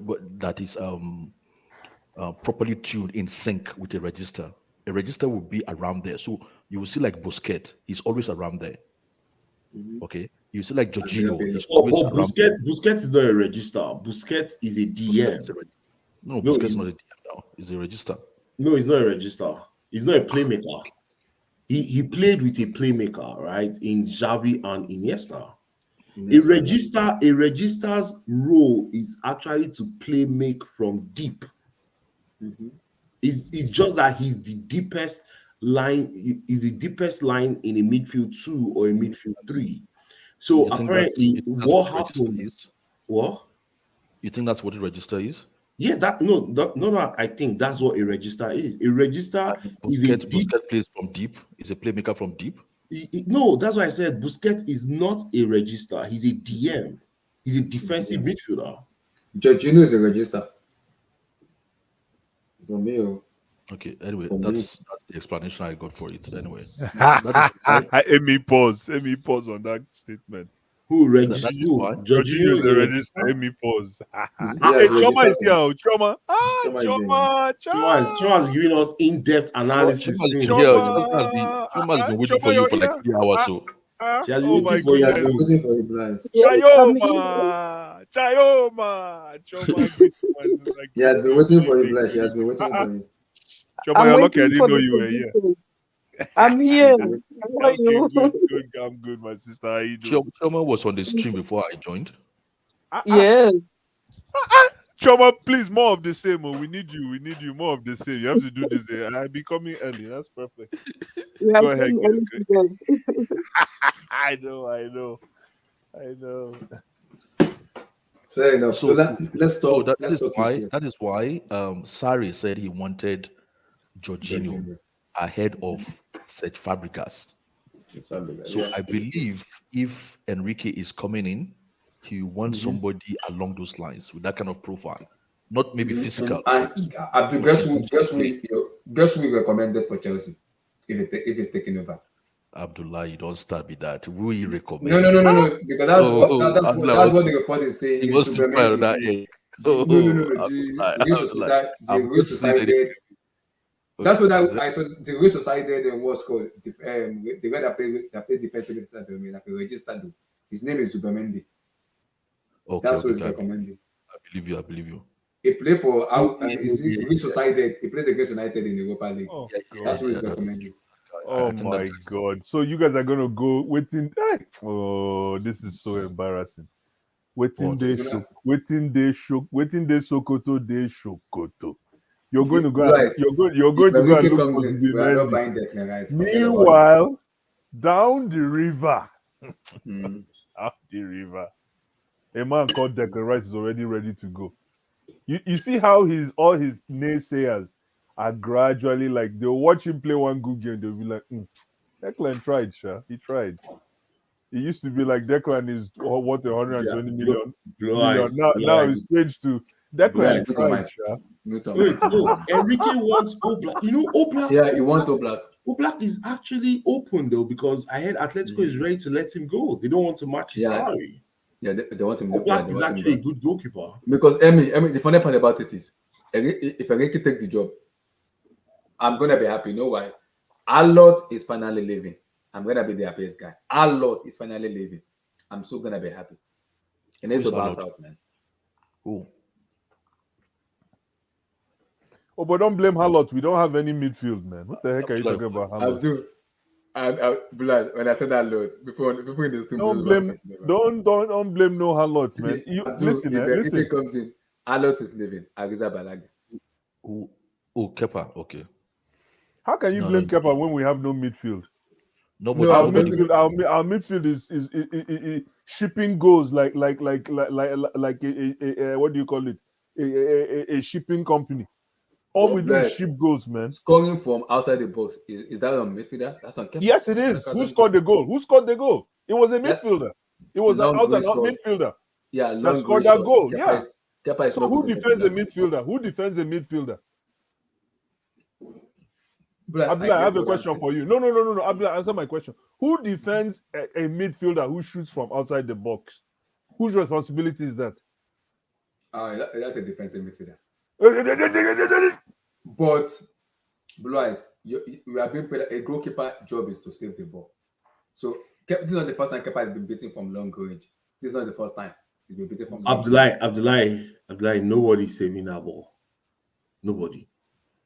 tuned in sync with a register. A register will be around there, so you will see like Busquets, he's always around there. Okay, you see like Jorginho. Busquets is not a register. Busquets is a DM. Busquets is not a DM now. He's a register. No, he's not a register. He's not a playmaker. he played with a playmaker, right, in Xavi and Iniesta. A register's role is actually to play make from deep. It's just that he's the deepest line, is the deepest line in a midfield 2 or a midfield 3. So You think apparently, that's what what register happens? is? What? You think that's what a register is? Yeah, no. I think that's what a register is. A register is a deep. Busquets plays from deep. Is a playmaker from deep. No, that's why I said Busquets is not a register. He's a DM. He's a defensive midfielder. Jorginho is a register. From me, Okay. Anyway, from that's me. the explanation I got for it. Anyway, Amy pause on that statement. Who that registers? is Who? why. Jorginho is a register. Amy pause. Yeah, Hey, it's Choma is registered. here. oh, Choma. Choma is in. Choma is giving us in-depth analysis. Choma is since. here. Choma has been waiting for you for like 3 hours. So She has been Oh my waiting for you. He has been goodness. waiting for you, Blast. Yes, I'm here. Chayoma. Choma. Great one. Like, He has been waiting for you, Blast. He has been waiting for you. Choma, I'm you're lucky I waiting didn't for know the you were here. position. I'm here. He's been How are Okay, you? good. I'm good, my sister. How you doing? Choma was on the stream before I joined. Yes. Choma, please, more of the same. Oh. We need you. More of the same. You have to do this. I'll be coming early. That's perfect. We are Go ahead. doing everything else. I know. fair enough. So let's So talk. that Let's talk history. is why Sarri said he wanted Jorginho Jorginho. ahead of Serge Fabregas. So Yeah. I believe if Enrique is coming in, he wants somebody along those lines with that kind of profile, not maybe physical. And Abdul, guess who recommended for Chelsea if it's taken over? Abdullah, you don't start with that. We recommend. No. Because that's what the report is saying. He Is wants to try on that Zubimendi. egg. No. The Real Society. That's what I saw. The Real Society was called. The guy that played defensive midfielder, like a registered. His name is Zubimendi. That's what he's recommending. I believe you. He played for Real Society. He plays against United in the Europa League. That's what he's recommending. Oh my God! So you guys are gonna go waiting. Oh, this is so embarrassing. Waiting day Sokoto day Shokoto. You're going to go. You're going to go and look for Zubimendi. Meanwhile, down the river, up the river, a man called Declan Rice is already ready to go. You see how all his naysayers are gradually like they'll watch him play one good game, they'll be like, Declan tried, Sha. He tried. It used to be like Declan is what 120 million. Now it's changed to Declan tried, Sha. Wait, no, Enrique wants Oblak. You know Oblak? Yeah, he wants Oblak. Oblak is actually open though because I heard Atletico is ready to let him go. They don't want to match his salary. Yeah, they want him. Oblak is actually a good goalkeeper. Because Emi, the funny part about it is, if Enrique take the job, I'm gonna be happy. You know why? Alot is finally leaving. I'm gonna be the happiest guy. Alot is finally leaving. I'm so gonna be happy. And it's about out, man. Who? Oh, but don't blame Harlot. We don't have any midfield, man. What the heck are you talking about, Harlot? Abdul, Blood, when I said that lot, before this thing don't blame no Harlot, man. Listen. If it comes in, Alot is leaving. Ariza Balaga. Oh, Kepa. Okay. How can you blame Kepa when we have no midfield? No, our midfield is shipping goals like what do you call it? A shipping company. All we do is ship goals, man. Scoring from outside the box is that on midfielder? That's on Kepa. Yes, it is. Who scored the goal? It was a midfielder. It was an out and out midfielder. Yeah, that scored that goal. Yeah. Kepa is so who defends a midfielder? Abdullah, I have a question for you. No. Abdullah, answer my question. Who defends a midfielder who shoots from outside the box? Whose responsibility is that? That's a defensive midfielder. But Blue Eyes, we have been paid. A goalkeeper job is to save the ball. So this is not the first time Kepa has been beaten from long range. This is not the first time he's been beaten from. Abdullah, nobody's saving that ball. Nobody.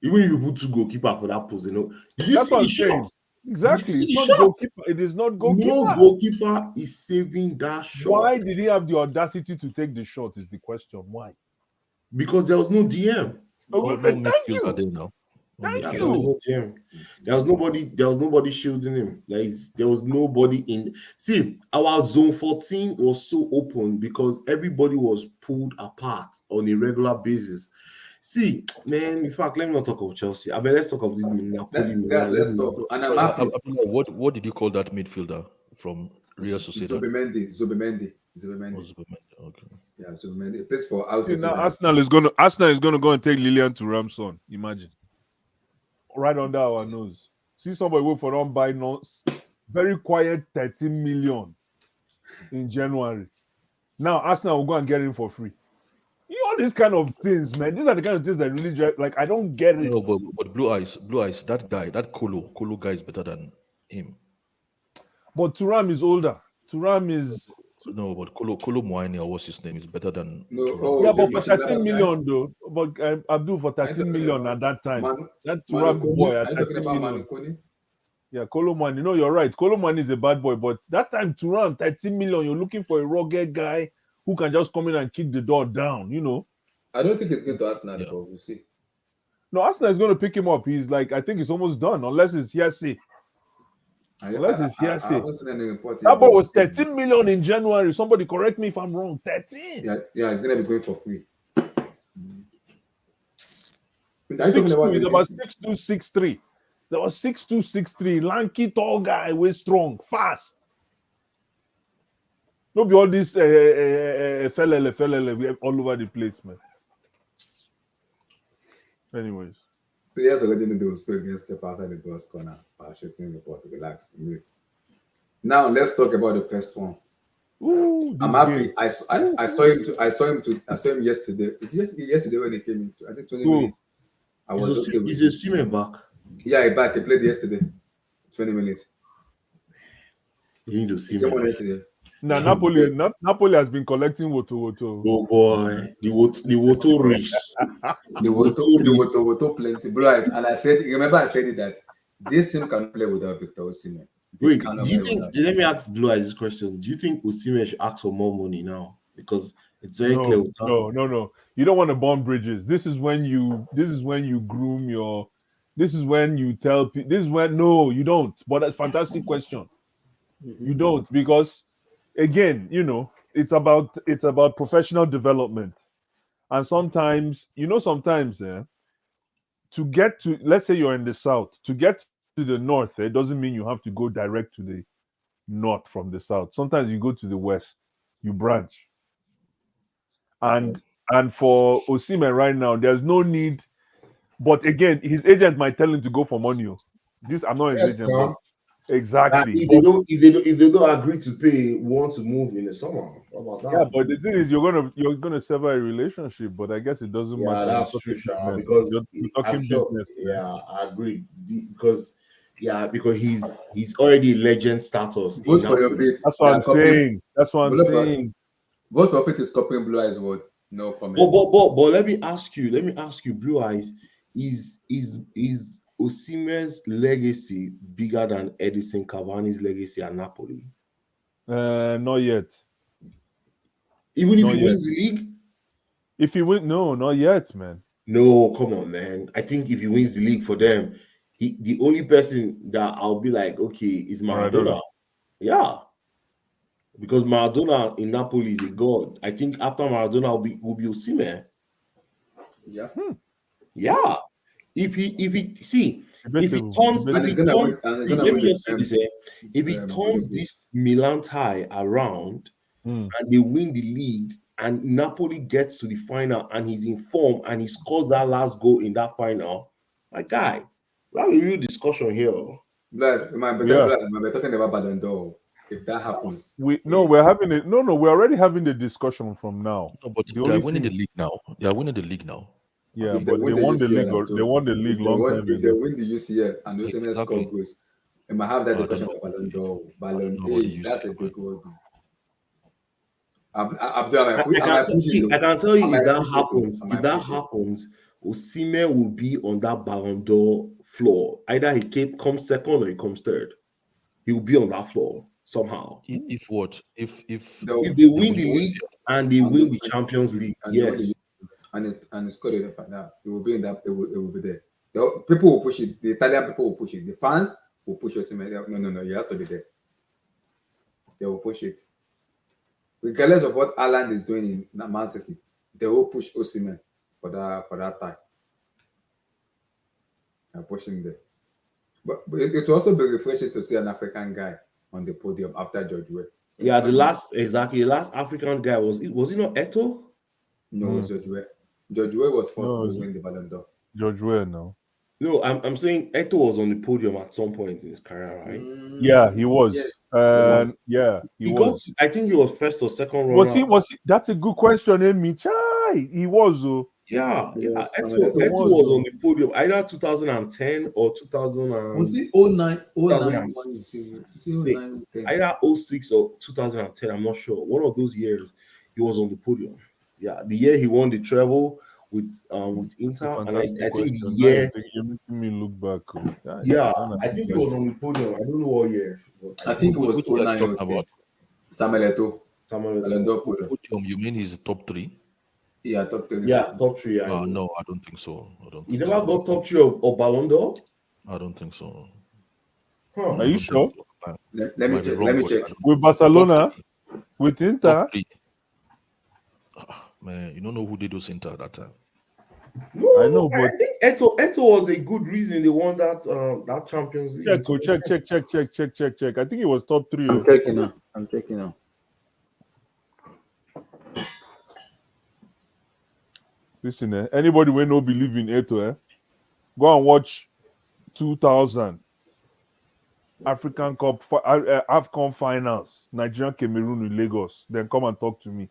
Even if you put two goalkeeper for that post, you know. Did you see the shots? Did you Exactly. see It's the not shot? goalkeeper. It is not No goalkeeper. goalkeeper is saving that shot Why did he have the audacity to take the shot? Is the question. Why? because there was no DM. No, no Thank midfielder you. there now. No Thank Yeah, midfielder there was there. you. no DM. There was nobody. There was nobody shielding him. There was nobody in. See, our zone 14 was so open because everybody was pulled apart on a regular basis. See, man. In fact, let me not talk about Chelsea. I mean, let's talk about this Napoli. Guys, let's Milan. talk. And I'm Sorry, happy. Abdullah, what did you call that midfielder from Real Sociedad? Zubimendi. Oh, Zubimendi. Okay. Yeah, Zubimendi. He plays for Al See, now Sociedad. Arsenal is gonna go and take Lilian to Ramson. Imagine. Right under our nose. See somebody wait for don't buy no very quiet 13 million in January. Now Arsenal will go and get him for free. You know these kind of things, man. These are the kind of things that really drive, like I don't get it. No, but Blue Eyes, that guy, that Kolo guy is better than him. But Thuram is older. Thuram is No, but Kolo Muani or what's his name is better than No, Thuram. oh, yeah, the but for Machida 13 guy. million though. But Abdul for 13 million at that time. That Thuram Manukuni. boy Are at you talking 13 about million. Manukuni? Yeah, Colomani. No, you're right. Colomani is a bad boy, but that time Thuram 13 million, you're looking for a rugged guy who can just come in and kick the door down, you know. I don't think it's going to Arsenal, Yeah. but we'll see. No, Arsenal is going to pick him up. He's like, I think it's almost done, unless it's hearsay. I hearsay. haven't seen any report That yet, boy but- was 13 million in January. Somebody correct me if I'm wrong. 13. Yeah, it's going to be going for free. Are you 6'2", talking about he's the about this- 6'2", 6'3". There was 6'2", 6'3", lanky, tall guy, way strong, fast. No be all this felele, we have all over the place, man. Anyways. Players already know they will score against Kepa after the box corner. Shooting report. Relax. Mute. Now let's talk about the first one. Ooh, I'm happy. I saw him yesterday. It's yesterday when he came in. I think 20 minutes. I was okay with Is it. Osimhen back? Yeah, he back. He played yesterday. 20 minutes. You need to He came on yesterday. Now Napoli has been collecting Woto. Oh boy, the Woto reefs. The Woto plenty. Bro, and I said, remember I said it that this team cannot play without Victor Osimhen. Wait, do you think? Let me ask Blue Eyes this question. Do you think Osimhen should ask for more money now? Because it's very clear. No. You don't want to burn bridges. This is when you groom your. This is when you tell people. This is when no, you don't. But that's a fantastic question. You don't, because again, you know, it's about professional development, and sometimes to get to, let's say you're in the south, to get to the north, it doesn't mean you have to go direct to the north from the south. Sometimes you go to the west, you branch. And for Osimhen right now, there's no need. But again, his agent might tell him to go for money. This I'm not his agent. Now, Exactly. if they don't agree to pay, want to move in the summer. How about that? Yeah, but the thing is, you're gonna sever a relationship. But I guess it doesn't Yeah, matter. that's true, Sha, because you're talking I'm sure, business. yeah, I agree. Because he's already legend status. Vote for your faith. That's what I'm saying. That's what I'm saying. Vote for faith is copying Blue Eyes word. No comment. But let me ask you, Blue Eyes, is Osimhen's legacy bigger than Edison Cavani's legacy at Napoli? Not yet. Even if Not he yet. wins the league? If he win, no, not yet, man. No, come on, man. I think if he wins the league for them, the only person that I'll be like, okay, is Maradona. Yeah. Because Maradona in Napoli is a god. I think after Maradona will be Osimhen. Yeah. Yeah. If he turns this Milan tie around and they win the league and Napoli gets to the final and he's in form and he scores that last goal in that final, my guy, we have a real discussion here. We're talking about Ballon d'Or. If that happens, we're already having the discussion from now. No, but they're winning the league now. They are winning the league now. Yeah, but they won the league. They won the league long time ago. If they win the UCL and the Osimhen score goes, they might have that discussion about Ballon d'Or. Ballon d'Or, that's a big word. I can tell you if that happens, Osimhen will be on that Ballon d'Or floor. Either he comes second or he comes third. He will be on that floor somehow. If what? If If they they win win the the league and they win the Champions League, yes. And it's called it now. It will be in that. It will be there. People will push it. The Italian people will push it. The fans will push Osimhen. No. He has to be there. They will push it. Regardless of what Haaland is doing in Mancity, they will push Osimhen for that time. And push him there. But it will also be refreshing to see an African guy on the podium after George Weah. Yeah, the last African guy was it not Eto'o? No, it was George Weah. George Weah was first to win the Ballon d'Or. George Weah, no. No, I'm saying Eto'o was on the podium at some point in his career, right? Yeah, he was. Yes. He was. I think he was first or second Was runner. he? That's a good question, Amy. Chai, he was. Yeah, Yes, Eto'o was on the podium either 2010 or 2000. Was it 09? 2006. Either 06 or 2010. I'm not sure. One of those years, he was on the podium. Yeah, the year he won the treble with Inter, and I think the year. You're making me look back. Yeah, I think he was on the podium. I don't know what year. I think it was Which year 09 talking about? Samuel Eto'o. Ballon d'Or podium. Podium, you mean he's top 3? Yeah, top 3. Yeah, top 3. No, I don't think so. You never got top 3 of Ballon d'Or? I don't think so. Huh. Are you sure? Let me check. Let me check. With Barcelona, with Inter. Man, you don't know who did those Inter at that time. No, I know, but I think Eto'o was a good reason they won that Champions League. Check. I think it was top 3. I'm checking now. Listen, anybody will not believe in Eto'o, go and watch 2000 African Cup AFCON finals, Nigeria, Cameroon in Lagos. Then come and talk to me.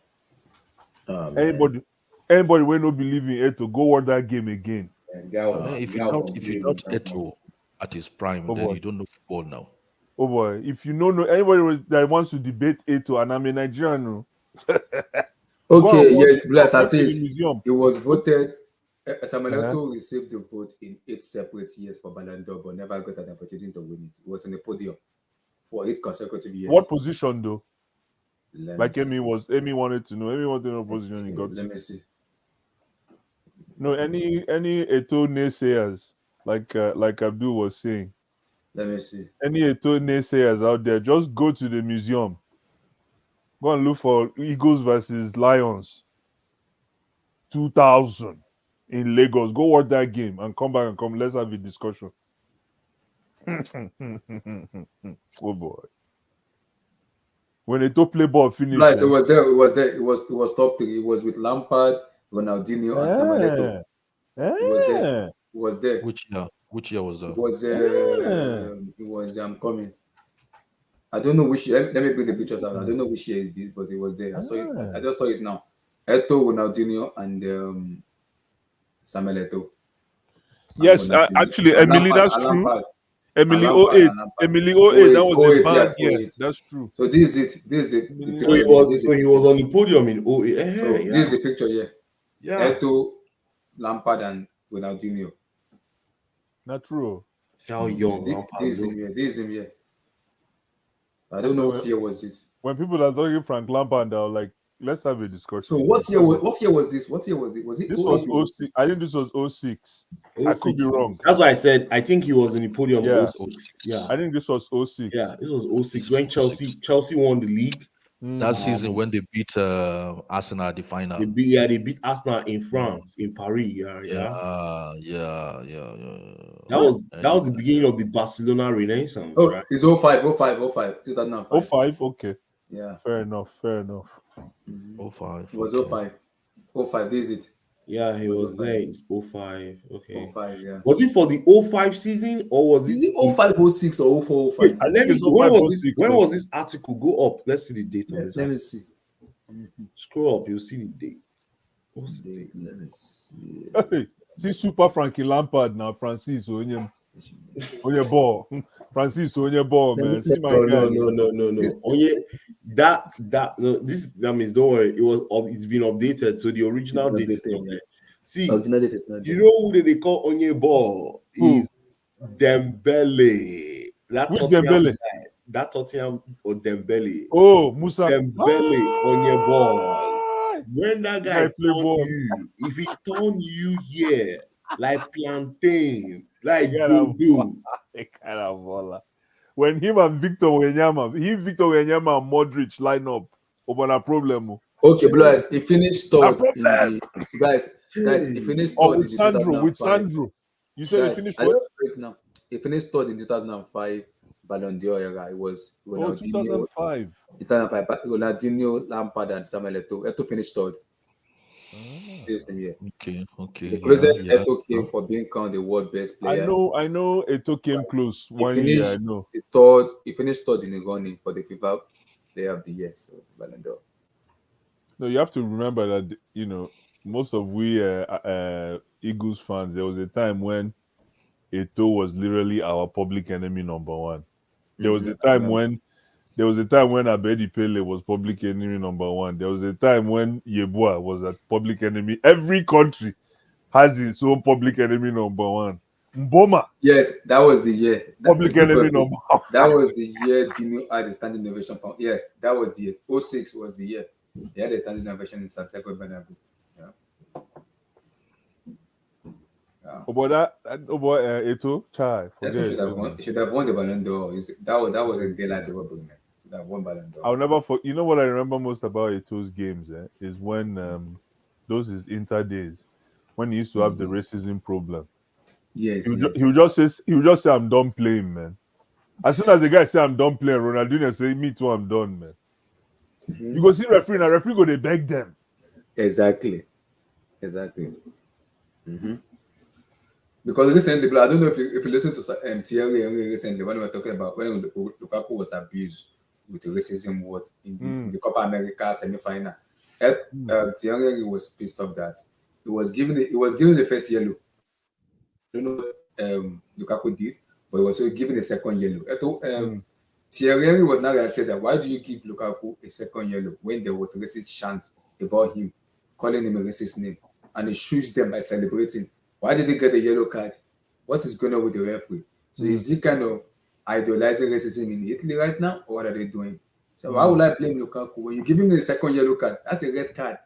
Anybody will not believe in Eto'o, go watch that game again. If you not Eto'o at his prime, then you don't know football now. Oh boy, if you don't know anybody that wants to debate Eto'o, and I'm a Nigerian. Okay, yes, bless. I see it. Museum. It was voted. Samuel Eto'o received the vote in 8 separate years for Ballon d'Or, but never got an opportunity to win it. It was on the podium for 8 consecutive years. What position though? Let me Amy wanted to know. Amy wanted to know what position he got. Let me see. No, any Eto'o naysayers, like Abdul was saying. Let me see. Any Eto'o naysayers out there, just go to the museum. Go and look for Eagles versus Lions 2000 in Lagos. Go watch that game and come back and come. Let's have a discussion. Oh boy. When Eto'o play ball finished. Right, so it was there. It was top 3. It was with Lampard, Ronaldinho, and Samuel Eto'o. It was there. Which year was that? It was coming. I don't know which year. Let me bring the pictures out. I don't know which year is this, but it was there. I saw it. I just saw it now. Eto'o, Ronaldinho, and Samuel Eto'o. Yes, actually, Emily, that's true. Emily 08. Emily 08. That was a bad year. That's true. So this is it. So he was on the podium in 08. So this is the picture here. Yeah. Eto'o, Lampard, and Ronaldinho. Not true. See how young Lampard this is him here. I don't know what year was this. When people are talking Frank Lampard, they're like, let's have a discussion. So what year was this? What year was it? Was it? This was 06. I think this was 06. I could be wrong. That's why I said I think he was in the podium. Yeah. 06. Yeah. I think this was 06. Yeah, this was 06 when Chelsea won the league. That season when they beat Arsenal at the final. They beat Arsenal in France, in Paris. Yeah. That was the beginning of the Barcelona Renaissance. Oh, right? it's 05, 2005. 05, okay. Yeah. Fair enough. 05. It was 05. 05, this is it. Yeah, he was there in 05. Okay. 05, yeah. Was it for the 05 season or was it 05, 06 or 04, 05? When was this article? Go up. Let's see the date on this. Let me see. Scroll up, you'll see the date. What's the date? Let me see. Hey, see Super Frankie Lampard now, Francis on your ball. Francis on your ball, man. See my guy. No. That means don't worry. It's been updated, so the original date is not there. See, original date is not there. You know who they call Onye Ball? Is Dembele. That Which Tottenham Dembele? guy. That Tottenham or Dembele. Oh, Musa. Dembele on your ball. When that guy Guy play turn ball. you, if he turn you here like plantain, like They dodo. kind of baller. When him and Victor Wanyama and Modric line up, open a problem. Okay, guys, he finished A third problem. in the guys. He finished Oh, third with in the Sandro, 2005. You said he Guys, finished I what? just straight now. He finished third in 2005 Ballon d'Or era. It was Oh, Ronaldinho, 2005. 2005, Ronaldinho, Lampard, and Samuel Eto'o. Eto'o finished third this same year. Okay. The closest Yeah. Eto'o came for being crowned the world best I player. know. Eto'o came close He one year. I finished know. the third. He finished third in the running for the FIFA Player of the Year. So Ballon d'Or. No, you have to remember that most of we Eagles fans. There was a time when Eto'o was literally our public enemy number one. There was a time when Abedi Pele was public enemy number one. There was a time when Yeboah was a public enemy. Every country has its own public enemy number one. Mboma. Yes, that was the year. Public enemy number one. That was the year Dino had the standing ovation. Yes, that was the year. 06 was the year. He had a standing ovation in Santiago Bernabeu. Eto'o, chai. Forget He should have won the Ballon d'Or. That was a daylight robbery, man. He should have won Ballon d'Or. I'll never forget. You know what I remember most about Eto'o's games is when those his Inter days when he used to have the racism problem. Yes, he would just say I'm done playing, man. As soon as the guy say I'm done playing, Ronaldinho say me too, I'm done, man. You go see referee, and referee go they beg them. Exactly. Because recently, but I don't know if you listen to Thierry Henry recently when we were talking about when Lukaku was abused with the racism word in the Copa America semi-final. Thierry Henry was pissed off that he was given the first yellow. I don't know what Lukaku did, but he was also given a second yellow. Thierry Henry was now reacted that why do you give Lukaku a second yellow when there was a racist chant about him, calling him a racist name, and he shoots them by celebrating. Why did he get a yellow card? What is going on with the referee? So is he kind of idolizing racism in Italy right now, or what are they doing? So why would I blame Lukaku when you give him a second yellow card? That's a red card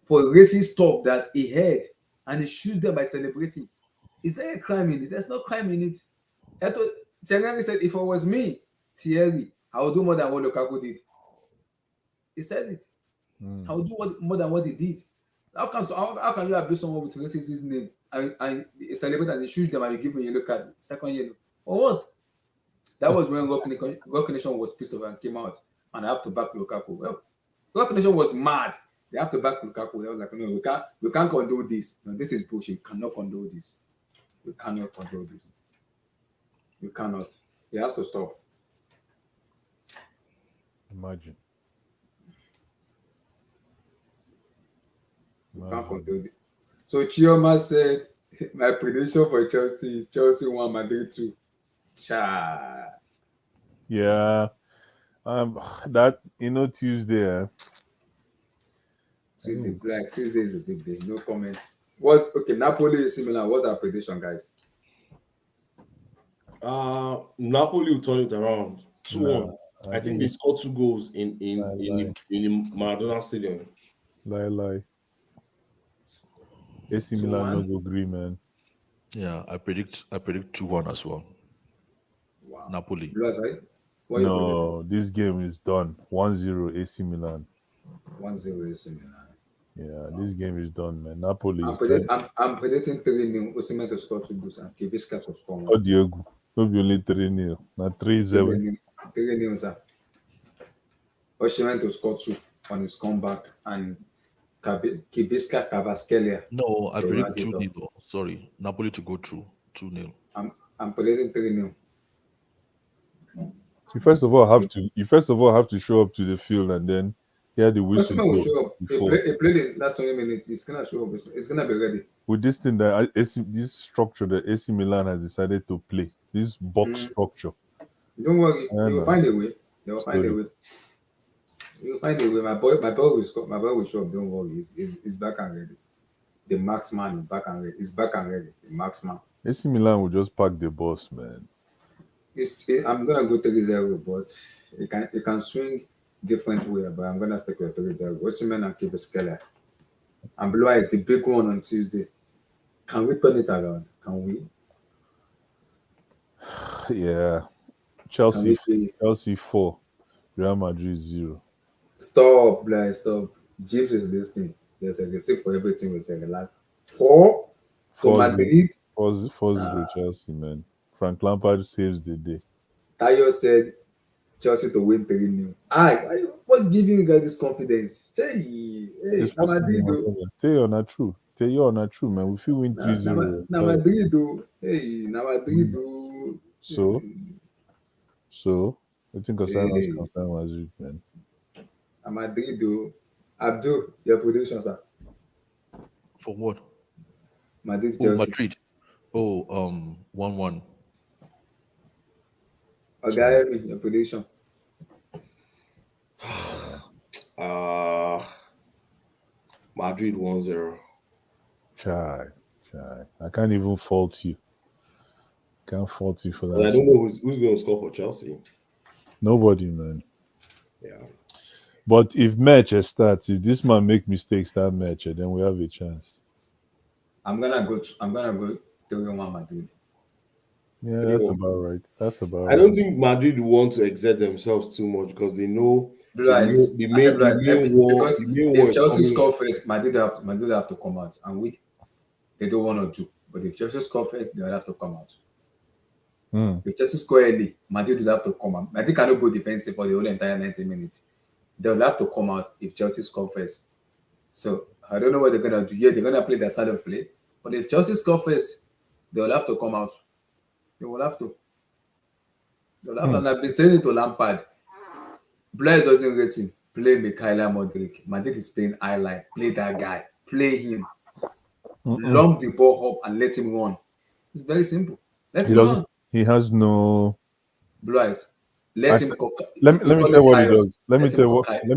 for racist talk that he had, and he shoots them by celebrating. Is there a crime in it? There's no crime in it. Thierry said, if it was me, Thierry, I would do more than what Lukaku did. He said it. I would do more than what he did. How can you abuse someone with racist name and celebrate and shoot them and you give them a yellow card, second yellow? For what? That was when Rock Nation was pissed off and came out and I have to back Lukaku. Well, Rock Nation was mad. They have to back Lukaku. They was like, no, we can't condone this. No, this is bullshit. We cannot condone this. We cannot condone this. We cannot. It has to stop. Imagine. We can't condone it. So Chioma said, my prediction for Chelsea is Chelsea 1, Madrid 2. Cha. Yeah. That Tuesday. Tuesday is a big day. No comments. Napoli is similar. What's our prediction, guys? Napoli will turn it around. 2-1. I think they scored 2 goals in the Maradona Stadium. Lie. AC Milan no go agree, man. Yeah, I predict 2-1 as well. Wow. Napoli. Right? No, this game is done. 1-0 AC Milan. 1-0 AC Milan. Yeah, this game is done, man. Napoli I'm predicting 3-0. Osimhen to score 2 goals and Kiviska to score 1. Oh, Diego. No be only 3-0. Not 3-0. 3-0, sir. Osimhen to score 2 on his comeback and Kiviska Kvaratskhelia. No, I predict 2-0. Sorry, Napoli to go through 2-0. I'm predicting 3-0. You first of all have to show up to the field and then hear the whistle. Osimhen will show up. He played in last 20 minutes. He's gonna show up. It's gonna be ready. With this thing that this structure that AC Milan has decided to play, this box structure. Don't worry, they will find a way. They will find a way. You'll find a way. My boy will score. My boy will show up. Don't worry. He's back and ready. The marksman is back and ready. He's back and ready. The marksman. AC Milan will just pack the bus, man. I'm gonna go 3-0, but it can swing different way. But I'm gonna stick with 3-0. Osimhen and Kvaratskhelia. And Blue Eye, the big one on Tuesday. Can we turn it around? Can we? Yeah. Can Chelsea we? Chelsea 4, Real Madrid 0. Stop, Blue Eye, stop. James is listening. There's a receipt for everything with a relax. 4 to 4-0, Madrid. 4-0 Chelsea, man. Frank Lampard saves the day. Tayo said Chelsea to win 3-0. What's giving you guys this confidence? Hey, It's now supposed to be Madrid my do. brother. Tell you not true. Tell you not true, man. If you win 3-0, Now Madrid do. Hey, now Madrid do. So I think Osana's Hey, concern was it, man. now Madrid do. Abdul, your prediction, sir. For what? Madrid, Oh, Chelsea. Madrid. Oh, 1-1. Okay, your prediction. Madrid 1-0. Chai. I can't even fault you. Can't fault you for But I that. don't know who's going to score for Chelsea. Nobody, man. Yeah. But if match starts, if this man make mistakes that match, then we have a chance. I'm gonna go 3-1 Madrid. Yeah, that's about right. That's about I don't right. think Madrid want to exert themselves too much because they know Blue Eyes. the I said Blue Eyes. main war Because is if Chelsea coming. score first, Madrid have to come out, and they don't want to do. But if Chelsea score first, they will have to come out. If Chelsea score early, Madrid will have to come out. Madrid cannot go defensive for the whole entire 90 minutes. They will have to come out if Chelsea score first. So I don't know what they're gonna do. Yeah, they're gonna play their side of play. But if Chelsea score first, they will have to come out. They will have to. And I've been saying it to Lampard. Blaise doesn't rate him. Play Mikhaila Modric. Madrid is playing line. Play that guy. Play him. Lump the ball up and let him run. It's very simple. Let him run. He has no. Blaise. Let him. Let me tell you what he does. Let me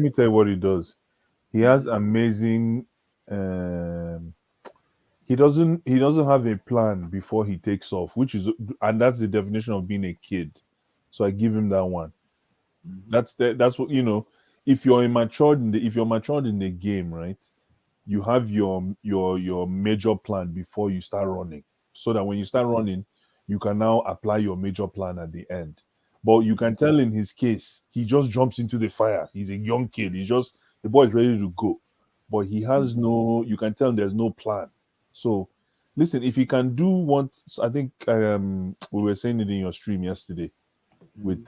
tell you what he does. He has amazing. He doesn't have a plan before he takes off, and that's the definition of being a kid. So I give him that one. That's what If you're matured in the game, right? You have your major plan before you start running, so that when you start running, you can now apply your major plan at the end. But you can tell in his case, he just jumps into the fire. He's a young kid. The boy is ready to go, but he has no. You can tell there's no plan. So, listen, if he can do what I think we were saying it in your stream yesterday with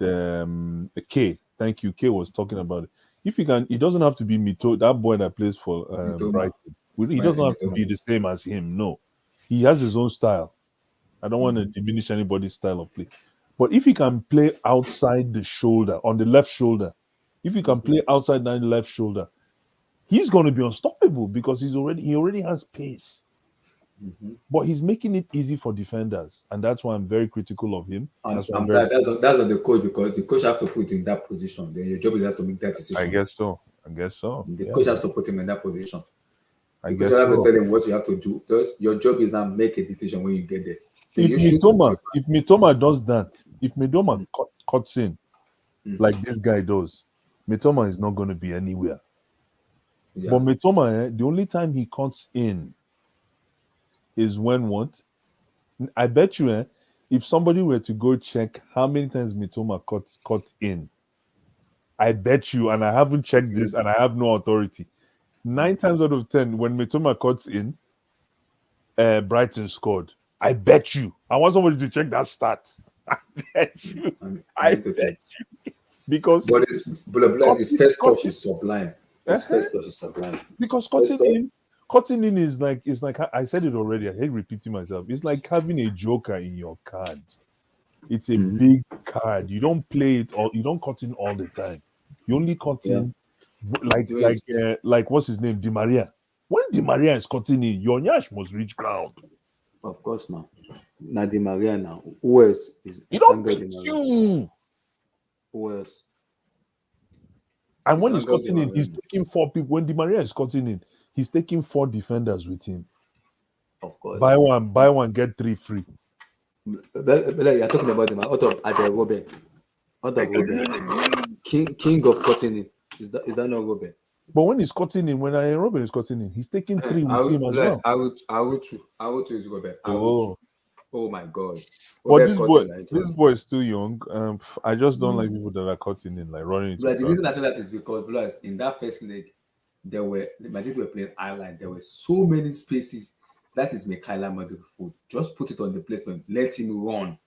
K. Thank you. K was talking about it. If he can, he doesn't have to be Mito, that boy that plays for Brighton. He doesn't have to be the same as him. No, he has his own style. I don't want to diminish anybody's style of play, but if he can play outside the shoulder, on the left shoulder, if he can play outside that left shoulder, he's going to be unstoppable because he already has pace. But he's making it easy for defenders, and that's why I'm very critical of him. That's on the coach, because the coach has to put in that position. Then your job is to make that decision. I guess so. The coach has to put him in that position. I guess so. You have to tell him what you have to do. Because your job is now make a decision when you get there. If Mitoma does that, if Mitoma cuts in like this guy does, Mitoma is not going to be anywhere. Yeah. But Mitoma, the only time he cuts in is when what? I bet you, if somebody were to go check how many times Mitoma cut in, I bet you, and I haven't checked this, and I have no authority. 9 times out of 10, when Mitoma cuts in, Brighton scored. I bet you. I want somebody to check that stat. I bet you. I bet you. Because his first touch is sublime. His first touch is sublime. Because cutting in is like I said it already. I hate repeating myself. It's like having a joker in your card. It's a big card. You don't play it or you don't cut in all the time. You only cut in like what's his name? Di Maria. When Di Maria is cutting in, your nyash must reach ground. Of course now. Now Di Maria now. Who else is you don't pick you? Who else? And when he's cutting in, he's taking 4 people. When Di Maria is cutting in, he's taking 4 defenders with him. Of course. Buy one, get 3 free. But you're talking about him out of Robert. Out of Robert. King of cutting it. Is that not Robert? But when he's cutting in, when Robin is cutting in, he's taking 3 with him as well. I would choose Robert. Oh my God. But this boy is too young. I just don't like people that are cutting in, like running into. But the reason I say that is because in that first leg, Madrid were playing Ireland. There were so many spaces. That is Michaela Madrid food. Just put it on the plate for him. Let him run.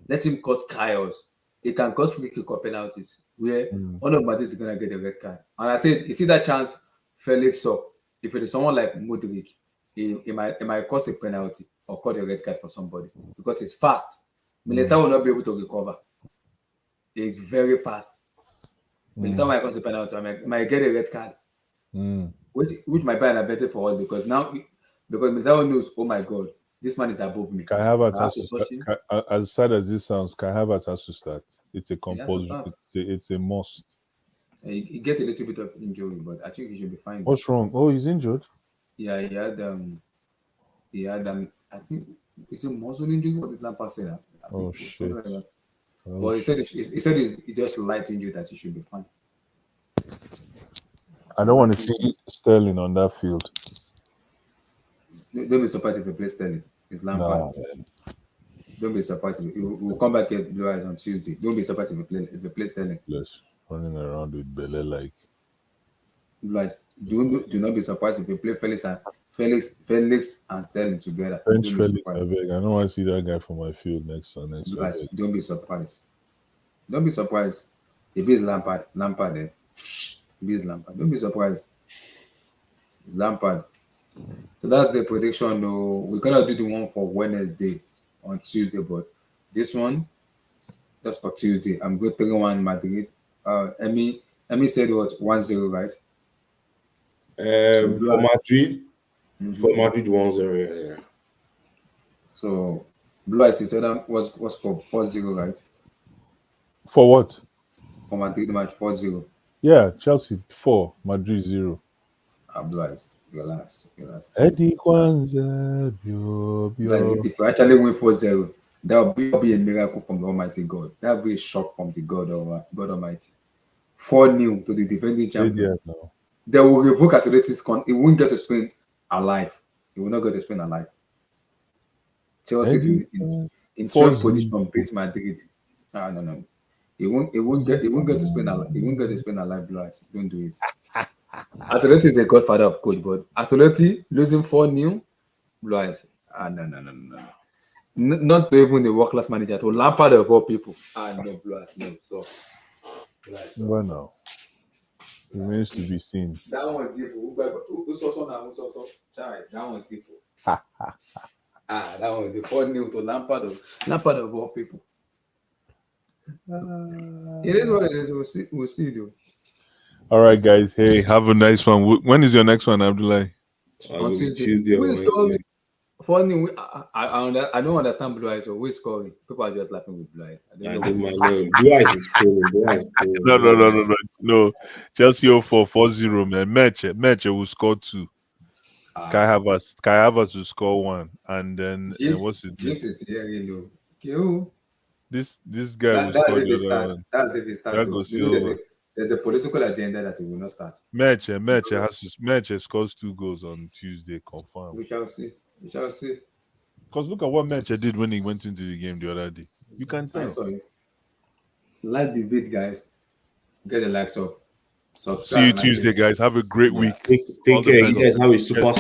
Let him cause chaos. It can cause free kick or penalties where one of Madrid is gonna get a red card. And I said, you see that chance Felix up. If it is someone like Modric, it might cause a penalty or cause a red card for somebody because it's fast. Militao will not be able to recover. It's very fast. Militao might cause a penalty. Might get a red card, which might be an better for us because Militao knows, oh my God, this man is above me. Kai Havertz has to start. As sad as this sounds, Kai Havertz has to start. It's a compulsion. It's a must. He gets a little bit of injury, but I think he should be fine. What's wrong? Oh, he's injured. Yeah, he had I think it's a muscle injury. What did Lampard say that? Oh shit! Like that. But he said it's just a light injury that he should be fine. I don't want to see Sterling on that field. Don't be surprised if he plays Sterling. It's Lampard. Don't be surprised if we'll come back at Blue Eyes on Tuesday. Don't be surprised if he plays Sterling. Yes, running around with Bele like. Blue Eyes. Do not be surprised if he play Felix and Sterling together. French Felix, I beg. I don't want to see that guy for my field next Sunday. Don't be surprised. Don't be surprised. If it's Lampard there. If it's Lampard. Don't be surprised. Lampard. So that's the prediction. Though we're gonna do the one for Wednesday on Tuesday, but this one that's for Tuesday. I'm going 3-1 Madrid. Emmy said what 1-0, right? For Madrid. For Madrid 1-0, yeah. So Blue Eyes, he said that was for 4-0, right? For what? For Madrid match 4-0. Yeah, Chelsea 4, Madrid 0. Blue Eyes, relax. Eddie Kwanzaa, if we actually win 4-0, that would be a miracle from the Almighty God. That would be a shock from the God Almighty. 4-0 to the defending champion. They will revoke Ancelotti's He won't get to Spain alive. He will not get to Spain alive. Chelsea in 12th position beats Madrid. No. He won't get to Spain alive. He won't get to Spain alive, Blue Eyes. Don't do it. Ancelotti is a godfather of coach, but Ancelotti losing 4-0, Blue Eyes. No. Not even a world-class manager, to Lampard of all people. No, Blue Eyes, no. So, well, no. Remains to be seen. That one's deep. That one's deep. That one's the 4-0 to Lampard of all people. It is what it is. We'll see though. All right, guys. Hey, have a nice one. When is your next one, Abdullah? On Tuesday. Who is scoring? Funny. I don't understand Blue Eyes. So who is scoring? People are just laughing with Blue Eyes. Blue Eyes is scoring. No. Chelsea 4-0, man. Match will score 2. Kai Havertz will score 1, and then what's his name? James is here, you. This guy will score the other one. That's if he starts. There's a political agenda that he will not start. Match scores 2 goals on Tuesday, confirmed. We shall see. Because look at what Match did when he went into the game the other day. You can tell. Like the vid, guys. Get the likes up. Subscribe. See you Tuesday, guys. Have a great week. Take care. You guys have a super